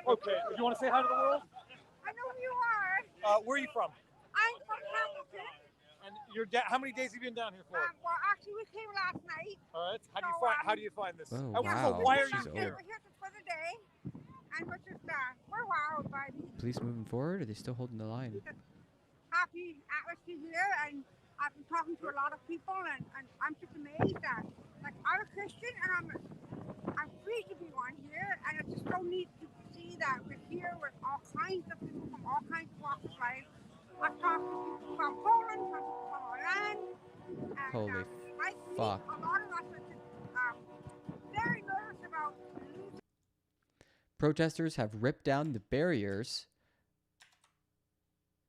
Okay, you want to say hi to the world? I know who you are. Where are you from? I'm from Hamilton. And how many days have you been down here for? Well, actually, we came last night. All right. How do you find this? Oh, And wow. why are She's you old. here? We're here for the day, and we're just we're wowed by the Police moving forward, or are they still holding the line? happy atmosphere here, and I've been talking to a lot of people, and I'm just amazed that, like, I'm a Christian, and I'm free to be one here, and it's just so neat to see that we're here with all kinds of people from all kinds of walks of life. I've talked to people from Poland, from people from Iran, and Holy like fuck. me, a lot of us are just very nervous about losing. Protesters have ripped down the barriers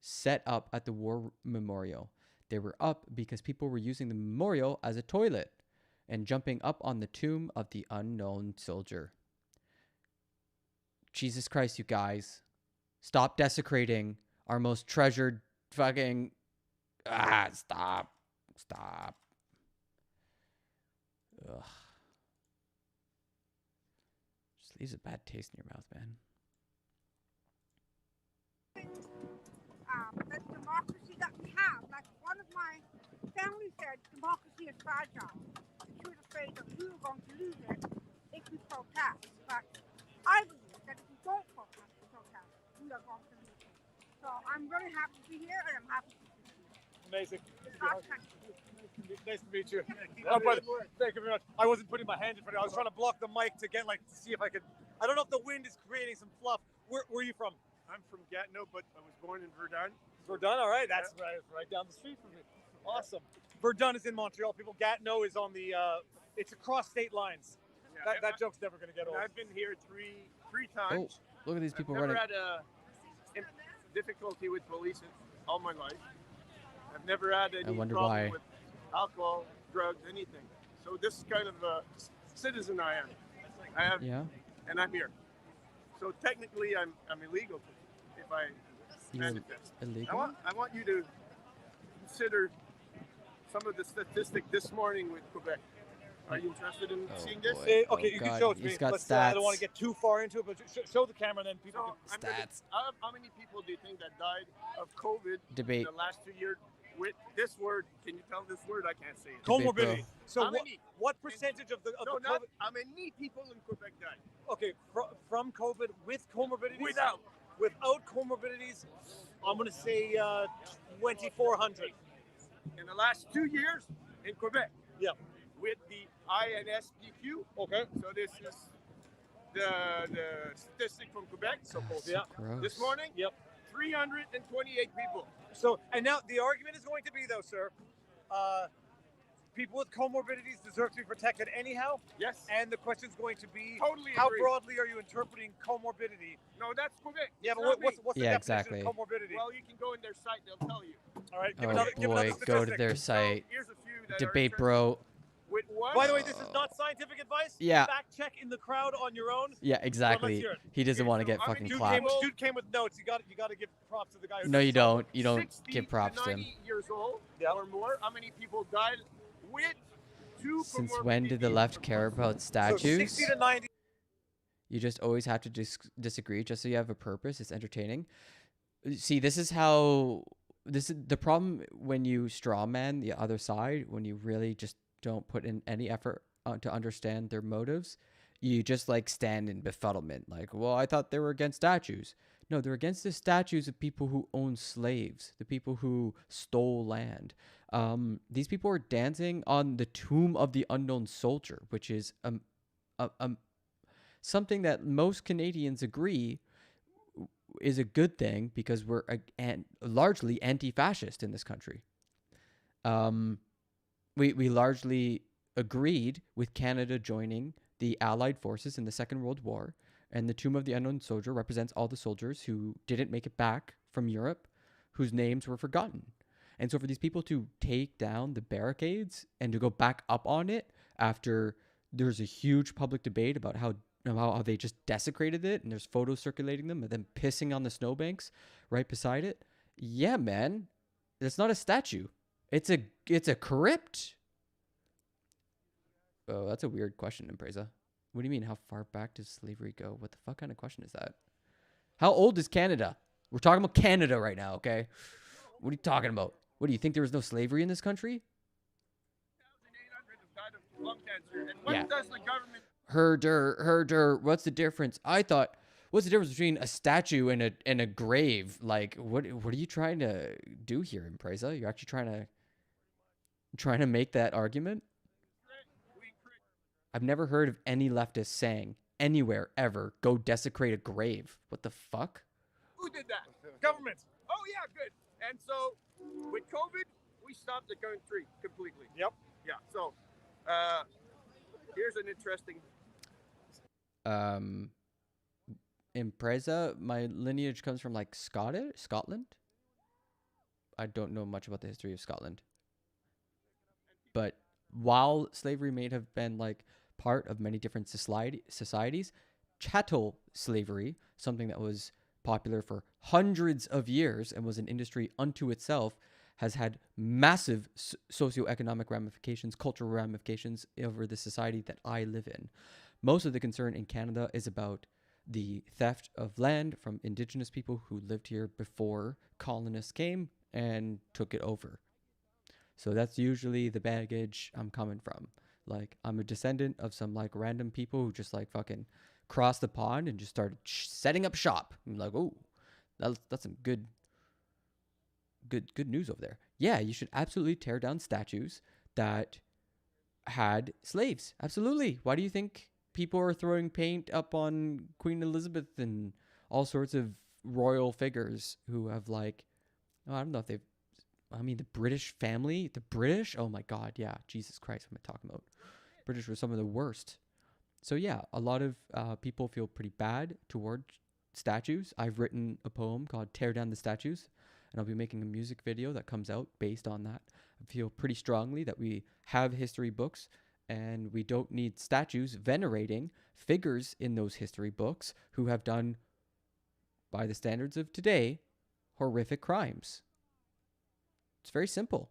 set up at the war memorial. They were up because people were using the memorial as a toilet and jumping up on the tomb of the unknown soldier. Jesus Christ, you guys. Stop desecrating our most treasured fucking... Stop. Stop. Ugh. Just leaves a bad taste in your mouth, man. The democracy that we have. Like one of my family said, democracy is fragile. She was afraid that we were going to lose it if we protest. But I believe that if we don't protest, we are going to lose it. So I'm really happy to be here, and I'm happy to be here. Amazing. Cross country. Nice to meet you. Brother, thank you very much. I wasn't putting my hand in front of you. I was trying to block the mic to get to see if I could. I don't know if the wind is creating some fluff. Where are you from? I'm from Gatineau, but I was born in Verdun. Verdun, all right. That's right down the street from me. Awesome. Verdun is in Montreal. People, Gatineau is on the. It's across state lines. Yeah, That joke's never going to get old. I've been here three Oh, times. look at these people I've running. never had difficulty with police all my life. I've never had any wonder problem why. with alcohol, drugs, anything. So this is kind of a citizen I am. Yeah. And I'm here. So technically, I'm illegal if I You're manifest. illegal? I want you to consider some of the statistics this morning with Quebec. Are you interested in seeing this? Okay, you can show it to me. He's got Let's, I don't stats. want to get too far into it, but show the camera, and then people can... Stats. How many people do you think that died of COVID Debate. in the last 2 years with this word? Can you tell this word? I can't say it. Comorbidity. So How many? what percentage of the No, COVID... not how many people in Quebec died? Okay, from COVID with comorbidity? Without. Without comorbidities, I'm going to say 2,400. In the last 2 years in Quebec. Yeah. With the INSPQ. Okay. So this is the statistic from Quebec. So so gross. this morning, 328 people. So, and now the argument is going to be, though, sir, people with comorbidities deserve to be protected anyhow. Yes. And the question is going to be, Totally how agree. broadly are you interpreting comorbidity? No, that's Quebec. Yeah, It's but not what's the Yeah, definition exactly. of comorbidity? Well, you can go in their site; they'll tell you. All right, Oh give another boy, go to statistic. their site. Here's a few that Debate, are bro. With one. By the way, this is not scientific advice. Yeah. Fact check in the crowd on your own. Yeah, Well, let's exactly. hear it. He doesn't want to get I mean, fucking dude clapped. Dude came with notes. You got to give props to the guy. Who No, you did the don't. You don't 60 give props to him. 90 years old or more. How many people died with two Since when did the left care about So statues? 60 to 90. You just always have to disagree just so you have a purpose. It's entertaining. See, this is the problem when you straw man the other side, when you really just don't put in any effort to understand their motives. You just like stand in befuddlement. Like, well, I thought they were against statues. No, they're against the statues of people who own slaves, the people who stole land. These people are dancing on the tomb of the unknown soldier, which is something that most Canadians agree is a good thing because we're largely anti-fascist in this country. We largely agreed with Canada joining the Allied forces in the Second World War, and the Tomb of the Unknown Soldier represents all the soldiers who didn't make it back from Europe, whose names were forgotten. And so for these people to take down the barricades and to go back up on it after there's a huge public debate about how they just desecrated it, and there's photos circulating them of them pissing on the snowbanks right beside it. Yeah, man, it's not a statue. It's a crypt. Oh, that's a weird question, Impreza. What do you mean? How far back does slavery go? What the fuck kind of question is that? How old is Canada? We're talking about Canada right now, okay? What are you talking about? What, do you think there was no slavery in this country? 1,800 have died of lung cancer. And what Yeah. does the government? Herder, what's the difference? What's the difference between a statue and a grave? Like, what are you trying to do here, Impreza? You're actually trying to make that argument? I've never heard of any leftist saying anywhere ever, go desecrate a grave. What the fuck? Who did that? Government. Oh yeah, good. And so with COVID, we stopped the country completely. Yep. Yeah. So here's an interesting. Impreza, my lineage comes from like Scotland. I don't know much about the history of Scotland. But while slavery may have been like part of many different societies, chattel slavery, something that was popular for hundreds of years and was an industry unto itself, has had massive socioeconomic ramifications, cultural ramifications over the society that I live in. Most of the concern in Canada is about the theft of land from Indigenous people who lived here before colonists came and took it over. So that's usually the baggage I'm coming from. Like, I'm a descendant of some like random people who just like fucking crossed the pond and just started setting up shop. I'm like, oh, that's some good news over there. Yeah, you should absolutely tear down statues that had slaves. Absolutely. Why do you think people are throwing paint up on Queen Elizabeth and all sorts of royal figures who have like, I don't know if they've, the British family, the British, oh my God, yeah, Jesus Christ, what am I talking about? British were some of the worst. So yeah, a lot of people feel pretty bad toward statues. I've written a poem called Tear Down the Statues, and I'll be making a music video that comes out based on that. I feel pretty strongly that we have history books, and we don't need statues venerating figures in those history books who have done, by the standards of today, horrific crimes. It's very simple.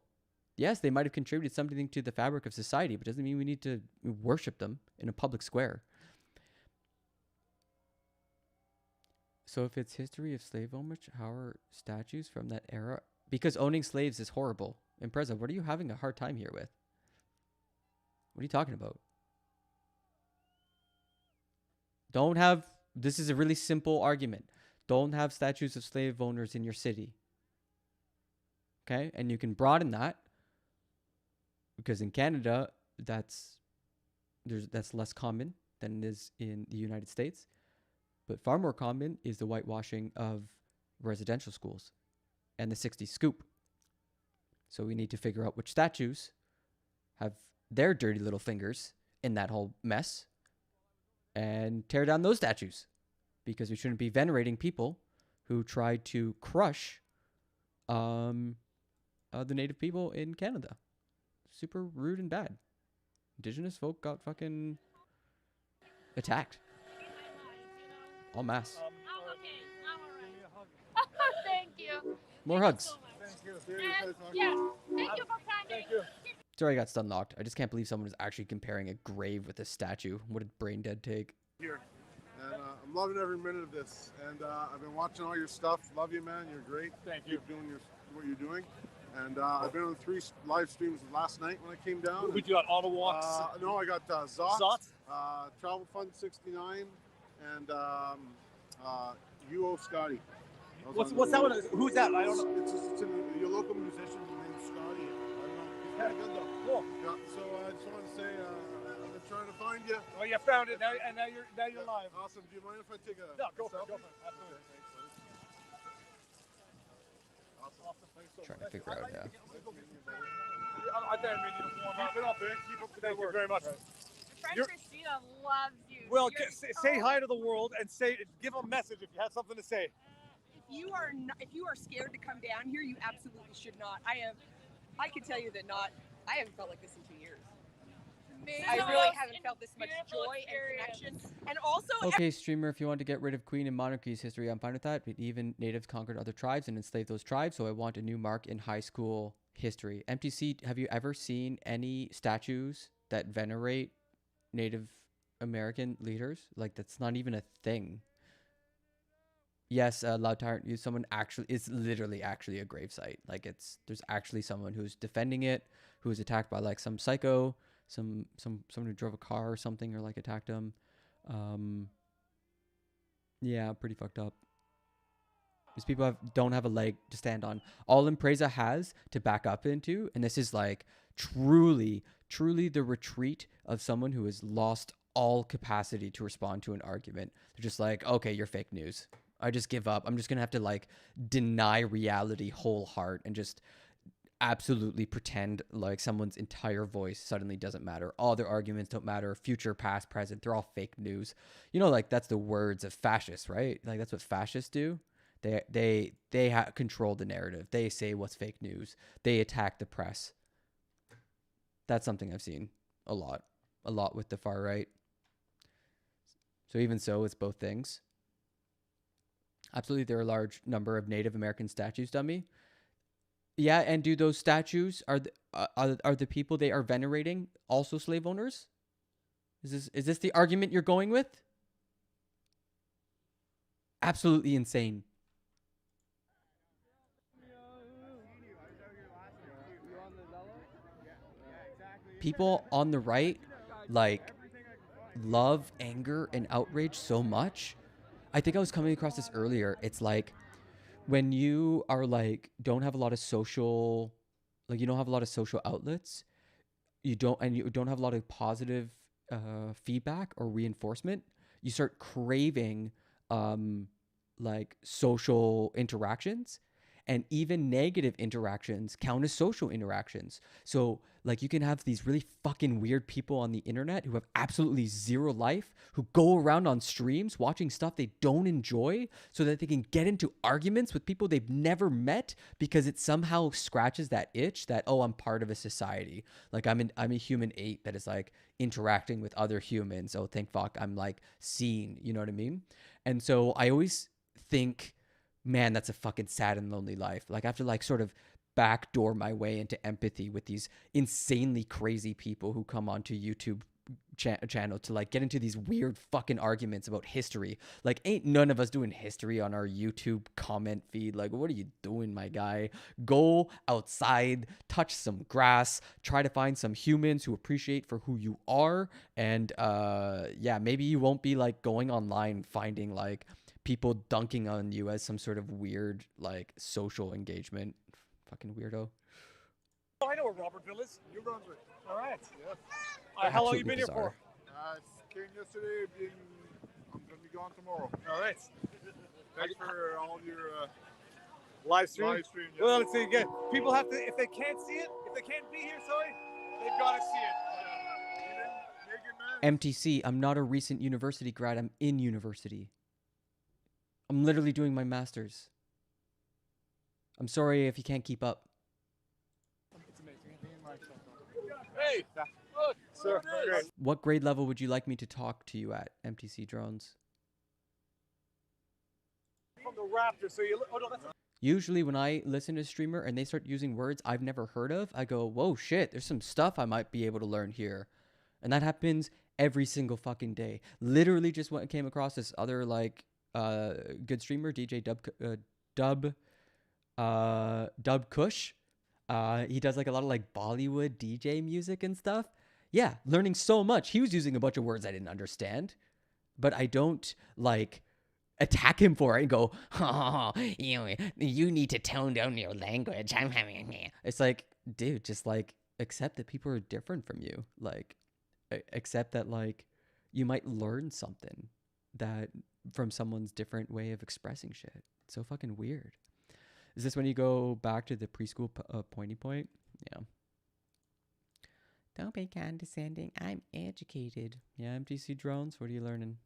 Yes, they might have contributed something to the fabric of society, but doesn't mean we need to worship them in a public square. So if it's history of slave homage, how are statues from that era? Because owning slaves is horrible. Impreza, what are you having a hard time here with? What are you talking about? This is a really simple argument. don't have statues of slave owners in your city. Okay? And you can broaden that because in Canada, that's less common than it is in the United States. But far more common is the whitewashing of residential schools and the 60s scoop. So we need to figure out which statues have their dirty little fingers in that whole mess and tear down those statues, because we shouldn't be venerating people who tried to crush the native people in Canada. Super rude and bad. Indigenous folk got fucking attacked. En masse. Thank you. More hugs. Thank you for coming. Thank you. Sorry, I got stun locked. I just can't believe someone is actually comparing a grave with a statue. What a brain dead take. Here, and I'm loving every minute of this. And I've been watching all your stuff. Love you, man. You're great. Thank you. Keep doing what you're doing. And I've been on 3 live streams last night when I came down. We got Auto Walks. No, I got Zot, Zot? Travel Fund 69, and UO Scotty. What's that one? Who's that? I don't know. It's your local musician named Scotty. I don't know. He's kind of good though. Cool. Yeah, so I just wanted to say I've been trying to find you. Well, you found it now, and now you're live. Awesome. Do you mind if I take a No, go for selfie? it. Go for it. Absolutely. Trying to figure out how. I think I need you to warm up. Keep it up, man. Keep up the good work. Thank you very much. Friend Christina loves you. Well, say hi to the world and give a message if you have something to say. If you are scared to come down here, you absolutely should not. I can tell you that I haven't felt like this in 2 years. I really haven't felt this much joy and connection. And also, Okay, streamer, if you want to get rid of Queen and monarchy's history, I'm fine with that. But even natives conquered other tribes and enslaved those tribes, so I want a new mark in high school history. MTC, have you ever seen any statues that venerate Native American leaders? Like, that's not even a thing. Yes, Loud Tyrant, someone actually, it's literally actually a gravesite. Like, there's actually someone who's defending it, who was attacked by like some psycho, someone who drove a car or something, or like attacked him. Yeah, pretty fucked up. These people don't have a leg to stand on. All Impreza has to back up into, and this is like truly the retreat of someone who has lost all capacity to respond to an argument. They're just like, okay, you're fake news. I just give up. I'm just gonna have to like deny reality whole heart and just absolutely pretend like someone's entire voice suddenly doesn't matter. All their arguments don't matter. Future, past, present, they're all fake news. You know, like that's the words of fascists, right? Like that's what fascists do. They control the narrative. They say what's fake news. They attack the press. That's something I've seen a lot with the far right. So even so, it's both things. Absolutely, there are a large number of Native American statues, dummy. Yeah, and do those statues are the people they are venerating also slave owners? Is this the argument you're going with? Absolutely insane. People on the right like love anger and outrage so much. I think I was coming across this earlier. It's like when you are like don't have a lot of social, like you don't have a lot of social outlets, you don't have a lot of positive feedback or reinforcement, you start craving like social interactions, and even negative interactions count as social interactions. So like you can have these really fucking weird people on the internet who have absolutely zero life, who go around on streams watching stuff they don't enjoy so that they can get into arguments with people they've never met because it somehow scratches that itch that, oh, I'm part of a society. Like I'm a human ape that is like interacting with other humans. Oh, thank fuck, I'm like seen, you know what I mean? And so I always think, man, that's a fucking sad and lonely life. Like I have to like sort of backdoor my way into empathy with these insanely crazy people who come onto YouTube channel to like get into these weird fucking arguments about history. Like ain't none of us doing history on our YouTube comment feed. Like what are you doing, my guy? Go outside, touch some grass, try to find some humans who appreciate for who you are, and yeah, maybe you won't be like going online finding like people dunking on you as some sort of weird like social engagement. Fucking weirdo. Oh, I know where Robertville is. New Brunswick. All right. Yes. How long you Absolutely been here bizarre. for? Came yesterday. I'm gonna be gone tomorrow. All right. Thanks for all your Live stream. live stream. Yeah. Well, let's see again. People have to, if they can't see it, if they can't be here, sorry, they've got to see it. MTC, I'm not a recent university grad. I'm in university. I'm literally doing my master's. I'm sorry if you can't keep up. It's amazing. Hey, look, sir. Great. What grade level would you like me to talk to you at, MTC Drones? From the Raptors, so you. Oh no, that's. Usually when I listen to a streamer and they start using words I've never heard of, I go, whoa, shit, there's some stuff I might be able to learn here. And that happens every single fucking day. Literally just came across this other, like, good streamer, DJ Dub Kush. He does, like, a lot of, like, Bollywood DJ music and stuff. Yeah, learning so much. He was using a bunch of words I didn't understand. But I don't, like, attack him for it and go, oh, you need to tone down your language. It's like, dude, just like accept that people are different from you. Like, accept that like you might learn something that from someone's different way of expressing shit. It's so fucking weird. Is this when you go back to the preschool pointy point? Yeah. Don't be condescending. I'm educated. Yeah, MTC Drones. What are you learning?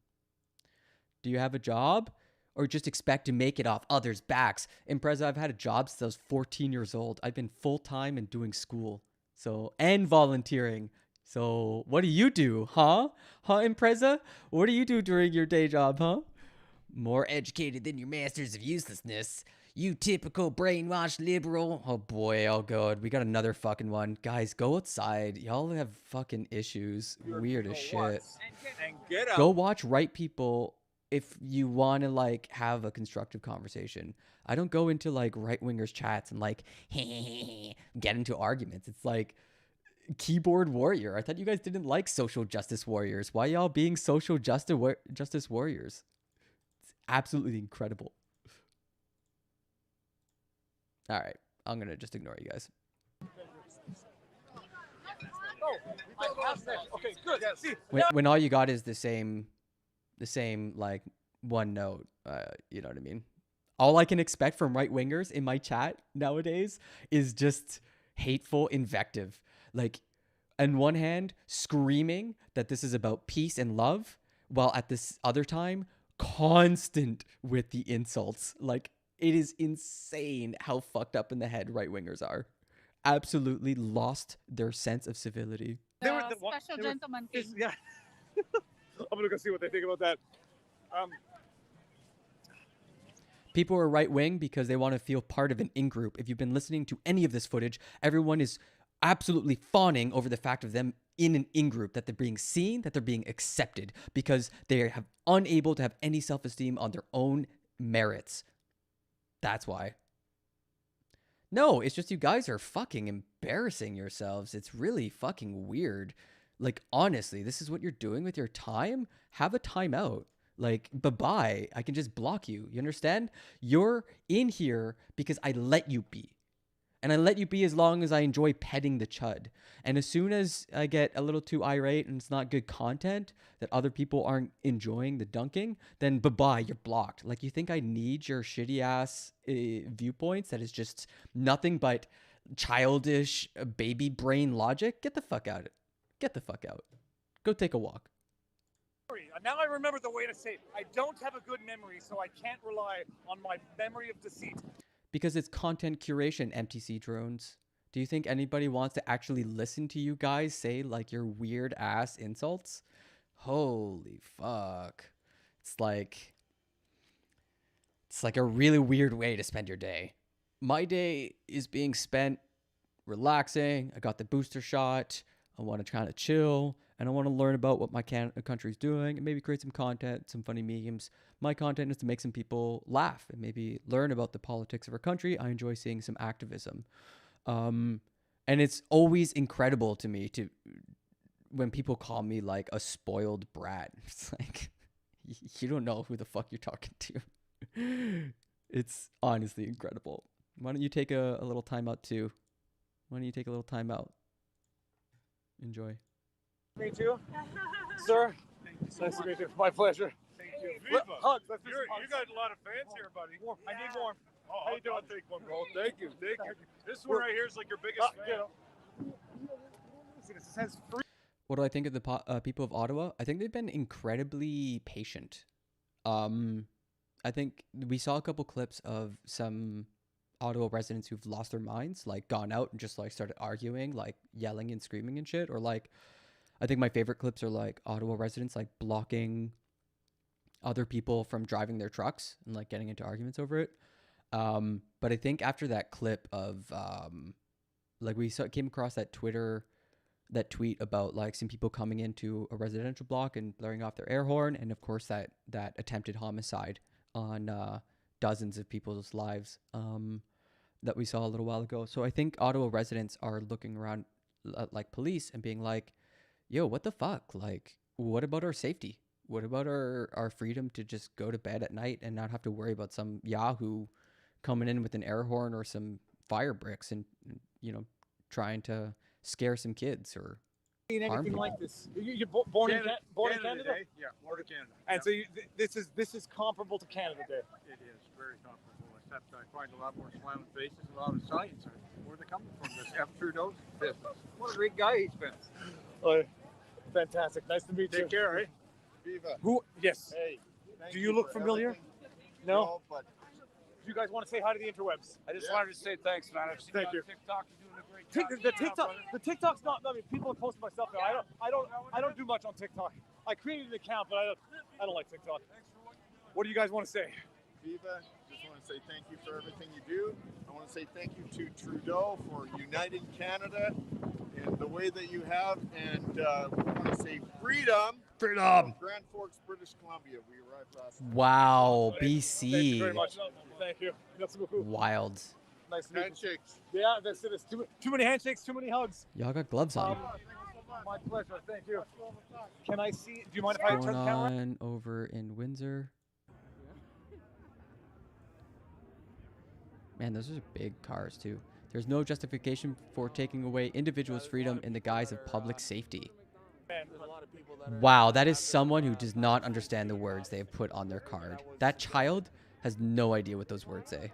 Do you have a job or just expect to make it off others' backs? Impreza, I've had a job since I was 14 years old. I've been full-time and doing school. And volunteering. So what do you do, huh? Huh, Impreza? What do you do during your day job, huh? More educated than your masters of uselessness. You typical brainwashed liberal. Oh boy, oh god. We got another fucking one. Guys, go outside. Y'all have fucking issues. Weird as shit. And get out. Go watch Right People if you want to like have a constructive conversation. I don't go into like right-wingers chats and like get into arguments. It's like keyboard warrior. I thought you guys didn't like social justice warriors. Why y'all being social justice warriors? It's absolutely incredible. All right, I'm gonna just ignore you guys. Okay, good. Yeah, see. When all you got is the same like one note, you know what I mean? All I can expect from right-wingers in my chat nowadays is just hateful invective. Like, on one hand, screaming that this is about peace and love, while at this other time, constant with the insults. Like, it is insane how fucked up in the head right-wingers are. Absolutely lost their sense of civility. Special gentleman king. Yeah. I'm gonna go see what they think about that. People are right-wing because they want to feel part of an in-group. If you've been listening to any of this footage, everyone is absolutely fawning over the fact of them in an in-group, that they're being seen, that they're being accepted, because they are unable to have any self-esteem on their own merits. That's why. No, it's just you guys are fucking embarrassing yourselves. It's really fucking weird. Like, honestly, this is what you're doing with your time? Have a timeout. Like, bye-bye. I can just block you. You understand? You're in here because I let you be. And I let you be as long as I enjoy petting the chud. And as soon as I get a little too irate and it's not good content, that other people aren't enjoying the dunking, then bye-bye, you're blocked. Like, you think I need your shitty-ass viewpoints that is just nothing but childish baby brain logic? Get the fuck out. Get the fuck out. Go take a walk. Now I remember the way to say it. I don't have a good memory, so I can't rely on my memory of deceit. Because it's content curation, MTC Drones. Do you think anybody wants to actually listen to you guys say like your weird ass insults? Holy fuck. It's like a really weird way to spend your day. My day is being spent relaxing. I got the booster shot. I want to kind of chill. And I want to learn about what my country's doing and maybe create some content, some funny memes. My content is to make some people laugh and maybe learn about the politics of our country. I enjoy seeing some activism. And it's always incredible to me when people call me like a spoiled brat. It's like, You don't know who the fuck you're talking to. It's honestly incredible. Why don't you take a little time out too? Why don't you take a little time out? Enjoy. Me too, sir. Nice to meet you. My pleasure. Thank you. Hugs. Let's do You some hugs. got a lot of fans here, buddy. I need more. Oh, How you doing? I'll take one, bro. Thank you. Thank you. This one right here is like your biggest fan. See, this says free. What do I think of the people of Ottawa? I think they've been incredibly patient. I think we saw a couple clips of some Ottawa residents who've lost their minds, like gone out and just like started arguing, like yelling and screaming and shit. Or like, I think my favorite clips are like Ottawa residents like blocking other people from driving their trucks and like getting into arguments over it. But I think after that clip of like came across that tweet about like some people coming into a residential block and blaring off their air horn, and of course that attempted homicide on dozens of people's lives that we saw a little while ago. So I think Ottawa residents are looking around like police and being like, yo, what the fuck? Like, what about our safety? What about our freedom to just go to bed at night and not have to worry about some yahoo coming in with an air horn or some fire bricks and, you know, trying to scare some kids or Seen harm anything people? like this? You're born in Canada? Day? Yeah, born in Canada. And so this is comparable to Canada Day. It is very comfortable, except I find a lot more smiling faces, a lot of science. Where they're coming from, this F. Trudeau's business. What a great guy he's been. Oh, fantastic. Nice to meet you. Take care, eh? Viva. Who? Yes. Hey. Do you look familiar? No? but Do you guys want to say hi to the interwebs? I just wanted to say thanks, man. I've seen Thank you. TikTok. You're doing a great job. The TikTok's not. I mean, people are close to myself now. I don't do much on TikTok. I created an account, but I don't like TikTok. What do you guys want to say? Viva, just want to say thank you for everything you do. I want to say thank you to Trudeau for uniting Canada in the way that you have, and we want to say freedom. Freedom. Grand Forks, British Columbia. We arrived last night. Wow, Thank you very BC. much. Thank you. Merci beaucoup. Wild. Nice to meet you. Handshakes. Yeah, that's it. It's too many handshakes, too many hugs. Y'all got gloves on. My pleasure. Thank you. Can I see? Do you mind if I What's turn going the camera? on over in Windsor? Man, those are big cars too. There's no justification for taking away individuals' freedom in the guise of public safety. Wow, that is someone who does not understand the words they have put on their card. That child has no idea what those words say.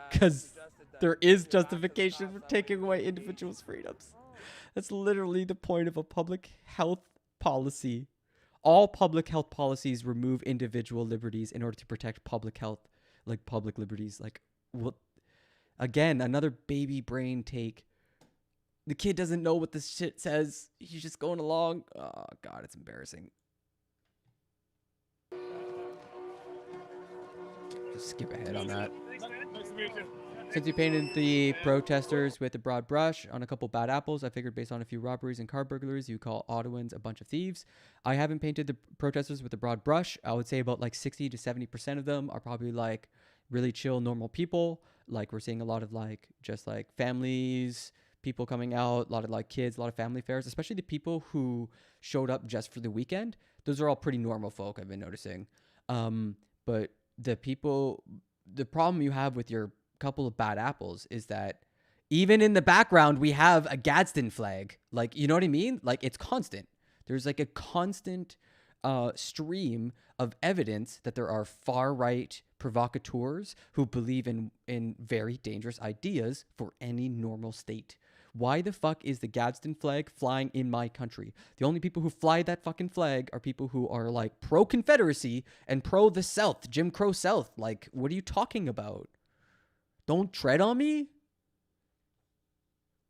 Because there is justification for taking away individuals' freedoms. That's literally the point of a public health policy. All public health policies remove individual liberties in order to protect public health, like public liberties. Like, what? Again, another baby brain take. The kid doesn't know what this shit says. He's just going along. Oh, God, it's embarrassing. Just skip ahead on that. Nice to meet you. Since you painted the protesters with a broad brush on a couple bad apples, I figured based on a few robberies and car burglaries, you call Ottawans a bunch of thieves. I haven't painted the protesters with a broad brush. I would say about like 60 to 70% of them are probably like really chill, normal people. Like we're seeing a lot of like just like families, people coming out, a lot of like kids, a lot of family fairs, especially the people who showed up just for the weekend. Those are all pretty normal folk, I've been noticing. But the problem you have with your couple of bad apples is that even in the background we have a Gadsden flag. Like, you know what I mean? Like, it's constant. There's like a constant stream of evidence that there are far-right provocateurs who believe in very dangerous ideas for any normal state. Why the fuck is the Gadsden flag flying in my country? The only people who fly that fucking flag are people who are like pro-Confederacy and pro the South, Jim Crow South. Like, what are you talking about? Don't tread on me?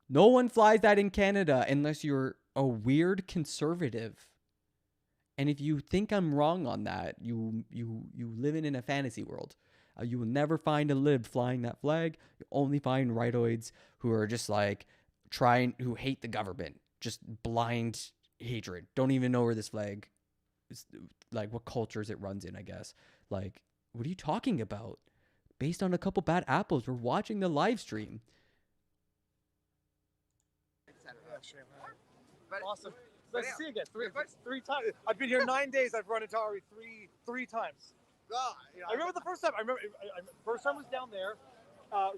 No one flies that in Canada unless you're a weird conservative. And if you think I'm wrong on that, you living in a fantasy world. You will never find a lib flying that flag. You only find rightoids who are just like who hate the government. Just blind hatred. Don't even know where this flag is, like what cultures it runs in, I guess. Like, what are you talking about? Based on a couple bad apples, we're watching the live stream. Awesome. Nice to see you again. Three times. I've been here 9 days. I've run into Ari three times. God, I remember the first time. First time was down there.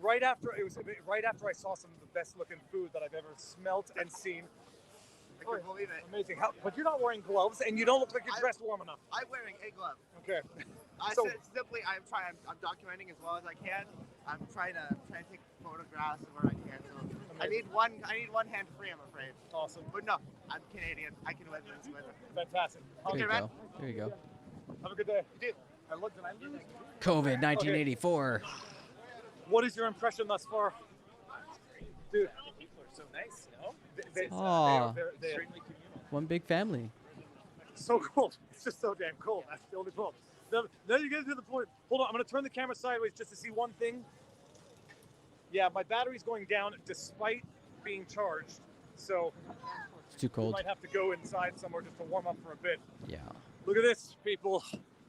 Right after I saw some of the best looking food that I've ever smelt and seen. I can't believe it. Amazing. But you're not wearing gloves, and you don't look like you're dressed warm enough. I'm wearing a glove. Okay. I So- said simply, I'm documenting as well as I can. I'm trying to take photographs where I can. So I need one hand free, I'm afraid. Awesome. But no, I'm Canadian. I can wear this with. Fantastic. There you go. There you go. Have a good day. You did. I looked and I lose. COVID 1984. What is your impression thus far? Dude, People are so nice, you know? Aw. They're extremely communal. One big family. so cold. It's just so damn cold. That's the only problem. Now you get to the point. Hold on, I'm going to turn the camera sideways just to see one thing. Yeah, my battery's going down despite being charged. So It's too we cold. might have to go inside somewhere just to warm up for a bit. Yeah. Look at this, people.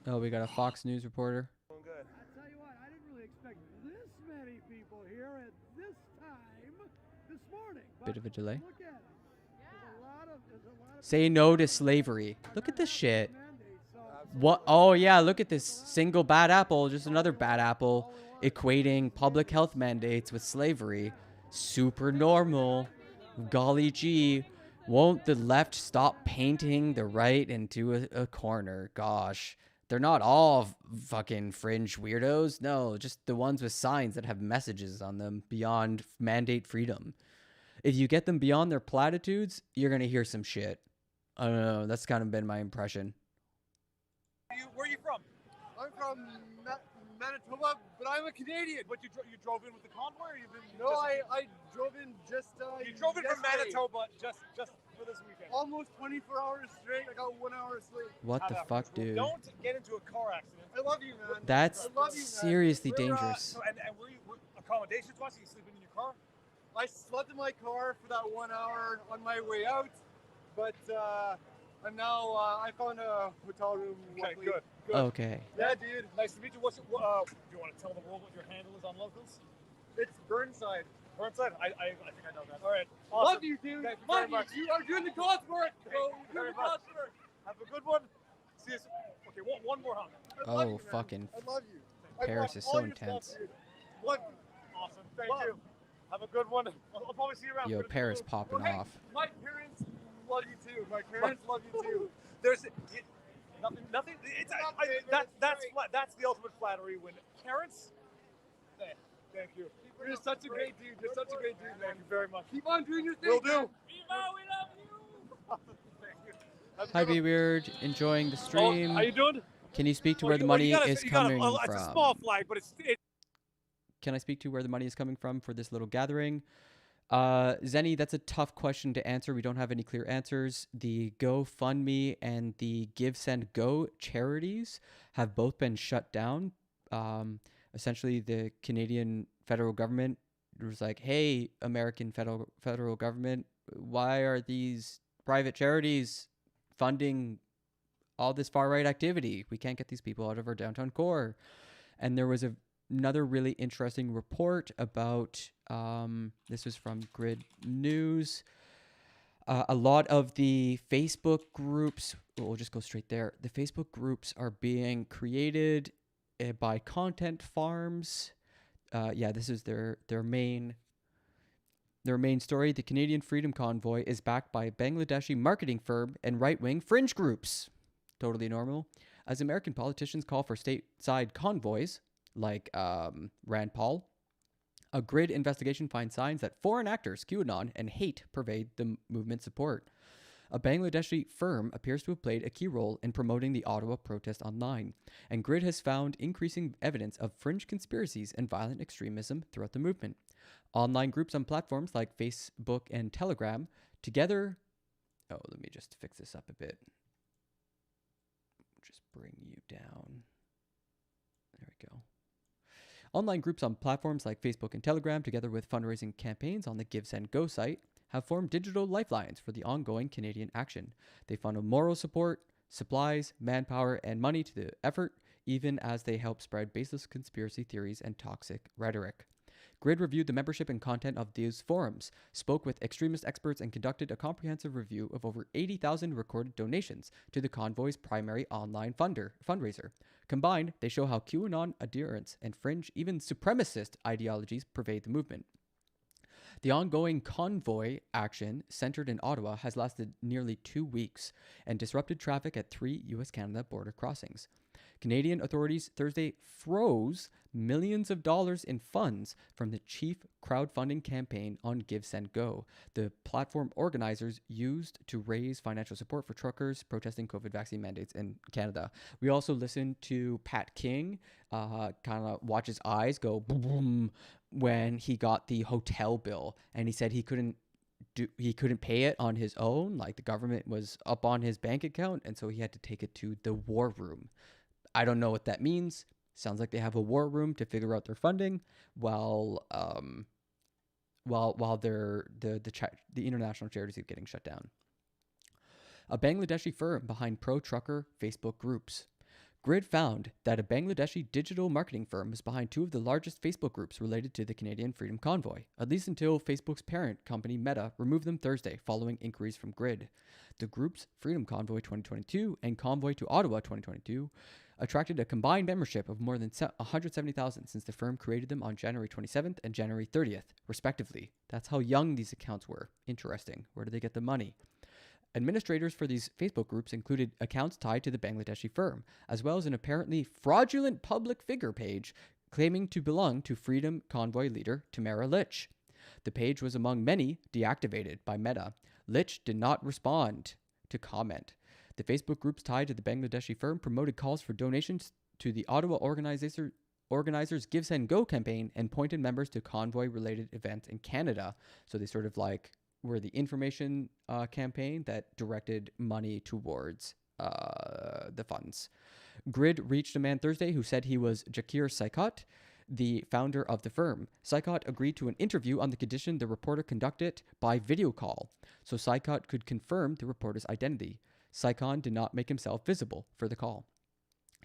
Oh, we got a Fox News reporter. Doing good. I tell you what, I didn't really expect this many people here at this time this morning. Bit of a delay. Look at it. There's a lot of Say no to slavery. Look at this shit. What? Oh, yeah, look at this single bad apple. Just another bad apple equating public health mandates with slavery. Super normal. Golly gee. Won't the left stop painting the right into a corner? Gosh. They're not all fucking fringe weirdos. No, just the ones with signs that have messages on them beyond mandate freedom. If you get them beyond their platitudes, you're going to hear some shit. I don't know. That's kind of been my impression. Where are you from? I'm from Manitoba, but I'm a Canadian. But you drove in with the convoy, or you've been? No, I drove in just. You drove in from yesterday. Manitoba just for this weekend. Almost 24 hours straight. I got 1 hour of sleep. What the fuck, dude? Don't get into a car accident. I love you, man. That's I love you, man. seriously We're, dangerous. And were you accommodations wise? Are you sleeping in your car? I slept in my car for that 1 hour on my way out, but I'm now. I found a hotel room. Okay, luckily. good. Okay. Yeah, dude. Nice to meet you. Do you want to tell the world what your handle is on locals? It's Burnside. Burnside? I think I know that. All right. Love you, dude. Thank you Love very much. you. You are doing the God's work, bro. Thank you You're very doing God's much. work. Have a good one. See you soon. Okay, one more hug. I love Oh, you, man. fucking I love you. I Paris love is all so your stuff, intense. dude. Love you. Awesome. Thank you. Have a good one. I'll probably see you around. Yo, Paris popping Hey, off. my parents love you too. My parents love you too. There's nothing. It's that's the ultimate flattery when parents. Thank you. You're such a great dude. You're such a great dude, man. Thank you very much. Keep on doing your thing. Will do. man. Viva, we love you. Thank you. Have a Hi, good Be one. Weird. Enjoying the stream. How you doing? Can you speak to Oh, where the you money gotta- is you gotta- coming It's a from? small flag, but it's Can I speak to where the money is coming from for this little gathering? Zenny, that's a tough question to answer. We don't have any clear answers. The GoFundMe and the Give Send Go charities have both been shut down. Essentially, the Canadian federal government was like, "Hey, American federal government, why are these private charities funding all this far right activity? We can't get these people out of our downtown core." And there was another really interesting report about this was from Grid News. A lot of the Facebook groups, we'll just go straight there. The Facebook groups are being created by content farms. Yeah, this is their main story. The Canadian Freedom Convoy is backed by a Bangladeshi marketing firm and right-wing fringe groups. Totally normal. As American politicians call for stateside convoys, like Rand Paul, a Grid investigation finds signs that foreign actors, QAnon, and hate pervade the movement's support. A Bangladeshi firm appears to have played a key role in promoting the Ottawa protest online, and Grid has found increasing evidence of fringe conspiracies and violent extremism throughout the movement. Online groups on platforms like Facebook and Telegram together... Oh, let me just fix this up a bit. Just bring you down. There we go. Online groups on platforms like Facebook and Telegram, together with fundraising campaigns on the Give Send Go site, have formed digital lifelines for the ongoing Canadian action. They funnel moral support, supplies, manpower, and money to the effort, even as they help spread baseless conspiracy theories and toxic rhetoric. Grid reviewed the membership and content of these forums, spoke with extremist experts, and conducted a comprehensive review of over 80,000 recorded donations to the Convoy's primary online fundraiser. Combined, they show how QAnon adherents and fringe, even supremacist ideologies pervade the movement. The ongoing Convoy action, centered in Ottawa, has lasted nearly 2 weeks and disrupted traffic at 3 U.S.-Canada border crossings. Canadian authorities Thursday froze millions of dollars in funds from the chief crowdfunding campaign on Give Send Go, the platform organizers used to raise financial support for truckers protesting COVID vaccine mandates in Canada. We also listened to Pat King kind of watch his eyes go boom, boom when he got the hotel bill, and he said he couldn't pay it on his own, like the government was up on his bank account, and so he had to take it to the war room. I don't know what that means. Sounds like they have a war room to figure out their funding while the international charities are getting shut down. A Bangladeshi firm behind pro-trucker Facebook groups. Grid found that a Bangladeshi digital marketing firm is behind 2 of the largest Facebook groups related to the Canadian Freedom Convoy, at least until Facebook's parent company Meta removed them Thursday following inquiries from Grid. The groups Freedom Convoy 2022 and Convoy to Ottawa 2022 attracted a combined membership of more than 170,000 since the firm created them on January 27th and January 30th, respectively. That's how young these accounts were. Interesting. Where do they get the money? Administrators for these Facebook groups included accounts tied to the Bangladeshi firm, as well as an apparently fraudulent public figure page claiming to belong to Freedom Convoy leader Tamara Lich. The page was among many deactivated by Meta. Lich did not respond to comment. The Facebook groups tied to the Bangladeshi firm promoted calls for donations to the Ottawa organizers' Give Send Go campaign and pointed members to convoy-related events in Canada. So they sort of like were the information campaign that directed money towards the funds. Grid reached a man Thursday who said he was Jakir Saikot, the founder of the firm. Saikot agreed to an interview on the condition the reporter conduct it by video call, so Saikot could confirm the reporter's identity. Saikot did not make himself visible for the call.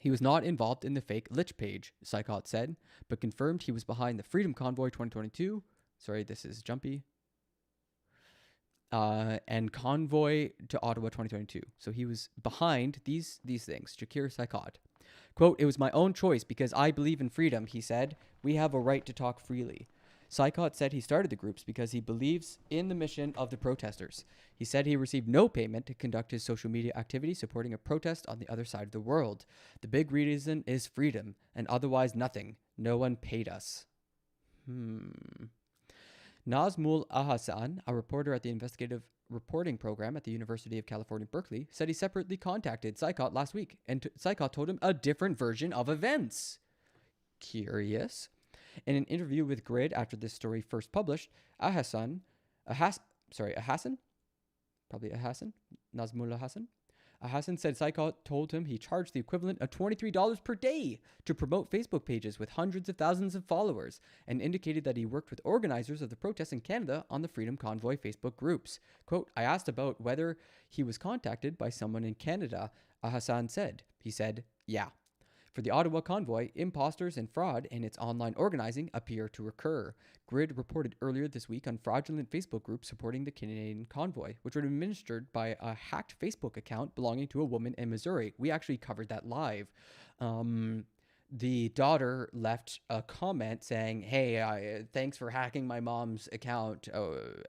He was not involved in the fake Lich page, Saikot said, but confirmed he was behind the Freedom Convoy 2022. Sorry, this is jumpy. And Convoy to Ottawa 2022. So he was behind these things, Jakir Saikot. Quote, "It was my own choice because I believe in freedom," he said. "We have a right to talk freely." Saikot said he started the groups because he believes in the mission of the protesters. He said he received no payment to conduct his social media activity supporting a protest on the other side of the world. "The big reason is freedom, and otherwise nothing. No one paid us." Nazmul Ahasan, a reporter at the investigative reporting program at the University of California, Berkeley, said he separately contacted Saikot last week, and Saikot told him a different version of events. Curious. In an interview with Grid after this story first published, Nazmul Ahasan said Saikot told him he charged the equivalent of $23 per day to promote Facebook pages with hundreds of thousands of followers, and indicated that he worked with organizers of the protests in Canada on the Freedom Convoy Facebook groups. Quote, "I asked about whether he was contacted by someone in Canada," Ahasan said. He said, "Yeah." For the Ottawa Convoy, imposters and fraud in its online organizing appear to recur. Grid reported earlier this week on fraudulent Facebook groups supporting the Canadian Convoy, which were administered by a hacked Facebook account belonging to a woman in Missouri. We actually covered that live. The daughter left a comment saying, "Hey, thanks for hacking my mom's account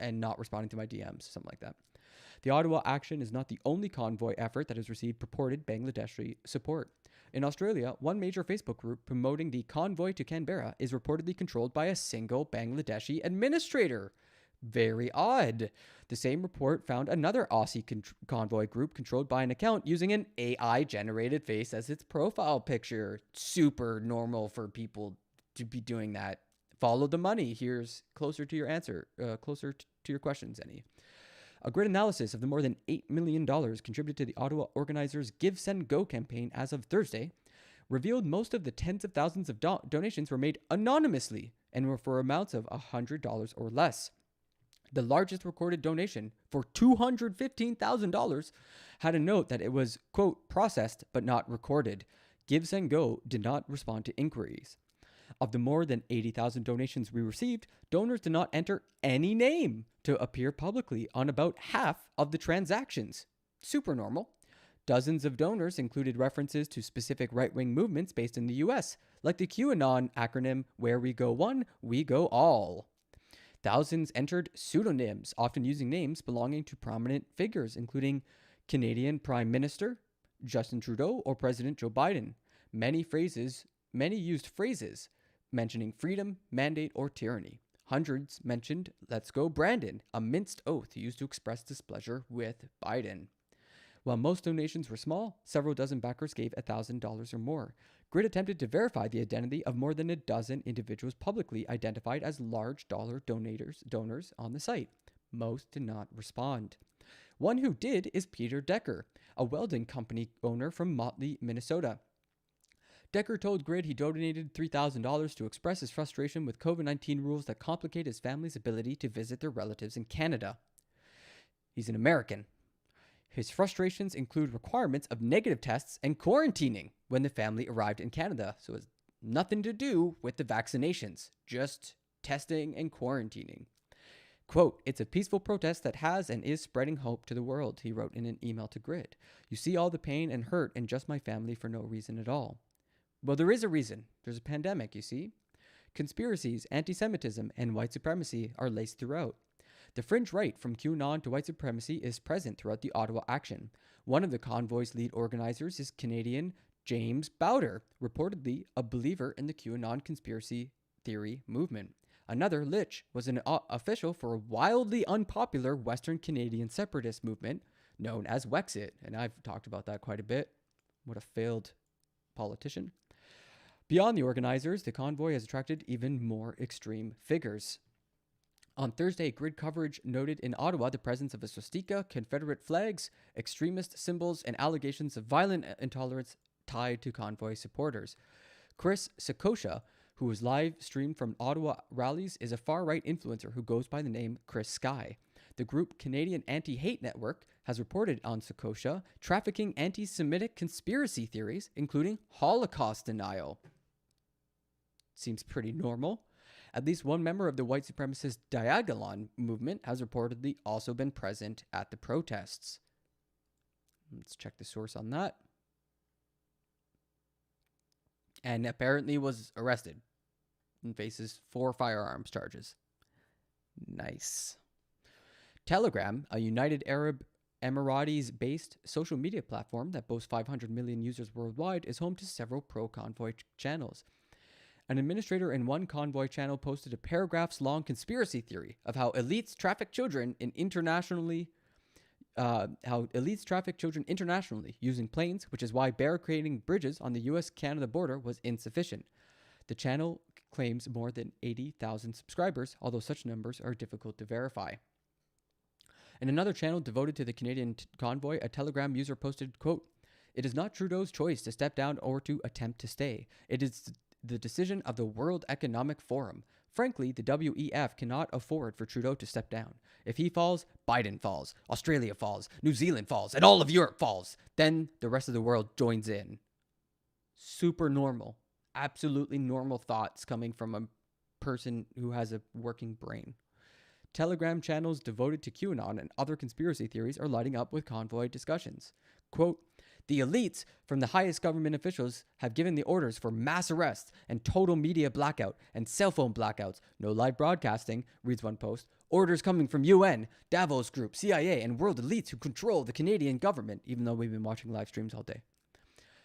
and not responding to my DMs," something like that. The Ottawa action is not the only convoy effort that has received purported Bangladeshi support. In Australia, one major Facebook group promoting the convoy to Canberra is reportedly controlled by a single Bangladeshi administrator. Very odd. The same report found another Aussie convoy group controlled by an account using an AI-generated face as its profile picture. Super normal for people to be doing that. Follow the money. Here's closer to your answer, closer to your question, Zenny. A Grid analysis of the more than $8 million contributed to the Ottawa organizers' Give Send Go campaign as of Thursday revealed most of the tens of thousands of donations were made anonymously and were for amounts of $100 or less. The largest recorded donation, for $215,000, had a note that it was, quote, "processed but not recorded." Give Send Go did not respond to inquiries. Of the more than 80,000 donations we received, donors did not enter any name to appear publicly on about half of the transactions. Super normal. Dozens of donors included references to specific right-wing movements based in the US, like the QAnon acronym Where We Go One, We Go All. Thousands entered pseudonyms, often using names belonging to prominent figures, including Canadian Prime Minister Justin Trudeau or President Joe Biden. Many used phrases mentioning freedom, mandate, or tyranny. Hundreds mentioned Let's Go Brandon, a minced oath used to express displeasure with Biden. While most donations were small, several dozen backers gave $1,000 or more. Grid attempted to verify the identity of more than a dozen individuals publicly identified as large dollar donors on the site. Most did not respond. One who did is Peter Decker, a welding company owner from Motley, Minnesota. Decker told Grid he donated $3,000 to express his frustration with COVID-19 rules that complicate his family's ability to visit their relatives in Canada. He's an American. His frustrations include requirements of negative tests and quarantining when the family arrived in Canada. So it's nothing to do with the vaccinations, just testing and quarantining. Quote, "It's a peaceful protest that has and is spreading hope to the world," he wrote in an email to Grid. "You see all the pain and hurt in just my family for no reason at all." Well, there is a reason. There's a pandemic, you see. Conspiracies, anti-Semitism, and white supremacy are laced throughout. The fringe right, from QAnon to white supremacy, is present throughout the Ottawa action. One of the convoy's lead organizers is Canadian James Bowder, reportedly a believer in the QAnon conspiracy theory movement. Another, Litch, was an official for a wildly unpopular Western Canadian separatist movement known as Wexit, and I've talked about that quite a bit. What a failed politician. Beyond the organizers, the convoy has attracted even more extreme figures. On Thursday, Grid coverage noted in Ottawa the presence of a swastika, Confederate flags, extremist symbols, and allegations of violent intolerance tied to convoy supporters. Chris Sakosha, who was live streamed from Ottawa rallies, is a far-right influencer who goes by the name Chris Sky. The group Canadian Anti-Hate Network has reported on Sakosha trafficking anti-Semitic conspiracy theories, including Holocaust denial. Seems pretty normal. At least one member of the white supremacist Diagolon movement has reportedly also been present at the protests. Let's check the source on that. And apparently was arrested and faces 4 firearms charges. Nice. Telegram, a United Arab Emiratis-based social media platform that boasts 500 million users worldwide, is home to several pro-convoy channels. An administrator in one convoy channel posted a paragraphs-long conspiracy theory of how elites traffic children internationally using planes, which is why barricading bridges on the US-Canada border was insufficient. The channel claims more than 80,000 subscribers, although such numbers are difficult to verify. In another channel devoted to the Canadian convoy, a Telegram user posted, quote, "It is not Trudeau's choice to step down or to attempt to stay. It is the decision of the World Economic Forum. Frankly, the WEF cannot afford for Trudeau to step down. If he falls, Biden falls, Australia falls, New Zealand falls, and all of Europe falls. Then the rest of the world joins in." Super normal. Absolutely normal thoughts coming from a person who has a working brain. Telegram channels devoted to QAnon and other conspiracy theories are lighting up with convoy discussions. Quote, "The elites from the highest government officials have given the orders for mass arrests and total media blackout and cell phone blackouts. No live broadcasting," reads one post. "Orders coming from UN, Davos Group, CIA, and world elites who control the Canadian government," even though we've been watching live streams all day.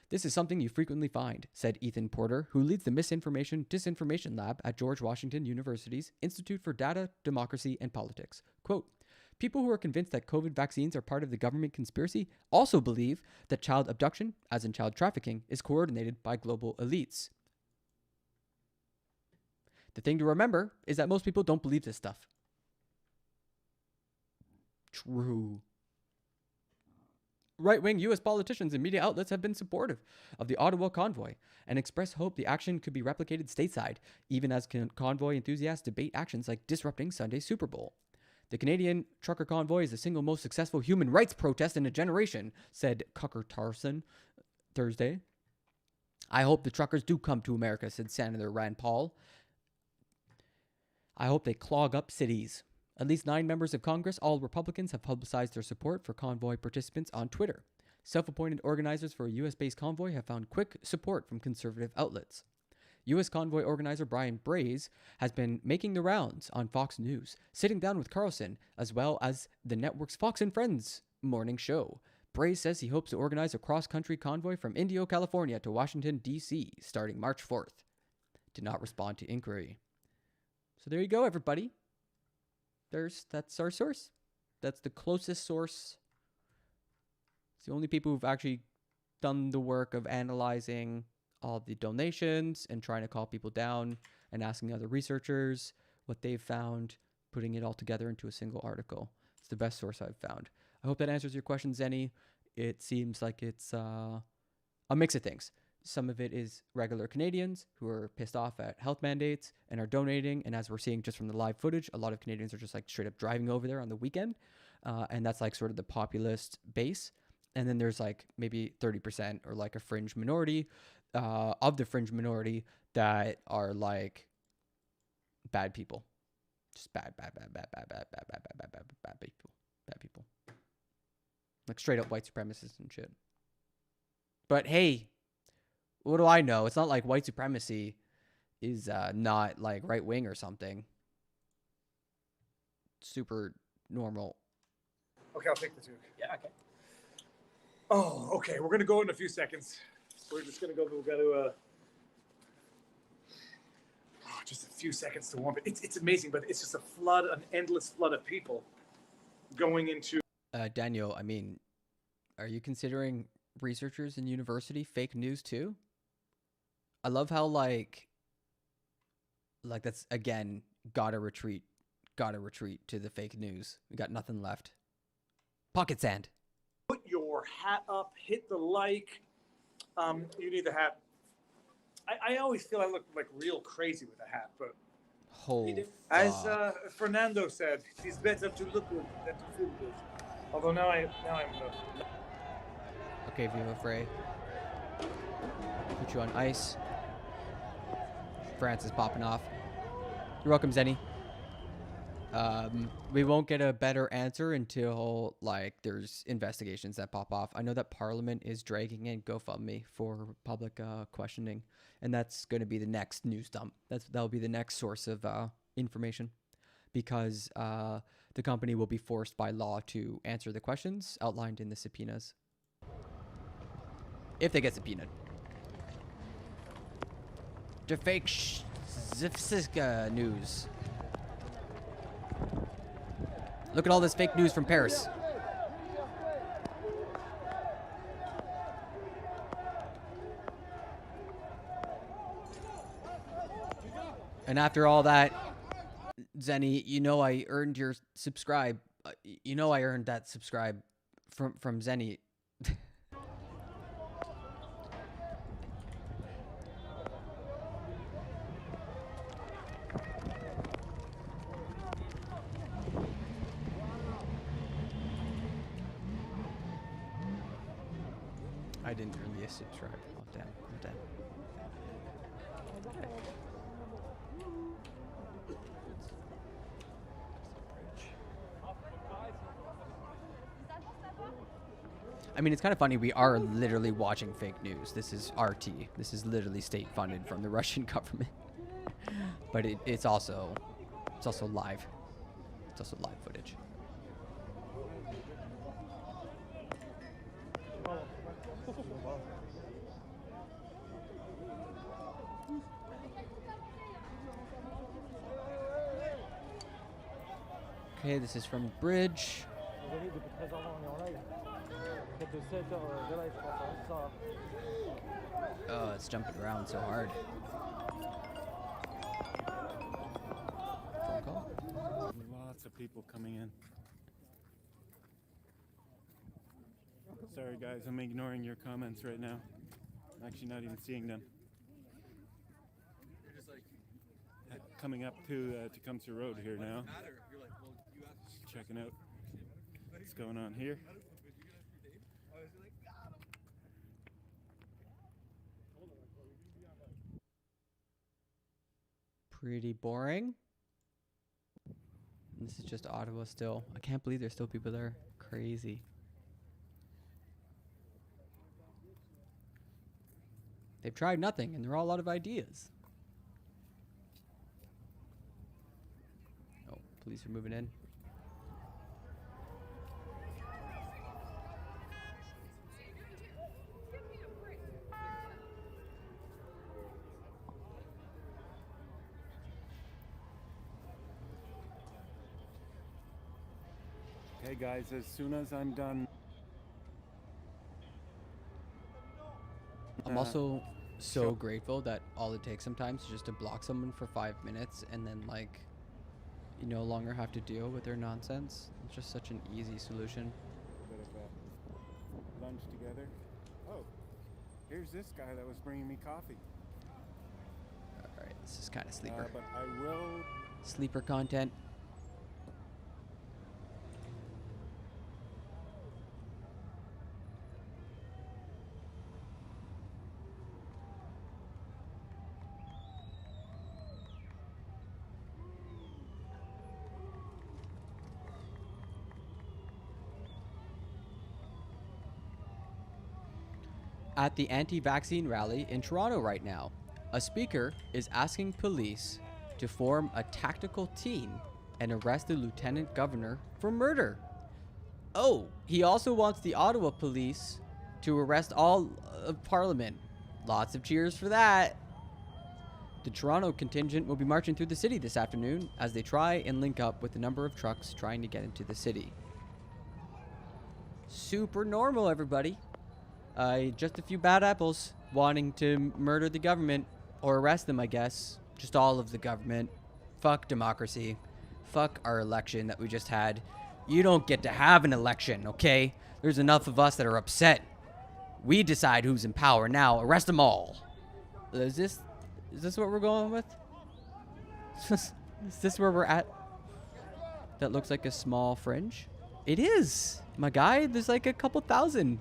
"This is something you frequently find," said Ethan Porter, who leads the Disinformation Lab at George Washington University's Institute for Data, Democracy, and Politics. Quote, "People who are convinced that COVID vaccines are part of the government conspiracy also believe that child abduction, as in child trafficking, is coordinated by global elites." The thing to remember is that most people don't believe this stuff. True. Right-wing U.S. politicians and media outlets have been supportive of the Ottawa convoy and express hope the action could be replicated stateside, even as convoy enthusiasts debate actions like disrupting Sunday's Super Bowl. "The Canadian trucker convoy is the single most successful human rights protest in a generation," said Cucker Tarson Thursday. I hope the truckers do come to America, said Senator Rand Paul. I hope they clog up cities. At least 9 members of Congress, all Republicans, have publicized their support for convoy participants on Twitter. Self-appointed organizers for a U.S.-based convoy have found quick support from conservative outlets. U.S. convoy organizer Brian Braze has been making the rounds on Fox News, sitting down with Carlson, as well as the network's Fox and Friends morning show. Braze says he hopes to organize a cross-country convoy from Indio, California to Washington, D.C., starting March 4th. Did not respond to inquiry. So there you go, everybody. That's our source. That's the closest source. It's the only people who've actually done the work of analyzing all the donations and trying to call people down and asking other researchers what they've found, putting it all together into a single article. It's the best source I've found. I hope that answers your question, Zenny. It seems like it's a mix of things. Some of it is regular Canadians who are pissed off at health mandates and are donating. And as we're seeing just from the live footage, a lot of Canadians are just like straight up driving over there on the weekend. And that's like sort of the populist base. And then there's like maybe 30% or like a fringe minority of the fringe minority that are like bad people. Just bad people. Like straight up white supremacists and shit. But hey, what do I know? It's not like white supremacy is not like right wing or something. Super normal. Okay, I'll take the Duke. Yeah, okay. Oh, okay. We're gonna go in a few seconds. We're just gonna go. We've got to. Just a few seconds to warm it. It's amazing, but it's just an endless flood of people going into. Daniel, I mean, are you considering researchers in university fake news too? I love how like that's again gotta retreat to the fake news. We got nothing left. Pocket sand. Put your hat up, hit the like. You need the hat. I always feel I look like real crazy with a hat, but as Fernando said, it's better to look good than to feel good. Although now I'm. Okay, Viva Frey. Put you on ice. France is popping off. You're welcome, Zenny. We won't get a better answer until like there's investigations that pop off. I know that Parliament is dragging in GoFundMe for public questioning, and that's going to be the next news dump. That'll be the next source of information, because the company will be forced by law to answer the questions outlined in the subpoenas. If they get subpoenaed. The fake Zivsiska news. Look at all this fake news from Paris. And after all that, Zenny, you know I earned your subscribe. You know I earned that subscribe from Zenny. I didn't really subscribe. Oh, damn. I'm dead. I mean, it's kind of funny. We are literally watching fake news. This is RT. This is literally state funded from the Russian government. But it's also live. It's also live footage. Okay, this is from Bridge. Oh, it's jumping around so hard. Phone call? Lots of people coming in. Sorry guys, I'm ignoring your comments right now. I'm actually not even seeing them. Coming up to Tecumseh Road here now. Just checking out what's going on here. pretty boring. This is just Ottawa still. I can't believe there's still people there. Crazy. They've tried nothing, and they're all out of ideas. Oh, police are moving in. Okay, guys, as soon as I'm done. I'm also so grateful that all it takes sometimes is just to block someone for 5 minutes and then, like, you no longer have to deal with their nonsense. It's just such an easy solution. A bit of lunch together. Oh, here's this guy that was bringing me coffee. All right, this is kind of sleeper. But I will. Sleeper content. At the anti-vaccine rally in Toronto right now, a speaker is asking police to form a tactical team and arrest the lieutenant governor for murder. Oh, he also wants the Ottawa police to arrest all of Parliament. Lots of cheers for that. The Toronto contingent will be marching through the city this afternoon as they try and link up with a number of trucks trying to get into the city. Super normal, everybody. Just a few bad apples wanting to murder the government or arrest them, I guess. Just all of the government. Fuck democracy. Fuck our election that we just had. You don't get to have an election, okay? There's enough of us that are upset. We decide who's in power now. Arrest them all. Is this what we're going with? Is this where we're at? That looks like a small fringe. It is, my guy. There's like a couple thousand.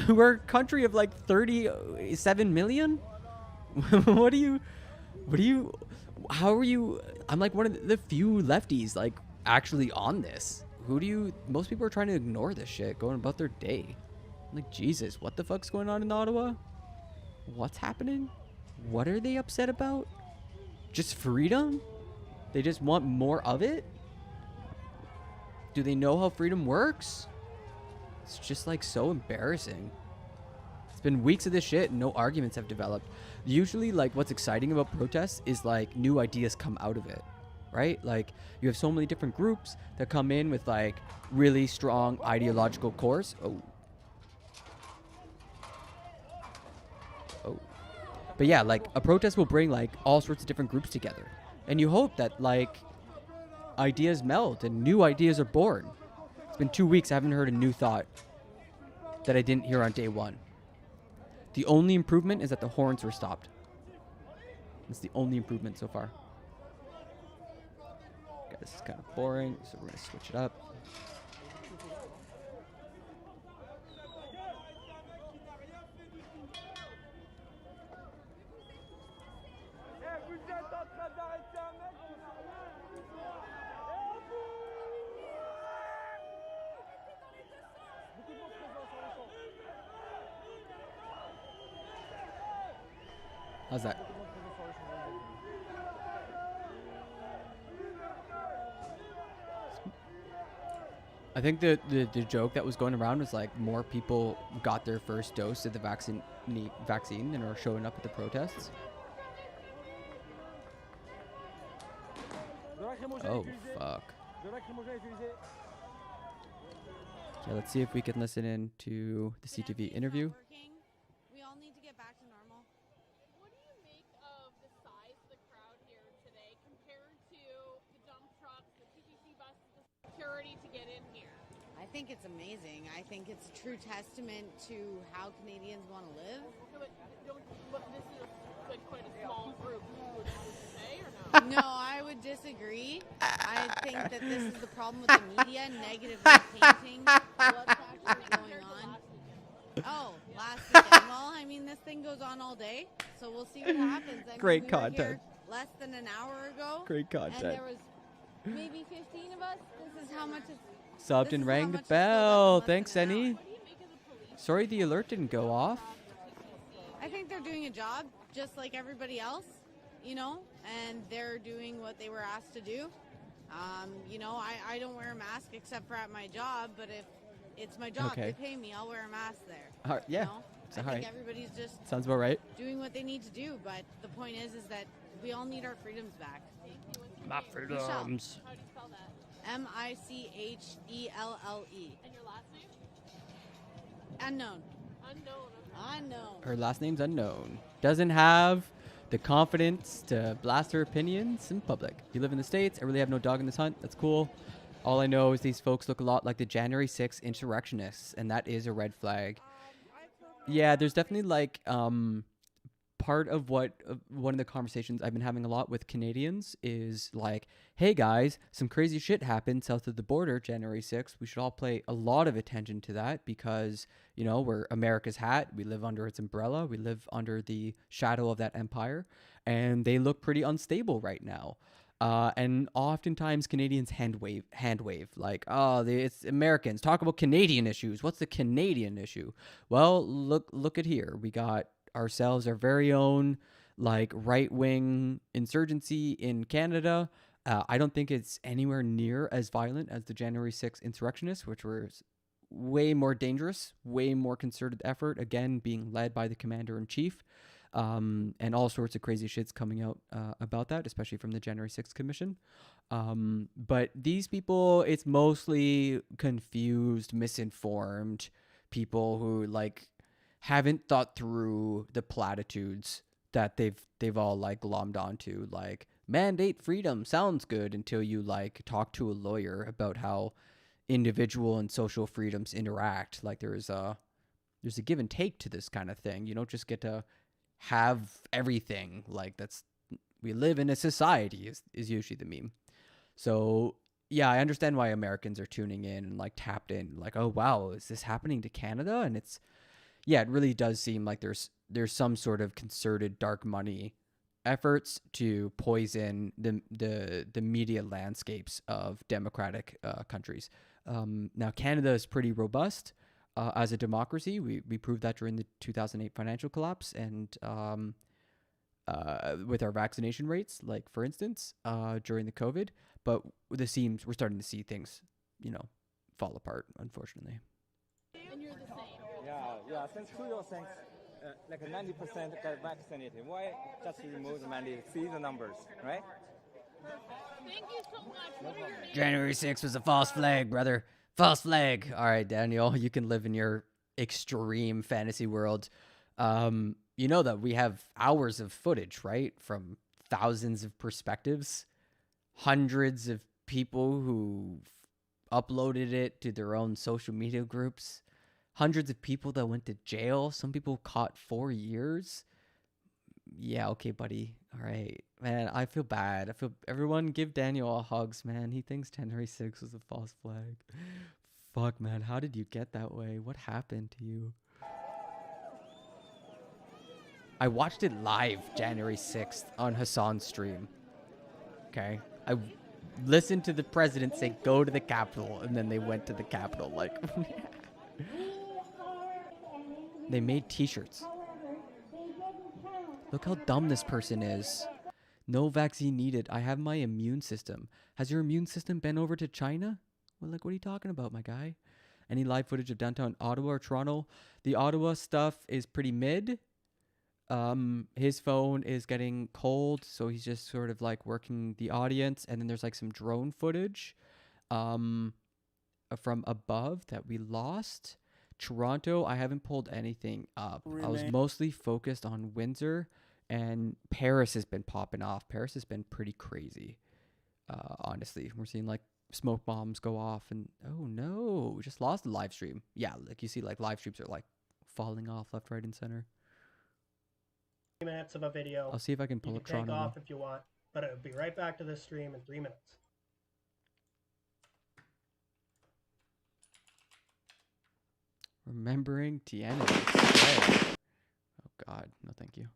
We're a country of like 37 million. How are you? I'm like one of the few lefties like actually on this. Most people are trying to ignore this shit, going about their day. I'm like, Jesus, what the fuck's going on in Ottawa? What's happening? What are they upset about? Just freedom? They just want more of it? Do they know how freedom works? It's just like so embarrassing. It's been weeks of this shit and no arguments have developed. Usually, like, what's exciting about protests is like new ideas come out of it, right? Like, you have so many different groups that come in with like really strong ideological cores. But yeah, like a protest will bring like all sorts of different groups together, and you hope that like ideas meld and new ideas are born. It's been 2 weeks. I haven't heard a new thought that I didn't hear on day one. The only improvement is that the horns were stopped. That's the only improvement so far. Okay, this is kind of boring, so we're going to switch it up. How's that? I think the joke that was going around was like more people got their first dose of the vaccine and are showing up at the protests. Oh, fuck. Okay, let's see if we can listen in to the CTV interview. We all need to get back to normal. What do you make of the size of the crowd here today compared to the dump trucks, the TTC buses, the security to get in here? I think it's amazing. I think it's a true testament to how Canadians want to live. But this is like quite a small group, would you say, or no? No, I would disagree. I think that this is the problem with the media, negatively painting what's actually going on. Oh, last weekend. Well, I mean, this thing goes on all day, so we'll see what happens. Great content. less than an hour ago. Great content. And there was maybe 15 of us. This is how much it's Subbed and rang the bell. Thanks, Annie. Sorry the alert didn't go off. I think they're doing a job just like everybody else, you know, and they're doing what they were asked to do. You know, I don't wear a mask except for at my job, but if it's my job, Okay. they pay me, I'll wear a mask there. Yeah. You know? It's I all think right. everybody's just Sounds about right. doing what they need to do, but the point is that we all need our freedoms back. My freedoms. How do you spell that? Michelle. And your last name? Unknown. Unknown. Unknown. Her last name's unknown. Doesn't have the confidence to blast her opinions in public. You live in the States. I really have no dog in this hunt. That's cool. All I know is these folks look a lot like the January 6th insurrectionists, and that is a red flag. Yeah, there's definitely like part of what one of the conversations I've been having a lot with Canadians is like, hey guys, some crazy shit happened south of the border January 6th. We should all pay a lot of attention to that because, you know, we're America's hat. We live under its umbrella. We live under the shadow of that empire, and they look pretty unstable right now. And oftentimes Canadians hand wave like, oh, it's Americans. Talk about Canadian issues. What's the Canadian issue? Well, look at here. We got ourselves our very own like right-wing insurgency in Canada. I don't think it's anywhere near as violent as the January 6th insurrectionists, which were way more dangerous, way more concerted effort, again, being led by the commander-in-chief. And all sorts of crazy shit's coming out about that, especially from the January 6th Commission. But these people, it's mostly confused, misinformed people who like haven't thought through the platitudes that they've all like glommed onto. Like, mandate freedom sounds good until you like talk to a lawyer about how individual and social freedoms interact. Like there's a give and take to this kind of thing. You don't just get to have everything. Like we live in a society is usually the meme. So yeah, I understand why Americans are tuning in and like tapped in, like, oh wow, is this happening to Canada? And it really does seem like there's some sort of concerted dark money efforts to poison the media landscapes of democratic countries. Now Canada is pretty robust. As a democracy, we proved that during the 2008 financial collapse and with our vaccination rates, like for instance, during the COVID. But we're starting to see things, fall apart, unfortunately. And you're the same. Yeah. Since 2006, like 90% got vaccinated. Why just remove the mandate? See the numbers, right? Thank you so much. What are your names? January 6th was a false flag, brother. False flag. All right, Daniel, you can live in your extreme fantasy world. You know that we have hours of footage, right? From thousands of perspectives, hundreds of people who uploaded it to their own social media groups, hundreds of people that went to jail. Some people caught 4 years. Yeah, okay, buddy. All right, man, I feel bad. Everyone give Daniel hugs, man. He thinks January 6th was a false flag. Fuck, man. How did you get that way? What happened to you? I watched it live January 6th on Hassan's stream. Okay. I listened to the president say, go to the Capitol, and then they went to the Capitol. Like, they made t-shirts. Look how dumb this person is. No vaccine needed. I have my immune system. Has your immune system been over to China? Well, like, what are you talking about, my guy? Any live footage of downtown Ottawa or Toronto? The Ottawa stuff is pretty mid. His phone is getting cold, so he's just sort of like working the audience. And then there's like some drone footage from above that we lost. Toronto, I haven't pulled anything up. I was mostly focused on Windsor, and Paris has been popping off. Paris has been pretty crazy, honestly. We're seeing like smoke bombs go off, and oh no, we just lost the live stream. Yeah, like you see, like live streams are like falling off left, right, and center. Minutes of a video. I'll see if I can pull up Take Toronto. off if you want, but it'll be right back to this stream in 3 minutes. Remembering Tiananmen Square. Oh God, no thank you.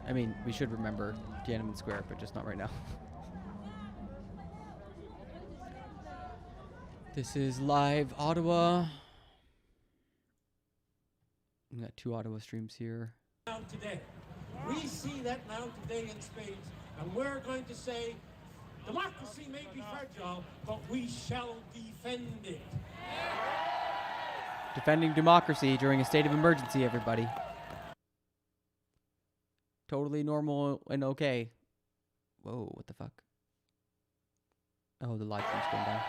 I mean, we should remember Tiananmen Square, but just not right now. This is live Ottawa. We got 2 Ottawa streams here. Now today. We see that now today in spades, and we're going to say, democracy may be fragile, but we shall defend it. Defending democracy during a state of emergency, everybody. Totally normal and okay. Whoa, what the fuck? Oh, the live stream's going down.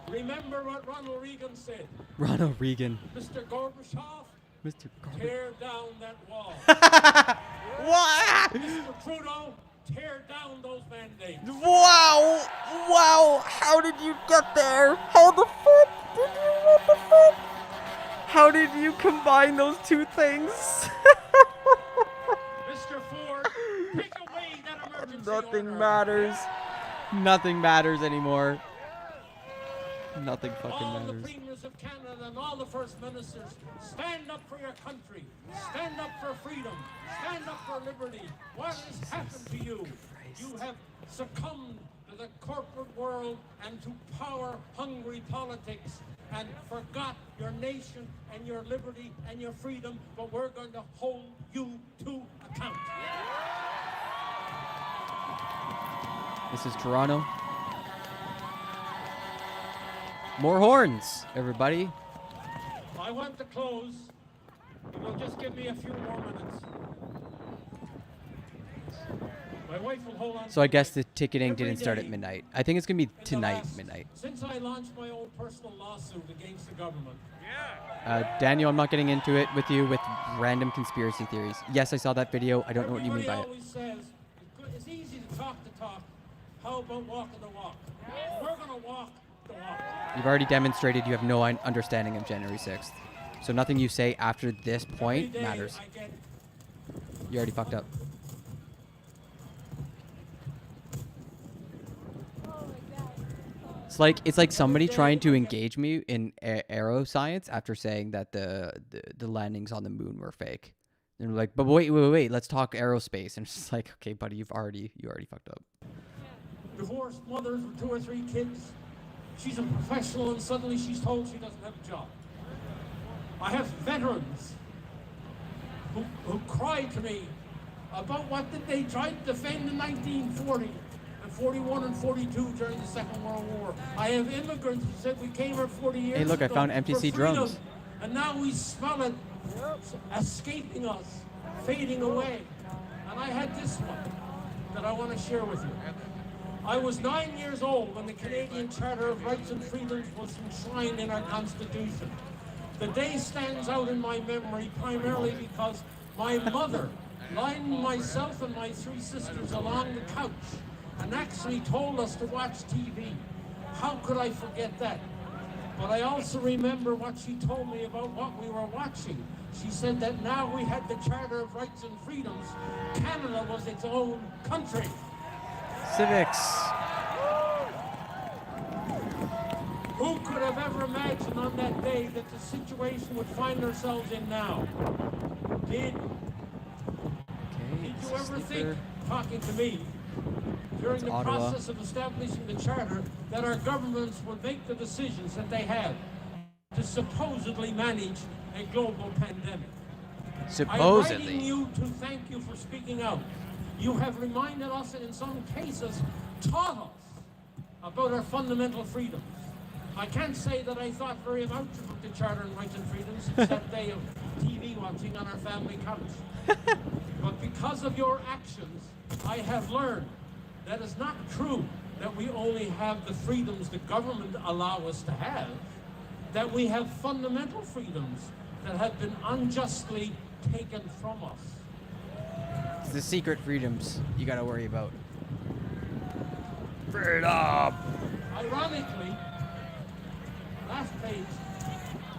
Remember what Ronald Reagan said. Ronald Reagan. Mr. Gorbachev, Mr. Gorbachev. tear down that wall. What? Mr. Trudeau, tear down those mandates. Wow! Wow! How did you get there? How the fuck did you? What the fuck? How did you combine those 2 things? Mr. Ford, take away that emergency Nothing order. matters. Nothing matters anymore. Nothing fucking All the matters. premiers of Canada and all the first ministers, stand up for your country. Stand up for freedom. Stand up for liberty. What has happened to you? You have succumbed to the corporate world and to power-hungry politics and forgot your nation and your liberty and your freedom, but we're going to hold you to account. This is Toronto. More horns, everybody. I want to close. You'll just give me a few more minutes. My wife will hold on. So I guess the ticketing didn't start at midnight. I think it's gonna be tonight, midnight. Since I launched my own personal lawsuit against the government. Daniel, I'm not getting into it with you with random conspiracy theories. Yes, I saw that video. I don't know what you mean by it. Everybody always says, it's easy to talk. How about walking the walk? We're going to walk the walk. You've already demonstrated you have no understanding of January 6th. So nothing you say after this point matters. You already fucked up. It's like somebody trying to engage me in aeroscience after saying that the landings on the moon were fake. And they're like, but wait, let's talk aerospace. And it's just like, okay, buddy, you already fucked up. Divorced mothers with 2 or 3 kids. She's a professional and suddenly she's told she doesn't have a job. I have veterans who cry to me about what did they try to defend in 1940 and 41 and 42 during the Second World War. I have immigrants who said we came here 40 years ago. Hey, look, I found MTC drums. And now we smell it escaping us, fading away. And I had this one that I want to share with you. I was 9 years old when the Canadian Charter of Rights and Freedoms was enshrined in our Constitution. The day stands out in my memory primarily because my mother lined myself and my 3 sisters along the couch and actually told us to watch TV. How could I forget that? But I also remember what she told me about what we were watching. She said that now we had the Charter of Rights and Freedoms, Canada was its own country. Civics. Who could have ever imagined on that day that the situation would find ourselves in now? Did you ever think, talking to me, during the process of establishing the Charter, that our governments would make the decisions that they have to supposedly manage a global pandemic? Supposedly. I'm writing you to thank you for speaking out. You have reminded us and in some cases taught us about our fundamental freedoms. I can't say that I thought very much about the Charter of Rights and Freedoms since that day of TV watching on our family couch. But because of your actions, I have learned that it's not true that we only have the freedoms the government allow us to have, that we have fundamental freedoms that have been unjustly taken from us. It's the secret freedoms you gotta worry about. Freedom! Ironically,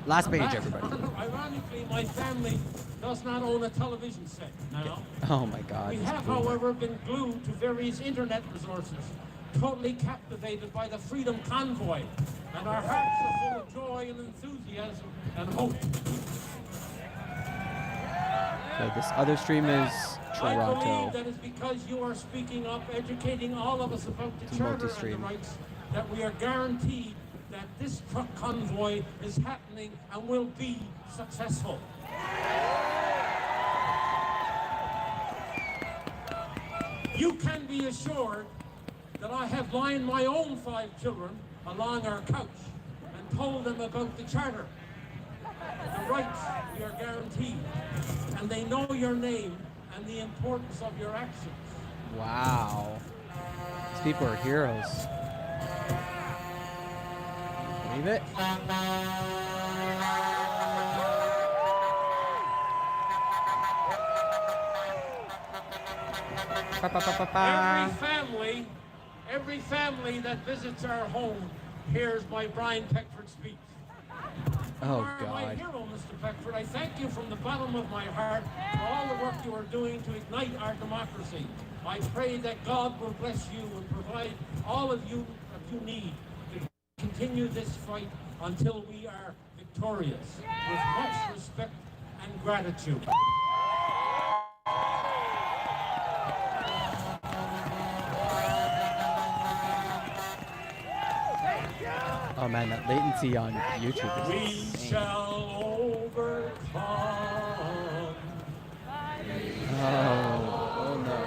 Last page, everybody. Ironically, my family does not own a television set now. Oh my God. We have, however, been glued to various internet resources, totally captivated by the Freedom Convoy, and our hearts are full of joy and enthusiasm and hope. So this other stream is I Toronto. believe that it's because you are speaking up, educating all of us about the It's a charter and the multi-stream. rights, that we are guaranteed that this truck convoy is happening and will be successful. You can be assured that I have lined my own 5 children along our couch and told them about the charter. The rights you are guaranteed, and they know your name and the importance of your actions. Wow. These people are heroes. Believe it? Every family that visits our home hears my Brian Peckford speech. Oh, You are my God. hero, Mr. Peckford. I thank you from the bottom of my heart for all the work you are doing to ignite our democracy. I pray that God will bless you and provide all of you that you need to continue this fight until we are victorious. With much respect and gratitude. Oh man, that latency on YouTube We is insane. shall overcome. Oh no.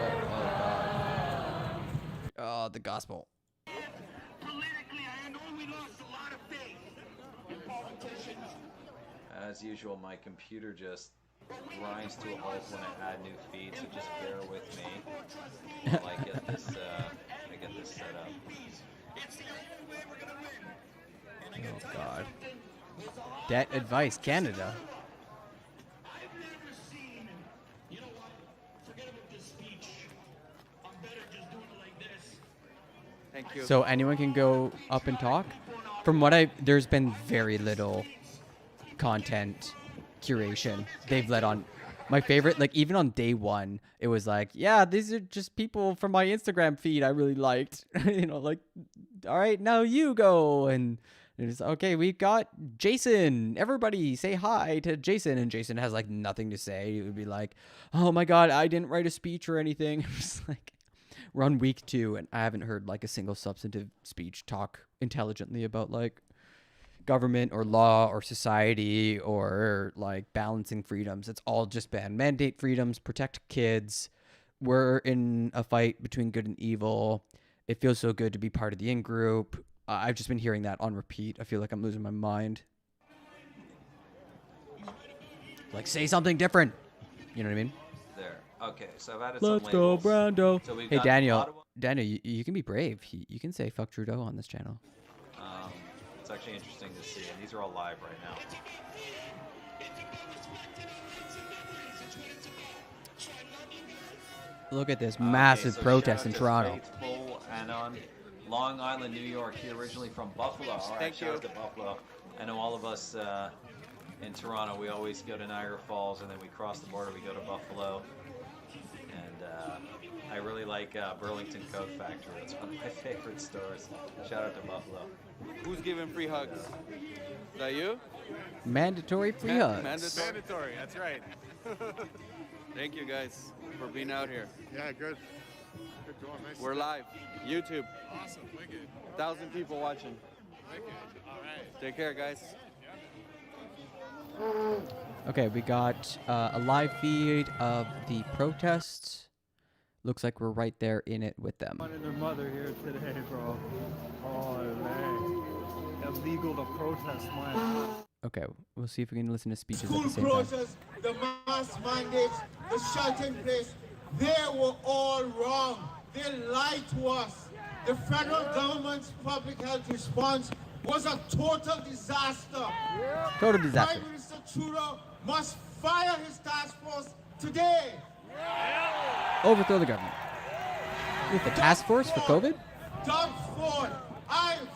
Oh god. Oh, the gospel. As usual, my computer just grinds to a halt when I add new feeds, so just bear with me while I get this set up. Oh god. Debt Advice Canada. Thank you. So anyone can go up and talk? From what there's been very little content curation they've let on. My favorite, like even on day one, it was like, yeah, these are just people from my Instagram feed I really liked. You know, like, all right, now you go. And it's okay, we've got Jason. Everybody say hi to Jason. And Jason has like nothing to say. It would be like, oh my God, I didn't write a speech or anything. I'm just like, we're on week 2 and I haven't heard like a single substantive speech talk intelligently about like government or law or society or like balancing freedoms. It's all just been mandate freedoms, protect kids. We're in a fight between good and evil. It feels so good to be part of the in-group. I've just been hearing that on repeat. I feel like I'm losing my mind. Like, say something different. You know what I mean? There. Okay, so I've added Let's some go, labels. Brando. So we've Hey, got Daniel. Ottawa. Daniel, you can be brave. You can say fuck Trudeau on this channel. It's actually interesting to see, and these are all live right now. Look at this massive so protest shout in out to Toronto. Faithful Anon, Long Island, New York, here originally from Buffalo. All right, Thank shout you. out to Buffalo. I know all of us in Toronto, we always go to Niagara Falls, and then we cross the border, we go to Buffalo. And I really like Burlington Coat Factory. It's one of my favorite stores. Shout out to Buffalo. Who's giving free hugs? Is that you? Mandatory free hugs. Mandatory, that's right. Thank you guys for being out here. Yeah, good. Good going. Nice. We're live. YouTube. Awesome. Wicked. 1,000 people watching. Wicked. All right. Take care, guys. Okay, we got a live feed of the protests. Looks like we're right there in it with them. And their mother here today, bro. Oh, man. Illegal to protest, man. Okay, we'll see if we can listen to speeches at School the same time. closures, the mask mandates, the shelter in place, they were all wrong. They lied to us. The federal government's public health response was a total disaster. Total disaster. Prime Minister Trudeau must fire his task force today. Overthrow the government. With the task force for COVID? Doug Ford,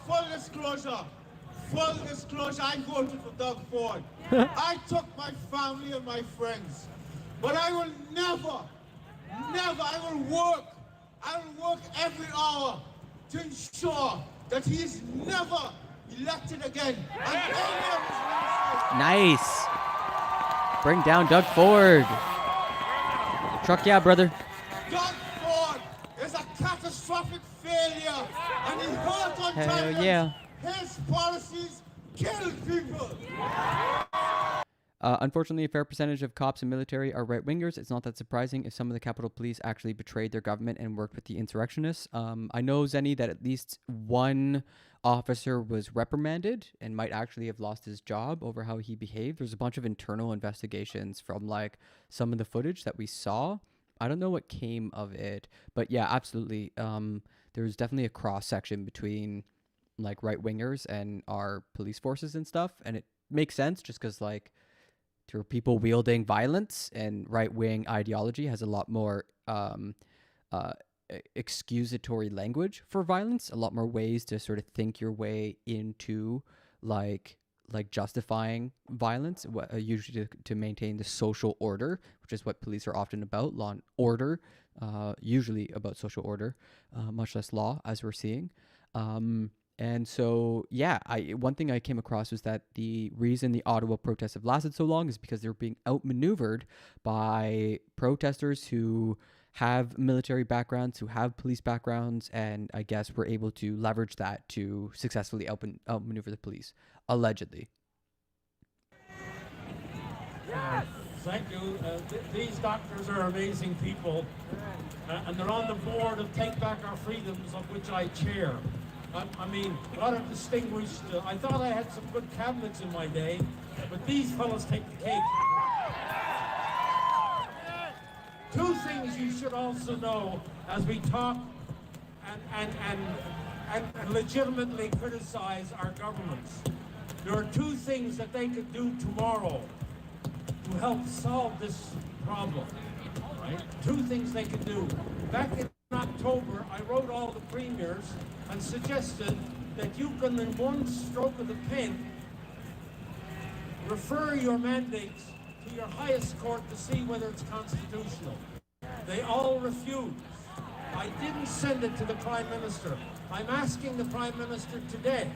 full disclosure, I voted for Doug Ford. I took my family and my friends. But I will never, I will work every hour to ensure that he is never elected again. Nice. Bring down Doug Ford. Truck, yeah, brother. Doug Ford is a catastrophic failure, and he hurt Ontarians. Hell yeah. His policies kill people. Unfortunately, a fair percentage of cops and military are right-wingers. It's not that surprising if some of the Capitol Police actually betrayed their government and worked with the insurrectionists. I know, Zenny, that at least one officer was reprimanded and might actually have lost his job over how he behaved. There's a bunch of internal investigations from, like, some of the footage that we saw. I don't know what came of it, but yeah, absolutely. There's definitely a cross-section between, like, right-wingers and our police forces and stuff, and it makes sense just because, like, there are people wielding violence, and right-wing ideology has a lot more excusatory language for violence, a lot more ways to sort of think your way into like justifying violence, usually to maintain the social order, which is what police are often about, law and order, usually about social order, much less law, as we're seeing. And so, yeah, one thing I came across was that the reason the Ottawa protests have lasted so long is because they're being outmaneuvered by protesters who have military backgrounds, who have police backgrounds, and I guess were able to leverage that to successfully outmaneuver the police, allegedly. Thank you. These doctors are amazing people, and they're on the board of Take Back Our Freedoms, of which I chair. I mean, a lot of distinguished, I thought I had some good cabinets in my day, but these fellows take the cake. Two things you should also know as we talk and legitimately criticize our governments. There are two things that they could do tomorrow to help solve this problem, right? Two things they could do. Back in October, I wrote all the premiers and suggested that you can, in one stroke of the pen, refer your mandates to your highest court to see whether it's constitutional. They all refused. I didn't send it to the Prime Minister. I'm asking the Prime Minister today,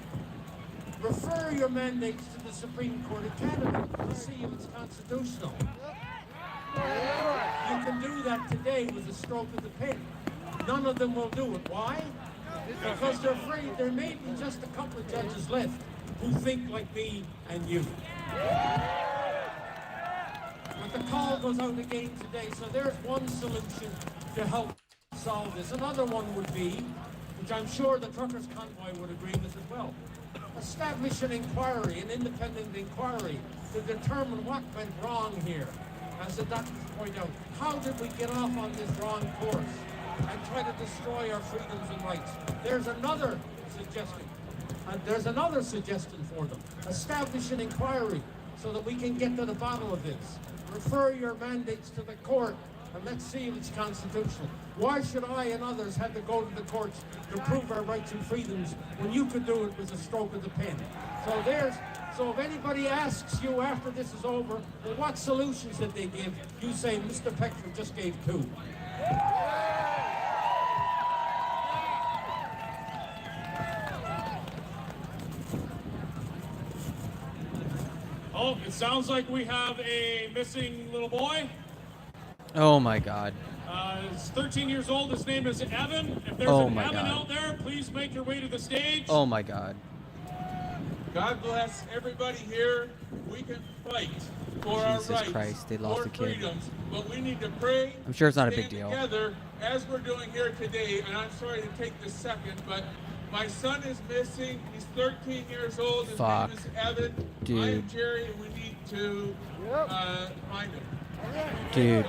refer your mandates to the Supreme Court of Canada to see if it's constitutional. You can do that today with a stroke of the pen. None of them will do it. Why? Because they're afraid there may be just a couple of judges left who think like me and you. But the call goes out again today, so there's one solution to help solve this. Another one would be, which I'm sure the Truckers' Convoy would agree with as well, establish an inquiry, an independent inquiry, to determine what went wrong here. As the doctors point out, how did we get off on this wrong course and try to destroy our freedoms and rights? There's another suggestion. There's another suggestion for them. Establish an inquiry so that we can get to the bottom of this. Refer your mandates to the court and let's see if it's constitutional. Why should I and others have to go to the courts to prove our rights and freedoms when you could do it with a stroke of the pen? So if anybody asks you after this is over, well, what solutions did they give? You say, Mr. Peckford just gave two. Oh, it sounds like we have a missing little boy. Oh my God. He's 13 years old. His name is Evan. If there's an Evan out there, please make your way to the stage. Oh my God. God bless everybody here. We can fight for our rights, Jesus Christ, they lost for a kid. freedoms, but we need to pray. I'm sure it's not a stand big deal. Together, as we're doing here today, and I'm sorry to take this second, but my son is missing. He's 13 years old. His Fuck. name is Evan. Dude. I am Jerry, and we need to find him. Dude.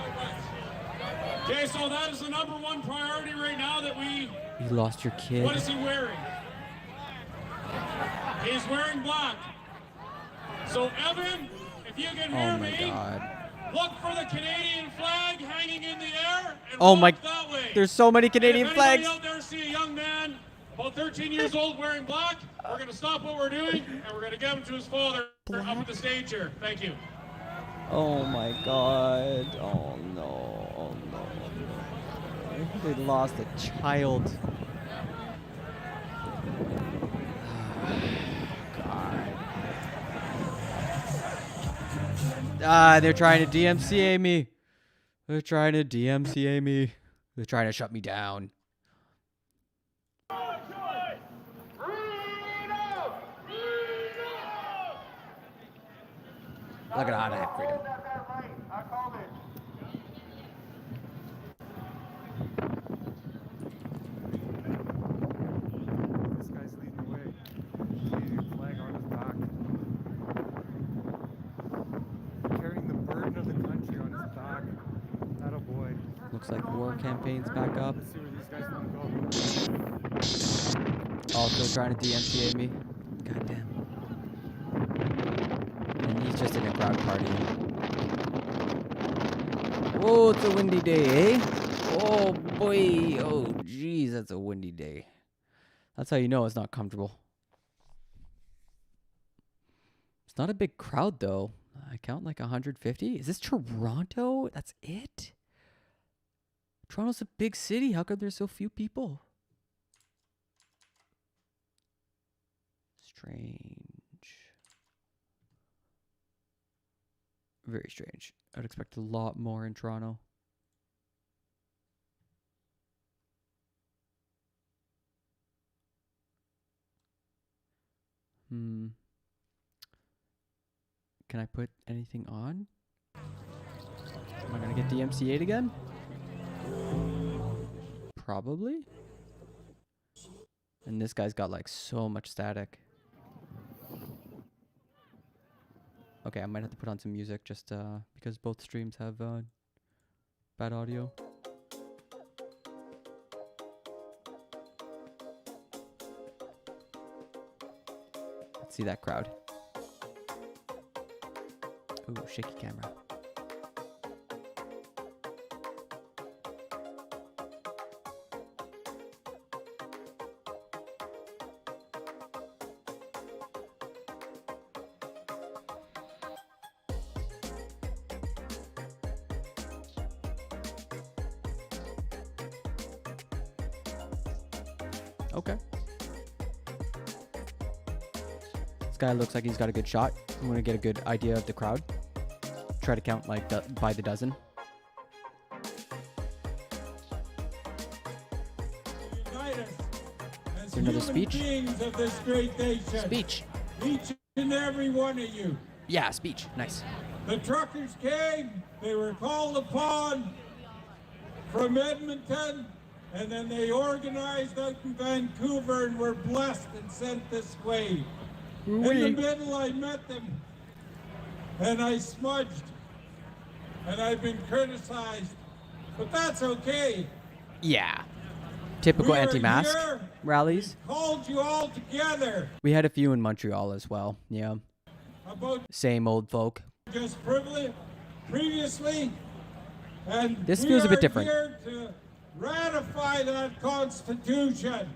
Okay, so that is the number one priority right now that we... You lost your kid. What is he wearing? He's wearing black. So, Evan, if you can hear me, look for the Canadian flag hanging in the air and walk that way. There's so many Canadian if flags. If anybody out there see a young man about 13 years old wearing black, we're going to stop what we're doing and we're going to give him to his father up at the stage here. Thank you. Oh my God. Oh no. Oh no. They lost a child. God. They're trying to DMCA me. They're trying to DMCA me. They're trying to shut me down. Look at that, I have freedom. This guy's leading the way. Canadian flag on his back. Carrying the burden of the country on his back. Atta boy. Looks like war campaign's back up. Let's see where these guys want to go. Also trying to DMCA me. Goddamn. And he's just in a crowd party. Oh, it's a windy day, eh? Oh boy. Oh jeez, that's a windy day. That's how you know it's not comfortable. It's not a big crowd though. I count like 150. Is this Toronto? That's it? Toronto's a big city. How come there's so few people? Strange. Very strange. I would expect a lot more in Toronto. Can I put anything on? Am I gonna get DMCA'd again? Probably. And this guy's got like so much static. Okay, I might have to put on some music just because both streams have bad audio. Let's see that crowd. Ooh, shaky camera. Okay. This guy looks like he's got a good shot. I'm gonna get a good idea of the crowd. Try to count like by the dozen. Is there another speech? Beings of this great nation. Speech. Each and every one of you. Yeah, speech. Nice. The truckers came. They were called upon from Edmonton, and then they organized out in Vancouver and were blessed and sent this way. In the middle, I met them, and I smudged, and I've been criticized, but that's okay. Yeah. Typical anti-mask rallies. Called you all together. We had a few in Montreal as well. Yeah. About same old folk. Just previously, and this feels a bit different. Here to ratify that Constitution.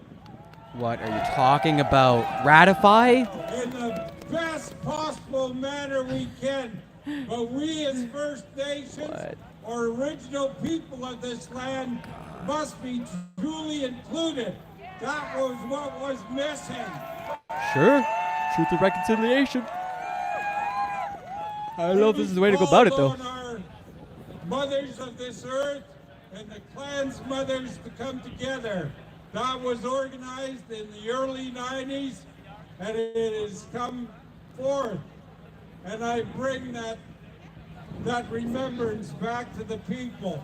What are you talking about? Ratify? In the best possible manner we can. But we as First Nations or original people of this land must be truly included. That was what was missing. Sure. Truth and reconciliation. I don't know if this is the way to go about it though. Our mothers of this earth and the clan's mothers to come together. That was organized in the early 90s, and it has come forth. And I bring that remembrance back to the people.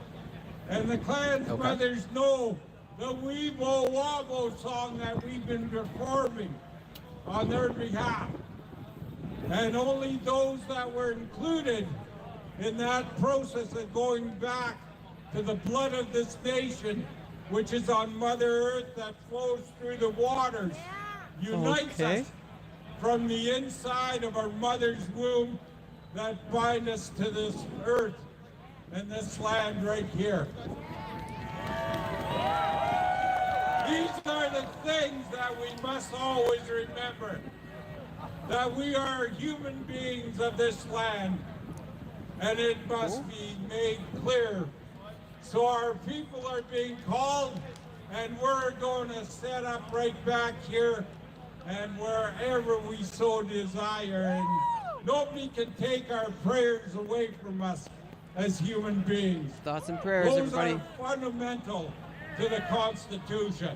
And the clan's mothers know the Weebo Wabo song that we've been performing on their behalf. And only those that were included in that process of going back to the blood of this nation, which is on Mother Earth that flows through the waters, unites us from the inside of our mother's womb that bind us to this earth and this land right here. These are the things that we must always remember, that we are human beings of this land, and it must be made clear. So our people are being called, and we're going to set up right back here and wherever we so desire. And nobody can take our prayers away from us. as human beings. Thoughts and prayers, Those everybody. are fundamental to the Constitution.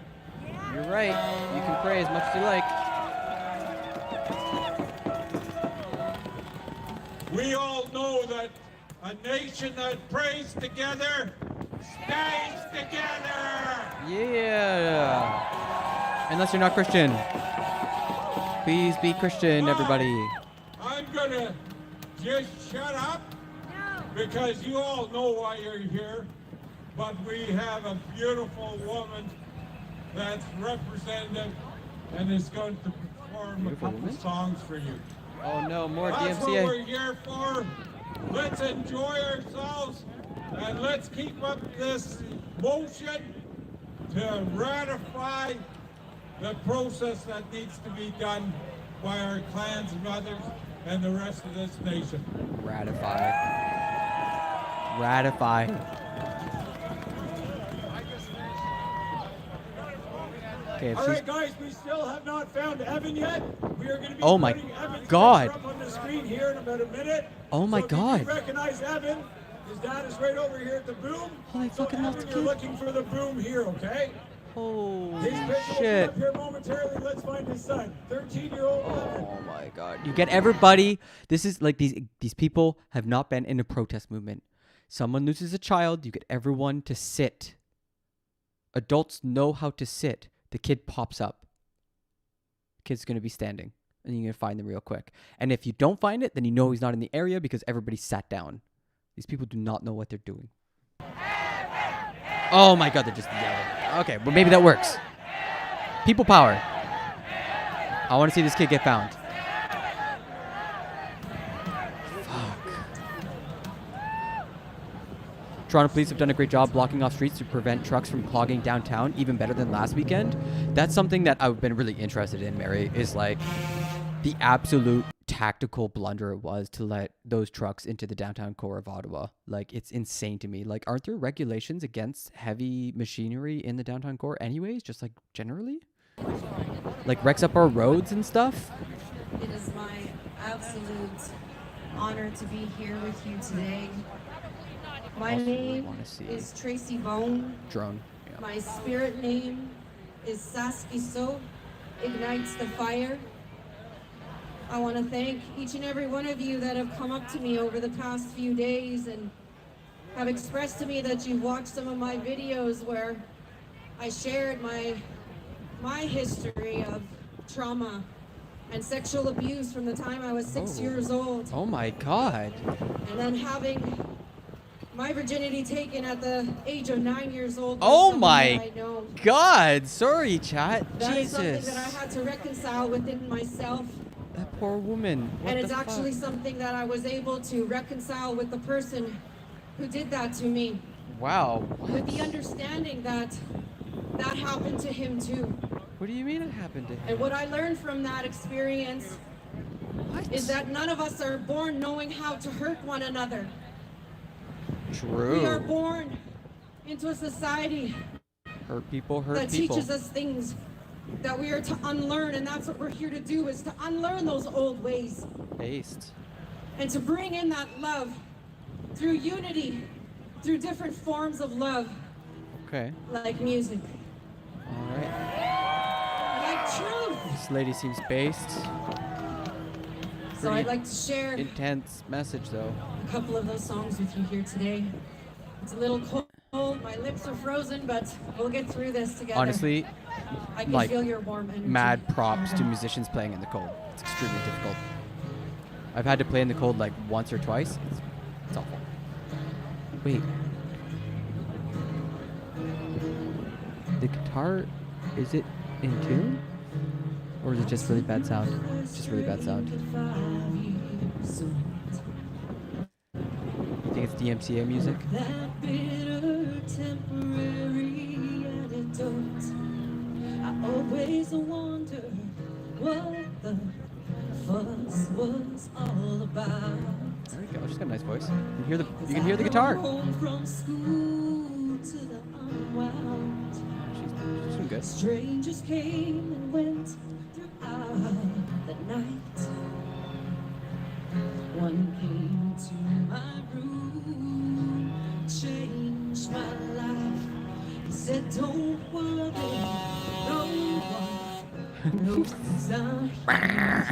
You're right. You can pray as much as you like. We all know that a nation that prays together stays together. Yeah. Unless you're not Christian. Please be Christian, everybody. I'm gonna just shut up because you all know why you're here. But we have a beautiful woman that's representative and is going to perform a couple songs for you. Oh no, more That's DMCA. what we're here for. Let's enjoy ourselves and let's keep up this motion to ratify the process that needs to be done by our clans and others and the rest of this nation. Ratify. Ratify. Okay, All right, guys, we still have not found Evan yet. We are going to be Oh my putting Evan's God. picture up on the screen here in about a minute. Oh my so if God. you recognize Evan, his dad is right over here at the boom. Holy fucking Evan, you're looking for the boom here, okay? Holy His picture will be shit. up here momentarily. Let's find his son, 13-year-old Evan. Oh my God. You get everybody. This is like these people have not been in a protest movement. Someone loses a child, you get everyone to sit. Adults know how to sit. The kid pops up. The kid's going to be standing. And you're going to find them real quick. And if you don't find it, then you know he's not in the area because everybody sat down. These people do not know what they're doing. Oh my God, they're just yelling. Okay, well maybe that works. People power. I want to see this kid get found. Toronto police have done a great job blocking off streets to prevent trucks from clogging downtown, even better than last weekend. That's something that I've been really interested in, Mary, is like the absolute tactical blunder it was to let those trucks into the downtown core of Ottawa. Like, it's insane to me. Like, aren't there regulations against heavy machinery in the downtown core anyways, just like generally? Like, wrecks up our roads and stuff? It is my absolute honor to be here with you today. My name is Tracy Bone. Drone. Yeah. My spirit name is Saski So, ignites the fire. I want to thank each and every one of you that have come up to me over the past few days and have expressed to me that you've watched some of my videos where I shared my history of trauma and sexual abuse from the time I was 6 years old. Oh my God. And then having my virginity taken at the age of 9 years old. Oh my God. Sorry, chat. That is something Jesus. that I had to reconcile within myself. That poor woman. What And it's the actually fuck? something that I was able to reconcile with the person who did that to me. Wow. With the understanding that that happened to him too. What do you mean it happened to him? And what I learned from that experience is that none of us are born knowing how to hurt one another. True. We are born into a society Hurt people, hurt that people. teaches us things that we are to unlearn, and that's what we're here to do, is to unlearn those old ways Based. and to bring in that love through unity, through different forms of love, Okay. like music, All right. like truth. This lady seems based. So I'd like to share Intense message, though. a couple of those songs with you here today. It's a little cold, my lips are frozen, but we'll get through this together. Honestly, I can like, feel your warm energy. mad props to musicians playing in the cold. It's extremely difficult. I've had to play in the cold like once or twice. It's awful. Wait. The guitar, is it in tune? Or is it just really bad sound? Just really bad sound. You think it's DMCA music? That bitter temporary antidote. I always wonder what the fuss was all about. There we go. She's got a nice voice. You can hear the guitar. Home from school to the unwound. She's doing good. Strangers came and went throughout the night. One came to my room said, don't worry, no one knows I'm here.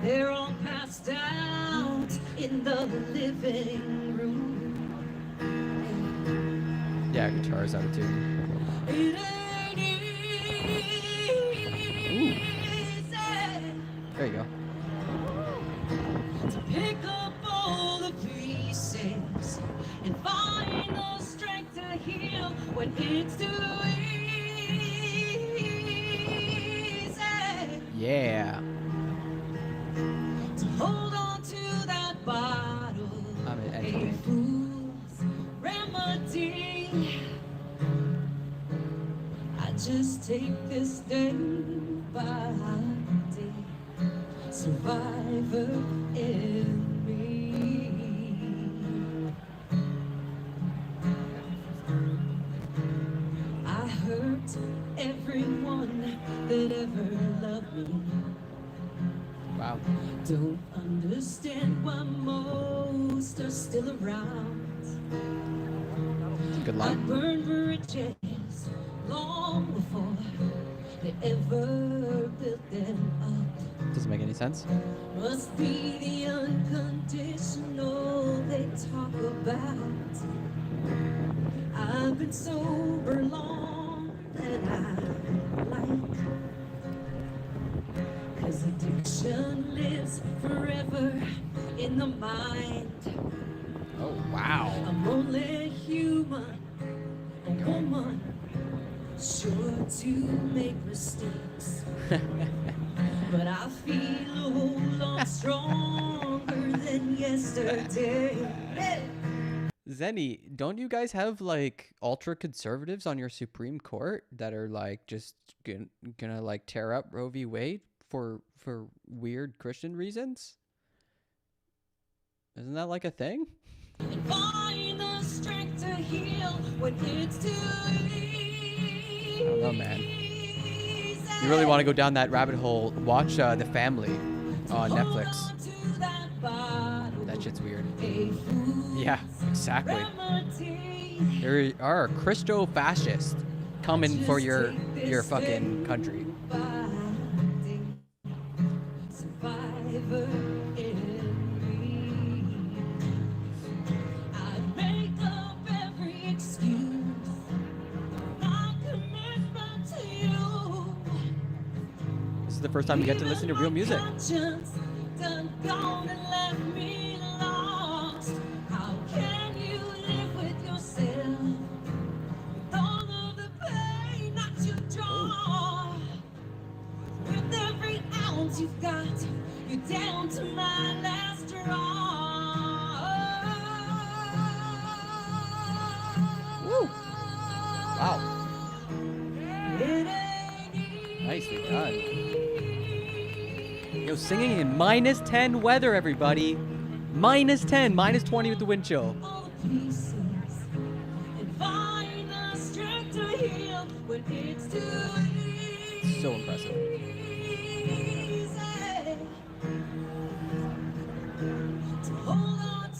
They're all passed out in the living room. Yeah, guitar's out of tune. It ain't easy There you go. to pick up all the pieces and find the strength to heal when it's too easy. Yeah. To hold on to that bottle, I'm an a engineer. fool's remedy. I just take this day by day, survivor in me. I hurt everyone that ever loved me. Wow. Don't understand why most are still around. Good I line. burned bridges long before they ever built them up. Doesn't make any sense. Must be the unconditional they talk about. I've been sober long and I like, 'cause addiction lives forever in the mind. Oh, wow. I'm only human, a woman, sure to make mistakes. But I feel a whole lot stronger than yesterday. Hey! Zenny, don't you guys have like ultra conservatives on your Supreme Court that are like just gonna like tear up Roe v. Wade for weird Christian reasons? Isn't that like a thing? And find the strength to heal when it's too easy. I don't know, man. You really want to go down that rabbit hole? Watch The Family on Netflix. That shit's weird. Yeah, exactly. There are Christo-fascists coming for your fucking country. Survivor in me. I make up every excuse. My commitment to you. This is the first time you get to listen to real music. Conscience done gone and left me lost. How can you live with yourself? With all of the pain that you draw. With every ounce you've got, you're down to my last draw. Woo! Wow. Nicely done. Yo, singing in -10 weather, everybody. -10, -20 with the wind chill. Pieces and find the strength to heal when it's too easy. So impressive.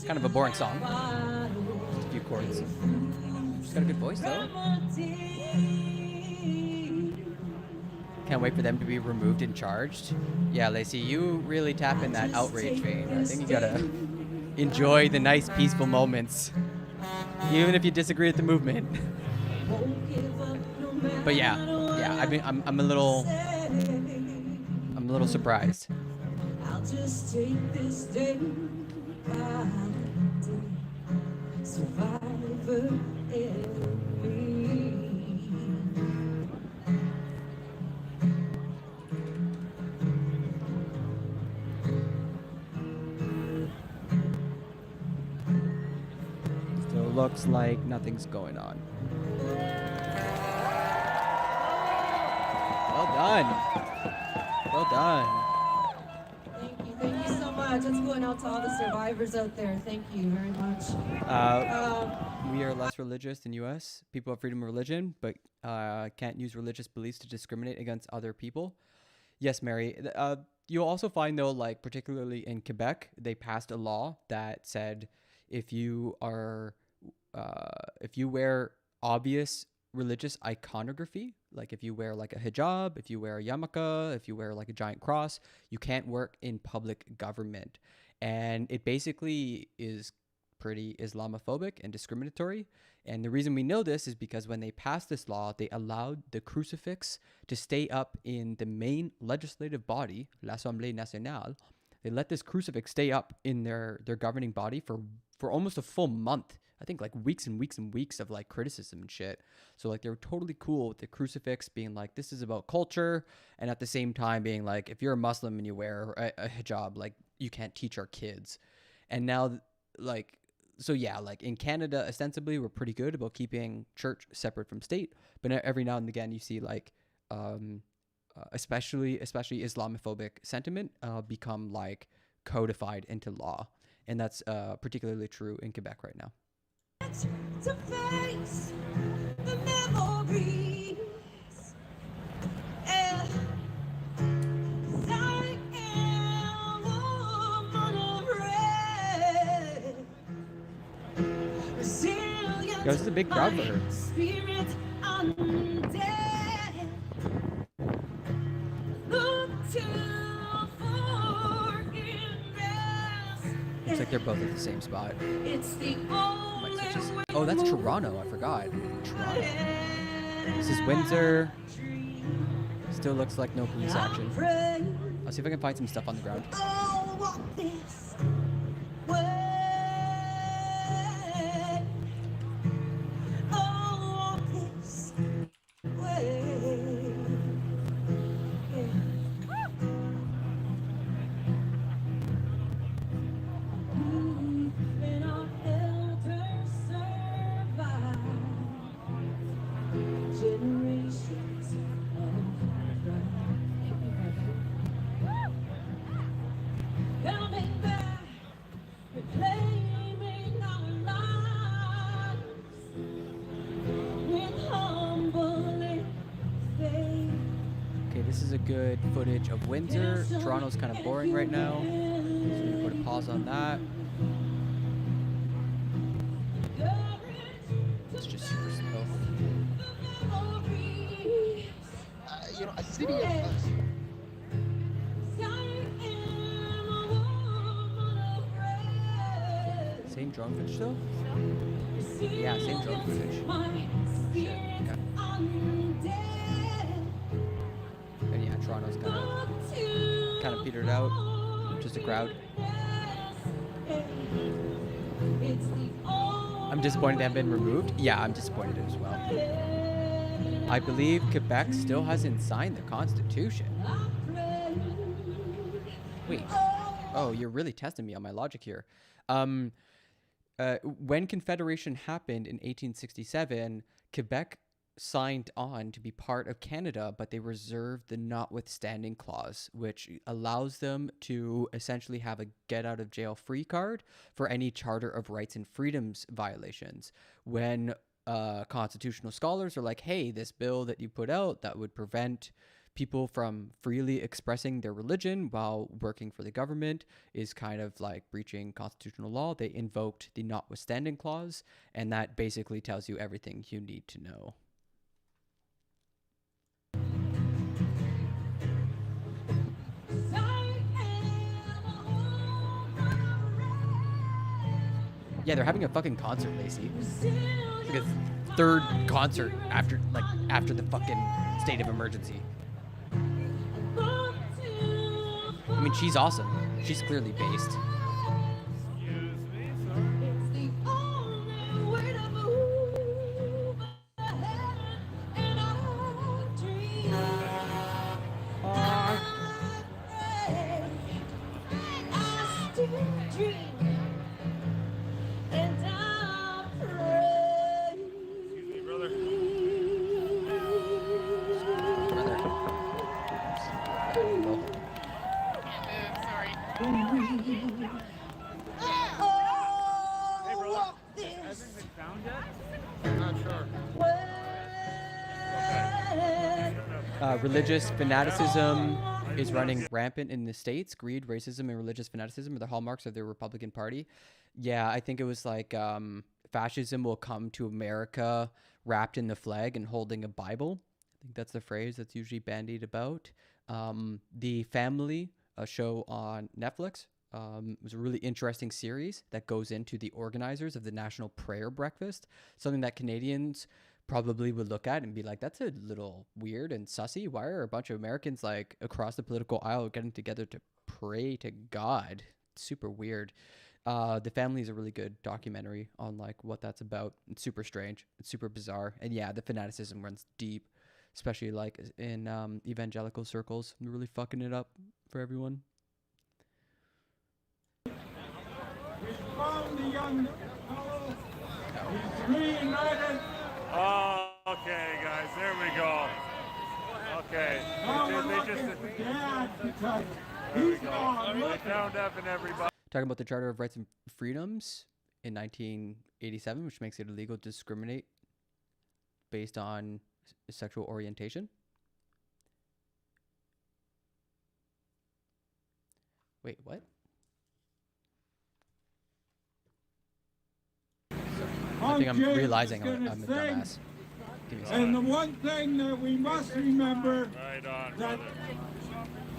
Kind of a boring song. Just a few chords. She's got a good voice though. Can't wait for them to be removed and charged. Yeah, Lacey, you really tap in that outrage vein. I think you gotta enjoy the nice, peaceful moments, even if you disagree with the movement. But yeah, I mean, I'm a little surprised. I'll just take this day by day. Survivor in me. Still looks like nothing's going on. Well done. Well done. Thank you so much. That's going out to all the survivors out there. Thank you very much. We are less religious than U.S. People have freedom of religion, but can't use religious beliefs to discriminate against other people. Yes, Mary. You'll also find, though, like particularly in Quebec, they passed a law that said if you are if you wear obvious religious iconography, like if you wear like a hijab, if you wear a yarmulke, if you wear like a giant cross, you can't work in public government. And it basically is pretty Islamophobic and discriminatory. And the reason we know this is because when they passed this law, they allowed the crucifix to stay up in the main legislative body, l'Assemblée nationale. They let this crucifix stay up in their governing body for almost a full month. I think like weeks and weeks and weeks of like criticism and shit. So like they were totally cool with the crucifix being like, this is about culture. And at the same time being like, if you're a Muslim and you wear a hijab, like you can't teach our kids. And now like, so yeah, like in Canada, ostensibly we're pretty good about keeping church separate from state. But every now and again you see like, especially Islamophobic sentiment become like codified into law. And that's particularly true in Quebec right now. To face the memories, and I am a woman of red. Resilient, Yo, this is a big crowd for her. Spirit undead. Look to forgiveness. Looks like they're both at the same spot. It's the only Oh, that's Toronto. I forgot. Toronto. This is Windsor. Still looks like no police action. I'll see if I can find some stuff on the ground. Oh, walk this way. Oh, walk this way. When our elders survive generations of coming back, reclaiming our lives with humble faith. Okay, this is a good footage of Windsor. Toronto's kind of boring right now. So we put a pause on that. It's just super slow. You know, a city of Same drone footage though? Yeah, same drone footage. Shit, yeah. And yeah, Toronto's kind of petered out. Just a crowd. I'm disappointed they haven't been removed. Yeah, I'm disappointed as well. I believe Quebec still hasn't signed the Constitution. Wait. Oh, you're really testing me on my logic here. When Confederation happened in 1867, Quebec signed on to be part of Canada, but they reserved the notwithstanding clause, which allows them to essentially have a get out of jail free card for any Charter of Rights and Freedoms violations. When constitutional scholars are like, hey, this bill that you put out that would prevent people from freely expressing their religion while working for the government is kind of like breaching constitutional law, they invoked the notwithstanding clause, and that basically tells you everything you need to know. Yeah, they're having a fucking concert, Lacey. Like a third concert after the fucking state of emergency. I mean, she's awesome. She's clearly based. Religious fanaticism is running rampant in the States. Greed, racism, and religious fanaticism are the hallmarks of the Republican Party. Yeah, I think it was like fascism will come to America wrapped in the flag and holding a Bible. I think that's the phrase that's usually bandied about. The Family, a show on Netflix, was a really interesting series that goes into the organizers of the National Prayer Breakfast, something that Canadians probably would look at and be like, that's a little weird and sussy. Why are a bunch of Americans like across the political aisle getting together to pray to God? It's super weird. The Family is a really good documentary on like what that's about. It's super strange. It's super bizarre. And yeah, the fanaticism runs deep, especially like in evangelical circles. They're really fucking it up for everyone. We found the young fellow. He's reunited. Oh, okay, guys, there we go. Okay. Now we're looking for Dad because he's gone. They found Evan, everybody. Talking about the Charter of Rights and Freedoms in 1987, which makes it illegal to discriminate based on sexual orientation. Wait, what? I think I'm realizing I'm a dumbass. Give me a second. And the one thing that we must remember that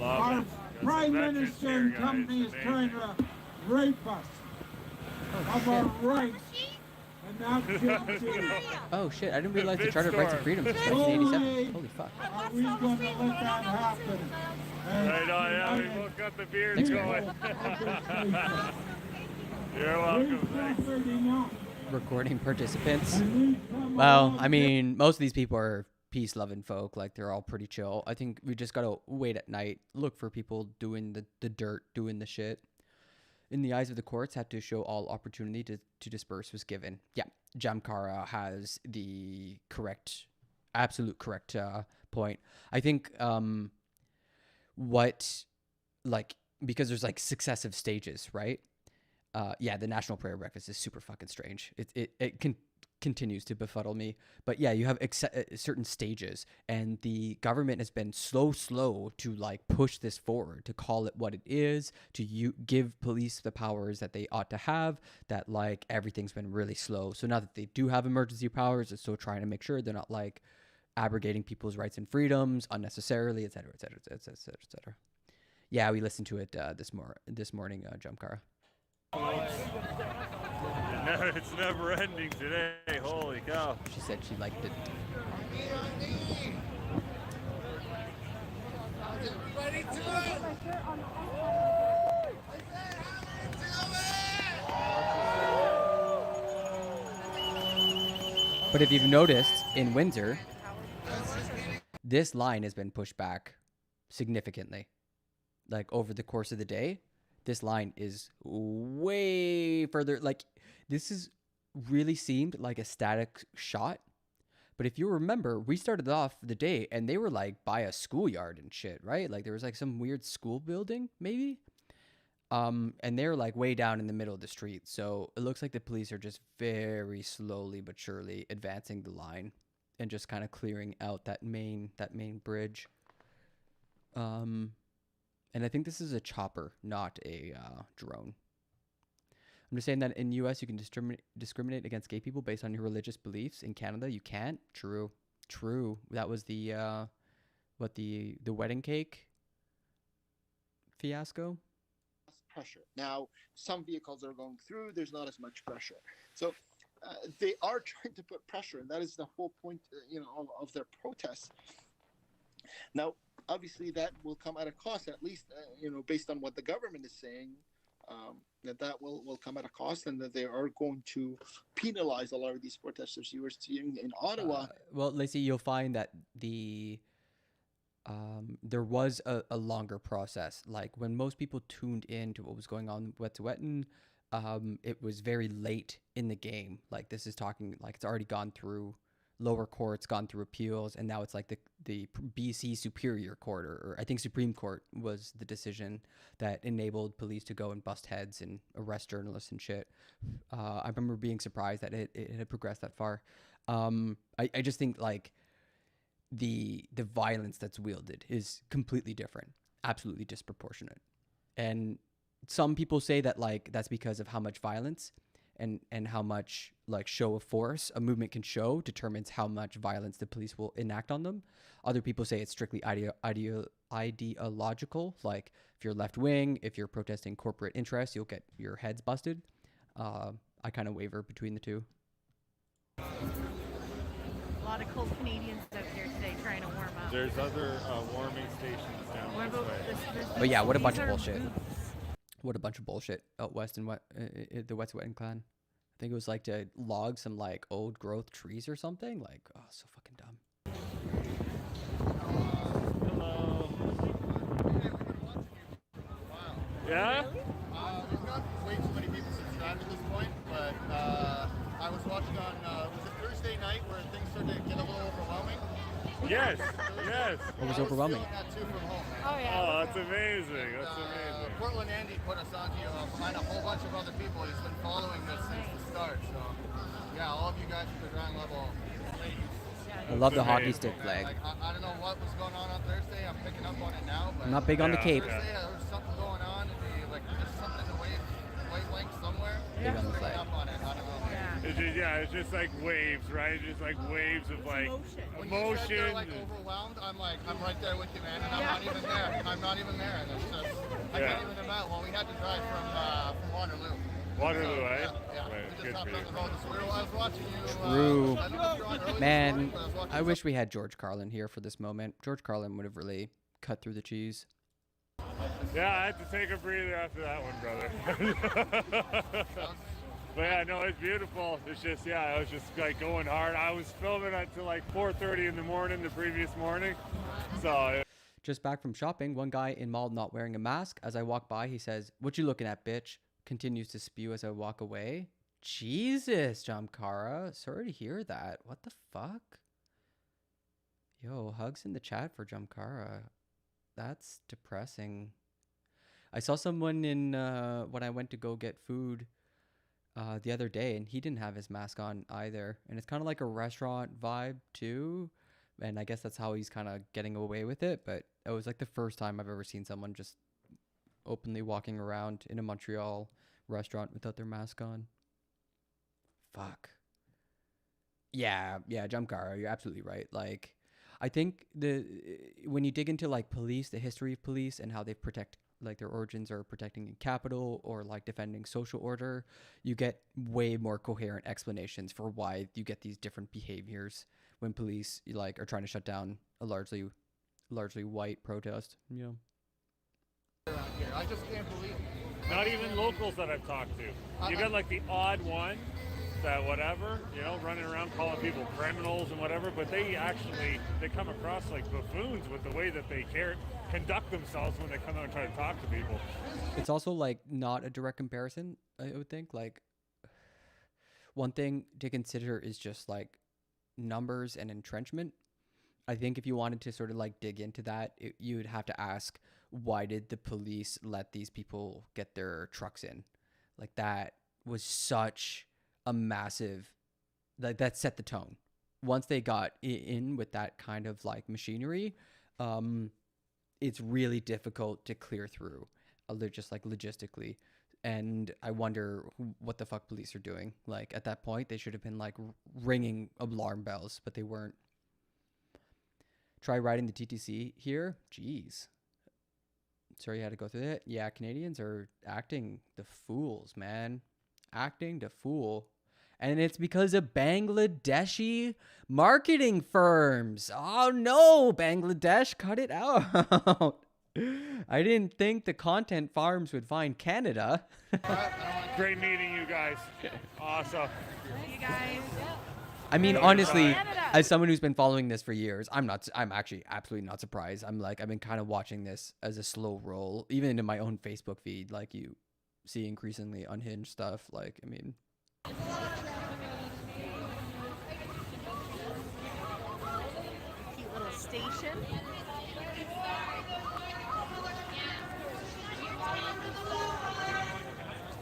our Prime Minister and company is trying to rape us of our rights. And that's just Oh shit, I didn't realize the Charter of Rights and Freedoms was 1987. Holy fuck. Are we going to let that happen? Right on, yeah, we both got the beards going. You're welcome. Thanks. Recording participants. Well, I mean, most of these people are peace-loving folk. Like, they're all pretty chill. I think we just gotta wait at night, look for people doing the dirt, doing the shit. In the eyes of the courts, had to show all opportunity to disperse was given. Yeah, Jamkara has the correct, absolute correct point. I think because there's like successive stages, right? Yeah, the National Prayer Breakfast is super fucking strange. It continues to befuddle me. But yeah, you have certain stages, and the government has been slow to like push this forward, to call it what it is, to give police the powers that they ought to have. That like everything's been really slow. So now that they do have emergency powers, it's still trying to make sure they're not like abrogating people's rights and freedoms unnecessarily, et cetera, et cetera, et cetera, et cetera. Yeah, we listened to it this morning, Jumpcara. It's never ending today. Holy cow. She said she liked it. But if you've noticed, in Windsor, this line has been pushed back significantly. Like over the course of the day, this line is way further. Like, this is really seemed like a static shot. But if you remember, we started off the day and they were like by a schoolyard and shit, right? Like there was like some weird school building, maybe. And they're like way down in the middle of the street. So it looks like the police are just very slowly but surely advancing the line and just kind of clearing out that main bridge. And I think this is a chopper, not a drone. I'm just saying that in the U.S. you can discriminate against gay people based on your religious beliefs. In Canada, you can't. True. That was the wedding cake fiasco. Pressure. Now, some vehicles are going through. There's not as much pressure. So they are trying to put pressure, and that is the whole point, of their protests. Now, obviously, that will come at a cost, at least, based on what the government is saying, that will come at a cost, and that they are going to penalize a lot of these protesters you were seeing in Ottawa. Well, Lacey, you'll find that there was a longer process. Like when most people tuned in to what was going on with Wet'suwet'en, it was very late in the game. Like this is talking like it's already gone through lower courts, gone through appeals, and now it's like the BC Superior Court, or I think Supreme Court was the decision that enabled police to go and bust heads and arrest journalists and shit. I remember being surprised that it had progressed that far. I just think like the violence that's wielded is completely different. absolutely disproportionate. And some people say that like that's because of how much violence and how much like show of force a movement can show determines how much violence the police will enact on them. Other people say it's strictly ideological. Like if you're left wing, if you're protesting corporate interests, you'll get your heads busted. I kind of waver between the two. A lot of cold Canadians out here today trying to warm up. There's other warming stations down What this about way. But yeah, what a bunch these of are bullshit. boots. What a bunch of bullshit out west and the Wet's Wet'en Clan. I think it was like to log some like old growth trees or something. Like, oh, so fucking dumb. Hello. Yeah? We've got way too many people subscribed at this point, but I was watching on, was it Thursday night where things started to get a little overwhelming? Yes, yes. What was overwhelming? That too from home. Oh, yeah. Oh, that's amazing. That's amazing. Portland Andy put us on to you behind a whole bunch of other people. He's been following this since the start. So, yeah, all of you guys at the ground level, ladies. I love the hockey stick flag. Like, I don't know what was going on Thursday. I'm picking up on it now. But I'm not big on the cape. Thursday, there was something going on. Like, there's something in the wavelength somewhere. Big on the flag. Up on it. I don't know. It's just like waves, right? Just like waves of like When you said you're like overwhelmed, I'm right there with you, man, and I'm not even there. I'm not even there, and it's just I can't even imagine. Well, we had to drive from Waterloo. Waterloo, eh? Yeah. Right, We good just for hopped on the you. road. So I was watching you. True. I don't know if you're on early this Man, morning, but I was watching I wish we had George Carlin here for this moment. George Carlin would have really cut through the cheese. Yeah, I had to take a breather after that one, brother. But yeah, no, it's beautiful. It's just, yeah, I was just like going hard. I was filming until like 4:30 in the morning the previous morning. So. Just back from shopping, one guy in mall not wearing a mask. As I walk by, he says, "What you looking at, bitch?" Continues to spew as I walk away. Jesus, Jamkara. Sorry to hear that. What the fuck? Yo, hugs in the chat for Jamkara. That's depressing. I saw someone in when I went to go get food the other day, and he didn't have his mask on either. And it's kind of like a restaurant vibe too. And I guess that's how he's kind of getting away with it. But it was like the first time I've ever seen someone just openly walking around in a Montreal restaurant without their mask on. Fuck. Yeah, Jamkara, you're absolutely right. Like, I think when you dig into like police, the history of police and how they protect, like their origins are protecting the capital or like defending social order, you get way more coherent explanations for why you get these different behaviors when police like are trying to shut down a largely white protest. You know. Around here. I just can't believe it. Not even locals that I've talked to. You got like the odd one that whatever, you know, running around calling people criminals and whatever, but they come across like buffoons with the way that they conduct themselves when they come out and try to talk to people. It's also like not a direct comparison, I would think. Like, one thing to consider is just like numbers and entrenchment. I think if you wanted to sort of like dig into that, you would have to ask, why did the police let these people get their trucks in? Like, that was such a massive, like, that set the tone. Once they got in with that kind of like machinery, it's really difficult to clear through, just like logistically. And I wonder what the fuck police are doing. Like, at that point, they should have been like ringing alarm bells, but they weren't. Try riding the TTC here. Jeez. Sorry you had to go through that. Yeah, Canadians are acting the fools, man. Acting the fool. And it's because of Bangladeshi marketing firms. Oh no, Bangladesh, cut it out. I didn't think the content farms would find Canada. Great meeting you guys. Awesome. You guys. I mean, honestly, as someone who's been following this for years, I'm actually absolutely not surprised. I've been kind of watching this as a slow roll, even in my own Facebook feed. Like, you see increasingly unhinged stuff. Like, I mean, Cute little station.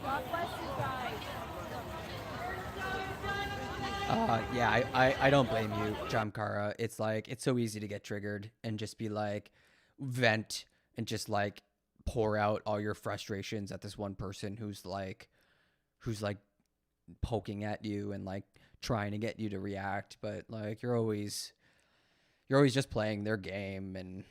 God bless you guys. yeah, I don't blame you, Jamkara. It's like, it's so easy to get triggered and just be like, vent and just like pour out all your frustrations at this one person who's like poking at you and like trying to get you to react, but like you're always just playing their game, and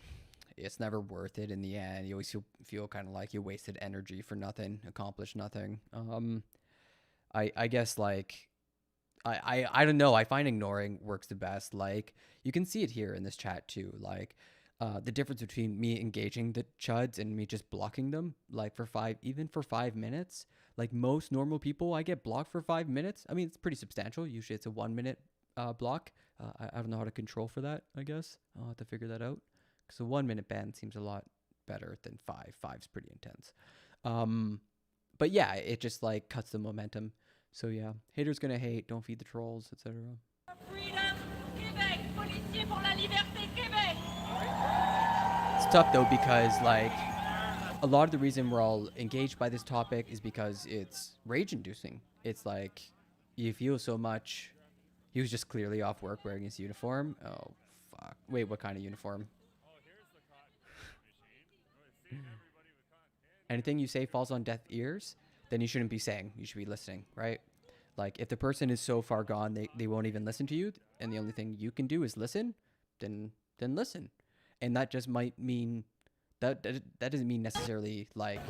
it's never worth it in the end. You always feel kind of like you wasted energy for nothing, accomplished nothing. I guess like I don't know. I find ignoring works the best. Like you can see it here in this chat too. Like the difference between me engaging the chuds and me just blocking them, like for 5 minutes. Like most normal people, I get blocked for 5 minutes. I mean, it's pretty substantial. Usually it's a 1 minute block. I don't know how to control for that, I guess. I'll have to figure that out. Because a 1 minute ban seems a lot better than 5. 5's pretty intense. But yeah, it just like cuts the momentum. So yeah, haters gonna hate, don't feed the trolls, etc. It's tough though, because like a lot of the reason we're all engaged by this topic is because it's rage inducing. It's like you feel so much. He was just clearly off work wearing his uniform. Oh fuck. Wait, what kind of uniform? Anything you say falls on deaf ears, then you shouldn't be saying. You should be listening, right? Like if the person is so far gone they won't even listen to you, and the only thing you can do is listen, then listen. And that just might mean that doesn't mean necessarily like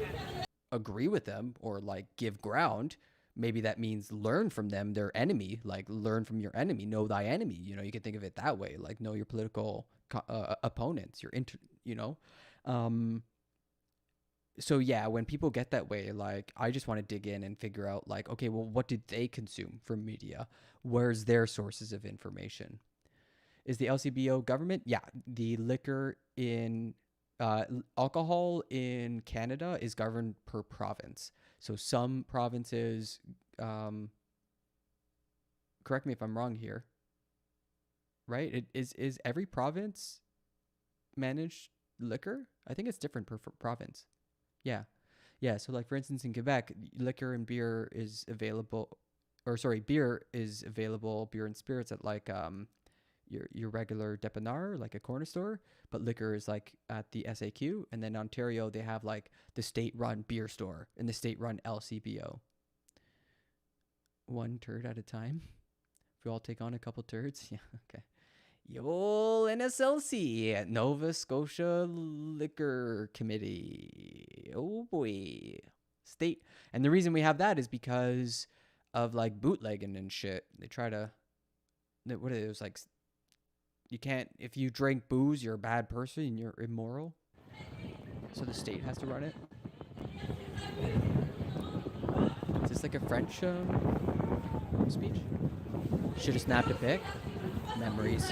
agree with them or like give ground. Maybe that means learn from them, their enemy, like learn from your enemy, know thy enemy. You know, you can think of it that way, like know your political opponents, So yeah, when people get that way, like I just want to dig in and figure out like, okay, well, what did they consume from media? Where's their sources of information? Is the LCBO government? Yeah, the liquor in alcohol in Canada is governed per province. So some provinces, correct me if I'm wrong here, right? It is every province managed liquor? I think it's different per province. Yeah. So like for instance in Quebec, liquor and beer is available, beer and spirits at like your regular dépanneur, like a corner store, but liquor is like at the SAQ. And then Ontario, they have like the state-run beer store and the state-run LCBO. One turd at a time. If we all take on a couple turds, yeah, okay. Yo, NSLC, Nova Scotia Liquor Committee. Oh boy, state. And the reason we have that is because of like bootlegging and shit. They try to, what it was like. You can't, if you drink booze, you're a bad person and you're immoral. So the state has to run it. Is this like a French speech? Should have snapped a pic. Memories.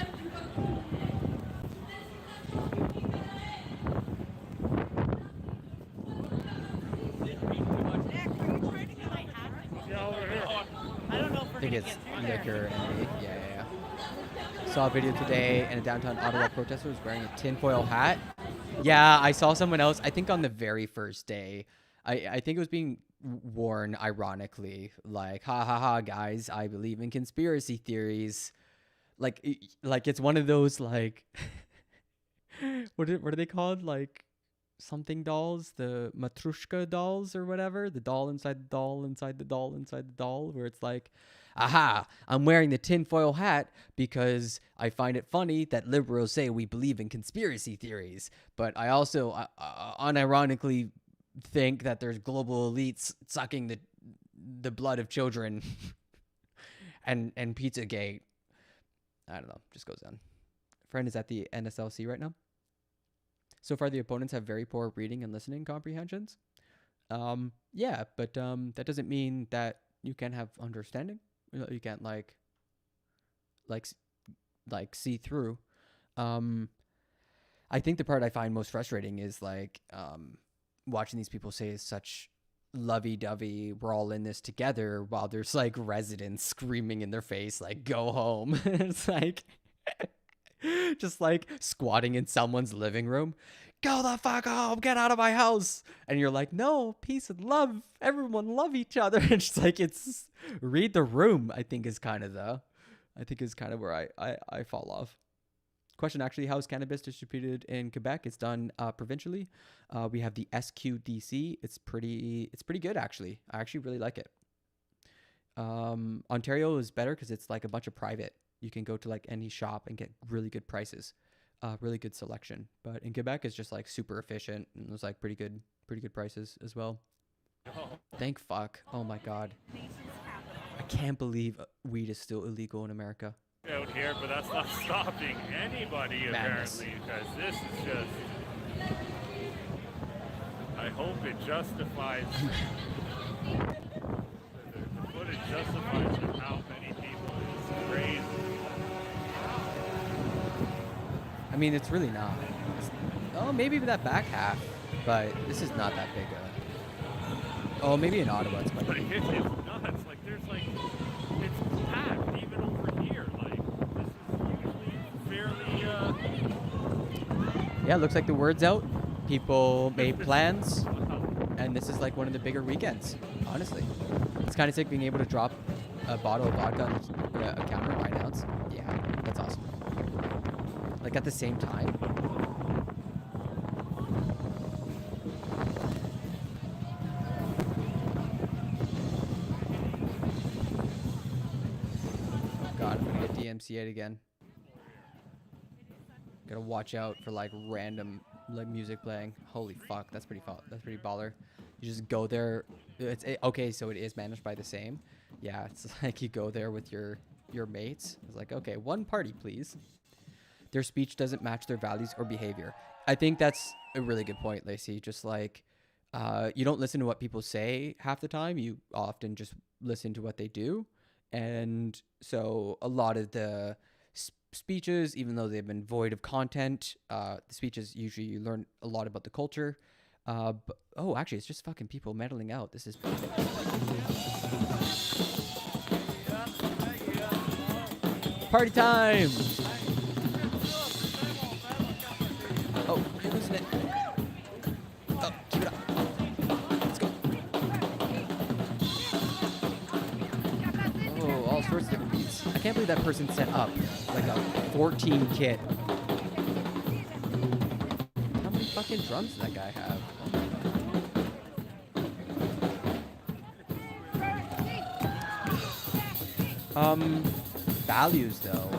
I think it's liquor and yeah. Saw a video today, and a downtown Ottawa protester was wearing a tinfoil hat. Yeah, I saw someone else, I think on the very first day. I think it was being worn ironically, like, ha ha ha, guys, I believe in conspiracy theories. Like it's one of those, like, what are they called? Like, something dolls? The Matrushka dolls or whatever? The doll inside the doll inside the doll inside the doll, where it's like, aha, I'm wearing the tinfoil hat because I find it funny that liberals say we believe in conspiracy theories. But I also unironically think that there's global elites sucking the blood of children and Pizzagate. I don't know, just goes on. Friend is at the NSLC right now. So far, the opponents have very poor reading and listening comprehensions. Yeah, but that doesn't mean that you can't have understanding. You can't like see through. I think the part I find most frustrating is like watching these people say such lovey-dovey, we're all in this together, while there's like residents screaming in their face like, go home. It's like just like squatting in someone's living room. Go the fuck home, get out of my house. And you're like, no, peace and love, everyone love each other. It's just like, it's read the room, I think is kind of where I fall off. Question actually, how is cannabis distributed in Quebec? It's done provincially. We have the SQDC. It's pretty good actually. I actually really like it. Ontario is better because it's like a bunch of private. You can go to like any shop and get really good prices, really good selection. But in Quebec, it's just like super efficient and it's like pretty good prices as well. Thank fuck. Oh my god. I can't believe weed is still illegal in America. Out here, but that's not stopping anybody apparently, because this is just. I hope it justifies. the footage justifies how many people. It's crazy. I mean, it's really not. Oh, maybe that back half, but this is not that big. Oh, maybe in Ottawa it's quite big. It's nuts. Like there's like it's packed even over here. Like this is usually fairly. Yeah, it looks like the word's out. People made plans, and this is like one of the bigger weekends. Honestly, it's kind of sick being able to drop a bottle of vodka on a counter right now. Yeah, that's awesome. Like at the same time. God, I'm gonna get DMCA'd again. Gotta watch out for like random like music playing. Holy fuck, that's pretty baller. You just go there. Okay, so it is managed by the same. Yeah, it's like you go there with your mates. It's like, okay, one party, please. Their speech doesn't match their values or behavior. I think that's a really good point, Lacey. Just like you don't listen to what people say half the time. You often just listen to what they do. And so a lot of the speeches, even though they've been void of content, the speeches usually you learn a lot about the culture. But, oh, actually, it's just fucking people meddling out. This is party time. Oh, you're losing it. Oh, keep it up. Let's go. Oh, all sorts of different beats. I can't believe that person set up like a 14 kit. How many fucking drums does that guy have? Oh my God. Values though.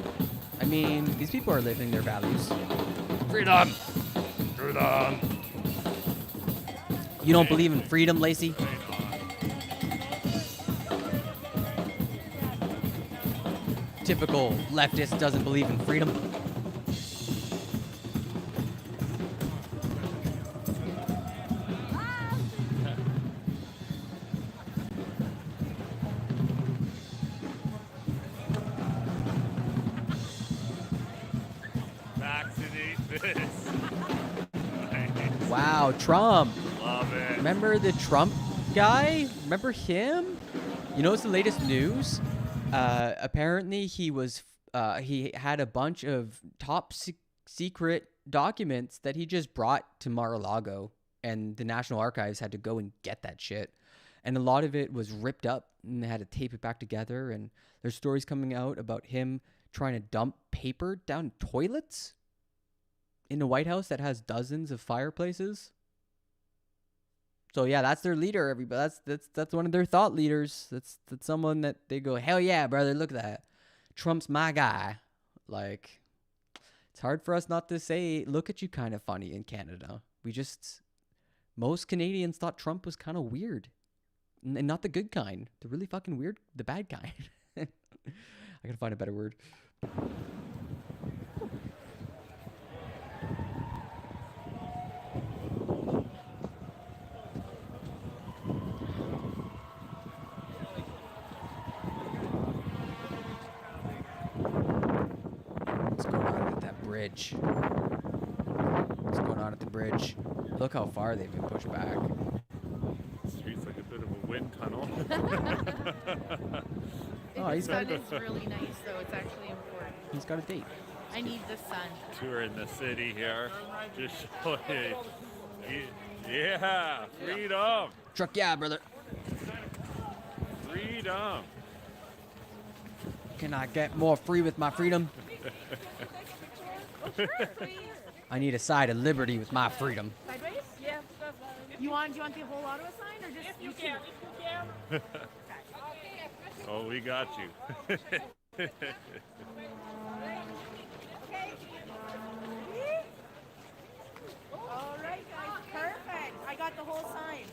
I mean, these people are living their values. Freedom! Freedom! You don't believe in freedom, Lacey? Typical leftist doesn't believe in freedom. Wow, Trump. Love it. Remember the Trump guy? Remember him? You know what's the latest news? Apparently he had a bunch of top secret documents that he just brought to Mar-a-Lago, and the National Archives had to go and get that shit. And a lot of it was ripped up, and they had to tape it back together. And there's stories coming out about him trying to dump paper down toilets in the White House that has dozens of fireplaces. So yeah, that's their leader. Everybody, that's one of their thought leaders. That's someone that they go, hell yeah, brother, look at that. Trump's my guy. Like, it's hard for us not to say, look at you, kind of funny in Canada. Most Canadians thought Trump was kind of weird, and not the good kind. The really fucking weird, the bad kind. I gotta find a better word. Bridge. What's going on at the bridge? Look how far they've been pushed back. The street's like a bit of a wind tunnel. Oh, The sun is really nice, though. It's actually important. He's got a date. I need the sun. Tour in the city here. Just show you. Yeah, freedom. Truck, yeah, brother. Freedom. Can I get more free with my freedom? I need a side of liberty with my freedom. Sideways? Yeah. Do you want the whole Ottawa sign or just you can? Oh, we got you. All right, guys. Perfect. I got the whole sign.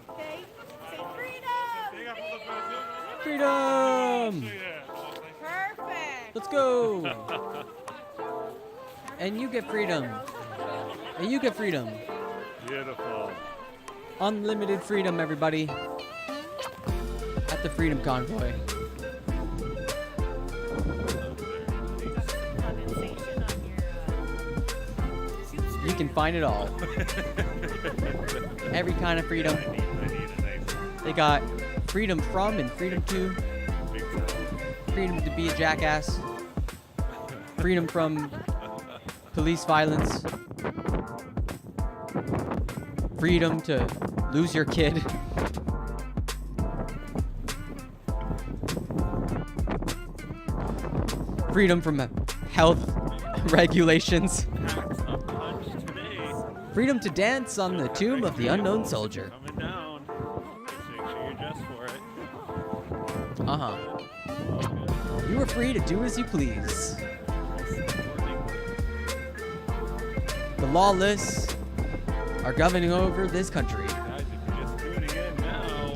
Okay. Say freedom. Freedom! Perfect. Let's go! And you get freedom. And you get freedom. Beautiful. Unlimited freedom, everybody. At the Freedom Convoy. You can find it all. Every kind of freedom. They got freedom from and freedom to. Freedom to be a jackass. Freedom from police violence. Freedom to lose your kid. Freedom from health regulations. Freedom to dance on the tomb of the unknown soldier. Coming down. Just make sure you're dressed for it. Uh-huh. You are free to do as you please. The lawless are governing over this country. Guys, if you just do it again now.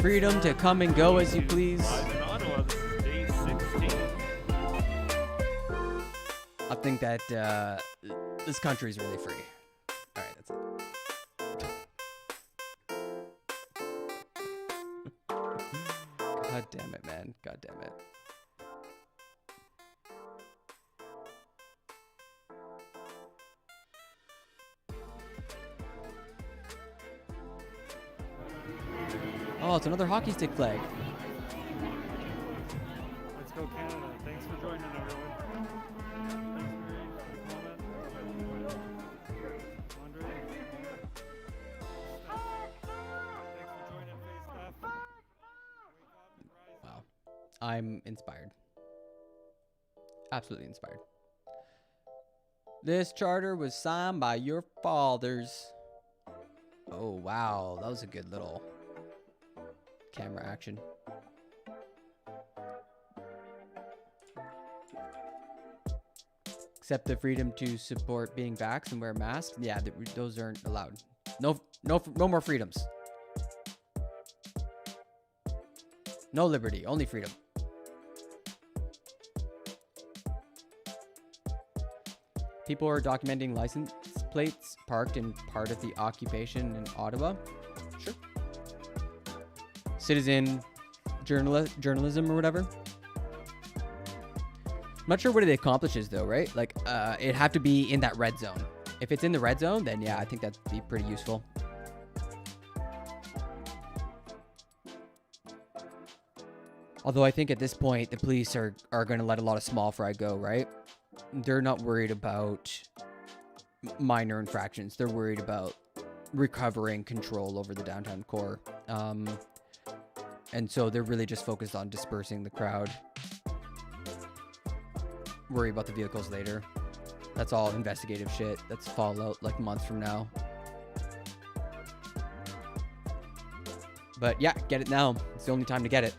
Freedom to come and go as you please. Live in Ottawa, this is day 16. I think that this country is really free. All right, that's it. God damn it, man. God damn it. Oh, it's another hockey stick flag. Let's go Canada. Thanks for joining, everyone. Wow. I'm inspired. Absolutely inspired. This charter was signed by your fathers. Oh, wow. That was a good little camera action. Except the freedom to support being vaxxed and wear masks. Yeah, those aren't allowed. No more freedoms. No liberty, only freedom. People are documenting license plates parked in part of the occupation in Ottawa. Sure. Citizen journalism or whatever. I'm not sure what it accomplishes though, right? Like, it'd have to be in that red zone. If it's in the red zone, then yeah, I think that'd be pretty useful. Although I think at this point, the police are going to let a lot of small fry go, right? They're not worried about minor infractions. They're worried about recovering control over the downtown core. And so they're really just focused on dispersing the crowd. Worry about the vehicles later. That's all investigative shit. That's fallout like months from now. But yeah, get it now. It's the only time to get it.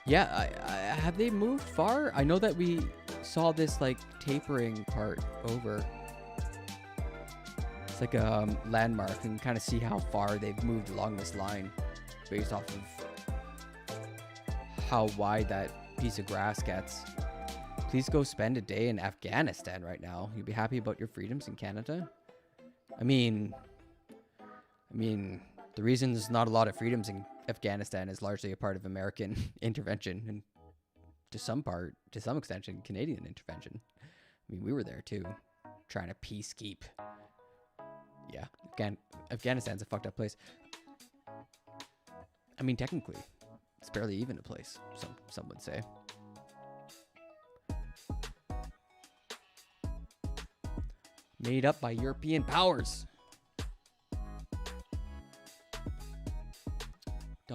Yeah, have they moved far? I know that we saw this like tapering part over. It's like a landmark and kind of see how far they've moved along this line based off of how wide that piece of grass gets. Please go spend a day in Afghanistan right now. You'll be happy about your freedoms in Canada. I mean, the reason there's not a lot of freedoms in Afghanistan is largely a part of American intervention and to some extent, Canadian intervention. I mean, we were there too, trying to peacekeep. Yeah, Afghanistan's a fucked up place. I mean, technically, it's barely even a place, some would say. Made up by European powers.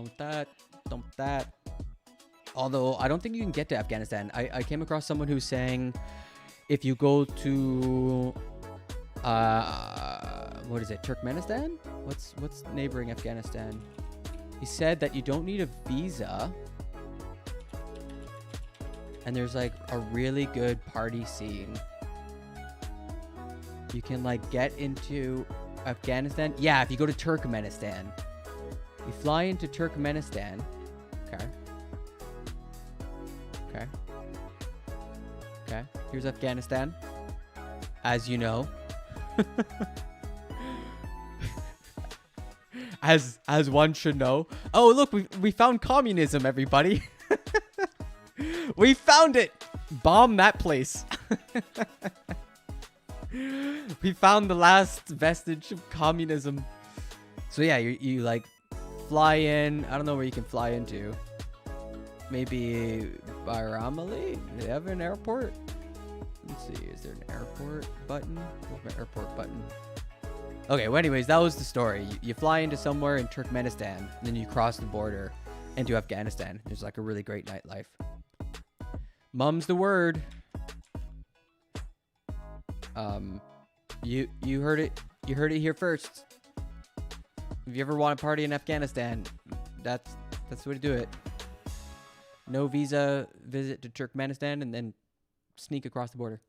Done with that. Done with that. Although I don't think you can get to Afghanistan. I came across someone who's saying if you go to what is it, Turkmenistan? What's neighboring Afghanistan? He said that you don't need a visa, and there's like a really good party scene. You can like get into Afghanistan. Yeah, if you go to Turkmenistan, you fly into Turkmenistan. Okay. Okay. Okay. Here's Afghanistan, as you know. as one should know. Oh, look, we found communism, everybody. We found it. Bomb that place. We found the last vestige of communism. So yeah, you like fly in. I don't know where you can fly into. Maybe Baramali? Do they have an airport? Let's see, is there an airport button? Where's my airport button? Okay, well anyways, that was the story. You fly into somewhere in Turkmenistan, and then you cross the border into Afghanistan. There's like a really great nightlife. Mum's the word. You heard it. You heard it here first. If you ever want to party in Afghanistan, that's the way to do it. No visa, visit to Turkmenistan, and then sneak across the border.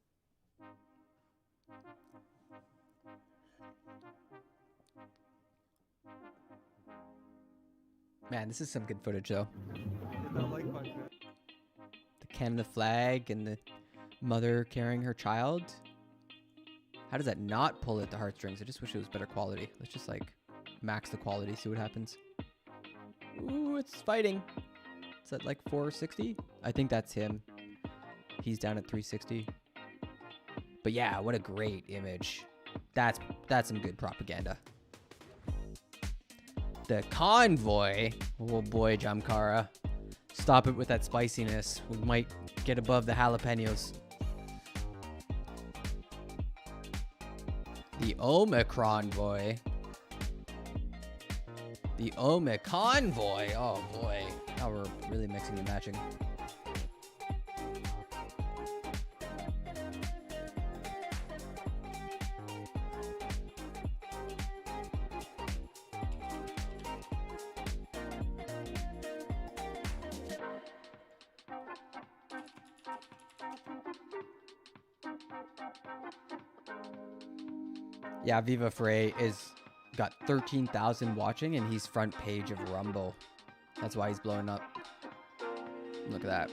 Man, this is some good footage, though. The Canada flag and the mother carrying her child. How does that not pull at the heartstrings? I just wish it was better quality. Let's just, like, max the quality, see what happens. Ooh, it's fighting. Is that, like, 460? I think that's him. He's down at 360. But yeah, what a great image. That's some good propaganda. The Convoy. Oh boy, Jamkara. Stop it with that spiciness. We might get above the jalapenos. The Omicron boy. The Omicron boy. Oh boy. Now we're really mixing and matching. Yeah, Viva Frey got 13,000 watching, and he's front page of Rumble. That's why he's blowing up. Look at that.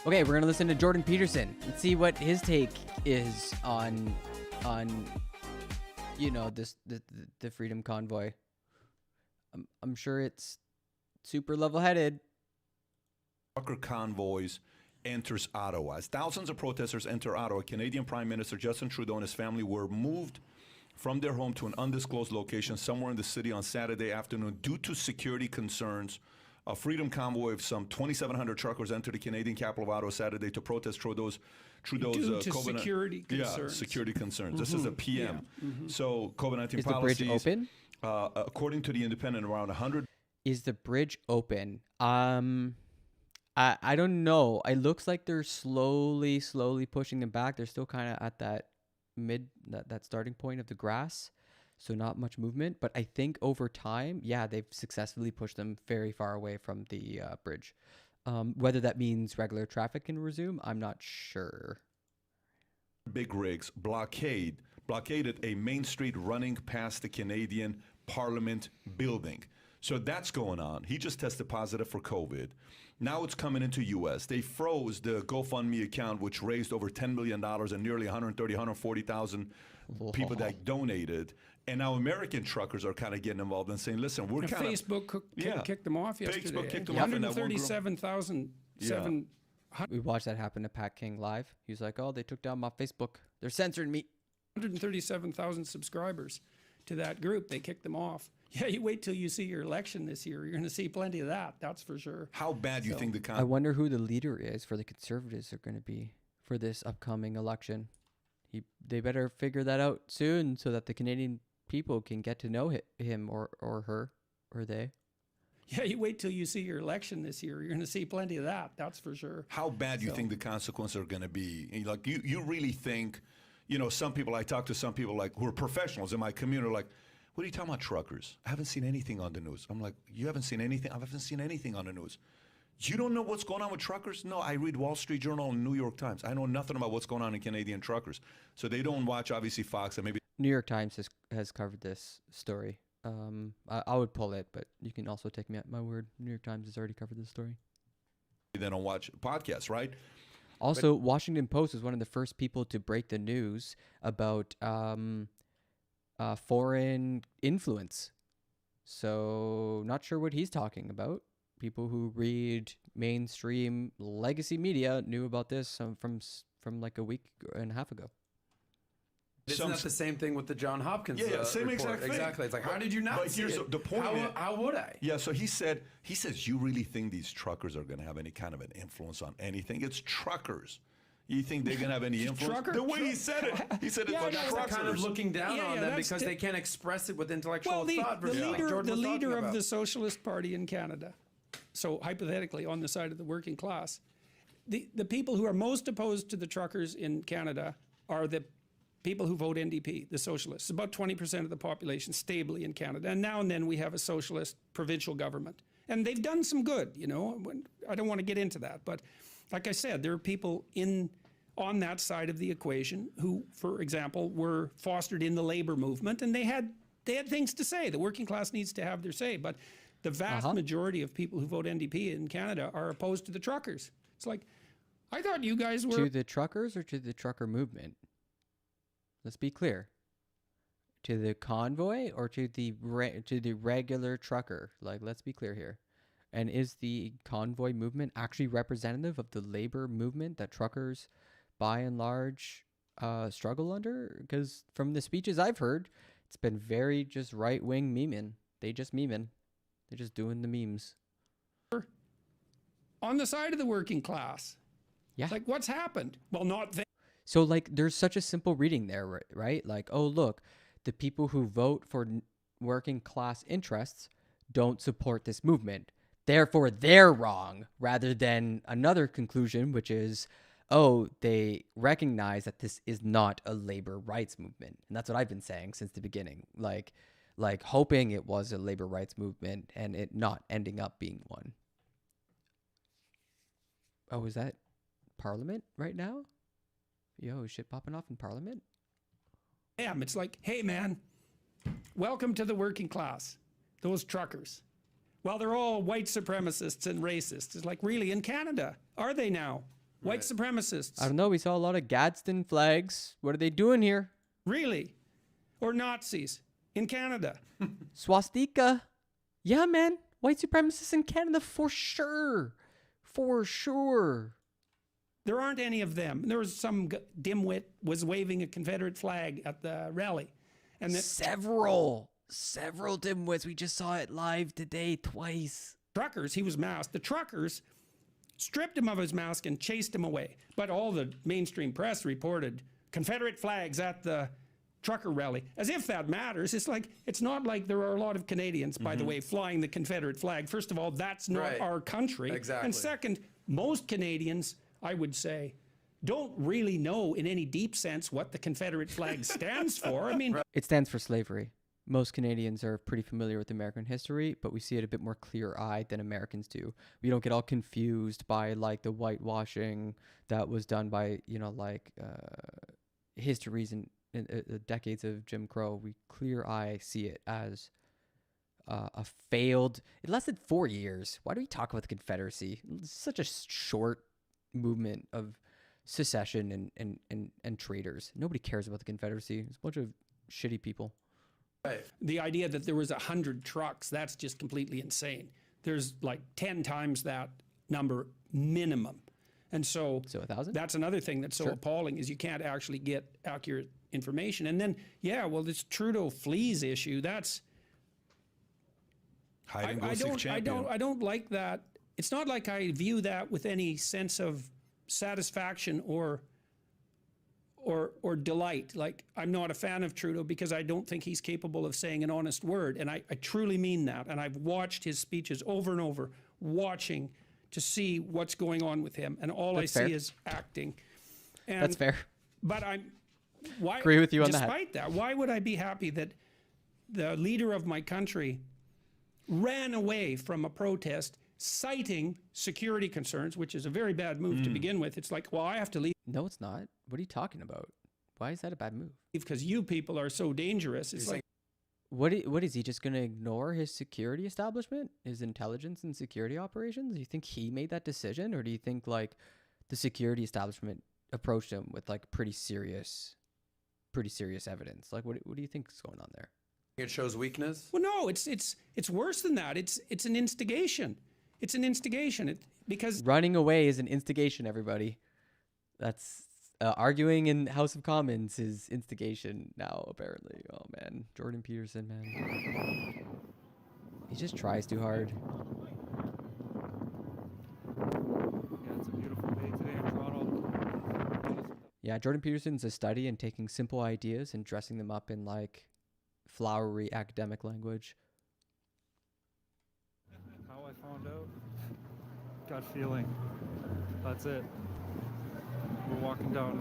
Okay, we're gonna listen to Jordan Peterson and see what his take is on you know, the Freedom Convoy. I'm sure it's super level-headed. Trucker convoys enters Ottawa. As thousands of protesters enter Ottawa, Canadian Prime Minister Justin Trudeau and his family were moved from their home to an undisclosed location somewhere in the city on Saturday afternoon due to security concerns. A Freedom Convoy of some 2,700 truckers entered the Canadian capital of Ottawa Saturday to protest Trudeau's due to security concerns. Yeah, security concerns. This is a PM. Yeah. So COVID-19 Is policies. the bridge open? According to the Independent, around 100. Is the bridge open? I don't know. It looks like they're slowly pushing them back. They're still kind of at that that starting point of the grass. So not much movement, but I think over time, yeah, they've successfully pushed them very far away from the bridge. Whether that means regular traffic can resume, I'm not sure. Big rigs blockaded a main street running past the Canadian Parliament building. So that's going on. He just tested positive for COVID. Now it's coming into U.S. They froze the GoFundMe account, which raised over $10 million and nearly 140,000 people that donated. And now American truckers are kind of getting involved and saying, listen, we're kind of... Facebook kicked them off yesterday. Facebook kicked them off. 137,000 We watched that happen to Pat King live. He was like, "Oh, they took down my Facebook. They're censoring me." 137,000 subscribers to that group. They kicked them off. Yeah, you wait till you see your election this year. You're going to see plenty of that. That's for sure. How bad do you think the I wonder who the leader is for the Conservatives are going to be for this upcoming election. They better figure that out soon so that the Canadian people can get to know him or her or they. Yeah, you wait till you see your election this year. You're going to see plenty of that. That's for sure. How bad do you think the consequences are going to be? And like you really think, you know, some people, I talk to some people like who are professionals in my community, are like, what are you talking about, truckers? I haven't seen anything on the news. I'm like, you haven't seen anything? I haven't seen anything on the news. You don't know what's going on with truckers? No, I read Wall Street Journal and New York Times. I know nothing about what's going on in Canadian truckers. So they don't watch, obviously, Fox and maybe... New York Times has covered this story. I would pull it, but you can also take me at my word. New York Times has already covered this story. They don't watch podcasts, right? Also, Washington Post was one of the first people to break the news about foreign influence. So, not sure what he's talking about. People who read mainstream legacy media knew about this from like a week and a half ago. Isn't that the same thing with the John Hopkins same report? exact thing. Exactly. It's like, how did you not see it? The point how would I? Yeah, so he says, you really think these truckers are going to have any kind of an influence on anything? It's truckers. You think they're going to have any influence? The way he said it, he said it's like truckers. Kind of looking down on them because they can't express it with intellectual thought. The leader of the Socialist Party in Canada, so hypothetically on the side of the working class, the people who are most opposed to the truckers in Canada are the people who vote NDP, the socialists. About 20% of the population stably in Canada. And now and then we have a socialist provincial government. And they've done some good, you know. I don't want to get into that. But like I said, there are people on that side of the equation who, for example, were fostered in the labor movement. And they had things to say. The working class needs to have their say. But the vast majority of people who vote NDP in Canada are opposed to the truckers. It's like, I thought you guys were... To the truckers or to the trucker movement? Let's be clear. To the convoy or to the regular trucker? Like, let's be clear here. And is the convoy movement actually representative of the labor movement that truckers, by and large, struggle under? Because from the speeches I've heard, it's been very just right-wing memeing. They just memeing. They're just doing the memes. On the side of the working class. Yeah. It's like, what's happened? Well, not there. So, like, there's such a simple reading there, right? Like, oh, look, the people who vote for working class interests don't support this movement. Therefore, they're wrong, rather than another conclusion, which is, oh, they recognize that this is not a labor rights movement. And that's what I've been saying since the beginning. Like hoping it was a labor rights movement and it not ending up being one. Oh, is that Parliament right now? Yo, shit popping off in Parliament? Yeah, it's like, hey, man, welcome to the working class. Those truckers. Well, they're all white supremacists and racists. It's like, really, in Canada? Are they now? White supremacists. I don't know. We saw a lot of Gadsden flags. What are they doing here? Really? Or Nazis in Canada? Swastika. Yeah, man. White supremacists in Canada for sure. For sure. There aren't any of them. There was some dimwit was waving a Confederate flag at the rally. And several dimwits. We just saw it live today twice. Truckers, he was masked. The truckers stripped him of his mask and chased him away. But all the mainstream press reported Confederate flags at the trucker rally. As if that matters. It's like, it's not like there are a lot of Canadians, by the way, flying the Confederate flag. First of all, that's not our country. Exactly. And second, most Canadians, I would say, don't really know in any deep sense what the Confederate flag stands for. I mean, it stands for slavery. Most Canadians are pretty familiar with American history, but we see it a bit more clear-eyed than Americans do. We don't get all confused by like the whitewashing that was done by, you know, like histories and decades of Jim Crow. We clear-eye see it as a failed. It lasted 4 years. Why do we talk about the Confederacy? It's such a short movement of secession and traitors. Nobody cares about the Confederacy. It's a bunch of shitty people. The idea that there was 100 trucks, that's just completely insane. There's like 10 times that number minimum. And so 1,000? That's another thing that's so Sure. appalling is you can't actually get accurate information. And then, this Trudeau fleas issue, that's... Hide and go seek champion. I don't like that. It's not like I view that with any sense of satisfaction or delight. Like, I'm not a fan of Trudeau because I don't think he's capable of saying an honest word. And I truly mean that. And I've watched his speeches over and over, watching to see what's going on with him. And all That's I fair. see is acting. And, That's fair. But why, Agree with you on that. despite that, why would I be happy that the leader of my country ran away from a protest citing security concerns, which is a very bad move to begin with? It's like, well, I have to leave. No, it's not. What are you talking about? Why is that a bad move? Because you people are so dangerous. It's like, What is he just going to ignore his security establishment, his intelligence and security operations? Do you think he made that decision, or do you think like the security establishment approached him with like pretty serious evidence? Like, what do you think is going on there? It shows weakness. well, no, it's worse than that. It's an instigation. It's an instigation. Because Running away is an instigation, everybody. That's arguing in House of Commons is instigation now, apparently. Oh, man. Jordan Peterson, man. He just tries too hard. Yeah, it's a beautiful day today in Toronto. Yeah, Jordan Peterson's a study in taking simple ideas and dressing them up in, like, flowery academic language. How I found out? Gut feeling. That's it. We're walking down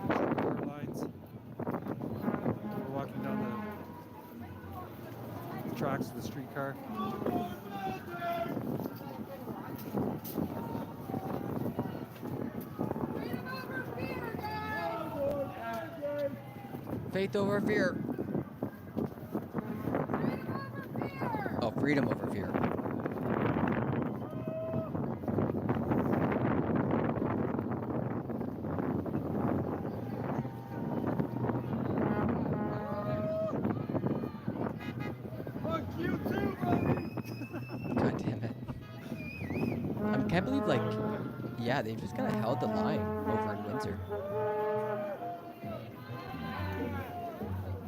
streetcar lines. We're walking down the tracks of the streetcar. Faith over fear. Oh, freedom over fear. God damn it. I can't believe, like, yeah, they just kind of held the line over in Windsor.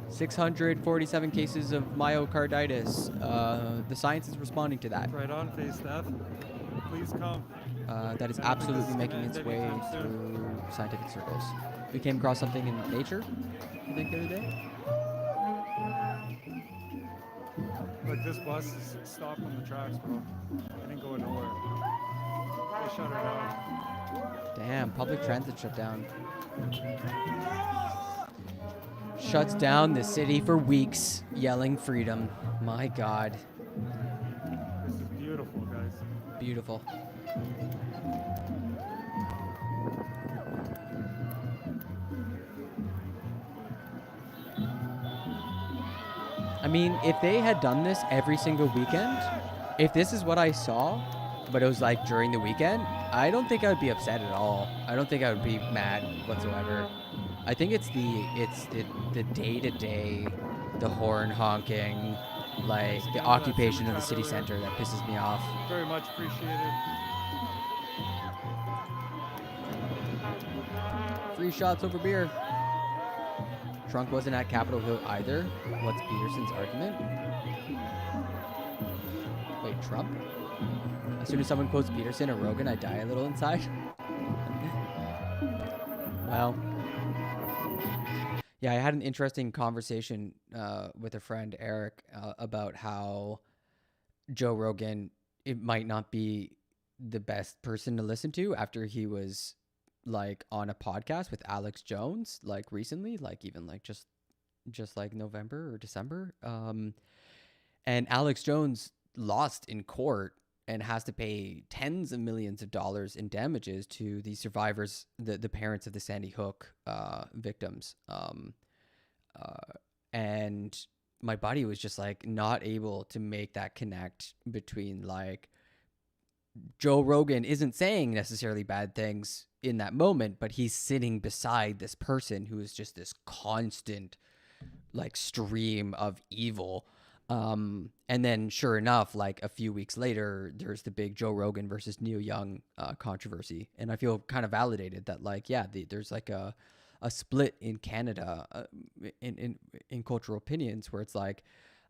647 cases of myocarditis. The science is responding to that. Right on, Face Steph. Please come. That is absolutely making its way through scientific circles. We came across something in Nature, I think, the other day. Look, this bus is stopped on the tracks, bro. It ain't going nowhere. They shut her down. Damn, public transit shut down. Shuts down the city for weeks, yelling freedom. My God. This is beautiful, guys. Beautiful. I mean, if they had done this every single weekend, if this is what I saw, but it was like during the weekend, I don't think I would be upset at all. I don't think I would be mad whatsoever. I think it's the day-to-day, the horn honking, like the occupation of the city center that pisses me off. Very much appreciated. Free shots over beer. Trump wasn't at Capitol Hill either. What's Peterson's argument? Wait, Trump? As soon as someone quotes Peterson or Rogan, I die a little inside. Well, yeah, I had an interesting conversation with a friend, Eric, about how Joe Rogan, it might not be the best person to listen to after he was like on a podcast with Alex Jones, like recently, like even like just like November or December. And Alex Jones lost in court and has to pay tens of millions of dollars in damages to the survivors, the parents of the Sandy Hook victims. And my buddy was just like not able to make that connect between like Joe Rogan isn't saying necessarily bad things in that moment, but he's sitting beside this person who is just this constant like stream of evil. And then sure enough, like a few weeks later, there's the big Joe Rogan versus Neil Young controversy. And I feel kind of validated that, like, yeah, there's like a split in Canada in cultural opinions where it's like,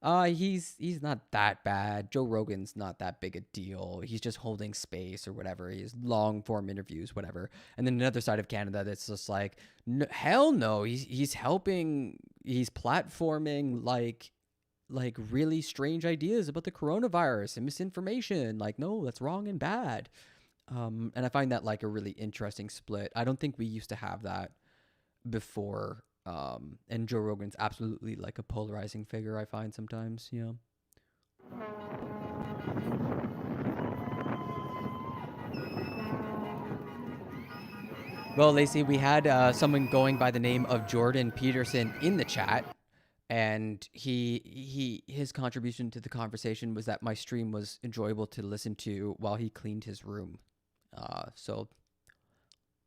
he's not that bad. Joe Rogan's not that big a deal. He's just holding space or whatever. He has long form interviews, whatever. And then another side of Canada that's just like, hell no. He's helping. He's platforming like really strange ideas about the coronavirus and misinformation. Like, no, that's wrong and bad. And I find that like a really interesting split. I don't think we used to have that before. And Joe Rogan's absolutely like a polarizing figure, I find sometimes, you know. Well, Lacey, we had someone going by the name of Jordan Peterson in the chat. And his contribution to the conversation was that my stream was enjoyable to listen to while he cleaned his room. So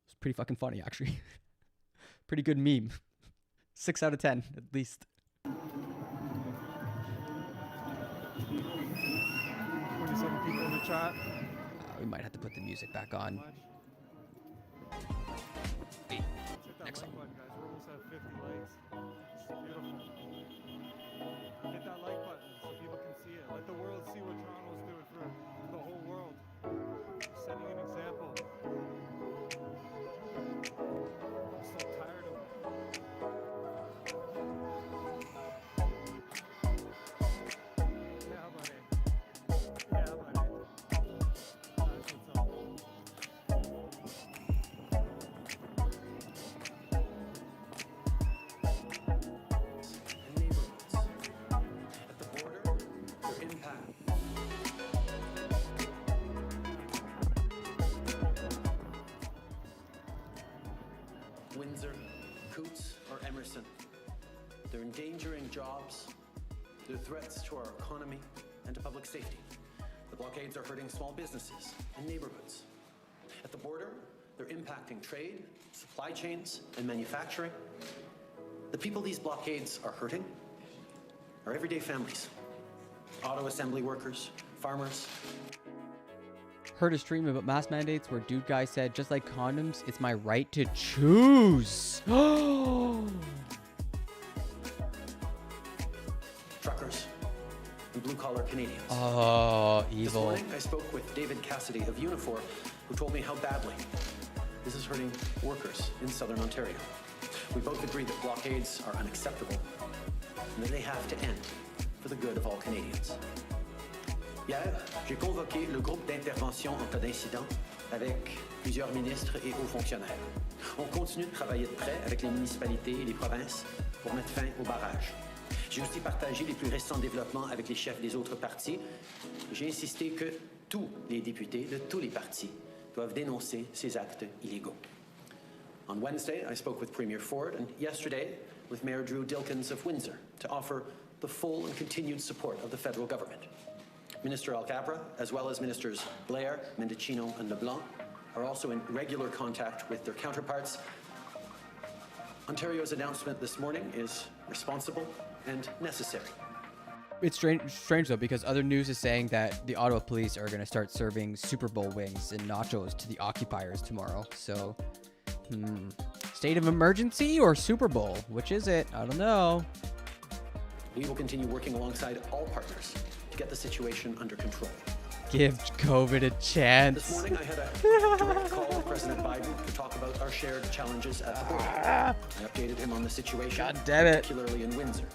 it's pretty fucking funny, actually. Pretty good meme. 6 out of 10, at least. 27 people in the chat. We might have to put the music back on. Wait, next song. We're almost at 50 likes. It's beautiful. Hit that like button so people can see it. Let the world see what Toronto's doing for the whole world. Setting an example. I'm so tired of it. Yeah, buddy. Yeah, buddy. That's what's up. Windsor, Coots, or Emerson. They're endangering jobs. They're threats to our economy and to public safety. The blockades are hurting small businesses and neighborhoods. At the border, they're impacting trade, supply chains, and manufacturing. The people these blockades are hurting are everyday families. Auto assembly workers, farmers. Heard a stream about mask mandates where dude guy said, just like condoms, it's my right to choose. Truckers and blue-collar Canadians. Oh, evil. This morning, I spoke with David Cassidy of Unifor, who told me how badly this is hurting workers in Southern Ontario. We both agree that blockades are unacceptable and that they have to end for the good of all Canadians. Hier, j'ai convoqué le groupe d'intervention en cas d'incident avec plusieurs ministres et hauts fonctionnaires. On continue de travailler de près avec les municipalités et les provinces pour mettre fin aux barrages. J'ai aussi partagé les plus récents développements avec les chefs des autres partis. J'ai insisté que tous les députés de tous les partis doivent dénoncer ces actes illégaux. On Wednesday, I spoke with Premier Ford, and yesterday with Mayor Drew Dilkins of Windsor to offer the full and continued support of the federal government. Minister Alcabra, as well as Ministers Blair, Mendicino, and LeBlanc, are also in regular contact with their counterparts. Ontario's announcement this morning is responsible and necessary. It's strange though, because other news is saying that the Ottawa police are going to start serving Super Bowl wings and nachos to the occupiers tomorrow. So, state of emergency or Super Bowl? Which is it? I don't know. We will continue working alongside all partners to get the situation under control. Give COVID a chance. This morning I had a direct call with President Biden to talk about our shared challenges at the border. I updated him on the situation, particularly in Windsor.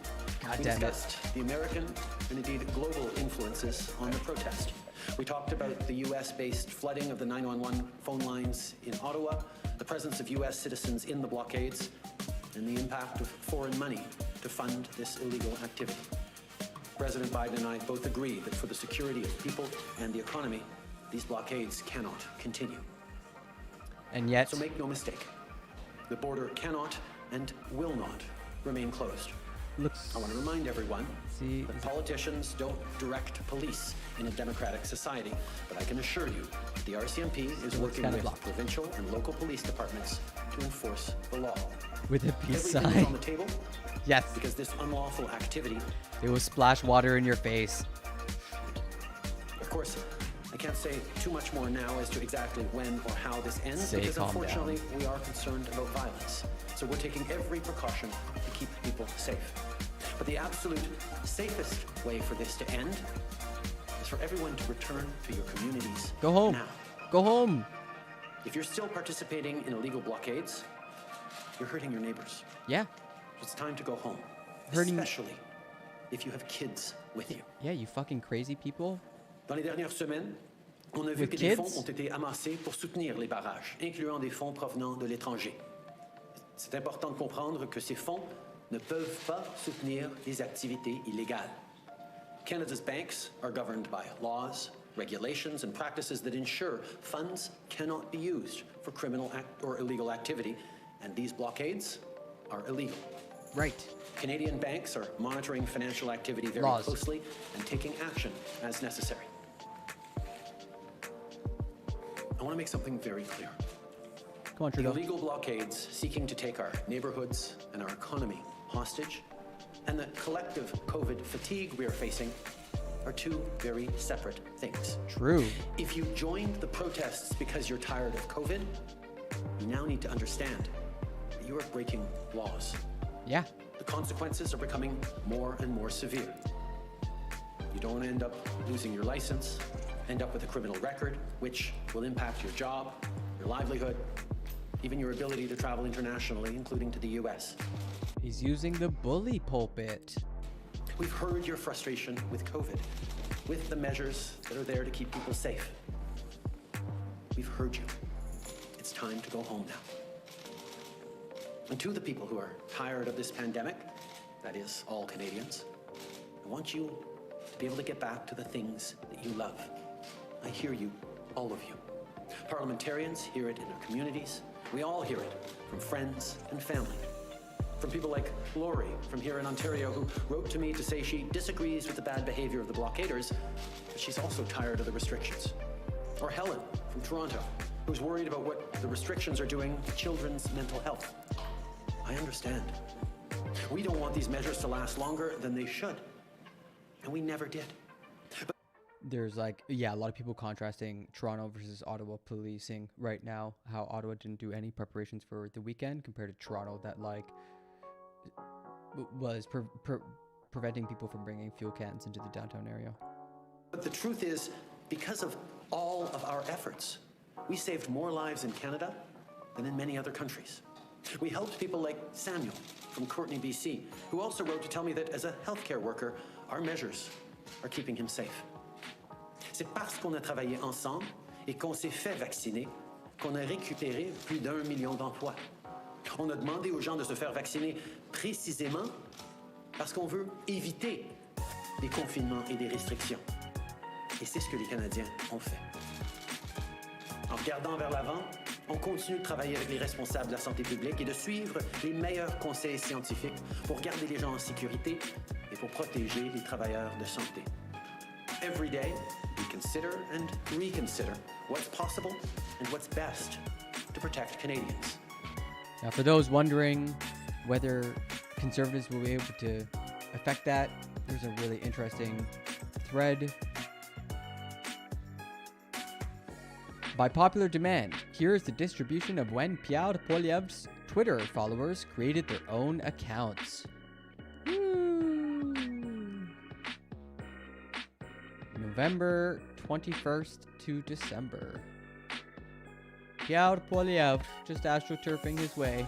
We discussed the American and indeed global influences on the protest. We talked about the US-based flooding of the 911 phone lines in Ottawa, the presence of US citizens in the blockades, and the impact of foreign money to fund this illegal activity. President Biden and I both agree that for the security of people and the economy, these blockades cannot continue. And yet... So make no mistake, the border cannot and will not remain closed. Looks. I want to remind everyone that politicians don't direct police in a democratic society, but I can assure you the RCMP is working with provincial and local police departments to enforce the law. With a peace Everything sign. is on the table. Yes. Because this unlawful activity. It will splash water in your face. Of course, I can't say too much more now as to exactly when or how this ends, Say, because calm unfortunately we are concerned about violence. So we're taking every precaution to keep people safe. But the absolute safest way for this to end is for everyone to return to your communities. Go home. Now. Go home. If you're still participating in illegal blockades, you're hurting your neighbors. Yeah. It's time to go home. Hurting. Especially if you have kids with you. Yeah, you fucking crazy people. Dans les dernières semaines, on a vu With que kids? des fonds ont été amassés pour soutenir les barrages, incluant des fonds provenant de l'étranger. C'est important de comprendre que ces fonds ne peuvent pas soutenir les activités illégales. Canada's banks are governed by laws, regulations, and practices that ensure funds cannot be used for criminal or illegal activity, and these blockades are illegal. Right. Canadian banks are monitoring financial activity very closely and taking action as necessary. I want to make something very clear. Come on, Trudeau. Illegal blockades seeking to take our neighborhoods and our economy hostage, and the collective COVID fatigue we are facing are two very separate things. True. If you joined the protests because you're tired of COVID, you now need to understand that you are breaking laws. Yeah. The consequences are becoming more and more severe. You don't want to end up losing your license, end up with a criminal record, which will impact your job, your livelihood, even your ability to travel internationally, including to the US. He's using the bully pulpit. We've heard your frustration with COVID, with the measures that are there to keep people safe. We've heard you. It's time to go home now. And to the people who are tired of this pandemic, that is, all Canadians, I want you to be able to get back to the things that you love. I hear you, all of you. Parliamentarians hear it in our communities. We all hear it from friends and family. From people like Lori from here in Ontario, who wrote to me to say she disagrees with the bad behavior of the blockaders, but she's also tired of the restrictions. Or Helen from Toronto, who's worried about what the restrictions are doing to children's mental health. I understand. We don't want these measures to last longer than they should. And we never did. There's like, yeah, a lot of people contrasting Toronto versus Ottawa policing right now. How Ottawa didn't do any preparations for the weekend compared to Toronto that like was preventing people from bringing fuel cans into the downtown area. But the truth is, because of all of our efforts, we saved more lives in Canada than in many other countries. We helped people like Samuel from Courtenay, BC, who also wrote to tell me that as a healthcare worker, our measures are keeping him safe. C'est parce qu'on a travaillé ensemble et qu'on s'est fait vacciner qu'on a récupéré plus d'1 million d'emplois. On a demandé aux gens de se faire vacciner précisément parce qu'on veut éviter des confinements et des restrictions. Et c'est ce que les Canadiens ont fait. En regardant vers l'avant, on continue de travailler avec les responsables de la santé publique et de suivre les meilleurs conseils scientifiques pour garder les gens en sécurité et pour protéger les travailleurs de santé. Every day, we consider and reconsider what's possible and what's best to protect Canadians. Now, for those wondering whether Conservatives will be able to affect that, there's a really interesting thread. By popular demand, here is the distribution of when Piotr Poilievre's Twitter followers created their own accounts. November 21st to December. Piotr Poilievre just astroturfing his way.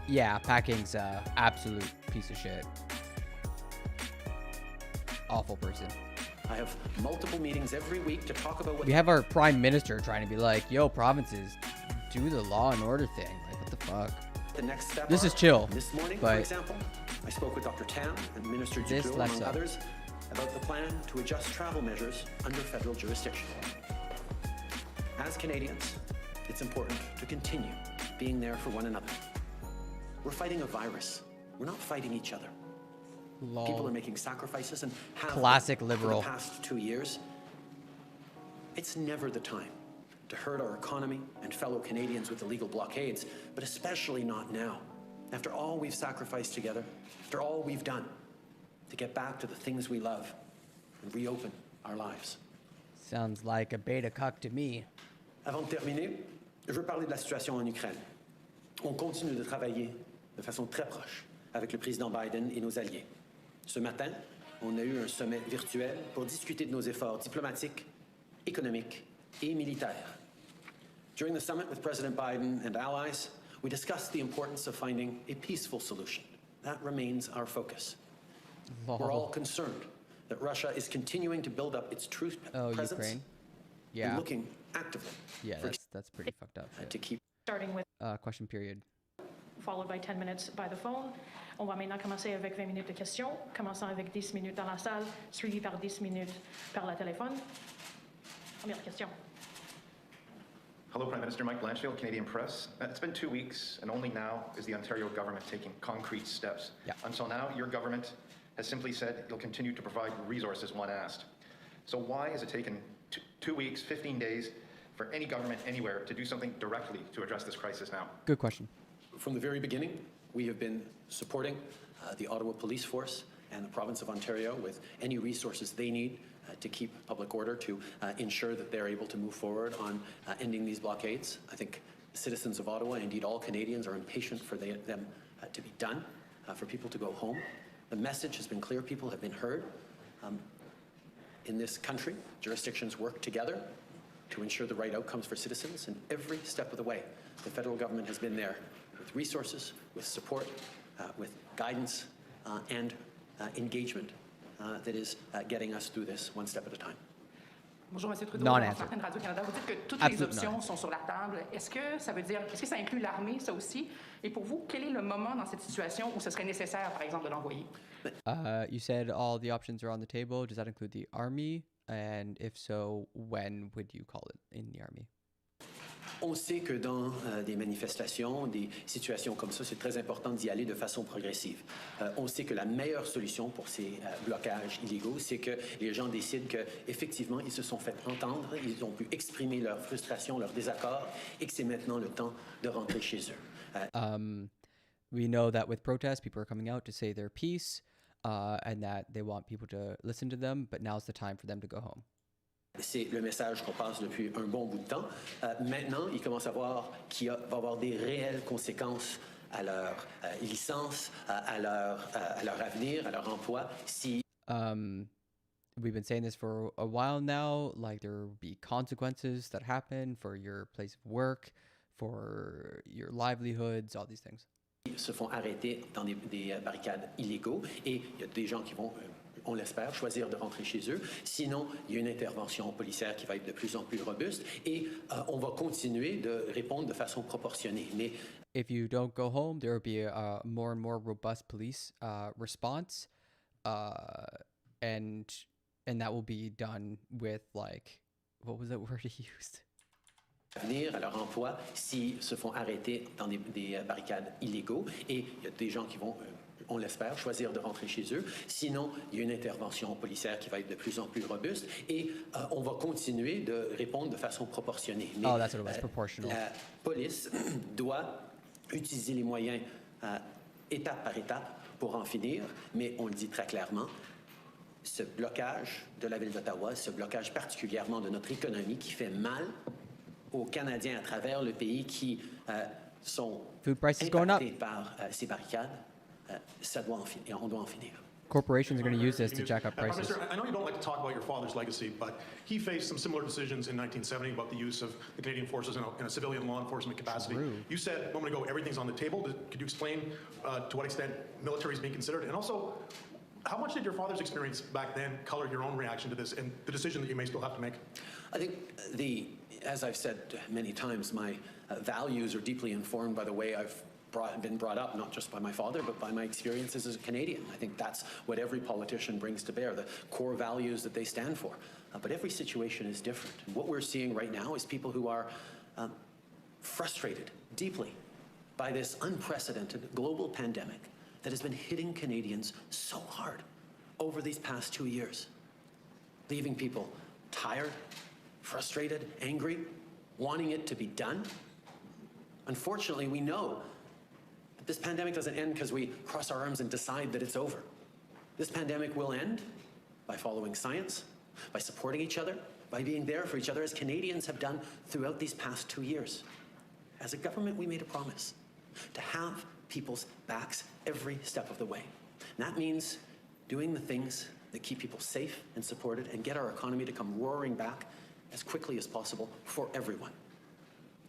Yeah, Packing's a absolute piece of shit. Awful person. I have multiple meetings every week to talk about what... We have our prime minister trying to be like, yo, provinces, do the law and order thing. Like, what the fuck? The next step this is chill. This morning, but for example, I spoke with Dr. Tam and Minister Duclos, among others, about the plan to adjust travel measures under federal jurisdiction. As Canadians, it's important to continue being there for one another. We're fighting a virus. We're not fighting each other. Lol. People are making sacrifices and have Classic been liberal. for the past 2 years. It's never the time to hurt our economy and fellow Canadians with illegal blockades, but especially not now. After all we've sacrificed together, after all we've done to get back to the things we love and reopen our lives. Sounds like a beta cuck to me. Avant de terminer, je veux parler de la situation en Ukraine. On continue de travailler de façon très proche avec le président Biden et nos alliés. Ce matin, on a eu un sommet virtuel pour discuter de nos efforts diplomatiques, économiques et militaires. During the summit with President Biden and allies, we discussed the importance of finding a peaceful solution. That remains our focus. We're all concerned that Russia is continuing to build up its troop presence Ukraine. and Yeah. looking actively Yeah, that's pretty fucked up. to keep. Starting with Question period. followed by 10 minutes by the phone. On va maintenant commencer avec 20 minutes de questions, commençant avec 10 minutes dans la salle, suivi par 10 minutes par la téléphone. Première question. Hello, Prime Minister. Mike Blanchfield, Canadian Press. It's been 2 weeks, and only now is the Ontario government taking concrete steps. Until now, your government has simply said you'll continue to provide resources when asked. So why has it taken 2 weeks, 15 days, for any government anywhere to do something directly to address this crisis now? Good question. From the very beginning, we have been supporting the Ottawa Police Force and the province of Ontario with any resources they need to keep public order, to ensure that they're able to move forward on ending these blockades. I think the citizens of Ottawa, and indeed all Canadians, are impatient for them to be done, for people to go home. The message has been clear. People have been heard. In this country, jurisdictions work together to ensure the right outcomes for citizens, and every step of the way, the federal government has been there with resources, with support, with guidance, and engagement that is getting us through this one step at a time. Bonjour, Monsieur Trudeau. Non-answer. Certaines Radio-Canada, vous dites que toutes Absolute les options non. sont sur la table. Est-ce que ça inclut l'armée, ça aussi? Et pour vous, quel est le moment dans cette situation où ce serait nécessaire, par exemple, de l'envoyer? You said all the options are on the table. Does that include the army? And if so, when would you call it in the army? On sait que dans des manifestations, des situations comme ça, c'est très important d'y aller de façon progressive. On sait que la meilleure solution pour ces blocages illégaux, c'est que les gens décident qu'effectivement, ils se sont fait entendre, ils ont pu exprimer leur frustration, leur désaccord, et que c'est maintenant le temps de rentrer chez eux. We know that with protests, people are coming out to say their piece, and that they want people to listen to them, but now's the time for them to go home. C'est le message qu'on passe depuis un bon bout de temps. Maintenant, ils commencent à voir qu'il va y avoir des réelles conséquences à leur licence, à leur avenir, à leur emploi. Si We've been saying this for a while now, like there will be consequences that happen for your place of work, for your livelihoods, all these things. Ils se font arrêter dans des barricades illégaux et il y a des gens qui vont, on l'espère, choisir de rentrer chez eux. Sinon, il y a une intervention policière qui va être de plus en plus robuste et on va continuer de répondre de façon proportionnée. Mais if you don't go home, there will be a more and more robust police response, and that will be done with, like, what was that word he used? Venir à leur emploi s'ils se font arrêter dans des barricades illégaux et il y a des gens qui vont, on l'espère, choisir de rentrer chez eux. Sinon, il y a une intervention policière qui va être de plus en plus robuste et on va continuer de répondre de façon proportionnée. Mais, that's what it was, proportional. La police doit utiliser les moyens étape par étape pour en finir, mais on le dit très clairement, ce blocage de la ville d'Ottawa, ce blocage particulièrement de notre économie qui fait mal aux Canadiens à travers le pays qui sont impactés par ces barricades, ça doit en finir, on doit en finir. Corporations are going to use this to jack up Prime prices. Minister, I know you don't like to talk about your father's legacy, but he faced some similar decisions in 1970 about the use of the Canadian forces in a civilian law enforcement capacity. True. You said a moment ago everything's on the table. Could you explain to what extent military is being considered? And also, how much did your father's experience back then color your own reaction to this and the decision that you may still have to make? I think as I've said many times, my values are deeply informed by the way I've been brought up, not just by my father, but by my experiences as a Canadian. I think that's what every politician brings to bear, the core values that they stand for. But every situation is different. What we're seeing right now is people who are frustrated deeply by this unprecedented global pandemic that has been hitting Canadians so hard over these past 2 years, leaving people tired, frustrated, angry, wanting it to be done. Unfortunately, we know that this pandemic doesn't end because we cross our arms and decide that it's over. This pandemic will end by following science, by supporting each other, by being there for each other, as Canadians have done throughout these past 2 years. As a government, we made a promise to have people's backs every step of the way. And that means doing the things that keep people safe and supported and get our economy to come roaring back as quickly as possible for everyone.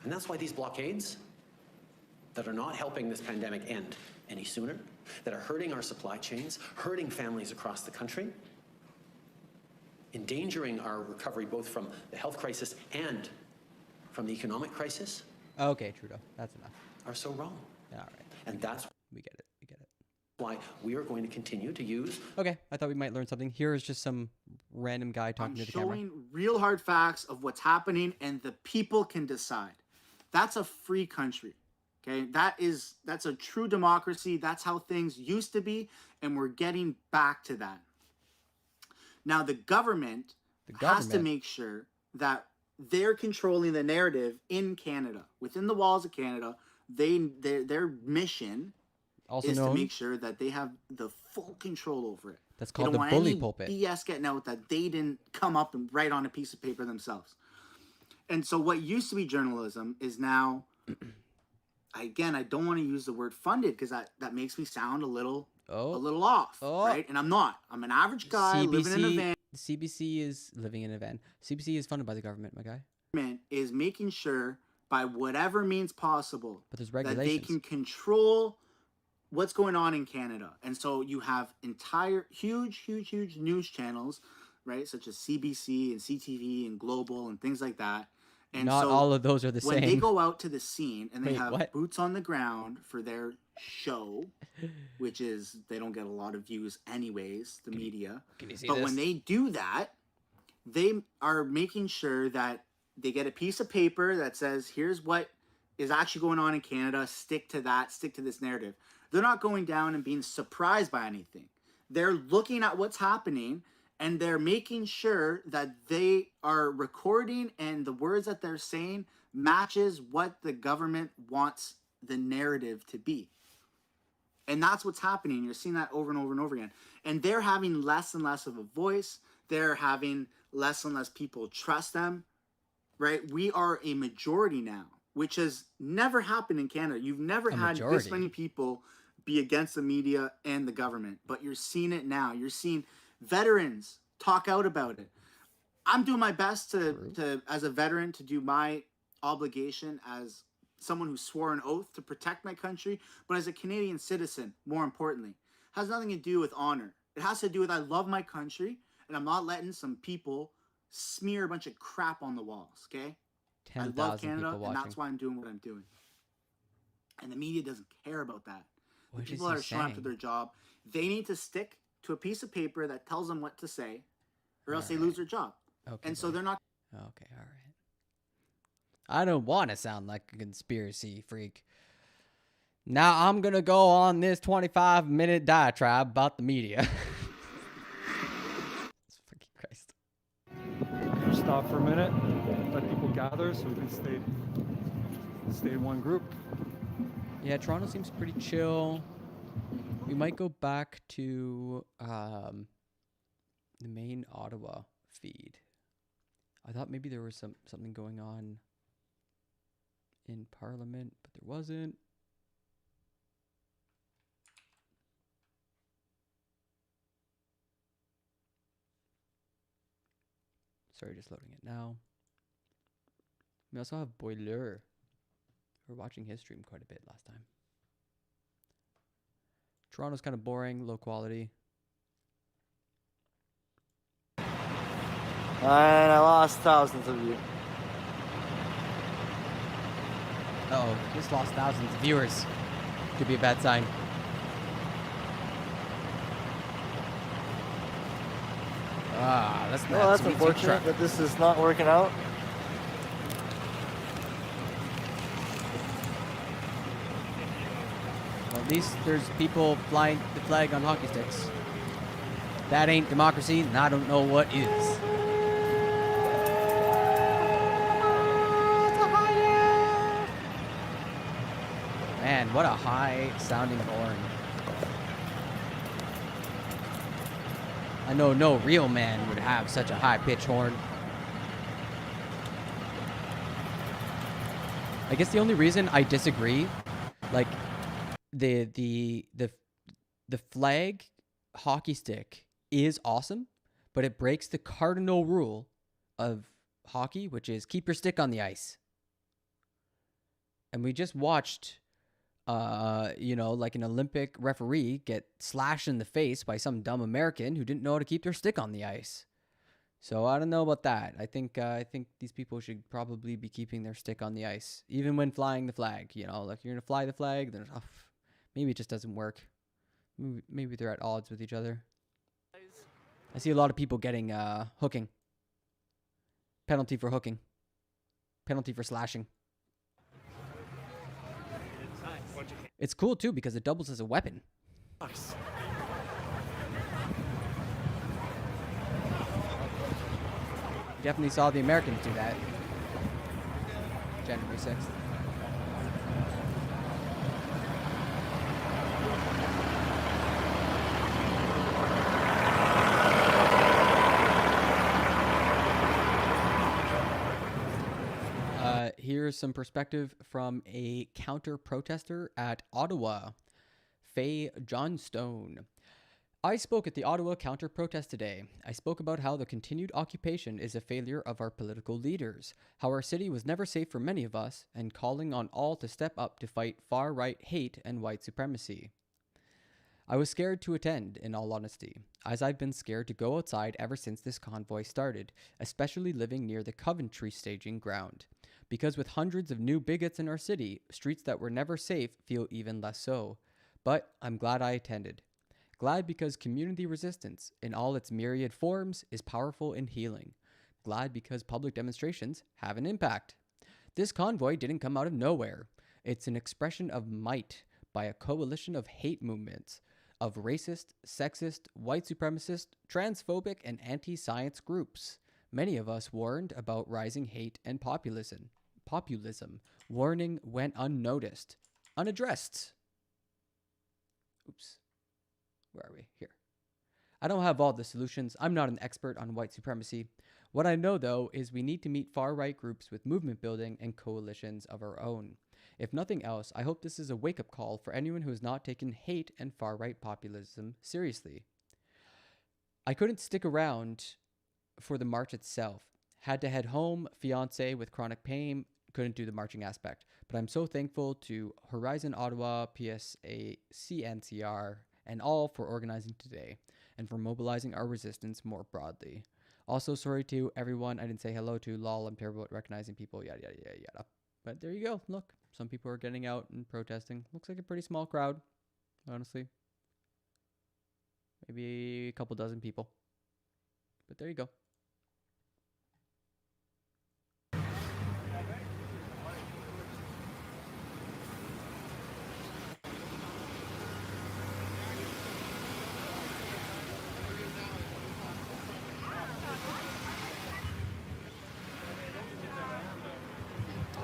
And that's why these blockades that are not helping this pandemic end any sooner, that are hurting our supply chains, hurting families across the country, endangering our recovery both from the health crisis and from the economic crisis. Okay, Trudeau, that's enough. Are so wrong. All right. And that's we get it. We get it. Why we are going to continue to use. Okay, I thought we might learn something. Here is just some random guy talking to the camera. Showing real hard facts of what's happening, and the people can decide. That's a free country. Okay, that's a true democracy. That's how things used to be, and we're getting back to that. Now the government has to make sure that they're controlling the narrative in Canada, within the walls of Canada. Their mission is to make sure that they have the full control over it. That's called the bully pulpit. BS getting out that they didn't come up and write on a piece of paper themselves. And so what used to be journalism is now, again, I don't want to use the word funded because that makes me sound a little off, right? And I'm not. I'm an average guy living in a van. CBC is living in a van. CBC is funded by the government, my guy. Government is making sure by whatever means possible but there's that they regulations. can control what's going on in Canada. And so you have entire huge news channels, right, such as CBC and CTV and Global and things like that. And not so all of those are the when same. they go out to the scene and they Wait, have what? boots on the ground for their show, which is they don't get a lot of views anyways, the media. Can you see but this? when they do that, they are making sure that they get a piece of paper that says, here's what is actually going on in Canada. Stick to that. Stick to this narrative. They're not going down and being surprised by anything. They're looking at what's happening and they're making sure that they are recording and the words that they're saying matches what the government wants the narrative to be. And that's what's happening. You're seeing that over and over and over again. And they're having less and less of a voice. They're having less and less people trust them, right? We are a majority now, which has never happened in Canada. You've never had this many people be against the media and the government, but you're seeing it now. You're seeing veterans talk out about it. I'm doing my best to as a veteran, to do my obligation as someone who swore an oath to protect my country, but as a Canadian citizen, more importantly, has nothing to do with honor. It has to do with I love my country, and I'm not letting some people smear a bunch of crap on the walls, okay? I love Canada, and that's why I'm doing what I'm doing. And the media doesn't care about that. The people that are showing up to their job, they need to stick to a piece of paper that tells them what to say, or else they lose their job. Okay, and so they're not. Okay, all right. I don't want to sound like a conspiracy freak. Now I'm going to go on this 25-minute diatribe about the media. Fucking Christ. Stop for a minute, let people gather so we can stay in one group. Yeah, Toronto seems pretty chill. We might go back to the main Ottawa feed. I thought maybe there was something going on in Parliament, but there wasn't. Sorry, just loading it now. We also have Boiler. We were watching his stream quite a bit last time. Toronto's kind of boring, low quality. And I lost thousands of you. Uh-oh, just lost thousands of viewers. Could be a bad sign. That's not well, that's unfortunate that this is not working out. At least there's people flying the flag on hockey sticks. That ain't democracy, and I don't know what is. Man, what a high-sounding horn. I know no real man would have such a high-pitched horn. I guess the only reason I disagree, like, the flag hockey stick is awesome, but it breaks the cardinal rule of hockey, which is keep your stick on the ice. And we just watched, like an Olympic referee get slashed in the face by some dumb American who didn't know how to keep their stick on the ice. So I don't know about that. I think these people should probably be keeping their stick on the ice, even when flying the flag. Like you're gonna fly the flag, then maybe it just doesn't work. Maybe they're at odds with each other. I see a lot of people getting hooking. Penalty for hooking. Penalty for slashing. It's cool too because it doubles as a weapon. Definitely saw the Americans do that. January 6th. Here's some perspective from a counter-protester at Ottawa, Faye Johnstone. I spoke at the Ottawa counter-protest today. I spoke about how the continued occupation is a failure of our political leaders, how our city was never safe for many of us, and calling on all to step up to fight far-right hate and white supremacy. I was scared to attend, in all honesty, as I've been scared to go outside ever since this convoy started, especially living near the Coventry staging ground. Because with hundreds of new bigots in our city, streets that were never safe feel even less so. But I'm glad I attended. Glad because community resistance, in all its myriad forms, is powerful and healing. Glad because public demonstrations have an impact. This convoy didn't come out of nowhere. It's an expression of might by a coalition of hate movements, of racist, sexist, white supremacist, transphobic, and anti-science groups. Many of us warned about rising hate and populism. Warning went unnoticed, unaddressed. Oops. Where are we? Here. I don't have all the solutions. I'm not an expert on white supremacy. What I know, though, is we need to meet far-right groups with movement building and coalitions of our own. If nothing else, I hope this is a wake-up call for anyone who has not taken hate and far-right populism seriously. I couldn't stick around for the march itself. Had to head home, fiance with chronic pain, couldn't do the marching aspect. But I'm so thankful to Horizon Ottawa, PSA, CNCR, and all for organizing today and for mobilizing our resistance more broadly. Also, sorry to everyone I didn't say hello to. Lol, I'm terrible at recognizing people, yada, yada, yada, yada. But there you go. Look, some people are getting out and protesting. Looks like a pretty small crowd, honestly. Maybe a couple dozen people. But there you go.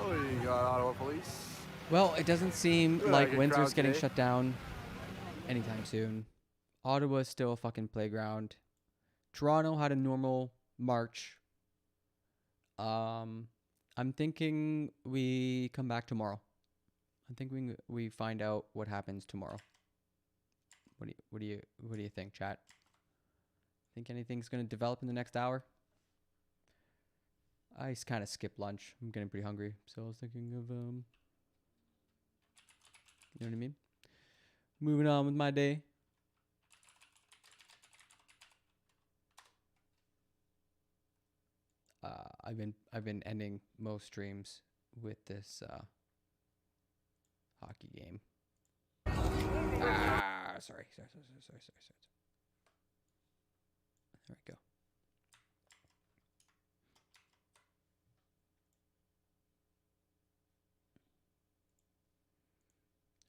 Oh, you got Ottawa police. Well, it doesn't seem like good Windsor's crowd getting today. shut down anytime soon. Ottawa's still a fucking playground. Toronto had a normal march. I'm thinking we come back tomorrow. I think we find out what happens tomorrow. What do you think, chat? Think anything's gonna develop in the next hour? I kind of skipped lunch. I'm getting pretty hungry, so I was thinking of you know what I mean? Moving on with my day. I've been ending most streams with this hockey game. Sorry. There we go.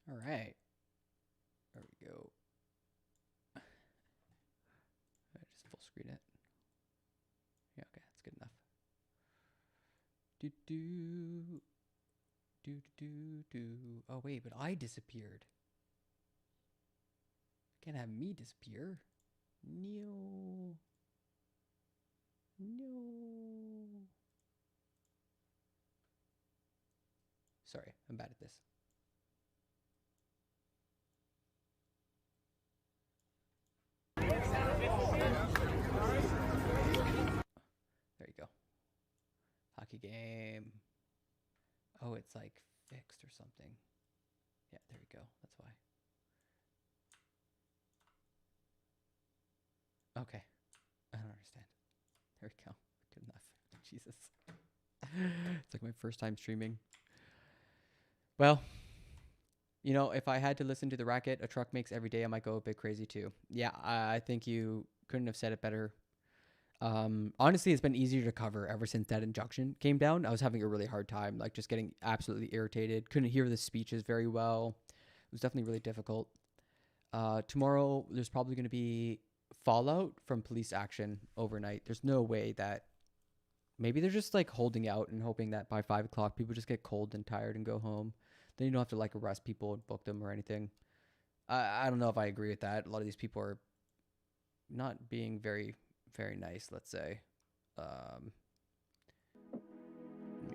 All right. screen it. Yeah, okay, that's good enough. Do do do do do. Oh wait, but I disappeared. Can't have me disappear. No. No. Sorry, I'm bad at this. There you go. Hockey game. Oh, it's like fixed or something. Yeah, there we go. That's why. Okay. I don't understand. There we go. Good enough. Jesus. It's like my first time streaming. Well, you know, if I had to listen to the racket a truck makes every day, I might go a bit crazy too. Yeah, I think you couldn't have said it better. Honestly, it's been easier to cover ever since that injunction came down. I was having a really hard time, like just getting absolutely irritated. Couldn't hear the speeches very well. It was definitely really difficult. Tomorrow, there's probably going to be fallout from police action overnight. There's no way that maybe they're just like holding out and hoping that by 5 o'clock people just get cold and tired and go home. Then you don't have to like arrest people and book them or anything. I don't know if I agree with that. A lot of these people are not being very, very nice, let's say.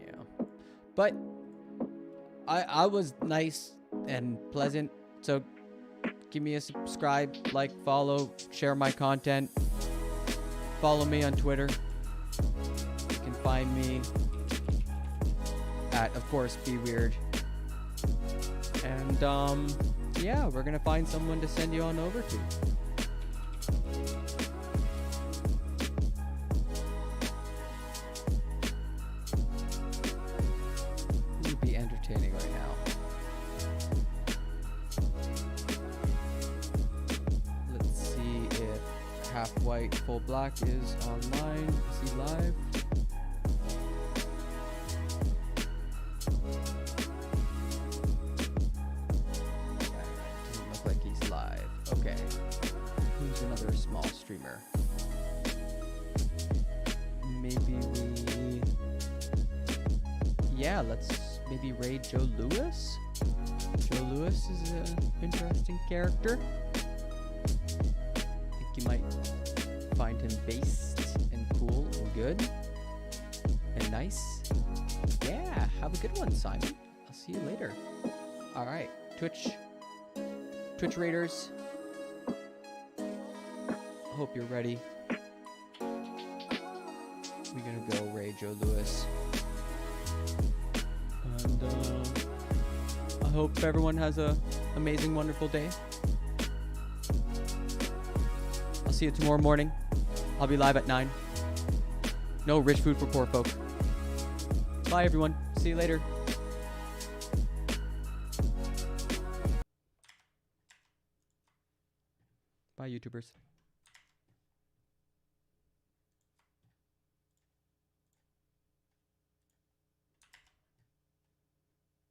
Yeah. But I was nice and pleasant. So give me a subscribe, like, follow, share my content. Follow me on Twitter. You can find me at, of course, Be Weird. And yeah, we're gonna find someone to send you on over to. It would be entertaining right now. Let's see if Half White Full Black is online. Is he live? Streamer. Maybe we... Yeah, let's maybe raid Joe Lewis. Joe Lewis is an interesting character. I think you might find him based and cool and good and nice. Yeah, have a good one, Simon. I'll see you later. Alright, Twitch Raiders. Hope you're ready. We're gonna go raid Joe Lewis. And I hope everyone has a amazing, wonderful day. I'll see you tomorrow morning. I'll be live at 9. No rich food for poor folk. Bye everyone. See you later. Bye YouTubers.